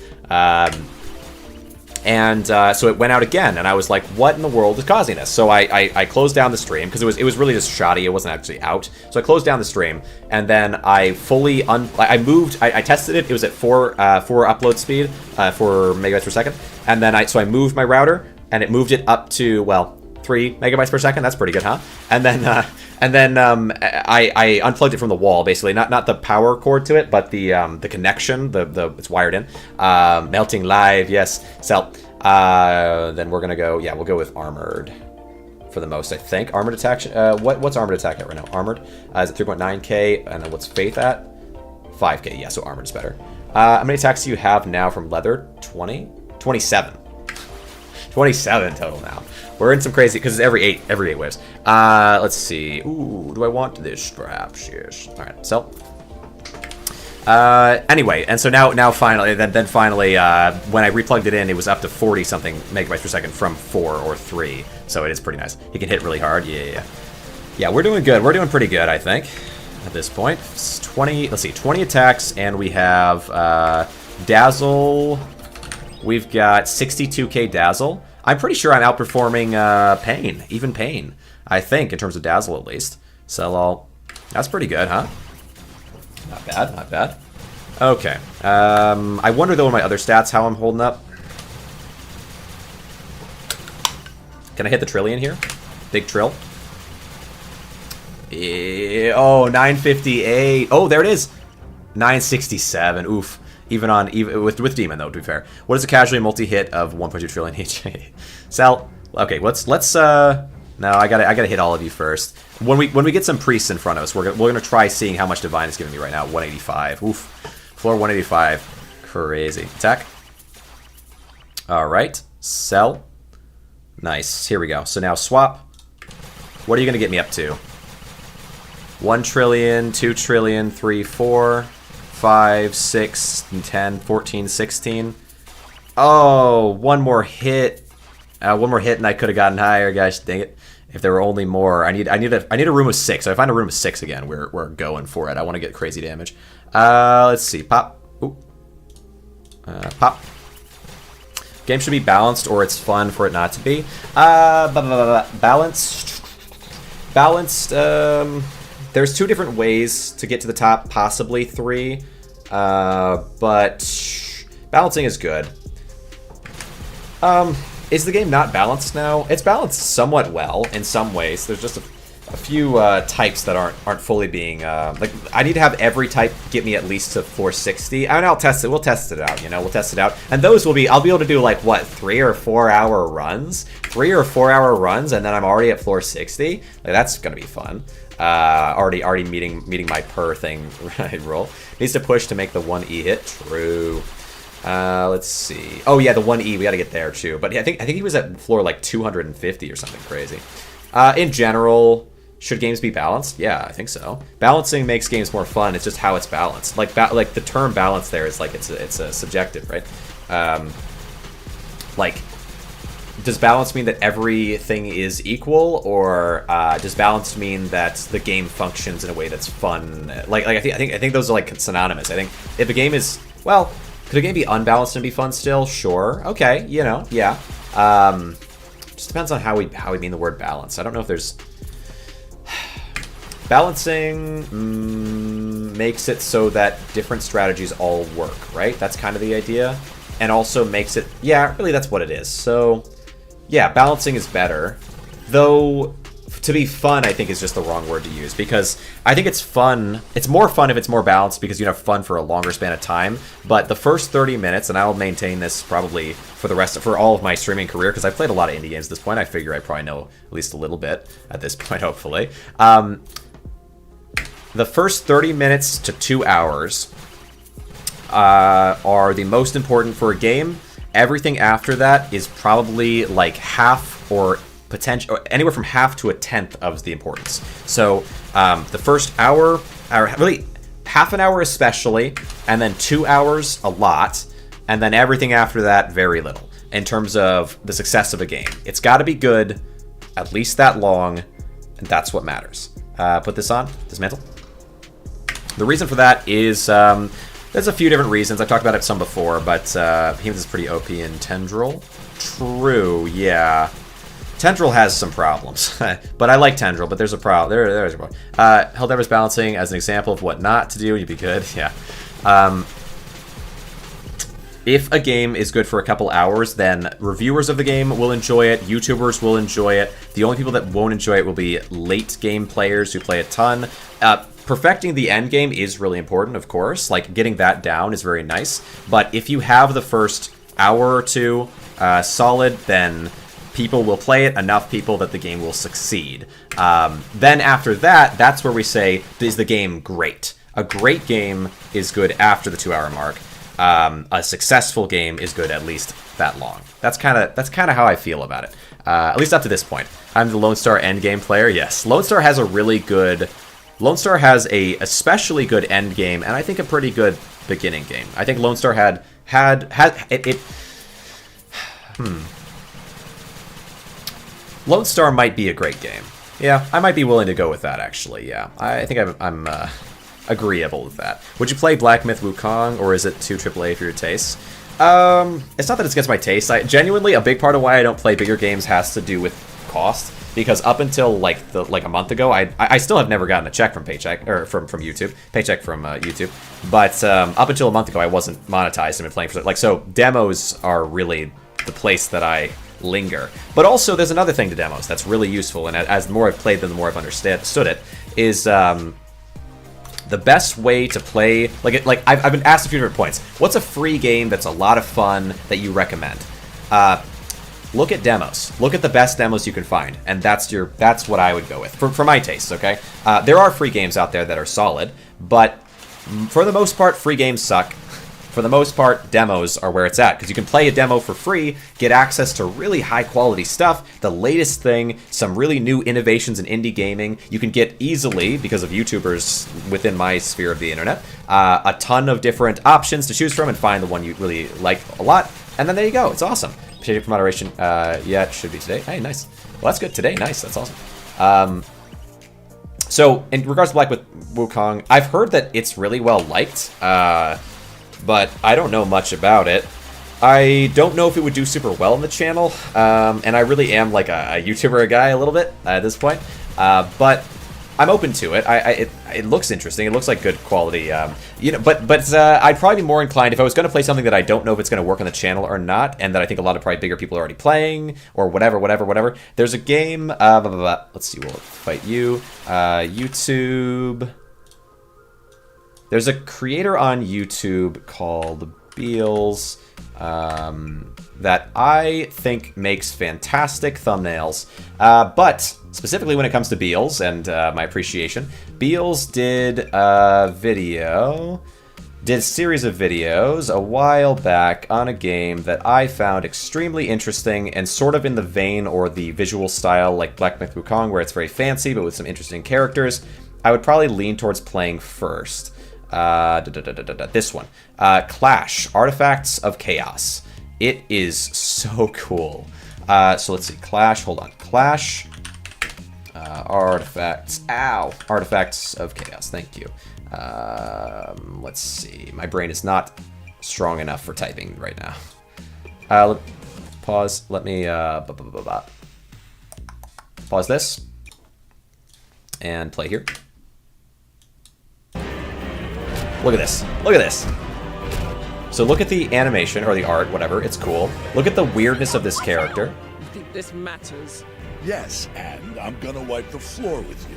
So it went out again, and I was like, what in the world is causing this? So I closed down the stream, because it was really just shoddy. It wasn't actually out. So I closed down the stream, and then I fully I tested it. It was at 4 upload speed, 4 megabytes per second. And then I moved my router, and it moved it up to, well, 3 megabytes per second. That's pretty good, huh? And then I unplugged it from the wall, basically, not the power cord to it, but the connection, it's wired in. Melting live, yes. So then we're gonna go. Yeah, we'll go with armored for the most, I think. Armored attack. What's armored attack at right now? Armored is at 3.9k, and then what's faith at? 5k. Yeah, so armored is better. How many attacks do you have now from leather? 20. 27. 27 total now. We're in some crazy, because it's every 8 waves. Let's see. Ooh, do I want this strap? Yes. All right, so. Anyway, and so now finally, then finally, when I replugged it in, it was up to 40 something megabytes per second from 4 or 3. So it is pretty nice. It can hit really hard. Yeah. Yeah, we're doing good. We're doing pretty good, I think, at this point. 20. Let's see, 20 attacks, and we have Dazzle. We've got 62k Dazzle. I'm pretty sure I'm outperforming Pain, even Pain. I think, in terms of dazzle at least. Sell all. That's pretty good, huh? Not bad, not bad. Okay. I wonder, though, in my other stats, how I'm holding up. Can I hit the trillion here? Big trill. Oh, 958. Oh, there it is. 967. Oof. Even with Demon, though, to be fair. What is a casually multi-hit of 1.2 trillion each? Sal. Okay, let's no, I gotta hit all of you first. When we get some priests in front of us, we're gonna try seeing how much divine is giving me right now. 185. Oof. Floor 185. Crazy. Attack. Alright. Sell. Nice. Here we go. So now swap. What are you gonna get me up to? 1 trillion, 2 trillion, 3, 4, 5, 6, 10, 14, 16. Oh, one more hit. One more hit and I could have gotten higher, guys. Dang it. If there were only more. I need a room of 6. So if I find a room of 6 again, we're going for it. I want to get crazy damage. Let's see. Pop. Ooh. Pop. Game should be balanced or it's fun for it not to be. Balanced. Balanced, there's 2 different ways to get to the top, possibly 3. But balancing is good. Is the game not balanced now? It's balanced somewhat well in some ways. There's just a few types that aren't fully being like I need to have every type get me at least to 460. I mean, I'll test it. We'll test it out. You know, we'll test it out. And those will be I'll be able to do like what 3 or 4 hour runs, 3 or 4 hour runs, and then I'm already at floor 60. Like, that's gonna be fun. Already meeting my per thing roll. Needs to push to make the 1E hit. True. Let's see. Oh yeah, the 1E, we gotta get there too. But I think he was at floor like 250 or something crazy. In general, should games be balanced? Yeah, I think so. Balancing makes games more fun. It's just how it's balanced. Like the term balance there is like it's a subjective, right? Like, does balance mean that everything is equal, or does balance mean that the game functions in a way that's fun? Like I think those are like synonymous. I think if a game is, well, could a game be unbalanced and be fun still? Sure. Okay. You know. Yeah. Just depends on how we mean the word balance. I don't know if there's balancing makes it so that different strategies all work, right? That's kind of the idea, and also makes it, yeah, really that's what it is. So yeah, balancing is better, though. To be fun, I think, is just the wrong word to use, because I think it's fun. It's more fun if it's more balanced because you have fun for a longer span of time. But the first 30 minutes, and I'll maintain this probably for all of my streaming career, because I've played a lot of indie games at this point. I figure I probably know at least a little bit at this point, hopefully. The first 30 minutes to 2 hours are the most important for a game. Everything after that is probably like half or potential, anywhere from half to a tenth of the importance. So the first hour, really half an hour especially, and then 2 hours a lot, and then everything after that very little in terms of the success of a game. It's got to be good, at least that long, and that's what matters. Put this on, dismantle. The reason for that is there's a few different reasons. I've talked about it some before, but Behemoth is pretty OP in Tendril. True, yeah. Tendril has some problems, but I like Tendril, but there's a problem. There's a problem. Helldivers balancing as an example of what not to do, you'd be good, yeah. If a game is good for a couple hours, then reviewers of the game will enjoy it, YouTubers will enjoy it. The only people that won't enjoy it will be late game players who play a ton. Perfecting the end game is really important, of course. Like, getting that down is very nice. But if you have the first hour or two solid, then people will play it, enough people that the game will succeed. Then after that, that's where we say, is the game great? A great game is good after the 2 hour mark. A successful game is good at least that long. That's kind of how I feel about it. At least up to this point. I'm the Lone Star endgame player. Yes, Lone Star has a really good. Lone Star has a especially good end game, and I think a pretty good beginning game. I think Lone Star had it. Lone Star might be a great game. Yeah, I might be willing to go with that, actually. Yeah, I think I'm agreeable with that. Would you play Black Myth Wukong, or is it too AAA for your taste? It's not that it's against my taste. Genuinely, a big part of why I don't play bigger games has to do with cost, because up until like a month ago, I still have never gotten a check from Paycheck or from YouTube, Paycheck from YouTube, but up until a month ago, I wasn't monetized and been playing for like, so demos are really the place that I linger. But also, there's another thing to demos that's really useful, and as the more I've played them, the more I've understood it, is the best way to play, like I've been asked a few different points. What's a free game that's a lot of fun that you recommend? Look at demos. Look at the best demos you can find, and that's what I would go with for my taste. Okay, there are free games out there that are solid, but for the most part, free games suck. For the most part, demos are where it's at, because you can play a demo for free, get access to really high-quality stuff, the latest thing, some really new innovations in indie gaming. You can get easily, because of YouTubers within my sphere of the internet, a ton of different options to choose from and find the one you really like a lot, and then there you go. It's awesome. Shading for moderation, yeah, it should be today. Hey, nice. Well, that's good. Today, nice. That's awesome. So, in regards to Black with Wukong, I've heard that it's really well liked, but I don't know much about it. I don't know if it would do super well on the channel, and I really am like a YouTuber guy a little bit at this point, but I'm open to it. It looks interesting. It looks like good quality, you know. But I'd probably be more inclined if I was going to play something that I don't know if it's going to work on the channel or not, and that I think a lot of probably bigger people are already playing or whatever. There's a game. Let's see. We'll fight you. YouTube. There's a creator on YouTube called Beals that I think makes fantastic thumbnails. But specifically when it comes to Beals and my appreciation, Beals did a series of videos a while back on a game that I found extremely interesting and sort of in the vein or the visual style like Black Myth Wukong, where it's very fancy but with some interesting characters. I would probably lean towards playing first. This one, Clash, Artifacts of Chaos. It is so cool. So let's see, Clash, hold on, Clash, Artifacts, Artifacts of Chaos, thank you. Let's see, my brain is not strong enough for typing right now. Pause, let me, pause this, and play here. Look at this. Look at this. So look at the animation, or the art, whatever. It's cool. Look at the weirdness of this character. I think this matters. Yes, and I'm gonna wipe the floor with you.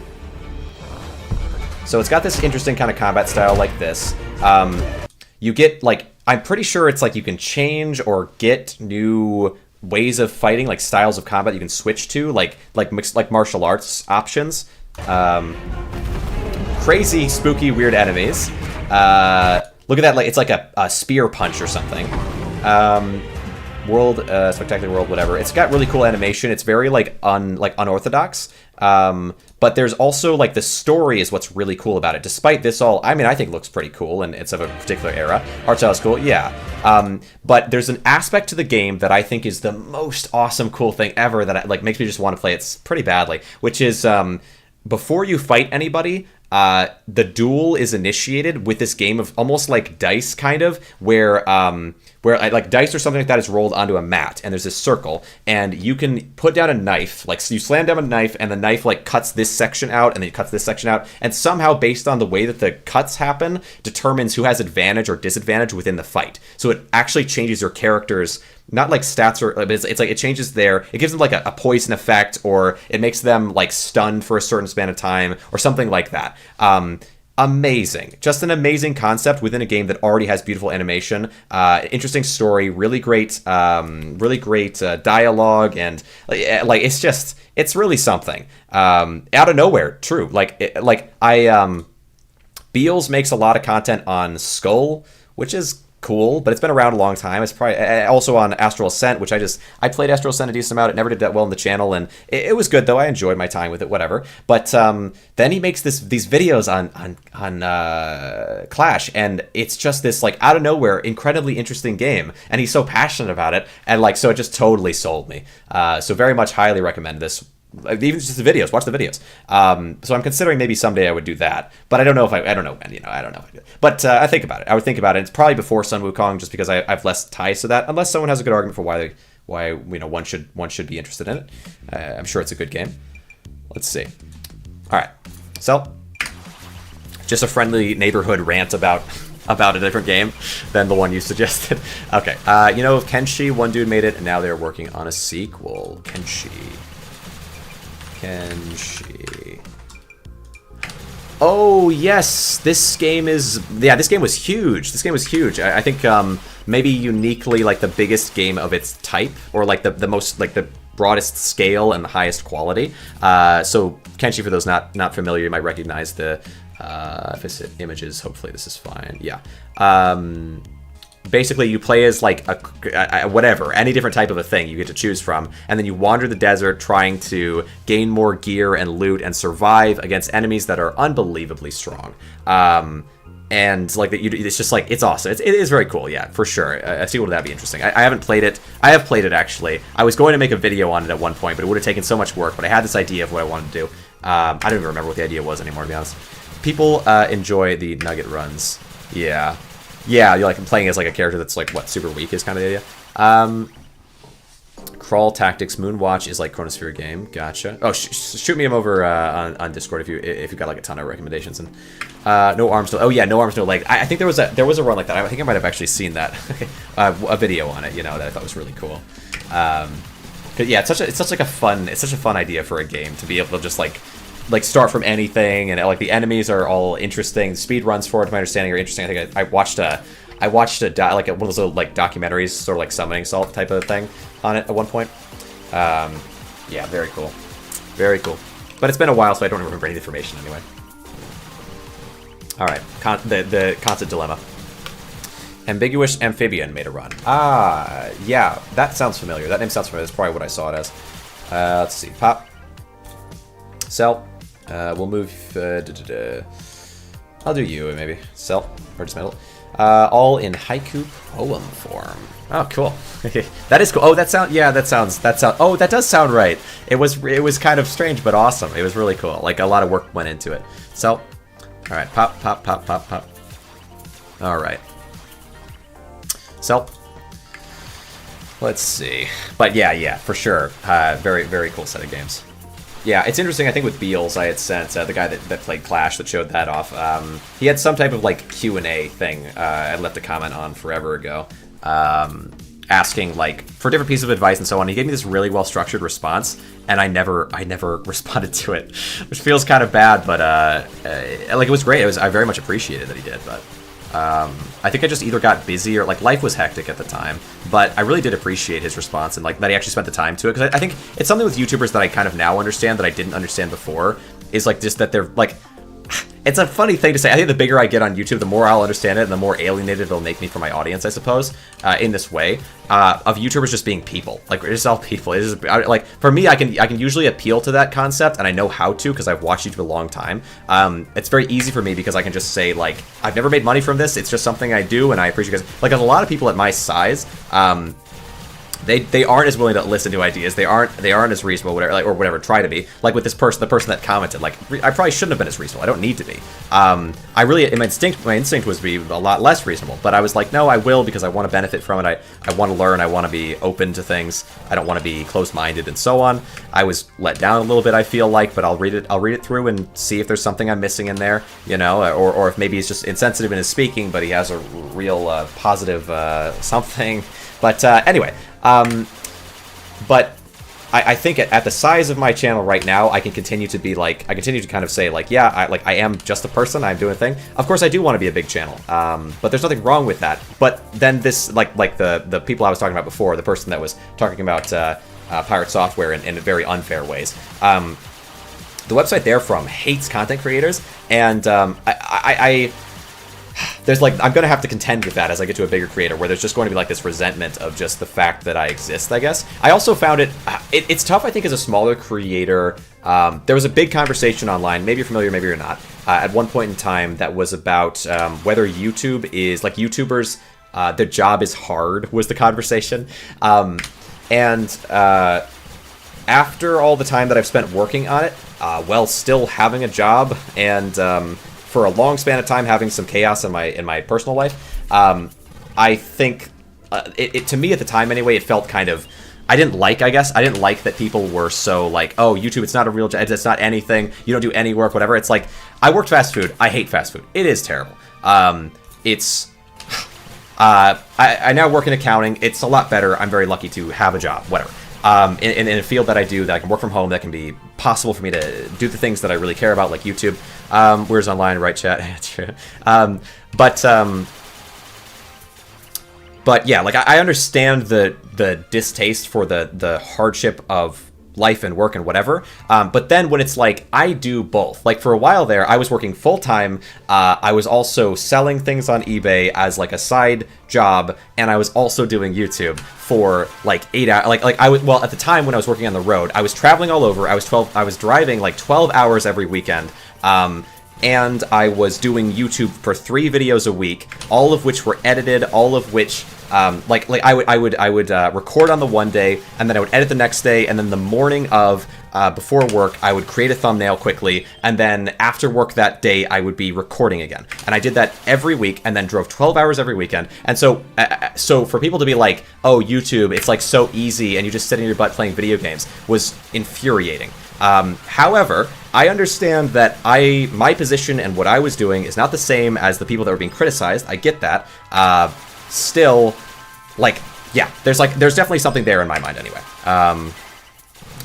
So it's got this interesting kind of combat style like this. You get, like, I'm pretty sure it's like you can change or get new ways of fighting, like styles of combat you can switch to, like martial arts options. Crazy, spooky, weird enemies. Look at that, like it's like a spear punch or something. Spectacular world, whatever. It's got really cool animation. It's very like unorthodox. But there's also like the story is what's really cool about it. Despite this all, I mean, I think it looks pretty cool and it's of a particular era. Art style is cool, yeah. But there's an aspect to the game that I think is the most awesome, cool thing ever that like makes me just want to play it pretty badly, which is before you fight anybody, the duel is initiated with this game of almost like dice, kind of, where like dice or something like that is rolled onto a mat, and there's this circle, and you can put down a knife, like so you slam down a knife, and the knife like cuts this section out, and then it cuts this section out, and somehow based on the way that the cuts happen, determines who has advantage or disadvantage within the fight. So it actually changes your character's, not like stats, or but it's like it changes it gives them like a poison effect, or it makes them like stunned for a certain span of time, or something like that. Amazing. Just an amazing concept within a game that already has beautiful animation, interesting story, really great dialogue, and like it's really something. Out of nowhere, true. Beals makes a lot of content on Skull, which is cool, but it's been around a long time. It's probably also on Astral Ascent, which I played Astral Ascent a decent amount. It never did that well on the channel, and it was good though. I enjoyed my time with it, whatever. But then he makes these videos on Clash, and it's just this like out of nowhere, incredibly interesting game, and he's so passionate about it, and like so it just totally sold me. So very much highly recommend this. Even just the videos, watch the videos. So I'm considering maybe someday I would do that, but I don't know when. I don't know if I do. But I think about it. I would think about it. It's probably before Sun Wukong, just because I have less ties to that. Unless someone has a good argument for one should be interested in it. I'm sure it's a good game. Let's see. All right, so just a friendly neighborhood rant about a different game than the one you suggested. Okay, you know of Kenshi? One dude made it, and now they're working on a sequel. Kenshi. Oh yes, this game was huge. This game was huge. I think maybe uniquely like the biggest game of its type, or like the most like the broadest scale and the highest quality. So Kenshi, for those not familiar, you might recognize the if I said images. Hopefully this is fine. Yeah. Basically, you play as like a whatever, any different type of a thing you get to choose from, and then you wander the desert trying to gain more gear and loot and survive against enemies that are unbelievably strong. And like that, it's just like it's awesome. It is very cool, yeah, for sure. A sequel to that'd be interesting. I haven't played it. I have played it actually. I was going to make a video on it at one point, but it would have taken so much work. But I had this idea of what I wanted to do. I don't even remember what the idea was anymore, to be honest. People enjoy the nugget runs. Yeah. Yeah, you're like playing as like a character that's like what, super weak is kind of the idea. Crawl Tactics Moonwatch is like Chronosphere game. Gotcha. Oh, shoot me him over on Discord if you've got like a ton of recommendations. And no arms, oh yeah, no arms, no leg. I think there was a run like that. I think I might have actually seen that a video on it. You know, that I thought was really cool. 'Cause yeah, it's such a fun idea for a game to be able to just like start from anything, and like the enemies are all interesting. The speed runs for it, to my understanding, are interesting. I think I watched like one of those little like documentaries, sort of like Summoning Salt type of thing on it at one point. Yeah, very cool, very cool. But it's been a while, so I don't remember any information anyway. All right, the constant dilemma. Ambiguous Amphibian made a run. Ah, yeah, that sounds familiar. That name sounds familiar. That's probably what I saw it as. Let's see, pop. Sell. We'll move. I'll do you maybe. Sell. Purchase metal. All in haiku poem form. Oh, cool. That is cool. Oh, that sound. Yeah, that sounds. Oh, that does sound right. It was kind of strange, but awesome. It was really cool. Like a lot of work went into it. So, all right. Pop. All right. So, let's see. But yeah, for sure. Very, very cool set of games. Yeah, it's interesting. I think with Beals, I had sent the guy that played Clash that showed that off. He had some type of like Q&A thing I left a comment on forever ago, asking like for different pieces of advice and so on. He gave me this really well structured response, and I never responded to it, which feels kind of bad. But like it was great. I very much appreciated that he did, but. I think I just either got busy or like life was hectic at the time, but I really did appreciate his response and like that he actually spent the time to it, because I think it's something with YouTubers that I kind of now understand that I didn't understand before, is like just that they're like, it's a funny thing to say. I think the bigger I get on YouTube, the more I'll understand it and the more alienated it'll make me from my audience, I suppose, in this way, of YouTubers just being people. Like, we're just all people. It's just, like, for me, I can usually appeal to that concept, and I know how to because I've watched YouTube a long time. It's very easy for me because I can just say, like, I've never made money from this. It's just something I do, and I appreciate it. Like, a lot of people at my size, they aren't as willing to listen to ideas. They aren't as reasonable, whatever, like, or whatever. Try to be like with this person, the person that commented. Like, I probably shouldn't have been as reasonable. I don't need to be. I really, my instinct was to be a lot less reasonable. But I was like, no, I will, because I want to benefit from it. I want to learn. I want to be open to things. I don't want to be closed-minded and so on. I was let down a little bit, I feel like, but I'll read it through and see if there's something I'm missing in there, you know, or if maybe he's just insensitive in his speaking, but he has a real positive something. But anyway. But I think at the size of my channel right now, I can continue to be like, I continue to kind of say like, yeah, I am just a person, I'm doing a thing. Of course, I do want to be a big channel, but there's nothing wrong with that. But then this, like the people I was talking about before, the person that was talking about pirate software in very unfair ways. The website they're from hates content creators, and there's like, I'm going to have to contend with that as I get to a bigger creator, where there's just going to be like this resentment of just the fact that I exist, I guess. I also found it's tough, I think, as a smaller creator. There was a big conversation online, maybe you're familiar, maybe you're not, at one point in time that was about whether YouTube is, like, YouTubers, their job is hard, was the conversation. And after all the time that I've spent working on it, while still having a job and for a long span of time having some chaos in my personal life, I think it to me at the time anyway, it felt kind of I didn't like, I guess. I didn't like that people were so like, oh, YouTube, it's not a real job. It's not anything. You don't do any work, whatever. It's like, I worked fast food. I hate fast food. It is terrible. I now work in accounting. It's a lot better. I'm very lucky to have a job, whatever. In a field that I do, that I can work from home, that can be possible for me to do the things that I really care about, like YouTube. Where's online, right, chat? But yeah, like I understand the distaste for the hardship of life and work and whatever. But then when it's like, I do both. Like for a while there, I was working full time. I was also selling things on eBay as like a side job, and I was also doing YouTube for like 8 hours. Like I was, well, at the time when I was working on the road, I was traveling all over. I was driving like 12 hours every weekend. And I was doing YouTube for 3 videos a week, all of which were edited, all of which, I would record on the one day, and then I would edit the next day, and then the morning of, before work, I would create a thumbnail quickly, and then after work that day, I would be recording again. And I did that every week, and then drove 12 hours every weekend. And so for people to be like, oh, YouTube, it's like so easy, and you just sit in your butt playing video games, was infuriating. However, I understand that my position and what I was doing is not the same as the people that were being criticized. I get that. Still, like, yeah, there's definitely something there in my mind anyway.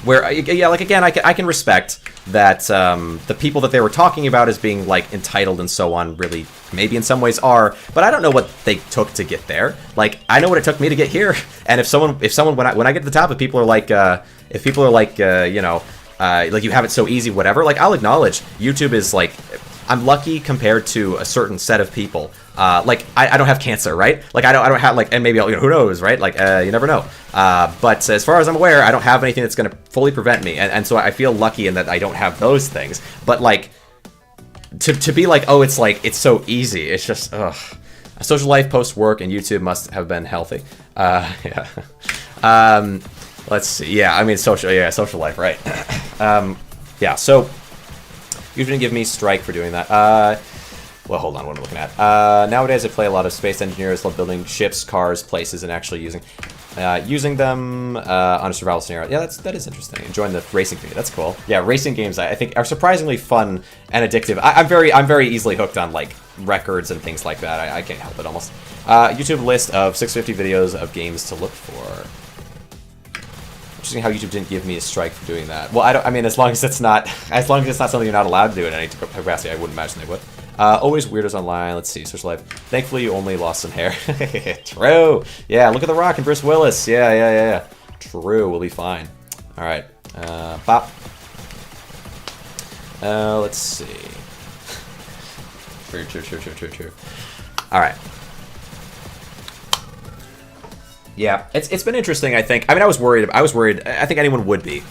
Where, yeah, like, again, I can respect that the people that they were talking about as being, like, entitled and so on really maybe in some ways are, but I don't know what they took to get there. Like, I know what it took me to get here, and if someone when I get to the top, if people are like, you know, like you have it so easy, whatever, like I'll acknowledge YouTube is like, I'm lucky compared to a certain set of people. Like I don't have cancer, right? Like I don't have like, and maybe I'll, you know, who knows, right? Like you never know. But as far as I'm aware, I don't have anything that's going to fully prevent me, and so I feel lucky in that I don't have those things. But like to be like, oh, it's like it's so easy. It's just ugh. A social life post work and YouTube must have been healthy. Yeah. Let's see. Yeah, I mean social life, right? Yeah. So you didn't give me strike for doing that. Well, hold on. What am I looking at? Nowadays, I play a lot of space engineers, love building ships, cars, places, and actually using them on a survival scenario. Yeah, that is interesting. Enjoying the racing community. That's cool. Yeah, racing games I think are surprisingly fun and addictive. I'm very easily hooked on like records and things like that. I can't help it almost. YouTube list of 650 videos of games to look for. Interesting how YouTube didn't give me a strike for doing that. Well, I mean, as long as it's not something you're not allowed to do in any capacity, I wouldn't imagine they would. Always weirdos online. Let's see, social life. Thankfully, you only lost some hair. True. Yeah, look at The Rock and Bruce Willis. Yeah. True, we'll be fine. All right. Pop. Let's see. True. All right. Yeah, it's been interesting, I think. I mean, I was worried. I think anyone would be.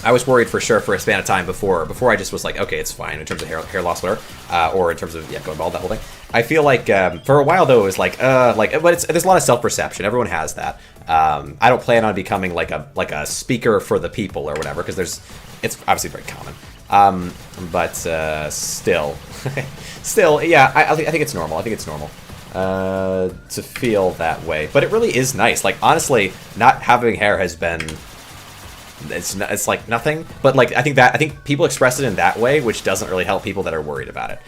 I was worried for sure for a span of time before I just was like, okay, it's fine in terms of hair loss, whatever, or in terms of going bald, that whole thing. I feel like for a while though it was like, but there's a lot of self-perception. Everyone has that. I don't plan on becoming like a speaker for the people or whatever because it's obviously very common. But still, yeah, I think it's normal. To feel that way, but it really is nice. Like honestly, not having hair has been, it's like nothing. But like I think people express it in that way, which doesn't really help people that are worried about it.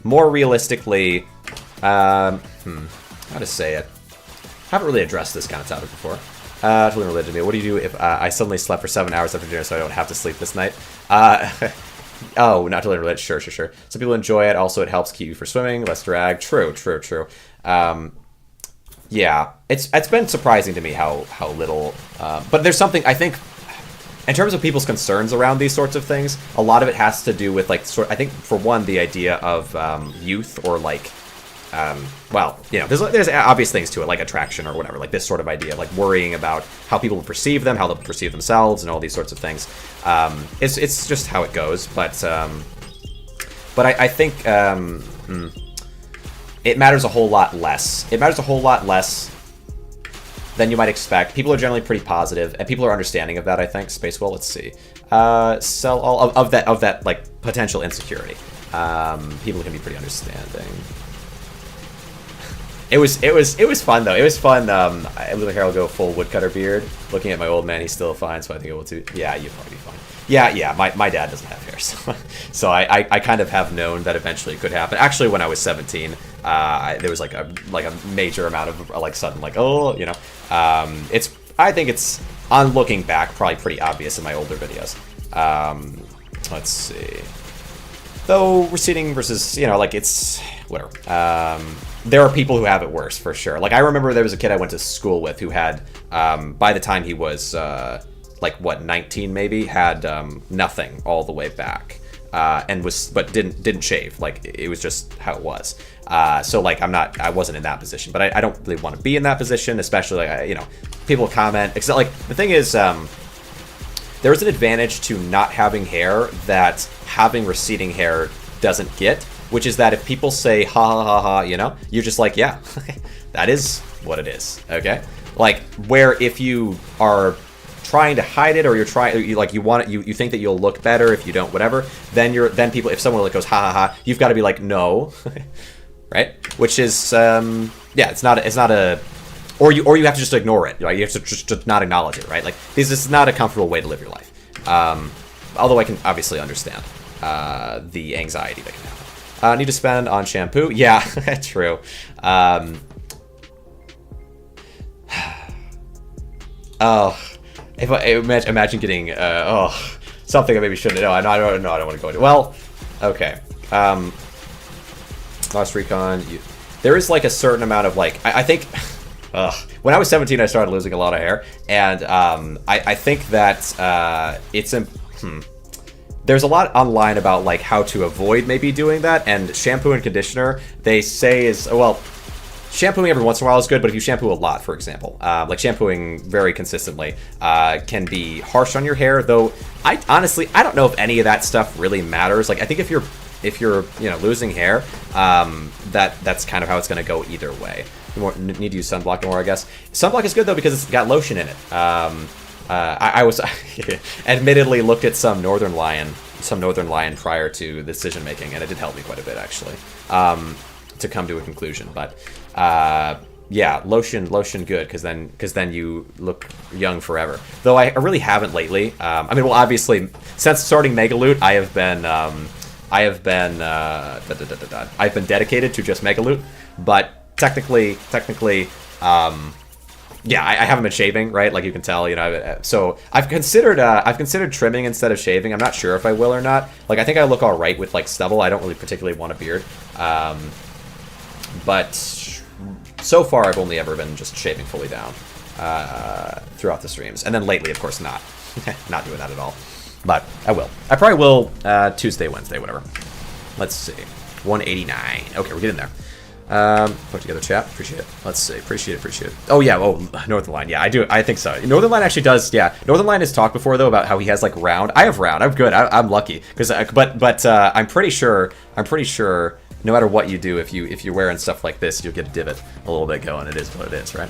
More realistically, how to say it? Haven't really addressed this kind of topic before. Totally related to me. What do you do if I suddenly slept for 7 hours after dinner so I don't have to sleep this night? Oh, not totally related. Sure. Some people enjoy it. Also, it helps keep you for swimming, less drag. True. Yeah, it's been surprising to me how little. But there's something I think, in terms of people's concerns around these sorts of things, a lot of it has to do with like I think for one the idea of youth or like. Well, you know, there's obvious things to it, like attraction or whatever, like this sort of idea, like worrying about how people will perceive them, how they'll perceive themselves, and all these sorts of things. It's just how it goes, but I think it matters a whole lot less. It matters a whole lot less than you might expect. People are generally pretty positive, and people are understanding of that, I think. Spacewell, let's see. Sell all of that like potential insecurity. People can be pretty understanding. It was fun though. It was fun. Little hair will go full woodcutter beard. Looking at my old man, he's still fine, so I think it will too. Yeah, you'll probably be fine. Yeah. My dad doesn't have hair, so I kind of have known that eventually it could happen. Actually, when I was 17, there was like a major amount of like sudden like I think it's on looking back probably pretty obvious in my older videos. Let's see. Though receding versus, like it's whatever. There are people who have it worse for sure. Like I remember there was a kid I went to school with who had, by the time he was 19 maybe, had nothing all the way back, but didn't shave. Like it was just how it was. So like I wasn't in that position, but I don't really want to be in that position, especially like people comment. Except like the thing is, there is an advantage to not having hair that having receding hair doesn't get, which is that if people say ha ha ha ha, you're just like, yeah, that is what it is. Okay, like where if you are trying to hide it or you think that you'll look better if you don't, whatever, then people, if someone like goes ha ha ha, you've got to be like no. Right, which is it's not a or you have to just ignore it, right? You have to just not acknowledge it, right? Like this is not a comfortable way to live your life. Although I can obviously understand the anxiety that can happen. Need to spend on shampoo? Yeah, true. If I imagine getting something I maybe shouldn't know. I don't want to go into. Well, okay. Lost Recon. There is like a certain amount of like I think. When I was 17, I started losing a lot of hair, and I think that there's a lot online about like how to avoid maybe doing that, and shampoo and conditioner they say is, well, shampooing every once in a while is good, but if you shampoo a lot, for example, like shampooing very consistently can be harsh on your hair, though I don't know if any of that stuff really matters. Like I think if you're losing hair, that's kind of how it's going to go either way. You need to use sunblock more, I guess. Sunblock is good though because it's got lotion in it. I was admittedly looked at some Northern Lion prior to decision making, and it did help me quite a bit actually to come to a conclusion. But yeah, lotion good because then you look young forever. Though I really haven't lately. Well, obviously since starting Megaloot, I've been dedicated to just Megaloot, but technically, yeah, I haven't been shaving, right? Like you can tell, so I've considered trimming instead of shaving. I'm not sure if I will or not. Like I think I look all right with like stubble. I don't really particularly want a beard, but so far I've only ever been just shaving fully down throughout the streams, and then lately, of course, not doing that at all. But I will. I probably will Tuesday, Wednesday, whatever. Let's see, 189. Okay, we're getting there. Put together chat. Appreciate it. Let's see. Appreciate it. Oh yeah. Oh, Northern Line. Yeah, I do. I think so. Northern Line actually does. Yeah. Northern Line has talked before though about how he has like round. I have round. I'm good. I'm lucky because. But I'm pretty sure. No matter what you do, if you're wearing stuff like this, you'll get a divot a little bit going. It is what it is, right?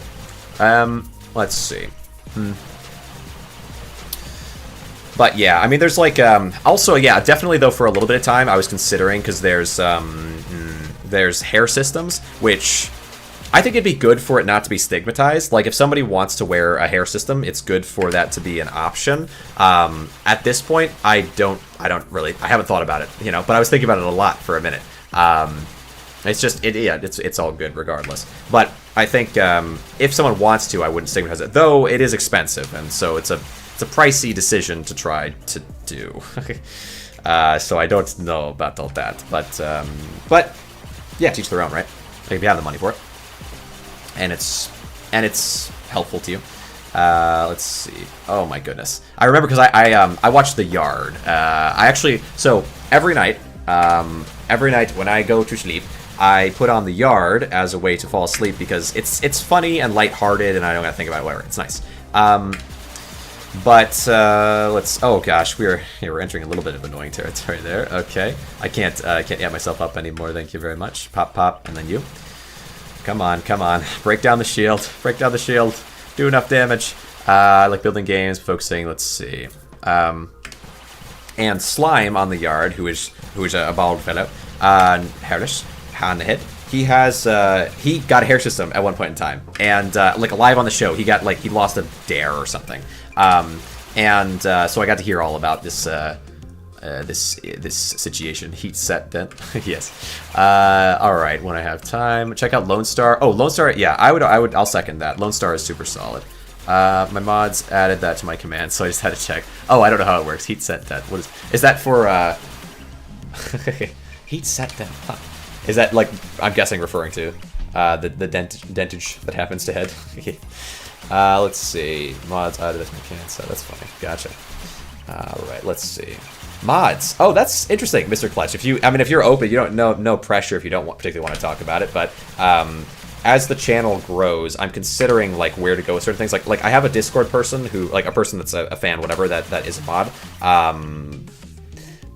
Let's see. But yeah, there's like also yeah, definitely though for a little bit of time I was considering because there's hair systems, which I think it'd be good for it not to be stigmatized. Like if somebody wants to wear a hair system, it's good for that to be an option. At this point, I haven't thought about it, but I was thinking about it a lot for a minute. It's all good regardless. But I think if someone wants to, I wouldn't stigmatize it, though it is expensive, and so it's a pricey decision to try to do. So I don't know about all that, but yeah, teach their own, right? Like if you have the money for it, and it's helpful to you. Let's see. Oh my goodness, I remember because I watched The Yard. So every night when I go to sleep, I put on The Yard as a way to fall asleep because it's funny and lighthearted, and I don't gotta think about it. Whatever, it's nice. But let's. Oh gosh, we're entering a little bit of annoying territory there. Okay, I can't amp myself up anymore. Thank you very much. Pop, and then you. Come on. Break down the shield. Do enough damage. I like building games, focusing. Let's see. And Slime on The Yard, who is a bald fellow. Hairless, hand the head. he has he got a hair system at one point in time, and like live on the show, he lost a dare or something, and so I got to hear all about this this situation. Heat set dent. Yes. All right. When I have time, check out Lone Star. Oh, Lone Star. Yeah, I'll second that. Lone Star is super solid. My mods added that to my command, so I just had to check. Oh, I don't know how it works. Heat set dent. What is that for? Heat set dent. Huh. Is that like, I'm guessing referring to the dentage that happens to head? Let's see. Mods added as my command set. That's funny. Gotcha. All right. Let's see. Mods. Oh, that's interesting, Mr. Clutch. If you're open, you don't no pressure if you don't particularly want to talk about it. But as the channel grows, I'm considering like where to go with certain things. Like I have a Discord person who, like a person that's a fan, whatever, that is a mod.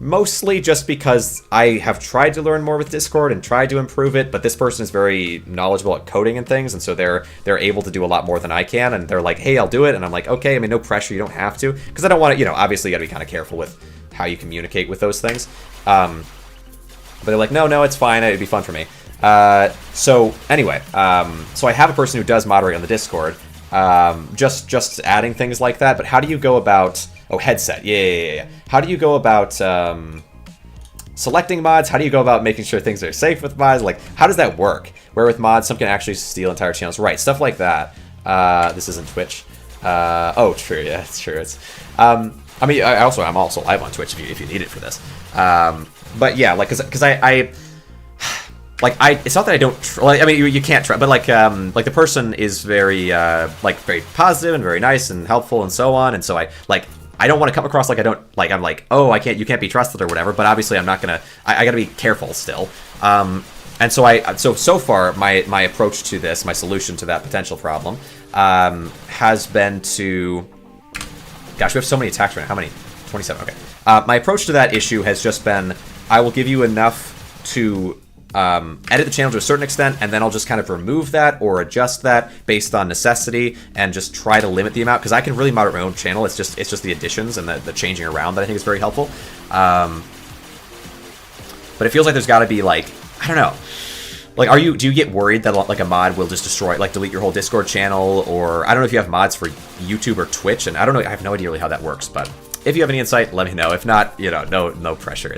Mostly just because I have tried to learn more with Discord and tried to improve it, but this person is very knowledgeable at coding and things, and so they're able to do a lot more than I can, and they're like, hey, I'll do it, and I'm like, okay, I mean, no pressure, you don't have to, because I don't want to, obviously you gotta be kind of careful with how you communicate with those things. But they're like, no, it's fine, it'd be fun for me. So anyway, so I have a person who does moderate on the Discord, just adding things like that, but how do you go about... Oh, headset. Yeah. How do you go about selecting mods? How do you go about making sure things are safe with mods? Like, how does that work? Where with mods, some can actually steal entire channels. Right, stuff like that. This isn't Twitch. Oh, true. Yeah, it's true. It's. I mean, I'm also live on Twitch if you need it for this. But yeah, like, cause I it's not that I don't. I mean, you can't try, but like the person is very very positive and very nice and helpful and so on, and so I don't want to come across like I don't, like, I'm like, oh, you can't be trusted or whatever, but obviously I'm not gonna, I gotta be careful still. And so so far, my approach to this, my solution to that potential problem, has been to, gosh, we have so many attacks right now, how many? 27, okay. My approach to that issue has just been, I will give you enough to edit the channel to a certain extent, and then I'll just kind of remove that or adjust that based on necessity, and just try to limit the amount, because I can really moderate my own channel. It's just the additions and the changing around that I think is very helpful. But it feels like there's got to be, like, I don't know. Like, do you get worried that like a mod will just destroy, like, delete your whole Discord channel, or I don't know if you have mods for YouTube or Twitch, and I don't know, I have no idea really how that works, but if you have any insight, let me know. If not, no pressure.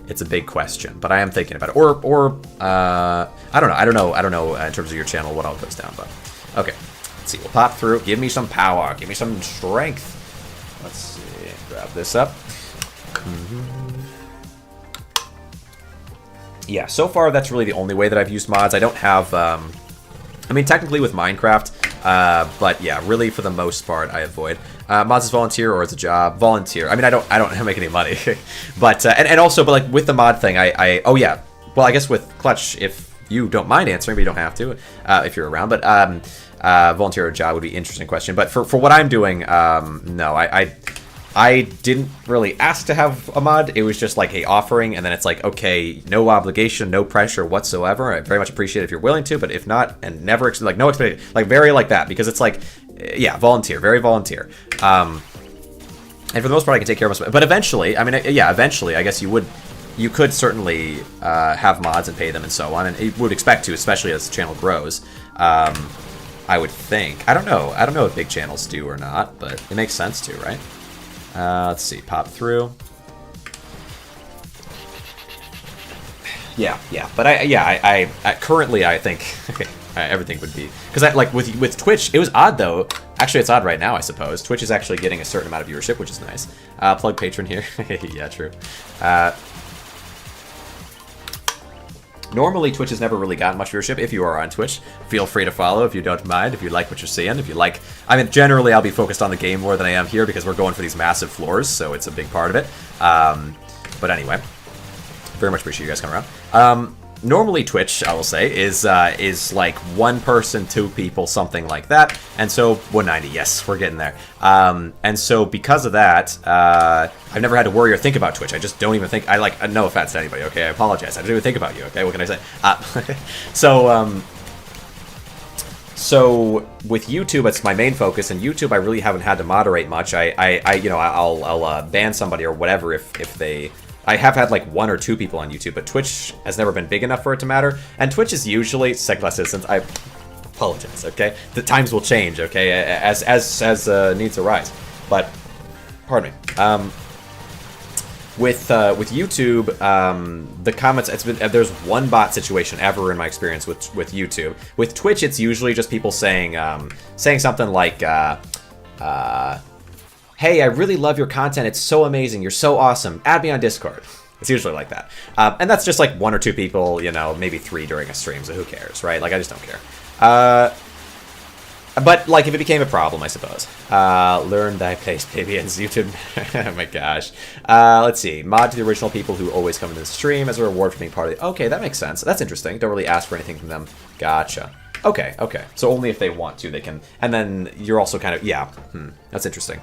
It's a big question, but I am thinking about it. Or I don't know in terms of your channel what all goes down, but okay. Let's see. We'll pop through. Give me some power. Give me some strength. Let's see. Grab this up. Yeah. So far, that's really the only way that I've used mods. I don't have. I mean, technically with Minecraft, but yeah, really for the most part, I avoid. Mods as volunteer or as a job? Volunteer. I mean, I don't make any money, but and also, but like with the mod thing, oh yeah. Well, I guess with Clutch, if you don't mind answering, but you don't have to, if you're around. But volunteer or job would be an interesting question. But for what I'm doing, no, I didn't really ask to have a mod. It was just like a offering, and then it's like, okay, no obligation, no pressure whatsoever. I very much appreciate it if you're willing to, but if not, and never, like, no expectation, like very like that, because it's like, yeah, volunteer, very volunteer. And for the most part, I can take care of myself. But eventually, I mean, yeah, eventually, I guess you could certainly have mods and pay them and so on, and you would expect to, especially as the channel grows. I would think. I don't know if big channels do or not, but it makes sense to, right? Let's see, pop through. Yeah, but I currently I think everything would be, because like with Twitch, it was odd though. Actually, it's odd right now, I suppose. Twitch is actually getting a certain amount of viewership, which is nice. Plug patron here. Yeah, true. Normally, Twitch has never really gotten much viewership. If you are on Twitch, feel free to follow if you don't mind, if you like what you're seeing. If you like, I mean, generally I'll be focused on the game more than I am here because we're going for these massive floors, so it's a big part of it. But anyway, very much appreciate you guys coming around. Normally Twitch, I will say, is like one person, two people, something like that. And so 190, yes, we're getting there. And so because of that, I've never had to worry or think about Twitch. I just don't even think, no offense to anybody, okay? I apologize. I don't even think about you, okay? What can I say? So with YouTube, it's my main focus, and YouTube I really haven't had to moderate much. I'll ban somebody or whatever if they I have had like 1 or 2 people on YouTube, but Twitch has never been big enough for it to matter. And Twitch is usually second last citizens. I apologize. Okay, the times will change. Okay, as needs arise. But pardon me. With YouTube, the comments, there's one bot situation ever in my experience with YouTube. With Twitch, it's usually just people saying something like, hey, I really love your content. It's so amazing. You're so awesome. Add me on Discord. It's usually like that. And that's just like 1 or 2 people, you know, maybe 3 during a stream, so who cares, right? Like, I just don't care. But, like, if it became a problem, I suppose. Learn thy place, baby, and YouTube. Oh my gosh. Let's see. Mod to the original people who always come into the stream as a reward for being part of the... Okay, that makes sense. That's interesting. Don't really ask for anything from them. Gotcha. Okay, okay. So only if they want to, they can... And then you're also kind of... Yeah. That's interesting.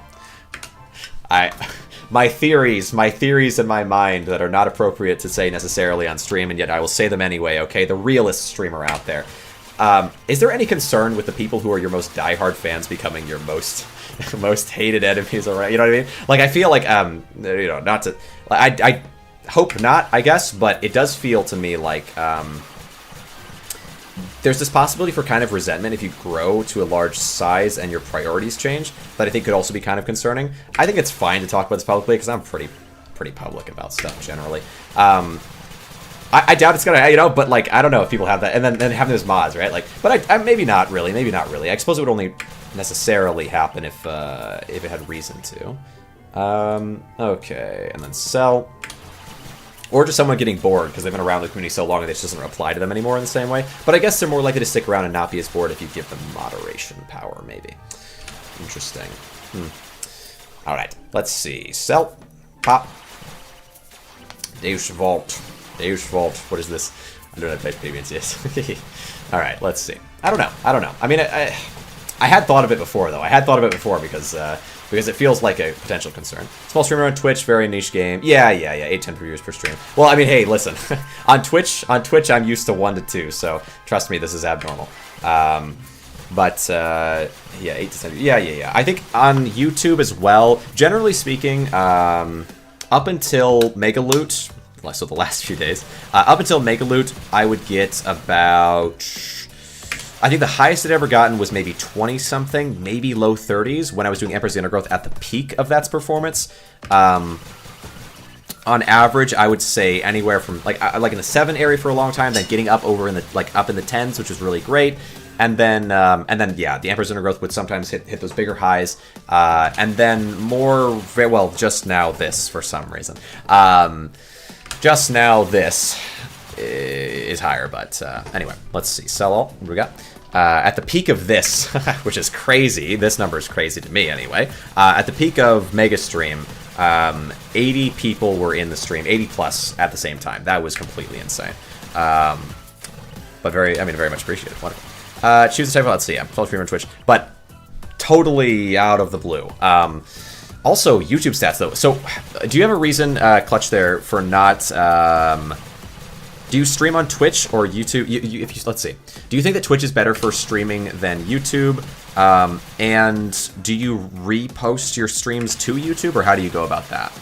My theories in my mind that are not appropriate to say necessarily on stream, and yet I will say them anyway, okay? The realist streamer out there. Is there any concern with the people who are your most diehard fans becoming your most hated enemies around? You know what I mean? Like, I feel like, you know, not to... I hope not, I guess, but it does feel to me like... there's this possibility for kind of resentment if you grow to a large size and your priorities change that I think could also be kind of concerning. I think it's fine to talk about this publicly because I'm pretty public about stuff generally. I doubt it's gonna, you know, but like, I don't know if people have that, and then having those mods, right? Like, but I maybe not really. I suppose it would only necessarily happen if it had reason to. Okay, and then sell. Or just someone getting bored because they've been around the community so long that it just doesn't apply to them anymore in the same way. But I guess they're more likely to stick around and not be as bored if you give them moderation power, maybe. Interesting. All right, let's see. Sell. Pop. Deus Vault. Deus Vault. What is this? I don't know how to type paves, yes. All right, let's see. I don't know. I mean, I had thought of it before, though. Because it feels like a potential concern. Small streamer on Twitch, very niche game. Yeah. 8-10 viewers per stream. Well, I mean, hey, listen. on Twitch, I'm used to 1 to 2, so trust me, this is abnormal. But, yeah, 8 to 10. Yeah. I think on YouTube as well, generally speaking, up until Megaloot, so the last few days, up until Megaloot, I would get about... I think the highest it ever gotten was maybe 20-something, maybe low 30s, when I was doing Emperor's Intergrowth at the peak of that's performance. On average, I would say anywhere from like in the 7 area for a long time, then getting up over in the up in the 10s, which was really great. And then yeah, the Emperor's Intergrowth would sometimes hit those bigger highs, and then more just now this for some reason. Just now this is higher, but anyway, let's see. Sell all. What do we got? At the peak of this, which is crazy. This number is crazy to me anyway. At the peak of Mega Stream, 80 people were in the stream, 80 plus at the same time. That was completely insane. But very much appreciated. Wonderful. Choose the type of, let's see, I'm 12 streamer on Twitch, but totally out of the blue. Also, YouTube stats though. So, do you have a reason, Clutch, there for not? Do you stream on Twitch or YouTube? Let's see. Do you think that Twitch is better for streaming than YouTube? And do you repost your streams to YouTube, or how do you go about that?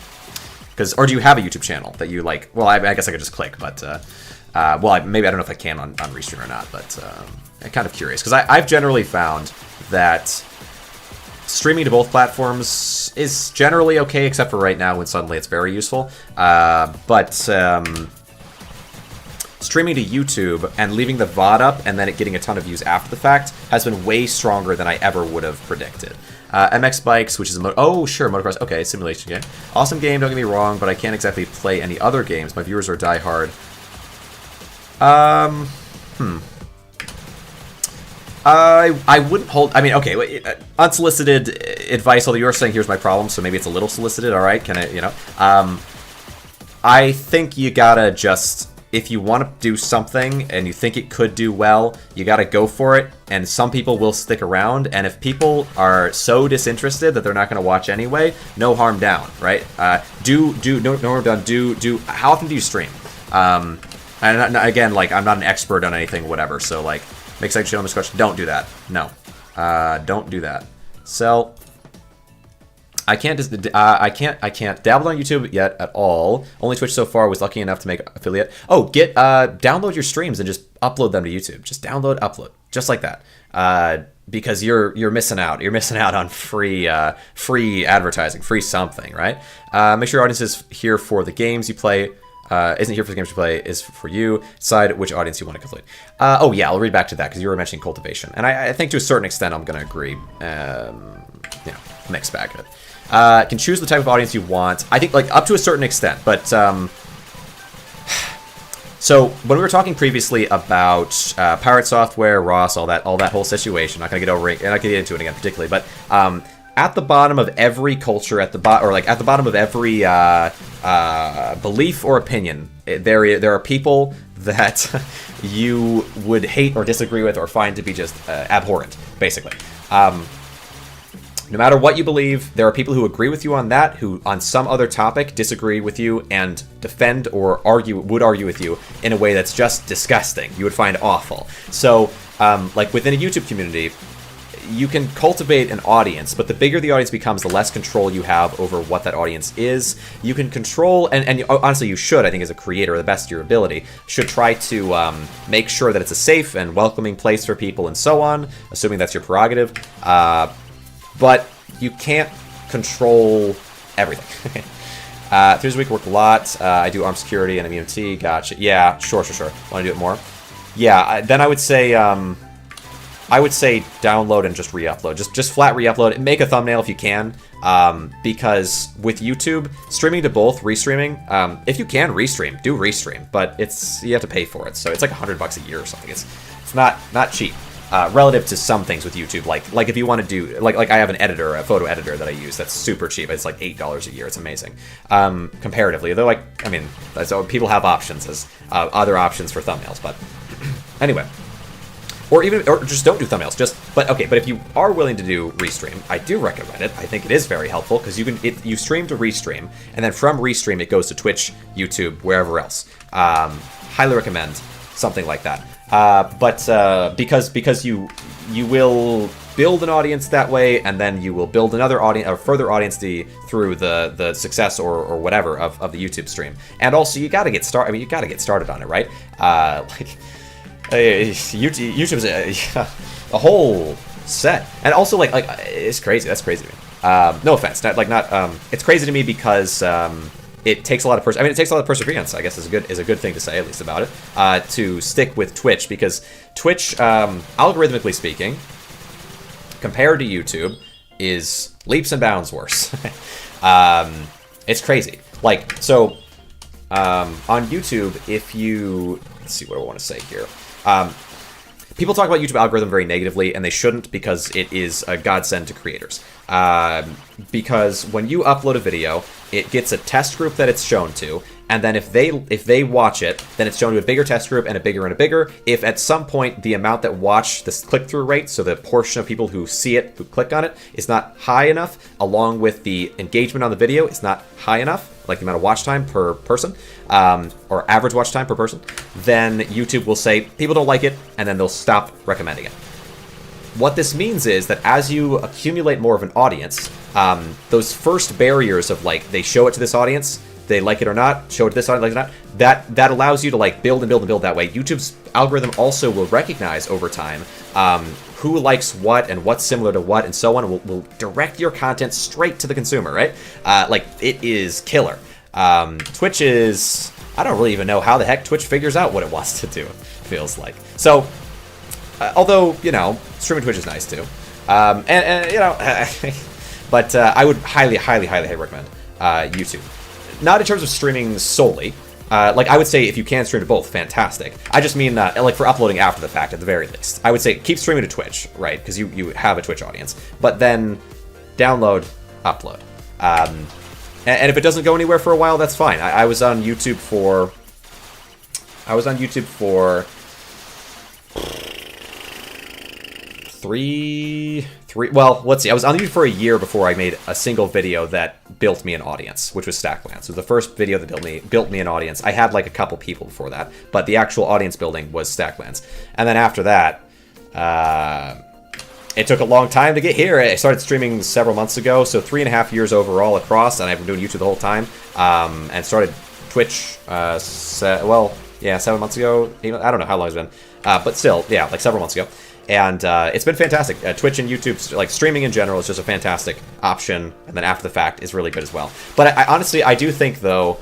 Or do you have a YouTube channel that you like? Well, I guess I could just click, but maybe I don't know if I can on Restream or not. But I'm kind of curious because I've generally found that streaming to both platforms is generally okay, except for right now when suddenly it's very useful. But streaming to YouTube and leaving the VOD up and then it getting a ton of views after the fact has been way stronger than I ever would have predicted. MX Bikes, which is a motocross. Okay, simulation game. Awesome game, don't get me wrong, but I can't exactly play any other games. My viewers are diehard. I wouldn't hold... I mean, okay, unsolicited advice, although you're saying here's my problem, so maybe it's a little solicited, alright, can I, I think you gotta just... If you want to do something and you think it could do well, you gotta go for it, and some people will stick around, and if people are so disinterested that they're not gonna watch anyway, no harm down, right? No harm done, how often do you stream? And again, like, I'm not an expert on anything, whatever, so, like, make sense on this question. Don't do that. No. Don't do that. Sell. I can't dabble on YouTube yet at all. Only Twitch so far. Was lucky enough to make affiliate. Oh, download your streams and just upload them to YouTube. Just download, upload, just like that. Because you're missing out. You're missing out on free advertising, free something, right? Make sure your audience is here for the games you play. Isn't here for the games you play, is for you. Decide which audience you want to complete. Oh yeah, I'll read back to that because you were mentioning cultivation, and I think to a certain extent I'm gonna agree. Mixed bag of it. Can choose the type of audience you want. I think like up to a certain extent, but so when we were talking previously about pirate software, Ross, all that whole situation, I'm not gonna get into it again particularly, but at the bottom of every culture, at the bottom of every belief or opinion, there are people that you would hate or disagree with or find to be just abhorrent, basically. No matter what you believe, there are people who agree with you on that, who on some other topic disagree with you and defend or would argue with you in a way that's just disgusting. You would find awful. So, like within a YouTube community, you can cultivate an audience, but the bigger the audience becomes, the less control you have over what that audience is. You can control, and honestly you should, I think as a creator, the best of your ability, should try to make sure that it's a safe and welcoming place for people and so on, assuming that's your prerogative. But you can't control everything. 3 days a week, work a lot. I do armed security and immunity. Gotcha. Yeah, sure. Want to do it more? Yeah, then I would say download and just re-upload. Just flat re-upload. Make a thumbnail if you can. Because with YouTube, streaming to both, restreaming, if you can restream, do restream. But you have to pay for it. So it's like $100 a year or something. It's not cheap. Relative to some things with YouTube, like if you want to do, like I have a photo editor that I use that's super cheap. It's like $8 a year. It's amazing. Comparatively, though, so people have options as other options for thumbnails. But anyway, or just don't do thumbnails. But if you are willing to do restream, I do recommend it. I think it is very helpful because you stream to restream, and then from restream it goes to Twitch, YouTube, wherever else. Highly recommend something like that. Because you will build an audience that way, and then you will build another audience, or further audience through the success or whatever of the YouTube stream. And also, you got to get started. I mean, you got to get started on it, right? YouTube's a whole set, and also it's crazy. That's crazy to me. No offense, it's crazy to me because. It takes a lot of perseverance, I guess is a good thing to say, at least about it, to stick with Twitch, because Twitch, algorithmically speaking, compared to YouTube, is leaps and bounds worse. It's crazy. On YouTube, let's see what I want to say here. People talk about YouTube algorithm very negatively, and they shouldn't, because it is a godsend to creators. Because when you upload a video, it gets a test group that it's shown to, and then if they watch it, then it's shown to a bigger test group and a bigger and a bigger. If at some point the amount that watch this click-through rate, so the portion of people who see it, who click on it, is not high enough, along with the engagement on the video is not high enough, like the amount of watch time per person, or average watch time per person, then YouTube will say people don't like it, and then they'll stop recommending it. What this means is that as you accumulate more of an audience, those first barriers of they show it to this audience, they like it or not, show it to this audience, like it or not, that allows you to build and build and build that way. YouTube's algorithm also will recognize over time who likes what and what's similar to what and so on, and will direct your content straight to the consumer, right? It is killer. Twitch is, I don't really even know how the heck Twitch figures out what it wants to do, it feels like. So, although, streaming Twitch is nice too. But I would highly recommend YouTube. Not in terms of streaming solely. I would say if you can stream to both, fantastic. I just mean, for uploading after the fact, at the very least. I would say keep streaming to Twitch, right? Because you have a Twitch audience. But then download, upload. And if it doesn't go anywhere for a while, that's fine. I was on YouTube for... Well, let's see. I was on YouTube for a year before I made a single video that built me an audience, which was Stacklands. It was the first video that built me an audience. I had a couple people before that, but the actual audience building was Stacklands. And then after that, it took a long time to get here. I started streaming several months ago, so 3.5 years overall across, and I've been doing YouTube the whole time. And started Twitch, 7 months ago. I don't know how long it's been, but still, yeah, like several months ago. And it's been fantastic. Twitch and YouTube, like streaming in general, is just a fantastic option. And then after the fact is really good as well. But I honestly, I do think though,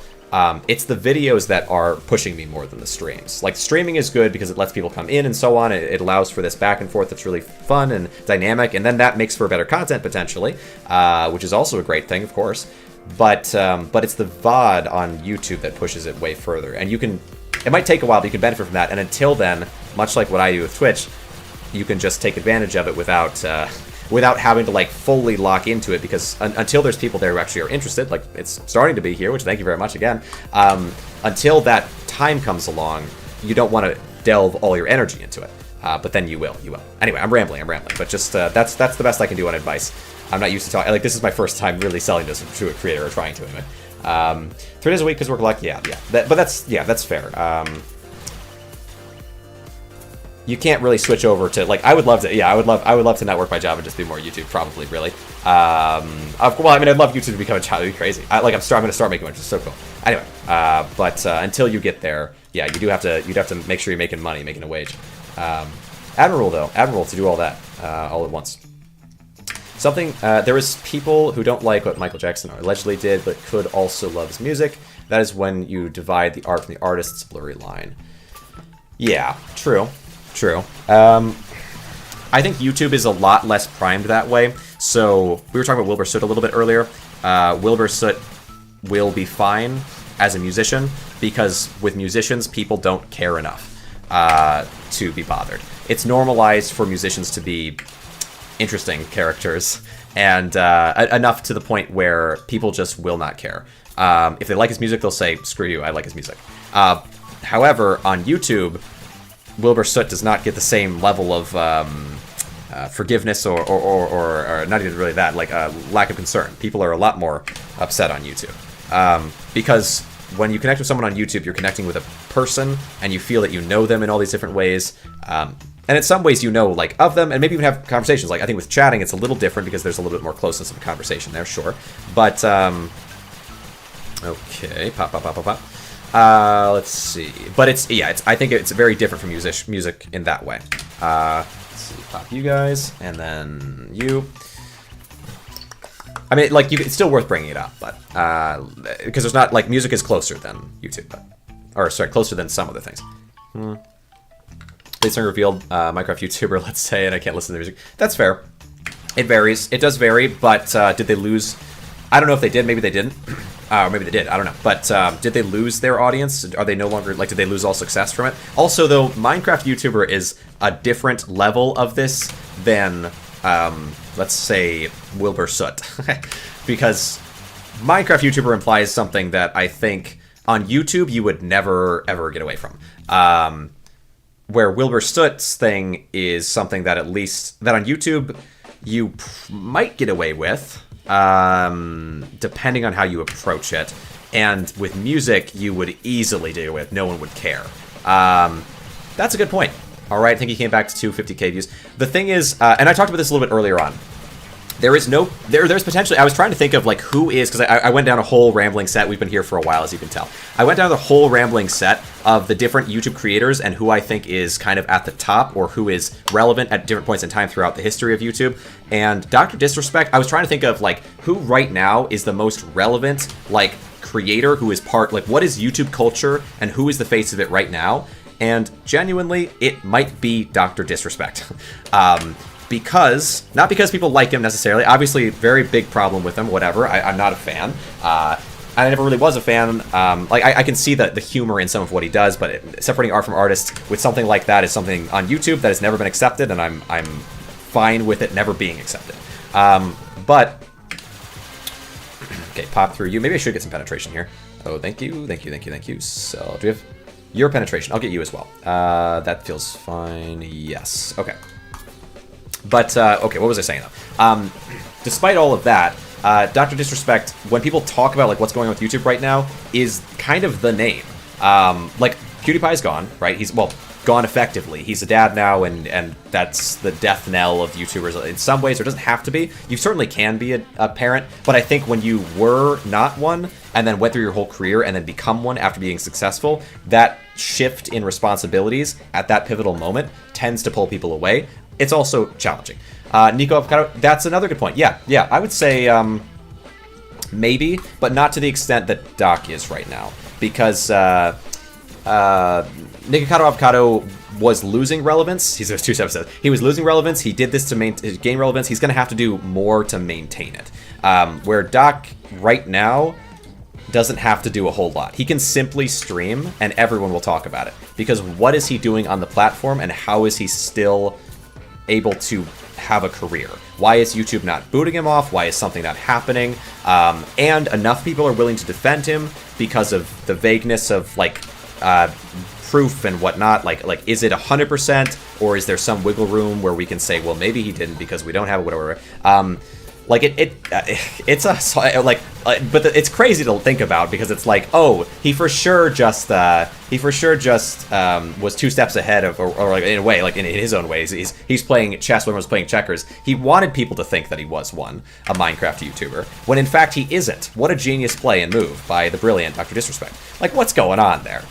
it's the videos that are pushing me more than the streams. Like streaming is good because it lets people come in and so on. It allows for this back and forth that's really fun and dynamic. And then that makes for better content potentially, which is also a great thing, of course. But it's the VOD on YouTube that pushes it way further. And you can, it might take a while, but you can benefit from that. And until then, much like what I do with Twitch, you can just take advantage of it without having to like fully lock into it, because until there's people there who actually are interested, like it's starting to be here, which thank you very much again, until that time comes along, you don't want to delve all your energy into it, but then you will. Anyway, I'm rambling, but just that's the best I can do on advice. I'm not used to talking, like this is my first time really selling this to a creator, or trying to anyway. 3 days a week because we're like, but that's fair. You can't really switch over to, like, I would love to not work my job and just do more YouTube, probably, really. Well, I mean, I'd love YouTube to become a job. It'd be crazy. I'm going to start making one, which is so cool. Anyway, but until you get there, yeah, you'd have to make sure you're making money, making a wage. Admirable to do all that all at once. There is people who don't like what Michael Jackson allegedly did, but could also love his music. That is when you divide the art from the artist's blurry line. Yeah, true. I think YouTube is a lot less primed that way. So we were talking about Wilbur Soot a little bit earlier. Wilbur Soot will be fine as a musician, because with musicians, people don't care enough to be bothered. It's normalized for musicians to be interesting characters, and enough to the point where people just will not care. If they like his music, they'll say, screw you, I like his music. However, on YouTube, Wilbur Soot does not get the same level of forgiveness or not even really that, like lack of concern. People are a lot more upset on YouTube. Because when you connect with someone on YouTube, you're connecting with a person, and you feel that you know them in all these different ways. And in some ways you know, like, of them, and maybe even have conversations. Like, I think with chatting, it's a little different because there's a little bit more closeness of a conversation there, sure. But, okay, pop. Let's see. But I think it's very different from music in that way. Let's see, pop you guys, and then you. I mean, like, it's still worth bringing it up, but, because there's not, like, music is closer than YouTube, closer than some other things. Lead singer revealed, Minecraft YouTuber, let's say, and I can't listen to the music. That's fair. It varies. It does vary, but, did they lose? I don't know if they did, maybe they didn't. Or maybe they did, I don't know. But did they lose their audience? Are they no longer, like, did they lose all success from it? Also, though, Minecraft YouTuber is a different level of this than, let's say, Wilbur Soot. Because Minecraft YouTuber implies something that I think on YouTube you would never, ever get away from. Where Wilbur Soot's thing is something that on YouTube you might get away with. Depending on how you approach it. And with music, you would easily do it. No one would care. That's a good point. All right, I think he came back to 250k views. The thing is, and I talked about this a little bit earlier on. There's potentially, I was trying to think of, like, who is, because I went down a whole rambling set. We've been here for a while, as you can tell. I went down the whole rambling set of the different YouTube creators and who I think is kind of at the top, or who is relevant at different points in time throughout the history of YouTube. And Dr. Disrespect, I was trying to think of, like, who right now is the most relevant, like, creator who is what is YouTube culture and who is the face of it right now. And genuinely, it might be Dr. Disrespect. Not because people like him necessarily. Obviously, very big problem with him, whatever. I'm not a fan. I never really was a fan. Like, I can see the humor in some of what he does, but separating art from artists with something like that is something on YouTube that has never been accepted, and I'm fine with it never being accepted. But, okay, pop through you. Maybe I should get some penetration here. Oh, thank you. So, do we have your penetration? I'll get you as well. That feels fine. Yes. Okay. But, okay, what was I saying, though? Despite all of that, Dr. Disrespect, when people talk about, like, what's going on with YouTube right now, is kind of the name. Like, PewDiePie is gone, right? gone effectively. He's a dad now, and that's the death knell of YouTubers. In some ways, it doesn't have to be. You certainly can be a parent, but I think when you were not one, and then went through your whole career, and then become one after being successful, that shift in responsibilities at that pivotal moment tends to pull people away. It's also challenging. Nico Avocado, that's another good point. Yeah, I would say maybe, but not to the extent that Doc is right now, because Nikocado Avocado was losing relevance. He's there's 2 episodes. He was losing relevance. He did this to gain relevance. He's going to have to do more to maintain it. Where Doc right now doesn't have to do a whole lot. He can simply stream and everyone will talk about it. Because what is he doing on the platform and how is he still able to have a career? Why is YouTube not booting him off? Why is something not happening? And enough people are willing to defend him because of the vagueness of like proof and whatnot. Like is it 100% or is there some wiggle room where we can say, well, maybe he didn't because we don't have whatever. Like it's a like, but it's crazy to think about because it's like, oh, he for sure just was 2 steps ahead of, or like in a way, like in his own ways, he's playing chess when he was playing checkers. He wanted people to think that he was a Minecraft YouTuber, when in fact he isn't. What a genius play and move by the brilliant Dr. Disrespect. Like, what's going on there?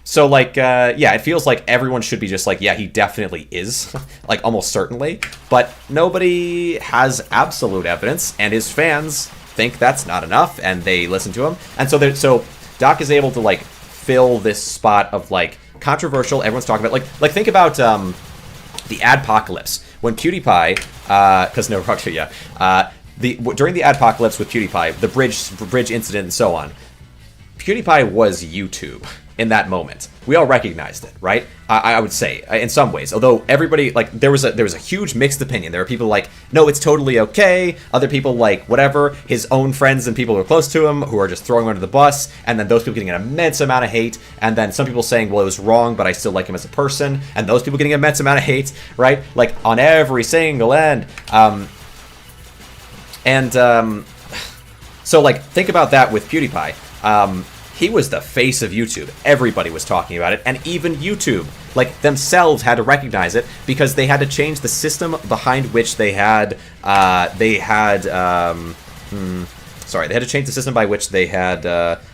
So, like, yeah, it feels like everyone should be just like, yeah, he definitely is, like, almost certainly, but nobody has absolute evidence, and his fans think that's not enough, and they listen to him, and so Doc is able to, like, fill this spot of, like, controversial, everyone's talking about, like think about, the adpocalypse, when PewDiePie, because no, yeah, during the adpocalypse with PewDiePie, the bridge incident and so on, PewDiePie was YouTube in that moment. We all recognized it, right? I would say, in some ways. Although everybody, like, there was a huge mixed opinion. There were people like, no, it's totally okay. Other people like, whatever. His own friends and people who are close to him who are just throwing him under the bus. And then those people getting an immense amount of hate. And then some people saying, well, it was wrong, but I still like him as a person. And those people getting an immense amount of hate, right? Like, on every single end. So, like, think about that with PewDiePie. He was the face of YouTube. Everybody was talking about it, and even YouTube, like, themselves had to recognize it because they had to change the system behind which they had to change the system by which they had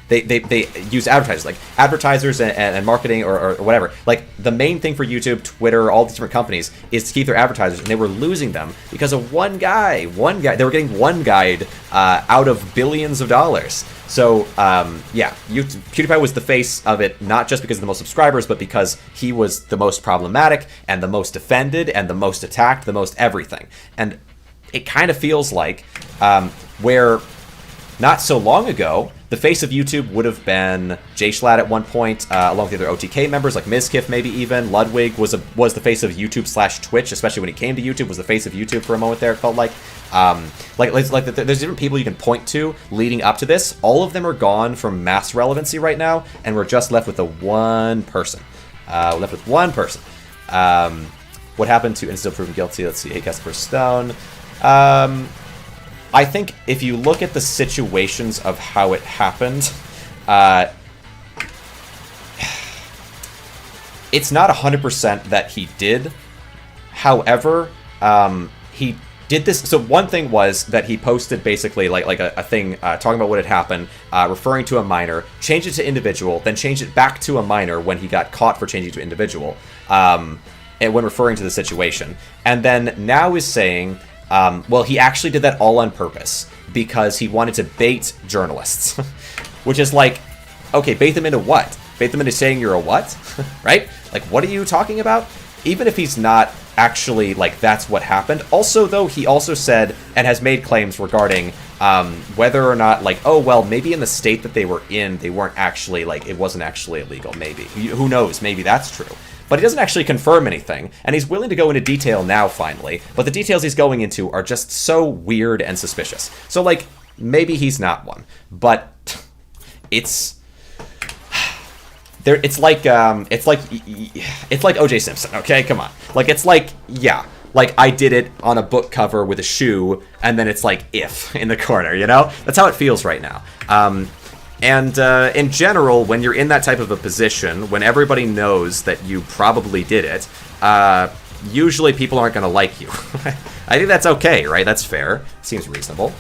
they use advertisers, like advertisers and marketing or whatever. Like, the main thing for YouTube, Twitter, all these different companies is to keep their advertisers, and they were losing them because of one guy. They were getting one guide out of billions of dollars. So, yeah, PewDiePie was the face of it, not just because of the most subscribers, but because he was the most problematic and the most defended and the most attacked, the most everything. And it kind of feels like where not so long ago, the face of YouTube would have been Jay Schlatt at one point, along with the other OTK members, like Mizkif maybe even. Ludwig was the face of YouTube/Twitch, especially when he came to YouTube, was the face of YouTube for a moment there, it felt like. There's different people you can point to leading up to this. All of them are gone from mass relevancy right now, and we're just left with the one person. What happened to Insta proven guilty? Let's see, 8 casts per stone. I think if you look at the situations of how it happened, it's not 100% that he did. However, he did this. So one thing was that he posted basically like a thing talking about what had happened, referring to a minor, changed it to individual, then changed it back to a minor when he got caught for changing to individual, and when referring to the situation. And then now is saying, well, he actually did that all on purpose because he wanted to bait journalists, which is like, okay, bait them into what? Bait them into saying you're a what, right? Like, what are you talking about? Even if he's not actually, like, that's what happened. Also, though, he also said and has made claims regarding whether or not, like, oh, well, maybe in the state that they were in, they weren't actually, like, it wasn't actually illegal, maybe. Who knows? Maybe that's true. But he doesn't actually confirm anything, and he's willing to go into detail now, finally. But the details he's going into are just so weird and suspicious. So, like, maybe he's not one. But it's like O.J. Simpson, okay? Come on. Like, it's like, yeah, like, I did it on a book cover with a shoe, and then it's like, if, in the corner, you know? That's how it feels right now. And in general, when you're in that type of a position, when everybody knows that you probably did it, usually people aren't going to like you. I think that's okay, right? That's fair. Seems reasonable.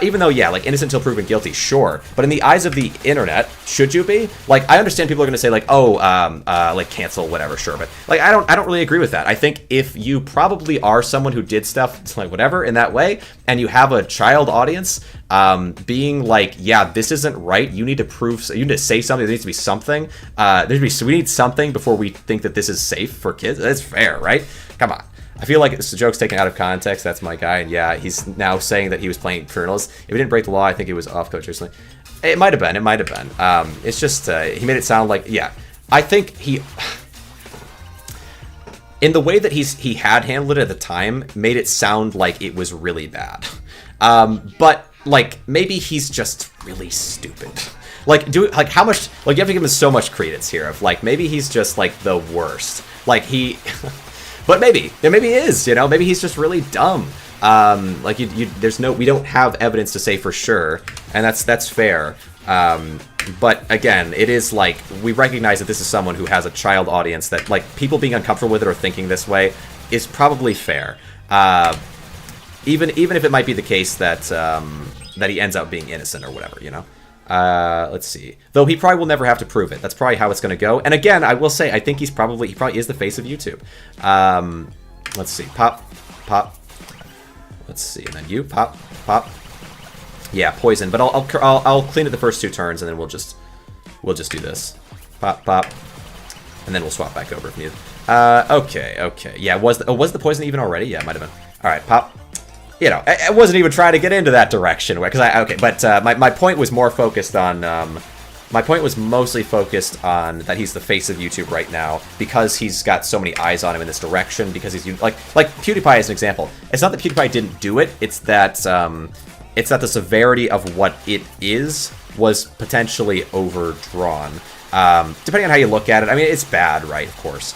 Even though, yeah, like, innocent until proven guilty, sure. But in the eyes of the internet, should you be? Like, I understand people are going to say, like, oh, like, cancel, whatever, sure. But, like, I don't really agree with that. I think if you probably are someone who did stuff, like, whatever, in that way, and you have a child audience, being like, yeah, this isn't right, you need to prove, you need to say something, there needs to be something, we need something before we think that this is safe for kids. That's fair, right? Come on. I feel like this joke's taken out of context. That's my guy, and yeah, he's now saying that he was playing Infernals. If he didn't break the law, I think he was off coach recently. It might have been. It might have been. It's just he made it sound like, yeah. I think he, in the way that he had handled it at the time, made it sound like it was really bad. But like maybe he's just really stupid. Like how much, like, you have to give him so much credence here of like maybe he's just like the worst. Like he. But maybe he is, you know, maybe he's just really dumb. Like there's we don't have evidence to say for sure, and that's fair. But again, it is like, we recognize that this is someone who has a child audience, that like people being uncomfortable with it or thinking this way is probably fair. Even if it might be the case that that he ends up being innocent or whatever, you know. Let's see. Though he probably will never have to prove it. That's probably how it's going to go. And again, I will say, I think he probably is the face of YouTube. Let's see. Pop. Let's see. And then you. Pop. Yeah, poison. But I'll clean it the first 2 turns, and then we'll just do this. Pop. And then we'll swap back over if needed. Okay. Yeah, was the poison even already? Yeah, it might have been. All right, pop. You know, I wasn't even trying to get into that direction, because my point was more focused on, my point was mostly focused on that he's the face of YouTube right now because he's got so many eyes on him in this direction, because he's like PewDiePie as an example. It's not that PewDiePie didn't do it, it's that the severity of what it is was potentially overdrawn. Depending on how you look at it, I mean, it's bad, right? Of course.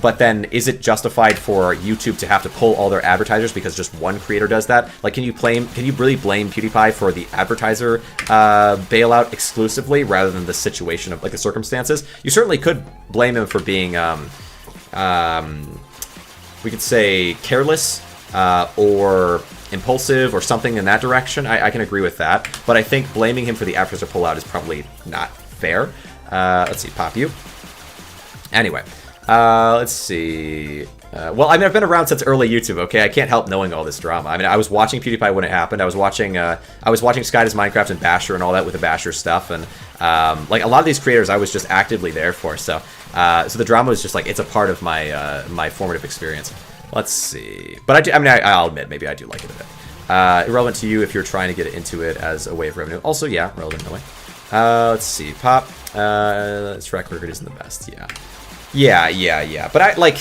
But then, is it justified for YouTube to have to pull all their advertisers because just one creator does that? Like, can you really blame PewDiePie for the advertiser bailout exclusively rather than the situation of, like, the circumstances? You certainly could blame him for being, we could say, careless or impulsive or something in that direction. I can agree with that. But I think blaming him for the advertiser pullout is probably not fair. Let's see, pop you. Anyway. Let's see. Well, I mean, I've been around since early YouTube, okay? I can't help knowing all this drama. I mean, I was watching PewDiePie when it happened. I was watching Sky Does Minecraft and Basher and all that with the Basher stuff. And, like, a lot of these creators I was just actively there for. So the drama was just, like, it's a part of my, my formative experience. Let's see. But I'll admit, maybe I do like it a bit. Irrelevant to you if you're trying to get into it as a way of revenue. Also, yeah, relevant in a way. Let's see. Pop. This track record isn't the best, yeah. Yeah. But I, like,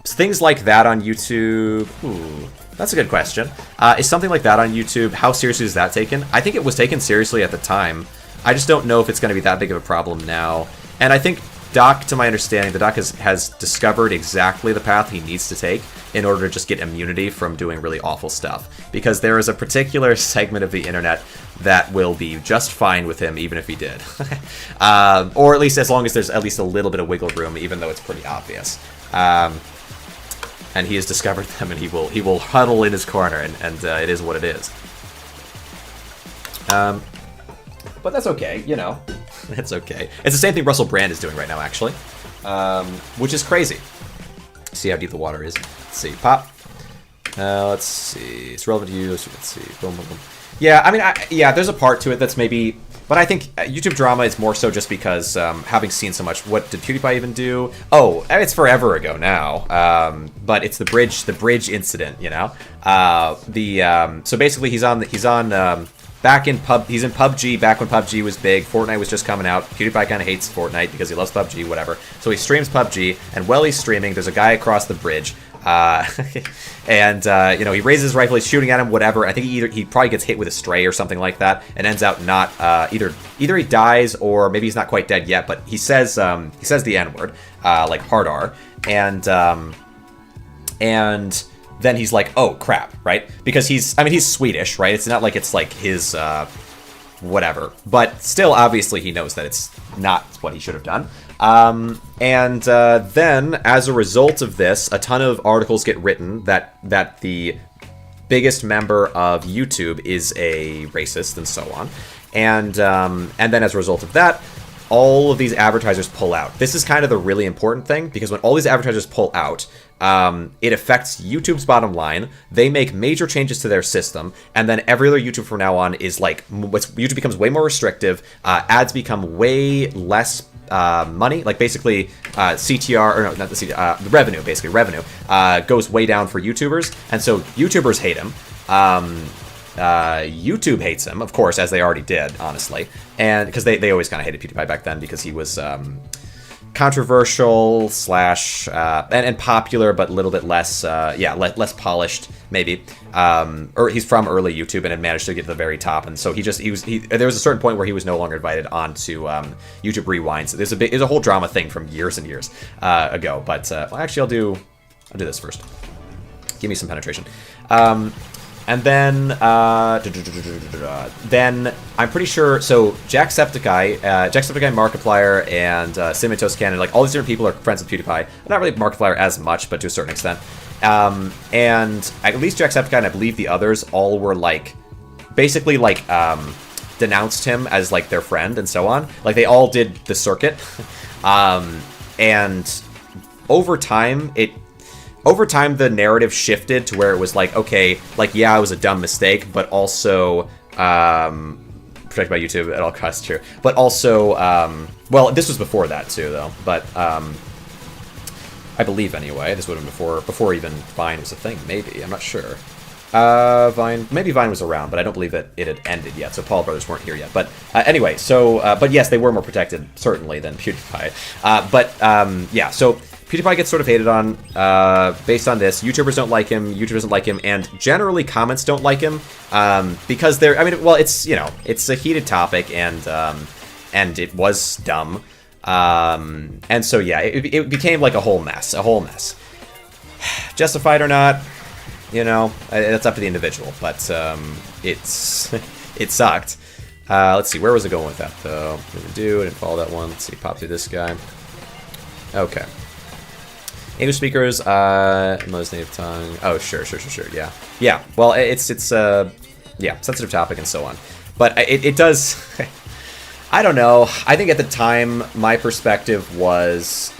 things like that on YouTube, ooh, that's a good question. Is something like that on YouTube, how seriously is that taken? I think it was taken seriously at the time. I just don't know if it's going to be that big of a problem now. And I think Doc, to my understanding, the Doc has discovered exactly the path he needs to take in order to just get immunity from doing really awful stuff. Because there is a particular segment of the internet that will be just fine with him, even if he did. Or at least as long as there's at least a little bit of wiggle room, even though it's pretty obvious. And he has discovered them, and he will huddle in his corner, and it is what it is. But that's okay, you know. It's okay. It's the same thing Russell Brand is doing right now, actually. Which is crazy. See how deep the water is. Let's see. Pop. Let's see. It's relevant to you. Let's see. Boom, boom, boom. Yeah, I mean, there's a part to it that's maybe... But I think YouTube drama is more so just because, having seen so much, what did PewDiePie even do? Oh, it's forever ago now. But it's the bridge incident, you know? So basically he's in PUBG back when PUBG was big. Fortnite was just coming out. PewDiePie kind of hates Fortnite because he loves PUBG, whatever. So he streams PUBG, and while he's streaming, there's a guy across the bridge. And you know, he raises his rifle, he's shooting at him, whatever. I think he probably gets hit with a stray or something like that, and ends out not either he dies or maybe he's not quite dead yet. But he says the N-word, like hard R, and then he's like, oh crap, right? Because he's Swedish, right? It's not like it's like his whatever. But still, obviously, he knows that it's not what he should have done. Then, as a result of this, a ton of articles get written that the biggest member of YouTube is a racist and so on. And then as a result of that, all of these advertisers pull out. This is kind of the really important thing, because when all these advertisers pull out, it affects YouTube's bottom line. They make major changes to their system, and then every other YouTube from now on is like, YouTube becomes way more restrictive. Ads become way less money, like basically CTR, or no, not the CTR, the revenue, basically revenue, goes way down for YouTubers, and so YouTubers hate him. YouTube hates him, of course, as they already did, honestly, and because they always kind of hated PewDiePie back then because he was controversial slash and popular, but a little bit less less polished maybe, or he's from early YouTube and had managed to get to the very top, and so there was a certain point where he was no longer invited onto YouTube Rewinds. There's a whole drama thing from years and years ago, but well, actually I'll do this first. Give me some penetration. And then I'm pretty sure, so Jacksepticeye, Markiplier, and Cinematose Cannon, like all these different people are friends with PewDiePie. Not really Markiplier as much, but to a certain extent. And at least Jacksepticeye, and I believe the others, all were like, basically like, denounced him as like their friend and so on. Like they all did the circuit. And over time, the narrative shifted to where it was like, okay, like, yeah, it was a dumb mistake, but also, protected by YouTube at all costs, true. But also, well, this was before that too, though. But, I believe anyway, this would have been before even Vine was a thing, maybe, I'm not sure. Maybe Vine was around, but I don't believe that it had ended yet, so Paul Brothers weren't here yet. But anyway, so, but yes, they were more protected, certainly, than PewDiePie. Yeah, so PewDiePie gets sort of hated on based on this. YouTubers don't like him, YouTube doesn't like him, and generally comments don't like him because they're, I mean, well, it's, you know, it's a heated topic, and it was dumb. And so, yeah, it became like a whole mess. Justified or not, you know, that's up to the individual, but it sucked. Let's see, where was it going with that, though? I didn't follow that one. Let's see, pop through this guy. Okay. English speakers, most native tongue. Oh, sure, yeah. Yeah, well, it's yeah, sensitive topic and so on. But it does... I don't know. I think at the time, my perspective was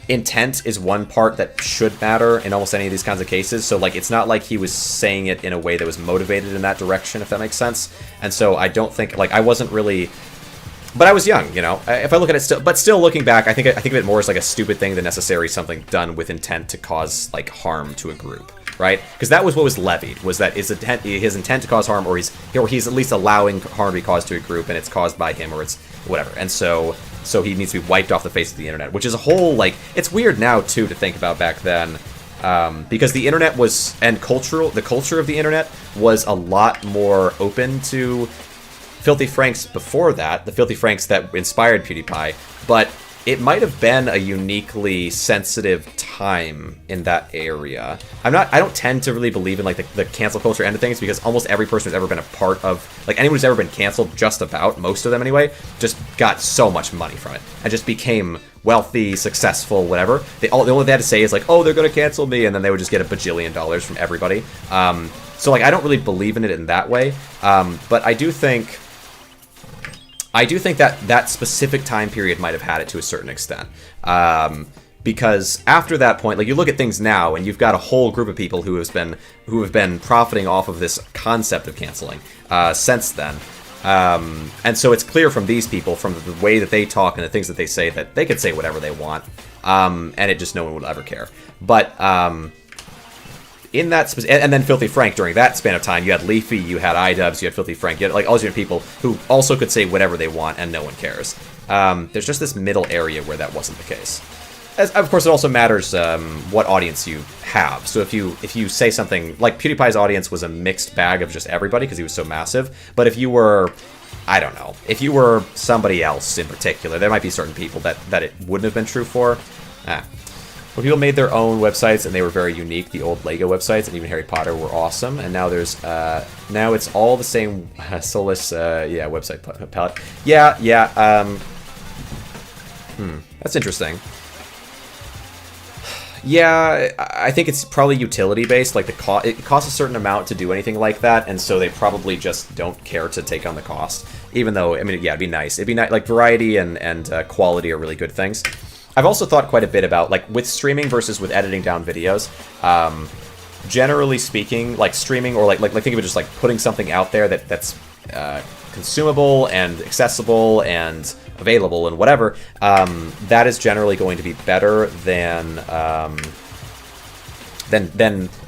intent is one part that should matter in almost any of these kinds of cases. So, like, it's not like he was saying it in a way that was motivated in that direction, if that makes sense. And so I don't think, like, I wasn't really... But I was young, you know. If I look at it still... But still looking back, I think of it more as, like, a stupid thing than necessarily something done with intent to cause, like, harm to a group. Right? Because that was what was levied, was that his intent to cause harm, or he's at least allowing harm to be caused to a group, and it's caused by him, or it's whatever. And so he needs to be wiped off the face of the internet, which is a whole, like, it's weird now, too, to think about back then, because the internet was, and the culture of the internet was a lot more open to Filthy Franks before that, the Filthy Franks that inspired PewDiePie, but it might have been a uniquely sensitive time in that area. I don't tend to really believe in, like, the cancel culture end of things, because almost every person who's ever been a part of, like, anyone who's ever been canceled, just about, most of them anyway, just got so much money from it, and just became wealthy, successful, whatever. The only thing they had to say is, like, oh, they're gonna cancel me, and then they would just get $1 bajillion from everybody. So, like, I don't really believe in it in that way, but I do think that specific time period might have had it to a certain extent. Because after that point, like, you look at things now, and you've got a whole group of people who have been profiting off of this concept of canceling since then. And so it's clear from these people, from the way that they talk and the things that they say, that they could say whatever they want, and it just no one would ever care. But in that, and then Filthy Frank, during that span of time, you had Leafy, you had Idubbbz, you had Filthy Frank, you had, like, all these different people who also could say whatever they want and no one cares. There's just this middle area where that wasn't the case. Of course, it also matters what audience you have. So if you say something, like, PewDiePie's audience was a mixed bag of just everybody because he was so massive, but if you were, I don't know, if you were somebody else in particular, there might be certain people that it wouldn't have been true for. Where people made their own websites and they were very unique. The old Lego websites and even Harry Potter were awesome. And now there's now it's all the same soulless website palette. That's interesting. Yeah, I think it's probably utility based. Like it costs a certain amount to do anything like that, and so they probably just don't care to take on the cost. Even though, I mean, yeah, it'd be nice. It'd be nice. Like variety and quality are really good things. I've also thought quite a bit about like with streaming versus with editing down videos. Generally speaking, like streaming or like think of it just like putting something out there that's consumable and accessible and available and whatever, that is generally going to be better than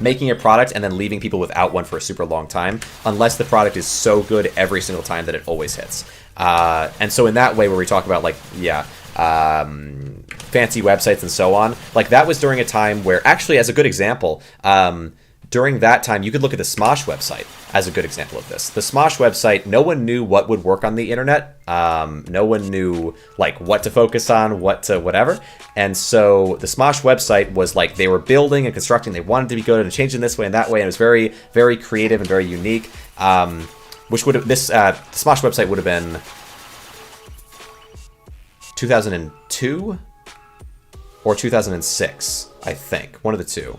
making a product and then leaving people without one for a super long time, unless the product is so good every single time that it always hits. And so in that way, where we talk about like, fancy websites and so on, like that was during a time where actually, as a good example, during that time, you could look at the Smosh website as a good example of this. The Smosh website, no one knew what would work on the internet. No one knew like what to focus on, what to whatever. And so the Smosh website was like they were building and constructing. They wanted to be good and changing this way and that way. And it was very, very creative and very unique. Which would have the Smosh website would have been 2002 or 2006, I think, one of the two.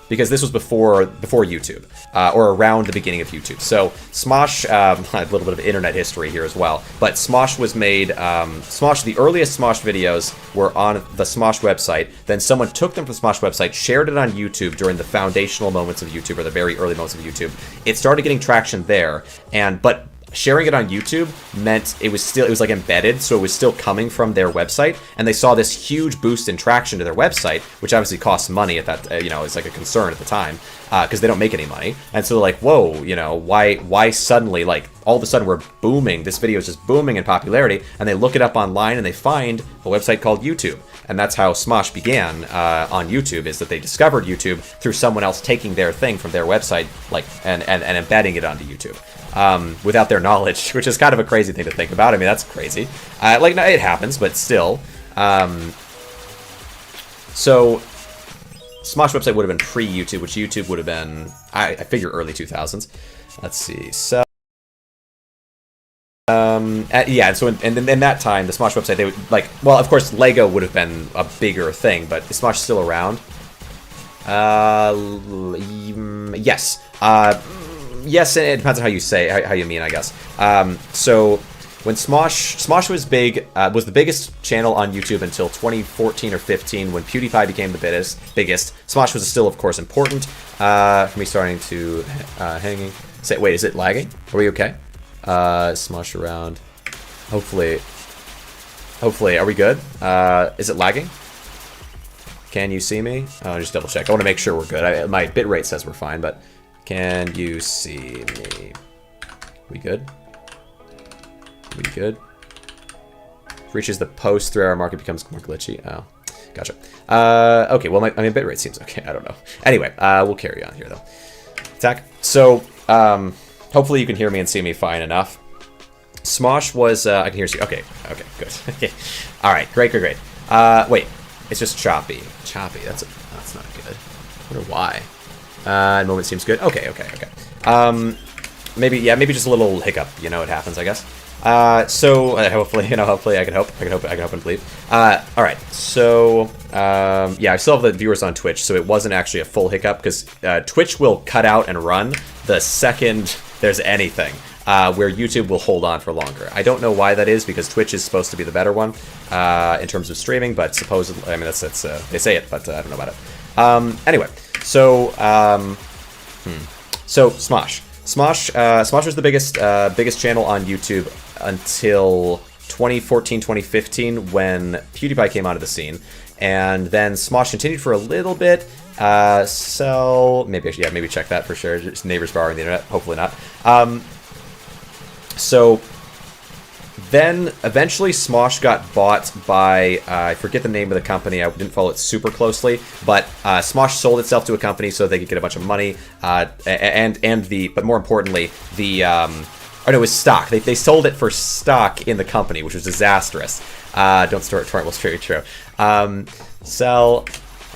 Because this was before YouTube, or around the beginning of YouTube. So Smosh, a little bit of internet history here as well, but Smosh was made, the earliest Smosh videos were on the Smosh website, then someone took them from the Smosh website, shared it on YouTube during the foundational moments of YouTube, or the very early moments of YouTube. It started getting traction there, but sharing it on YouTube meant it was like embedded, so it was still coming from their website, and they saw this huge boost in traction to their website, which obviously costs money at that, it's like a concern at the time, because they don't make any money, and so they're like, whoa, why suddenly, like, all of a sudden we're booming, this video is just booming in popularity, and they look it up online and they find a website called YouTube, and that's how Smosh began on YouTube, is that they discovered YouTube through someone else taking their thing from their website, like, and embedding it onto YouTube. Without their knowledge, which is kind of a crazy thing to think about. I mean, that's crazy. It happens, but still. So, Smosh website would have been pre-YouTube, which YouTube would have been, I figure, early 2000s. Let's see. So, and so in that time, the Smosh website, they would, like, well, of course, Lego would have been a bigger thing, but is Smosh still around? Yes. Yes, it depends on how you say, how you mean, I guess. So when Smosh was big, was the biggest channel on YouTube until 2014 or 15 when PewDiePie became the biggest. Smosh was still, of course, important. For me starting to hanging. Wait, is it lagging? Are we okay? Smosh around. Hopefully, are we good? Is it lagging? Can you see me? Oh, just double check. I want to make sure we're good. My bitrate says we're fine, but. Can you see me? We good? We good? Reaches the post 3 hour mark, it becomes more glitchy. Oh, gotcha. Okay, well, my bitrate seems okay. I don't know. Anyway, we'll carry on here, though. Attack. So, hopefully you can hear me and see me fine enough. Smosh was, I can hear you. Okay, good. Okay. All right, great. Wait, it's just choppy. That's not good. I wonder why. Moment seems good. Okay. Maybe just a little hiccup. It happens, I guess. So hopefully I can hope and believe. All right. So I still have the viewers on Twitch, so it wasn't actually a full hiccup because Twitch will cut out and run the second there's anything. Where YouTube will hold on for longer. I don't know why that is, because Twitch is supposed to be the better one in terms of streaming, but supposedly, I mean, that's they say it, but I don't know about it. Anyway, so Smosh. Smosh was the biggest channel on YouTube until 2014, 2015 when PewDiePie came onto the scene, and then Smosh continued for a little bit. Maybe check that for sure. Just neighbors borrowing the internet. Hopefully not. So then eventually Smosh got bought by, I forget the name of the company, I didn't follow it super closely, but Smosh sold itself to a company so they could get a bunch of money, but more importantly, it was stock. They sold it for stock in the company, which was disastrous. Don't store it, well, it's very true. Sell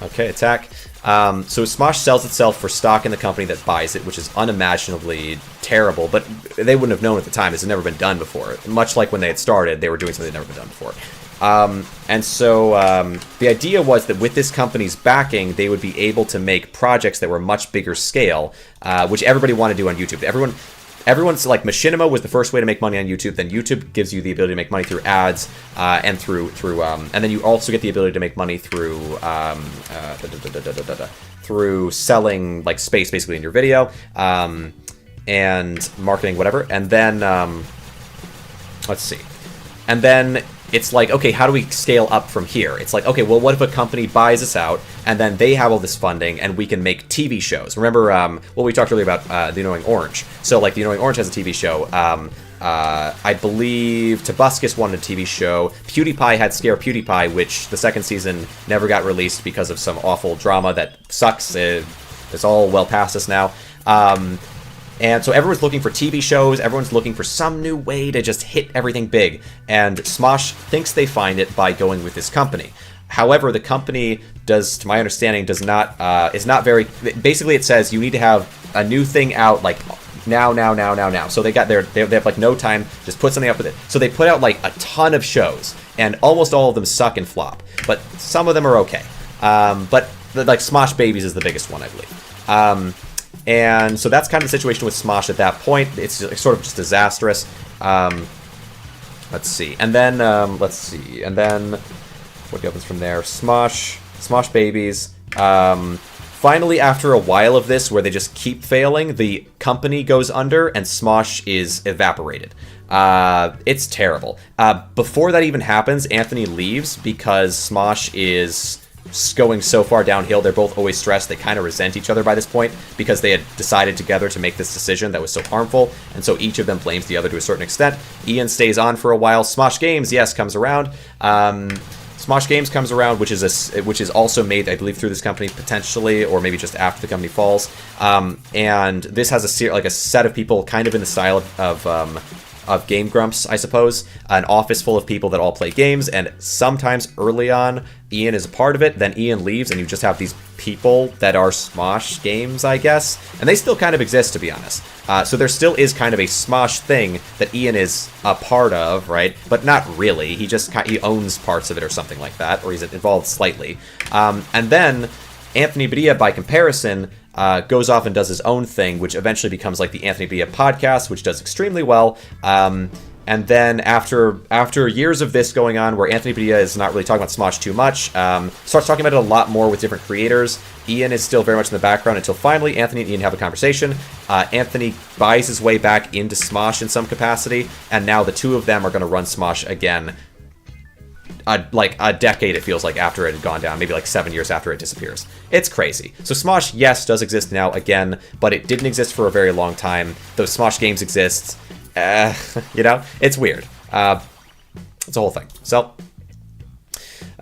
Okay, attack. So Smosh sells itself for stock in the company that buys it, which is unimaginably terrible, but they wouldn't have known at the time. This had never been done before. Much like when they had started, they were doing something that had never been done before. And so the idea was that with this company's backing, they would be able to make projects that were much bigger scale, which everybody wanted to do on YouTube. Everyone's like, Machinima was the first way to make money on YouTube. Then YouTube gives you the ability to make money through ads, and and then you also get the ability to make money through through selling like space basically in your video, and marketing, whatever. And then let's see, and then it's like, okay, how do we scale up from here? It's like, okay, well, what if a company buys us out, and then they have all this funding, and we can make TV shows? Remember what we talked earlier about The Annoying Orange. So, like, The Annoying Orange has a TV show. I believe Tobuscus wanted a TV show. PewDiePie had Scare PewDiePie, which the second season never got released because of some awful drama that sucks. It's all well past us now. And so everyone's looking for TV shows, everyone's looking for some new way to just hit everything big, and Smosh thinks they find it by going with this company. However, the company does, to my understanding, is not very, basically it says you need to have a new thing out, like, now. So they have like no time, just put something up with it. So they put out like a ton of shows, and almost all of them suck and flop, but some of them are okay. But like Smosh Babies is the biggest one, I believe. And so that's kind of the situation with Smosh at that point. It's sort of just disastrous. Let's see. And then, what happens from there? Smosh Babies. Finally, after a while of this, where they just keep failing, the company goes under and Smosh is evaporated. It's terrible. Before that even happens, Anthony leaves because Smosh is going so far downhill. They're both always stressed. They kind of resent each other by this point because they had decided together to make this decision that was so harmful, and so each of them blames the other to a certain extent. Ian stays on for a while. Smosh Games, yes, comes around. Smosh Games comes around, which is also made, I believe, through this company potentially, or maybe just after the company falls. And this has a set of people kind of in the style of Game Grumps, I suppose. An office full of people that all play games, and sometimes early on, Ian is a part of it, then Ian leaves, and you just have these people that are Smosh Games, I guess. And they still kind of exist, to be honest. So there still is kind of a Smosh thing that Ian is a part of, right? But not really. He owns parts of it or something like that, or he's involved slightly. And then Anthony Padilla, by comparison, goes off and does his own thing, which eventually becomes like the Anthony Padilla podcast, which does extremely well. And then after years of this going on, where Anthony Padilla is not really talking about Smosh too much, starts talking about it a lot more with different creators. Ian is still very much in the background until finally Anthony and Ian have a conversation. Anthony buys his way back into Smosh in some capacity, and now the two of them are going to run Smosh again. Like a decade, it feels like, after it had gone down, maybe like 7 years after it disappears. It's crazy. So Smosh, yes, does exist now again, but it didn't exist for a very long time. Those Smosh games exist. It's weird. It's a whole thing. So,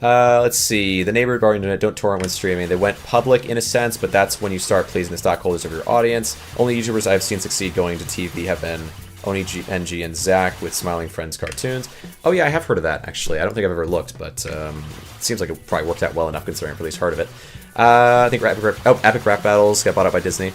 let's see. The neighborhood bar internet don't torrent when streaming. They went public in a sense, but that's when you start pleasing the stockholders of your audience. Only YouTubers I've seen succeed going to TV have been Oni, NG, and Zach with Smiling Friends cartoons. Oh yeah, I have heard of that, actually. I don't think I've ever looked, but it seems like it probably worked out well enough considering I've at least heard of it. I think Epic Rap Battles got bought out by Disney.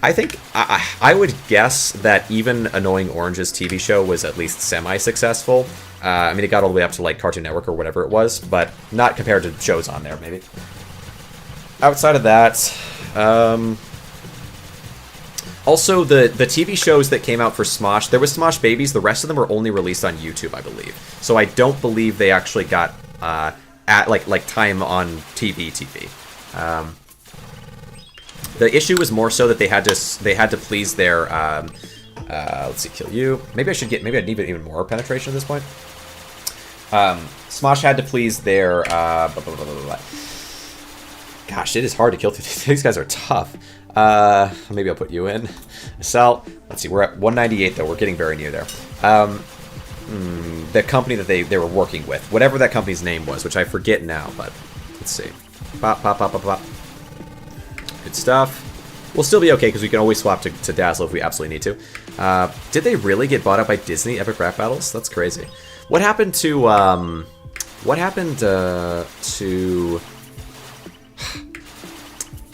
I think, I would guess that even Annoying Orange's TV show was at least semi-successful. I mean, it got all the way up to like Cartoon Network or whatever it was, but not compared to shows on there, maybe. Outside of that, also, the TV shows that came out for Smosh, there was Smosh Babies, the rest of them were only released on YouTube, I believe. So I don't believe they actually got like time on TV. The issue was more so that they had to please their let's see, kill you. Maybe I need even more penetration at this point. Smosh had to please their gosh, it is hard to kill through these guys are tough. Maybe I'll put you in. Sal, let's see, we're at 198 though, we're getting very near there. The company that they were working with, whatever that company's name was, which I forget now, but let's see. Pop. Good stuff. We'll still be okay because we can always swap to Dazzle if we absolutely need to. Did they really get bought out by Disney, Epic Rap Battles? That's crazy. What happened to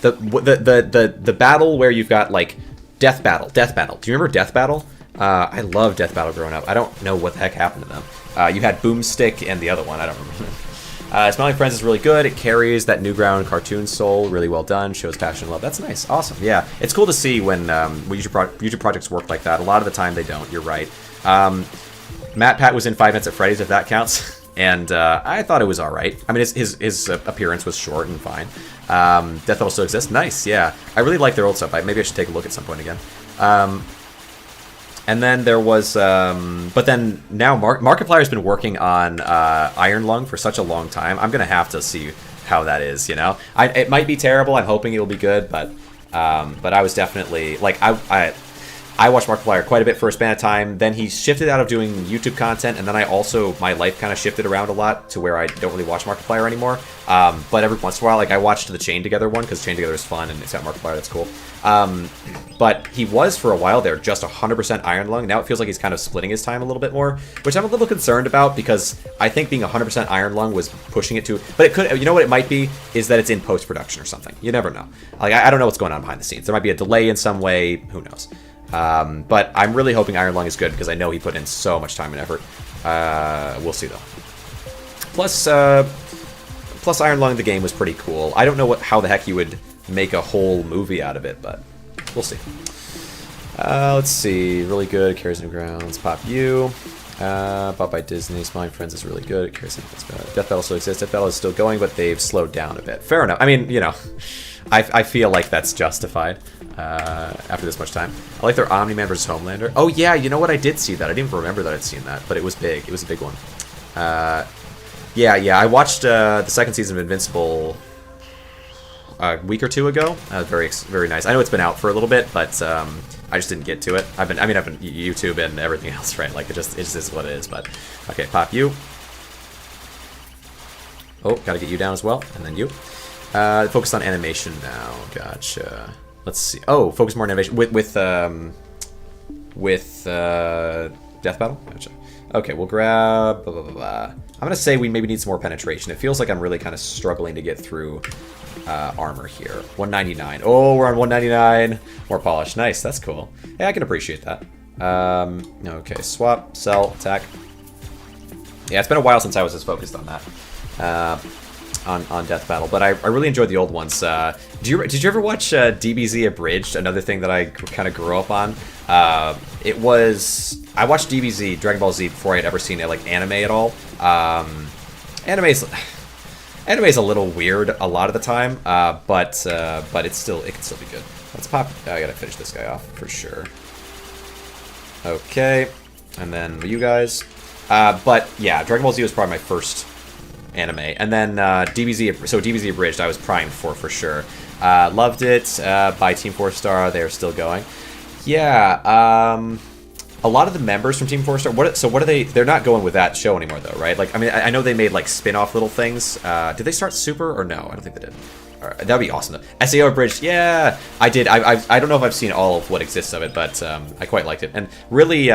the battle where you've got like Death Battle. Do you remember Death Battle? I love Death Battle growing up. I don't know what the heck happened to them. You had Boomstick and the other one. I don't remember. Smiling Friends is really good. It carries that Newground cartoon soul really well done. Shows passion and love. That's nice. Awesome. Yeah, it's cool to see when YouTube projects work like that. A lot of the time they don't. You're right. Matt Pat was in 5 Nights at Freddy's, if that counts. And I thought it was all right. I mean, his appearance was short and fine. Death Battle still exists. Nice, yeah. I really like their old stuff. Maybe I should take a look at some point again. And then there was, but then now Markiplier's been working on Iron Lung for such a long time. I'm gonna have to see how that is. You know, it might be terrible. I'm hoping it will be good, but I was definitely like I watched Markiplier quite a bit for a span of time. Then he shifted out of doing YouTube content, and then my life kind of shifted around a lot to where I don't really watch Markiplier anymore. But every once in a while, like I watched the Chain Together one because Chain Together is fun and it's got Markiplier, that's cool. But he was for a while there just 100% Iron Lung. Now it feels like he's kind of splitting his time a little bit more, which I'm a little concerned about because I think being 100% Iron Lung was pushing it to. But it could, you know what it might be, is that it's in post production or something. You never know. Like I don't know what's going on behind the scenes. There might be a delay in some way. Who knows? But I'm really hoping Iron Lung is good because I know he put in so much time and effort. We'll see though. Plus Iron Lung, the game was pretty cool. I don't know how the heck you would make a whole movie out of it, but we'll see. Let's see. Really good. Carries New Grounds. Pop U. Bought by Disney. Smiling Friends is really good. It carries Death Battle still exists. Death Battle is still going, but they've slowed down a bit. Fair enough. I mean, you know, I feel like that's justified after this much time. I like their Omni-Man versus Homelander. Oh yeah, you know what? I did see that. I didn't even remember that I'd seen that, but it was big. It was a big one. Yeah. I watched the second season of Invincible a week or two ago. Very, very nice. I know it's been out for a little bit, but I just didn't get to it. I've been YouTube and everything else, right? Like it just is what it is. But okay, Pop you. Oh, gotta get you down as well, and then you. Focus on animation now. Gotcha. Let's see. Oh, focus more on animation with Death Battle. Gotcha. Okay, we'll grab. Blah, blah, blah, blah. I'm gonna say we maybe need some more penetration. It feels like I'm really kind of struggling to get through armor here. 199. Oh, we're on 199. More polish. Nice. That's cool. Hey, I can appreciate that. Okay, swap, sell, attack. Yeah, it's been a while since I was as focused on that. On Death Battle, but I really enjoyed the old ones. Did you ever watch DBZ Abridged? Another thing that I kind of grew up on. I watched DBZ Dragon Ball Z before I had ever seen it, like anime at all. Anime's a little weird a lot of the time, but it can still be good. Let's pop. I gotta finish this guy off for sure. Okay, and then you guys. But yeah, Dragon Ball Z was probably my first anime, and then DBZ Abridged I was primed for sure. Loved it. By Team 4 Star, they're still going. Yeah, a lot of the members from Team 4 Star, what are they? They're not going with that show anymore though, right? Like, I mean, I know they made like spin-off little things. Did they start Super or no? I don't think they did. That'd be awesome though. SAO Abridged, yeah, I did. I don't know if I've seen all of what exists of it, but I quite liked it. And really,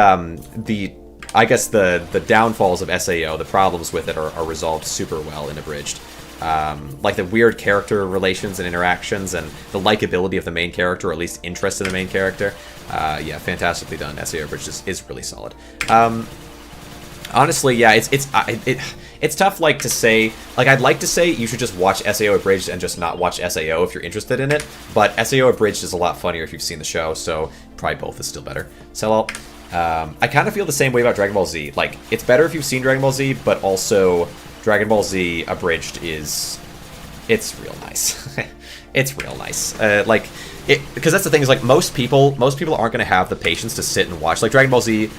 I guess the downfalls of SAO, the problems with it are resolved super well in Abridged. Like the weird character relations and interactions and the likability of the main character, or at least interest in the main character. Yeah, fantastically done. SAO Abridged is really solid. Honestly, yeah, it's tough like to say, like I'd like to say you should just watch SAO Abridged and just not watch SAO if you're interested in it, but SAO Abridged is a lot funnier if you've seen the show, so probably both is still better. So I kind of feel the same way about Dragon Ball Z. Like, it's better if you've seen Dragon Ball Z, but also Dragon Ball Z Abridged it's real nice. It's real nice. Because that's the thing is, like, most people aren't going to have the patience to sit and watch. Like, Dragon Ball Z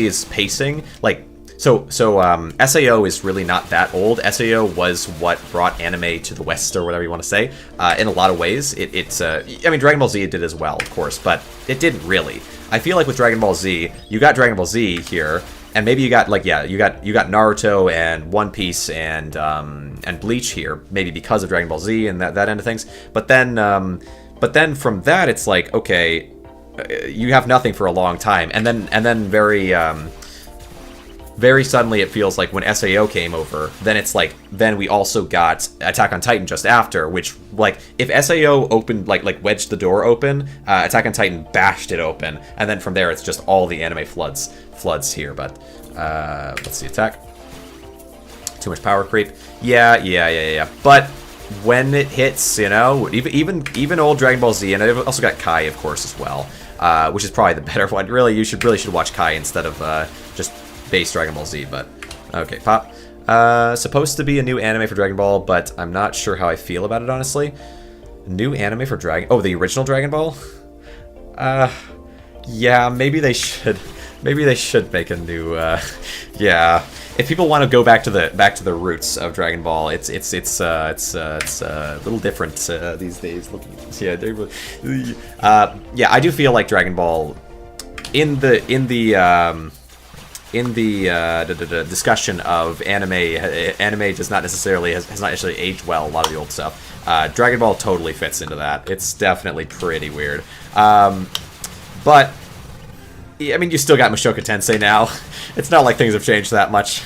is pacing. Like, so SAO is really not that old. SAO was what brought anime to the West, or whatever you want to say. In a lot of ways, I mean, Dragon Ball Z did as well, of course, but it didn't really. I feel like with Dragon Ball Z, you got Dragon Ball Z here, and maybe you got you got Naruto and One Piece and Bleach here, maybe because of Dragon Ball Z and that end of things. But then from that, it's like, okay, you have nothing for a long time, and then very very suddenly it feels like when SAO came over, then it's like, then we also got Attack on Titan just after, which, like, if SAO opened, like wedged the door open, Attack on Titan bashed it open, and then from there it's just all the anime floods here, but, let's see, attack. Too much power creep. Yeah. But when it hits, you know, even old Dragon Ball Z, and I've also got Kai, of course, as well, which is probably the better one. Really, you should watch Kai instead of just base Dragon Ball Z. But okay, pop. Supposed to be a new anime for Dragon Ball, but I'm not sure how I feel about it, honestly. New anime for Dragon? Oh, the original Dragon Ball? Yeah, maybe they should. Maybe they should make a new. Yeah. If people want to go back to the roots of Dragon Ball, it's a little different these days. Yeah, I do feel like Dragon Ball in the discussion of anime does not necessarily has not actually aged well. A lot of the old stuff. Dragon Ball totally fits into that. It's definitely pretty weird. But I mean, you still got Mushoku Tensei now. It's not like things have changed that much.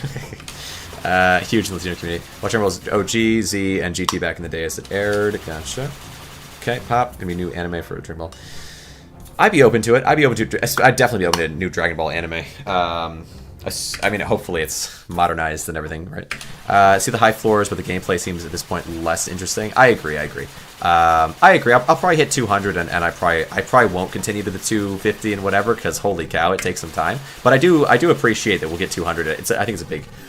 Huge in the Latino community. Watch Dragon Ball's OG, Z, and GT back in the day as it aired. Gotcha. Okay, pop. Gonna be new anime for Dragon Ball. I'd be open to it. I'd definitely be open to a new Dragon Ball anime. I mean, hopefully it's modernized and everything, right? See the high floors, but the gameplay seems at this point less interesting. I agree. I'll probably hit 200, and I probably won't continue to the 250 and whatever, because holy cow, it takes some time. But I do appreciate that we'll get 200. I think it's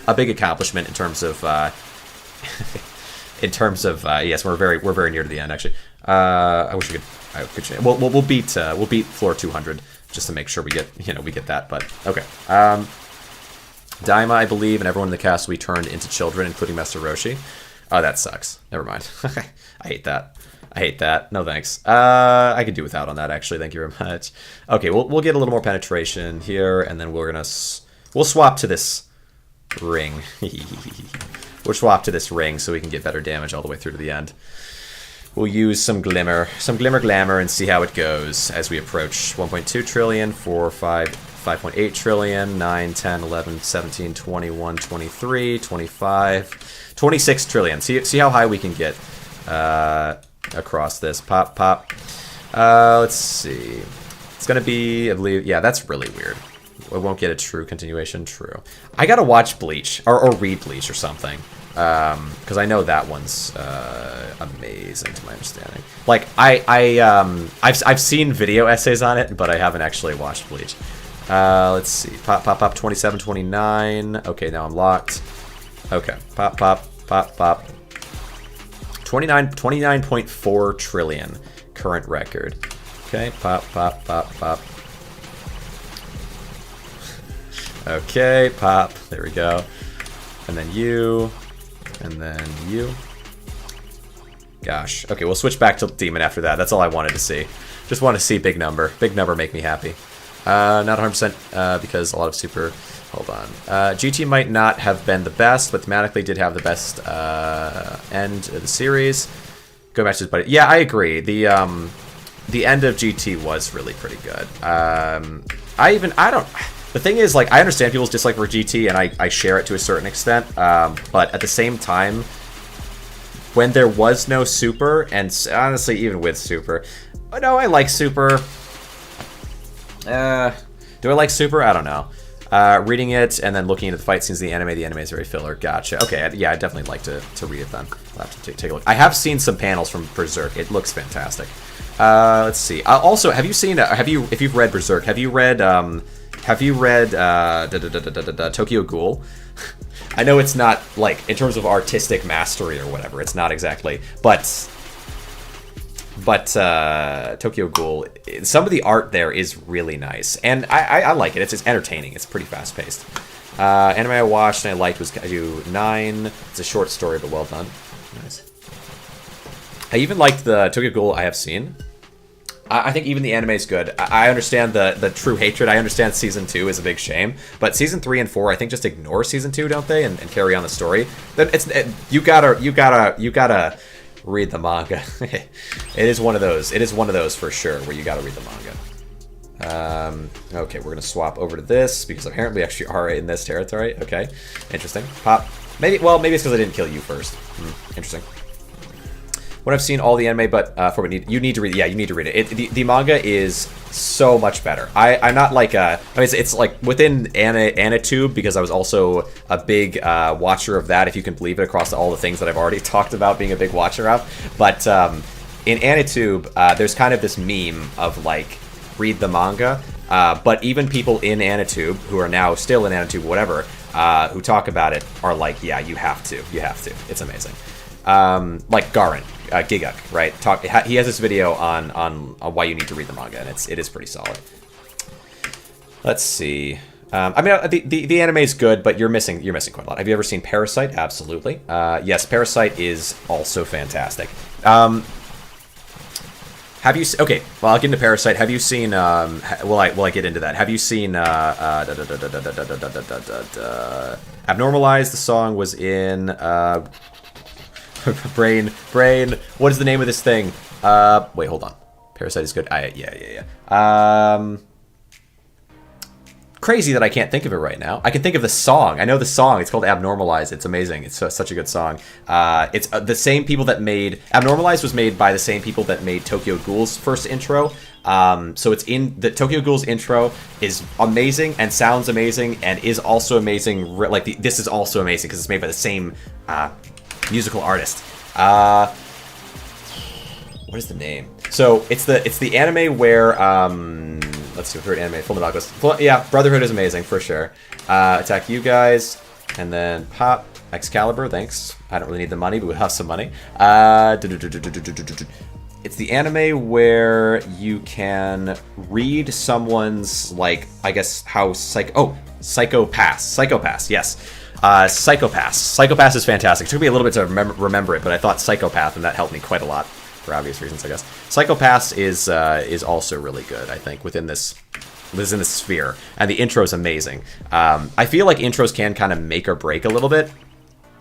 a big accomplishment in terms of yes, we're very near to the end actually. I wish we could. We'll beat floor 200 just to make sure we get that. But okay. Daima, I believe, and everyone in the cast will be turned into children, including Master Roshi. Oh, that sucks. Never mind. I hate that. No thanks. I could do without on that, actually. Thank you very much. Okay, we'll get a little more penetration here, and then we'll swap to this ring. We'll swap to this ring so we can get better damage all the way through to the end. We'll use some glimmer glamour, and see how it goes as we approach 1.2 trillion, 4, 5.8 trillion, 9, 10, 11, 17, 21, 23, 25, 26 trillion. See how high we can get across this. Pop. Let's see. It's going to be, I believe, yeah, that's really weird. I won't get a true continuation. True. I got to watch Bleach, or read Bleach or something. Because I know that one's amazing to my understanding. Like, I've seen video essays on it, but I haven't actually watched Bleach. Let's see. Pop. 27, 29. Okay, now I'm locked. Okay. Pop. 29.4 trillion current record. Okay. Pop. Okay. Pop. There we go. And then you. And then you. Gosh. Okay, we'll switch back to Demon after that. That's all I wanted to see. Just want to see big number. Big number make me happy. Not 100% because a lot of super... Hold on. GT might not have been the best, but thematically did have the best end of the series. Go back to his buddy. Yeah, I agree. The end of GT was really pretty good. The thing is, like, I understand people's dislike for GT, and I share it to a certain extent. But at the same time, when there was no super, and honestly, even with super... Oh, no, I like super... do I like super? I don't know. Reading it and then looking at the fight scenes of the anime is very filler. Gotcha. Okay, yeah, I'd definitely like to read it then. I'll have to take a look. I have seen some panels from Berserk. It looks fantastic. Let's see. Also, have you seen? If you've read Berserk, have you read Tokyo Ghoul? I know it's not like in terms of artistic mastery or whatever. It's not exactly, but Tokyo Ghoul, some of the art there is really nice, and I like it. It's entertaining. It's pretty fast paced. Anime I watched and I liked was Kaiju 9. It's a short story, but well done. Nice. I even liked the Tokyo Ghoul I have seen. I think even the anime is good. I understand the true hatred. I understand season 2 is a big shame, but season 3 and 4 I think just ignore season 2, don't they, and carry on the story. You gotta read the manga. It is one of those for sure where you gotta read the manga. Okay, we're going to swap over to this because apparently we actually are in this territory. Okay, interesting. Pop. Maybe it's because I didn't kill you first. Interesting. When I've seen all the anime, but you need to read it. Yeah, you need to read it. The manga is so much better. I'm not like it's like within Anitube because I was also a big watcher of that, if you can believe it, across all the things that I've already talked about being a big watcher of. But in Anitube, there's kind of this meme of like read the manga, but even people in Anitube who are now still in Anitube, whatever, who talk about it are like, yeah, you have to. It's amazing. Like Garin. Giguk, right? He has this video on why you need to read the manga, and it is pretty solid. Let's see. I mean, the anime is good, but you're missing quite a lot. Have you ever seen Parasite? Absolutely. Yes, Parasite is also fantastic. Have you? Okay, well, I'll get into Parasite. Have you seen? Will I get into that? Have you seen? Abnormalized. The song was in. Brain. What is the name of this thing? Wait, hold on. Parasite is good. Yeah. Crazy that I can't think of it right now. I can think of the song. I know the song. It's called Abnormalized. It's amazing. It's such a good song. It's the same people that made... Abnormalized was made by the same people that made Tokyo Ghoul's first intro. So it's in... The Tokyo Ghoul's intro is amazing and sounds amazing and is also amazing. This is also amazing because it's made by the same... musical artist. What is the name? So it's the anime where let's see, third anime, Full Metal Alchemist. Yeah, Brotherhood is amazing for sure. Attack you guys, and then pop Excalibur. Thanks. I don't really need the money, but we'll have some money. It's the anime where you can read someone's, like, I guess how Psychopass. Yes. Psychopass is fantastic. It took me a little bit to remember it, but I thought Psychopath, and that helped me quite a lot for obvious reasons, I guess. Psychopass is also really good, I think, within this sphere, and the intro is amazing. I feel like intros can kind of make or break a little bit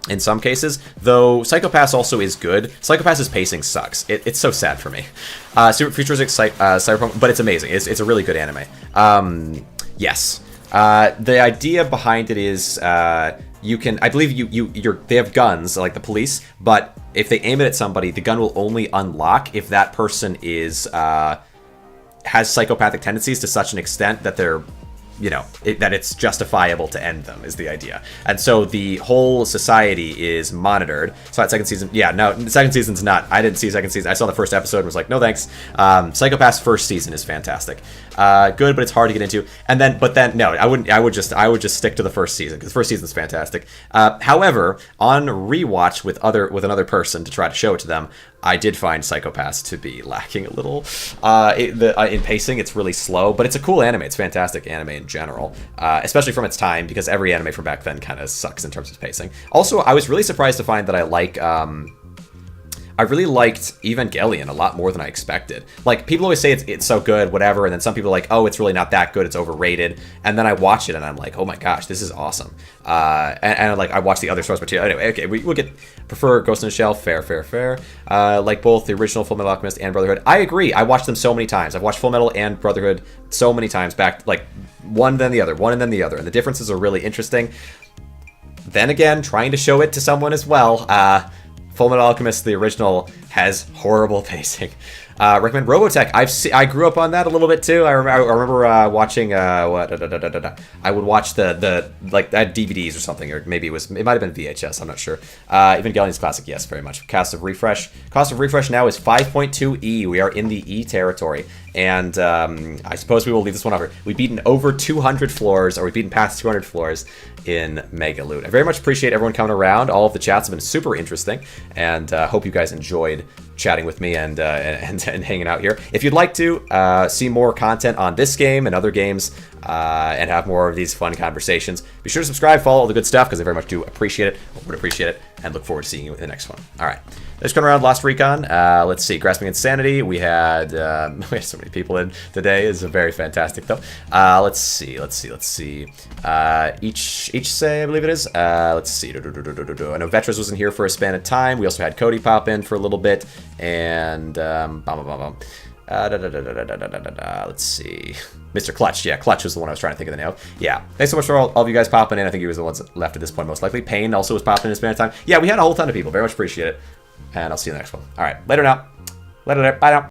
in some cases, though Psychopass also is good. Psychopass's pacing sucks. It's so sad for me. Super futuristic cyberpunk, but it's amazing. It's a really good anime. Yes. The idea behind it is you can, I believe they have guns, like the police, but if they aim it at somebody, the gun will only unlock if that person has psychopathic tendencies to such an extent that they're, that it's justifiable to end them, is the idea. And so the whole society is monitored. So that second season, the second season's not. I didn't see second season. I saw the first episode and was like, no thanks. Psychopath's first season is fantastic. Good, but it's hard to get into. No, I wouldn't. I would just stick to the first season because the first season's fantastic. However, on rewatch with another person to try to show it to them, I did find Psychopaths to be lacking a little in pacing. It's really slow, but it's a cool anime. It's fantastic anime in general, especially from its time, because every anime from back then kind of sucks in terms of pacing. Also, I was really surprised to find that I really liked Evangelion a lot more than I expected. Like, people always say it's so good, whatever, and then some people are like, oh, it's really not that good, it's overrated. And then I watch it and I'm like, oh my gosh, this is awesome. And I watch the other source material. Anyway, okay, we'll prefer Ghost in the Shell, fair. Like both the original Full Metal Alchemist and Brotherhood. I agree, I watched them so many times. I've watched Full Metal and Brotherhood so many times back, like one then the other, and the differences are really interesting. Then again, trying to show it to someone as well, Full Metal Alchemist, the original, has horrible pacing. Recommend Robotech. I grew up on that a little bit too. I remember watching I would watch the like I had DVDs or something, or maybe it might have been VHS. I'm not sure. Evangelion's classic, yes, very much. Cost of refresh now is 5.2 E. We are in the E territory, and I suppose we will leave this one over. We've beaten over 200 floors, or we've beaten past 200 floors in Megaloot. I very much appreciate everyone coming around. All of the chats have been super interesting, and hope you guys enjoyed chatting with me and hanging out here. If you'd like to see more content on this game and other games and have more of these fun conversations, be sure to subscribe, follow all the good stuff, because I very much do appreciate it, would appreciate it, and look forward to seeing you in the next one. All right, let's come around Lost Recon. Let's see, Grasping Insanity. We had so many people in today. It's a very fantastic though. Let's see. Each say, I believe it is. Let's see. I know Vetras was in here for a span of time. We also had Cody pop in for a little bit, and Let's see. Mr. Clutch. Yeah, Clutch was the one I was trying to think of the name of. Yeah. Thanks so much for all of you guys popping in. I think he was the ones left at this point, most likely. Payne also was popping in his spare time. Yeah, we had a whole ton of people. Very much appreciate it. And I'll see you in the next one. All right. Later now. Later. Bye now.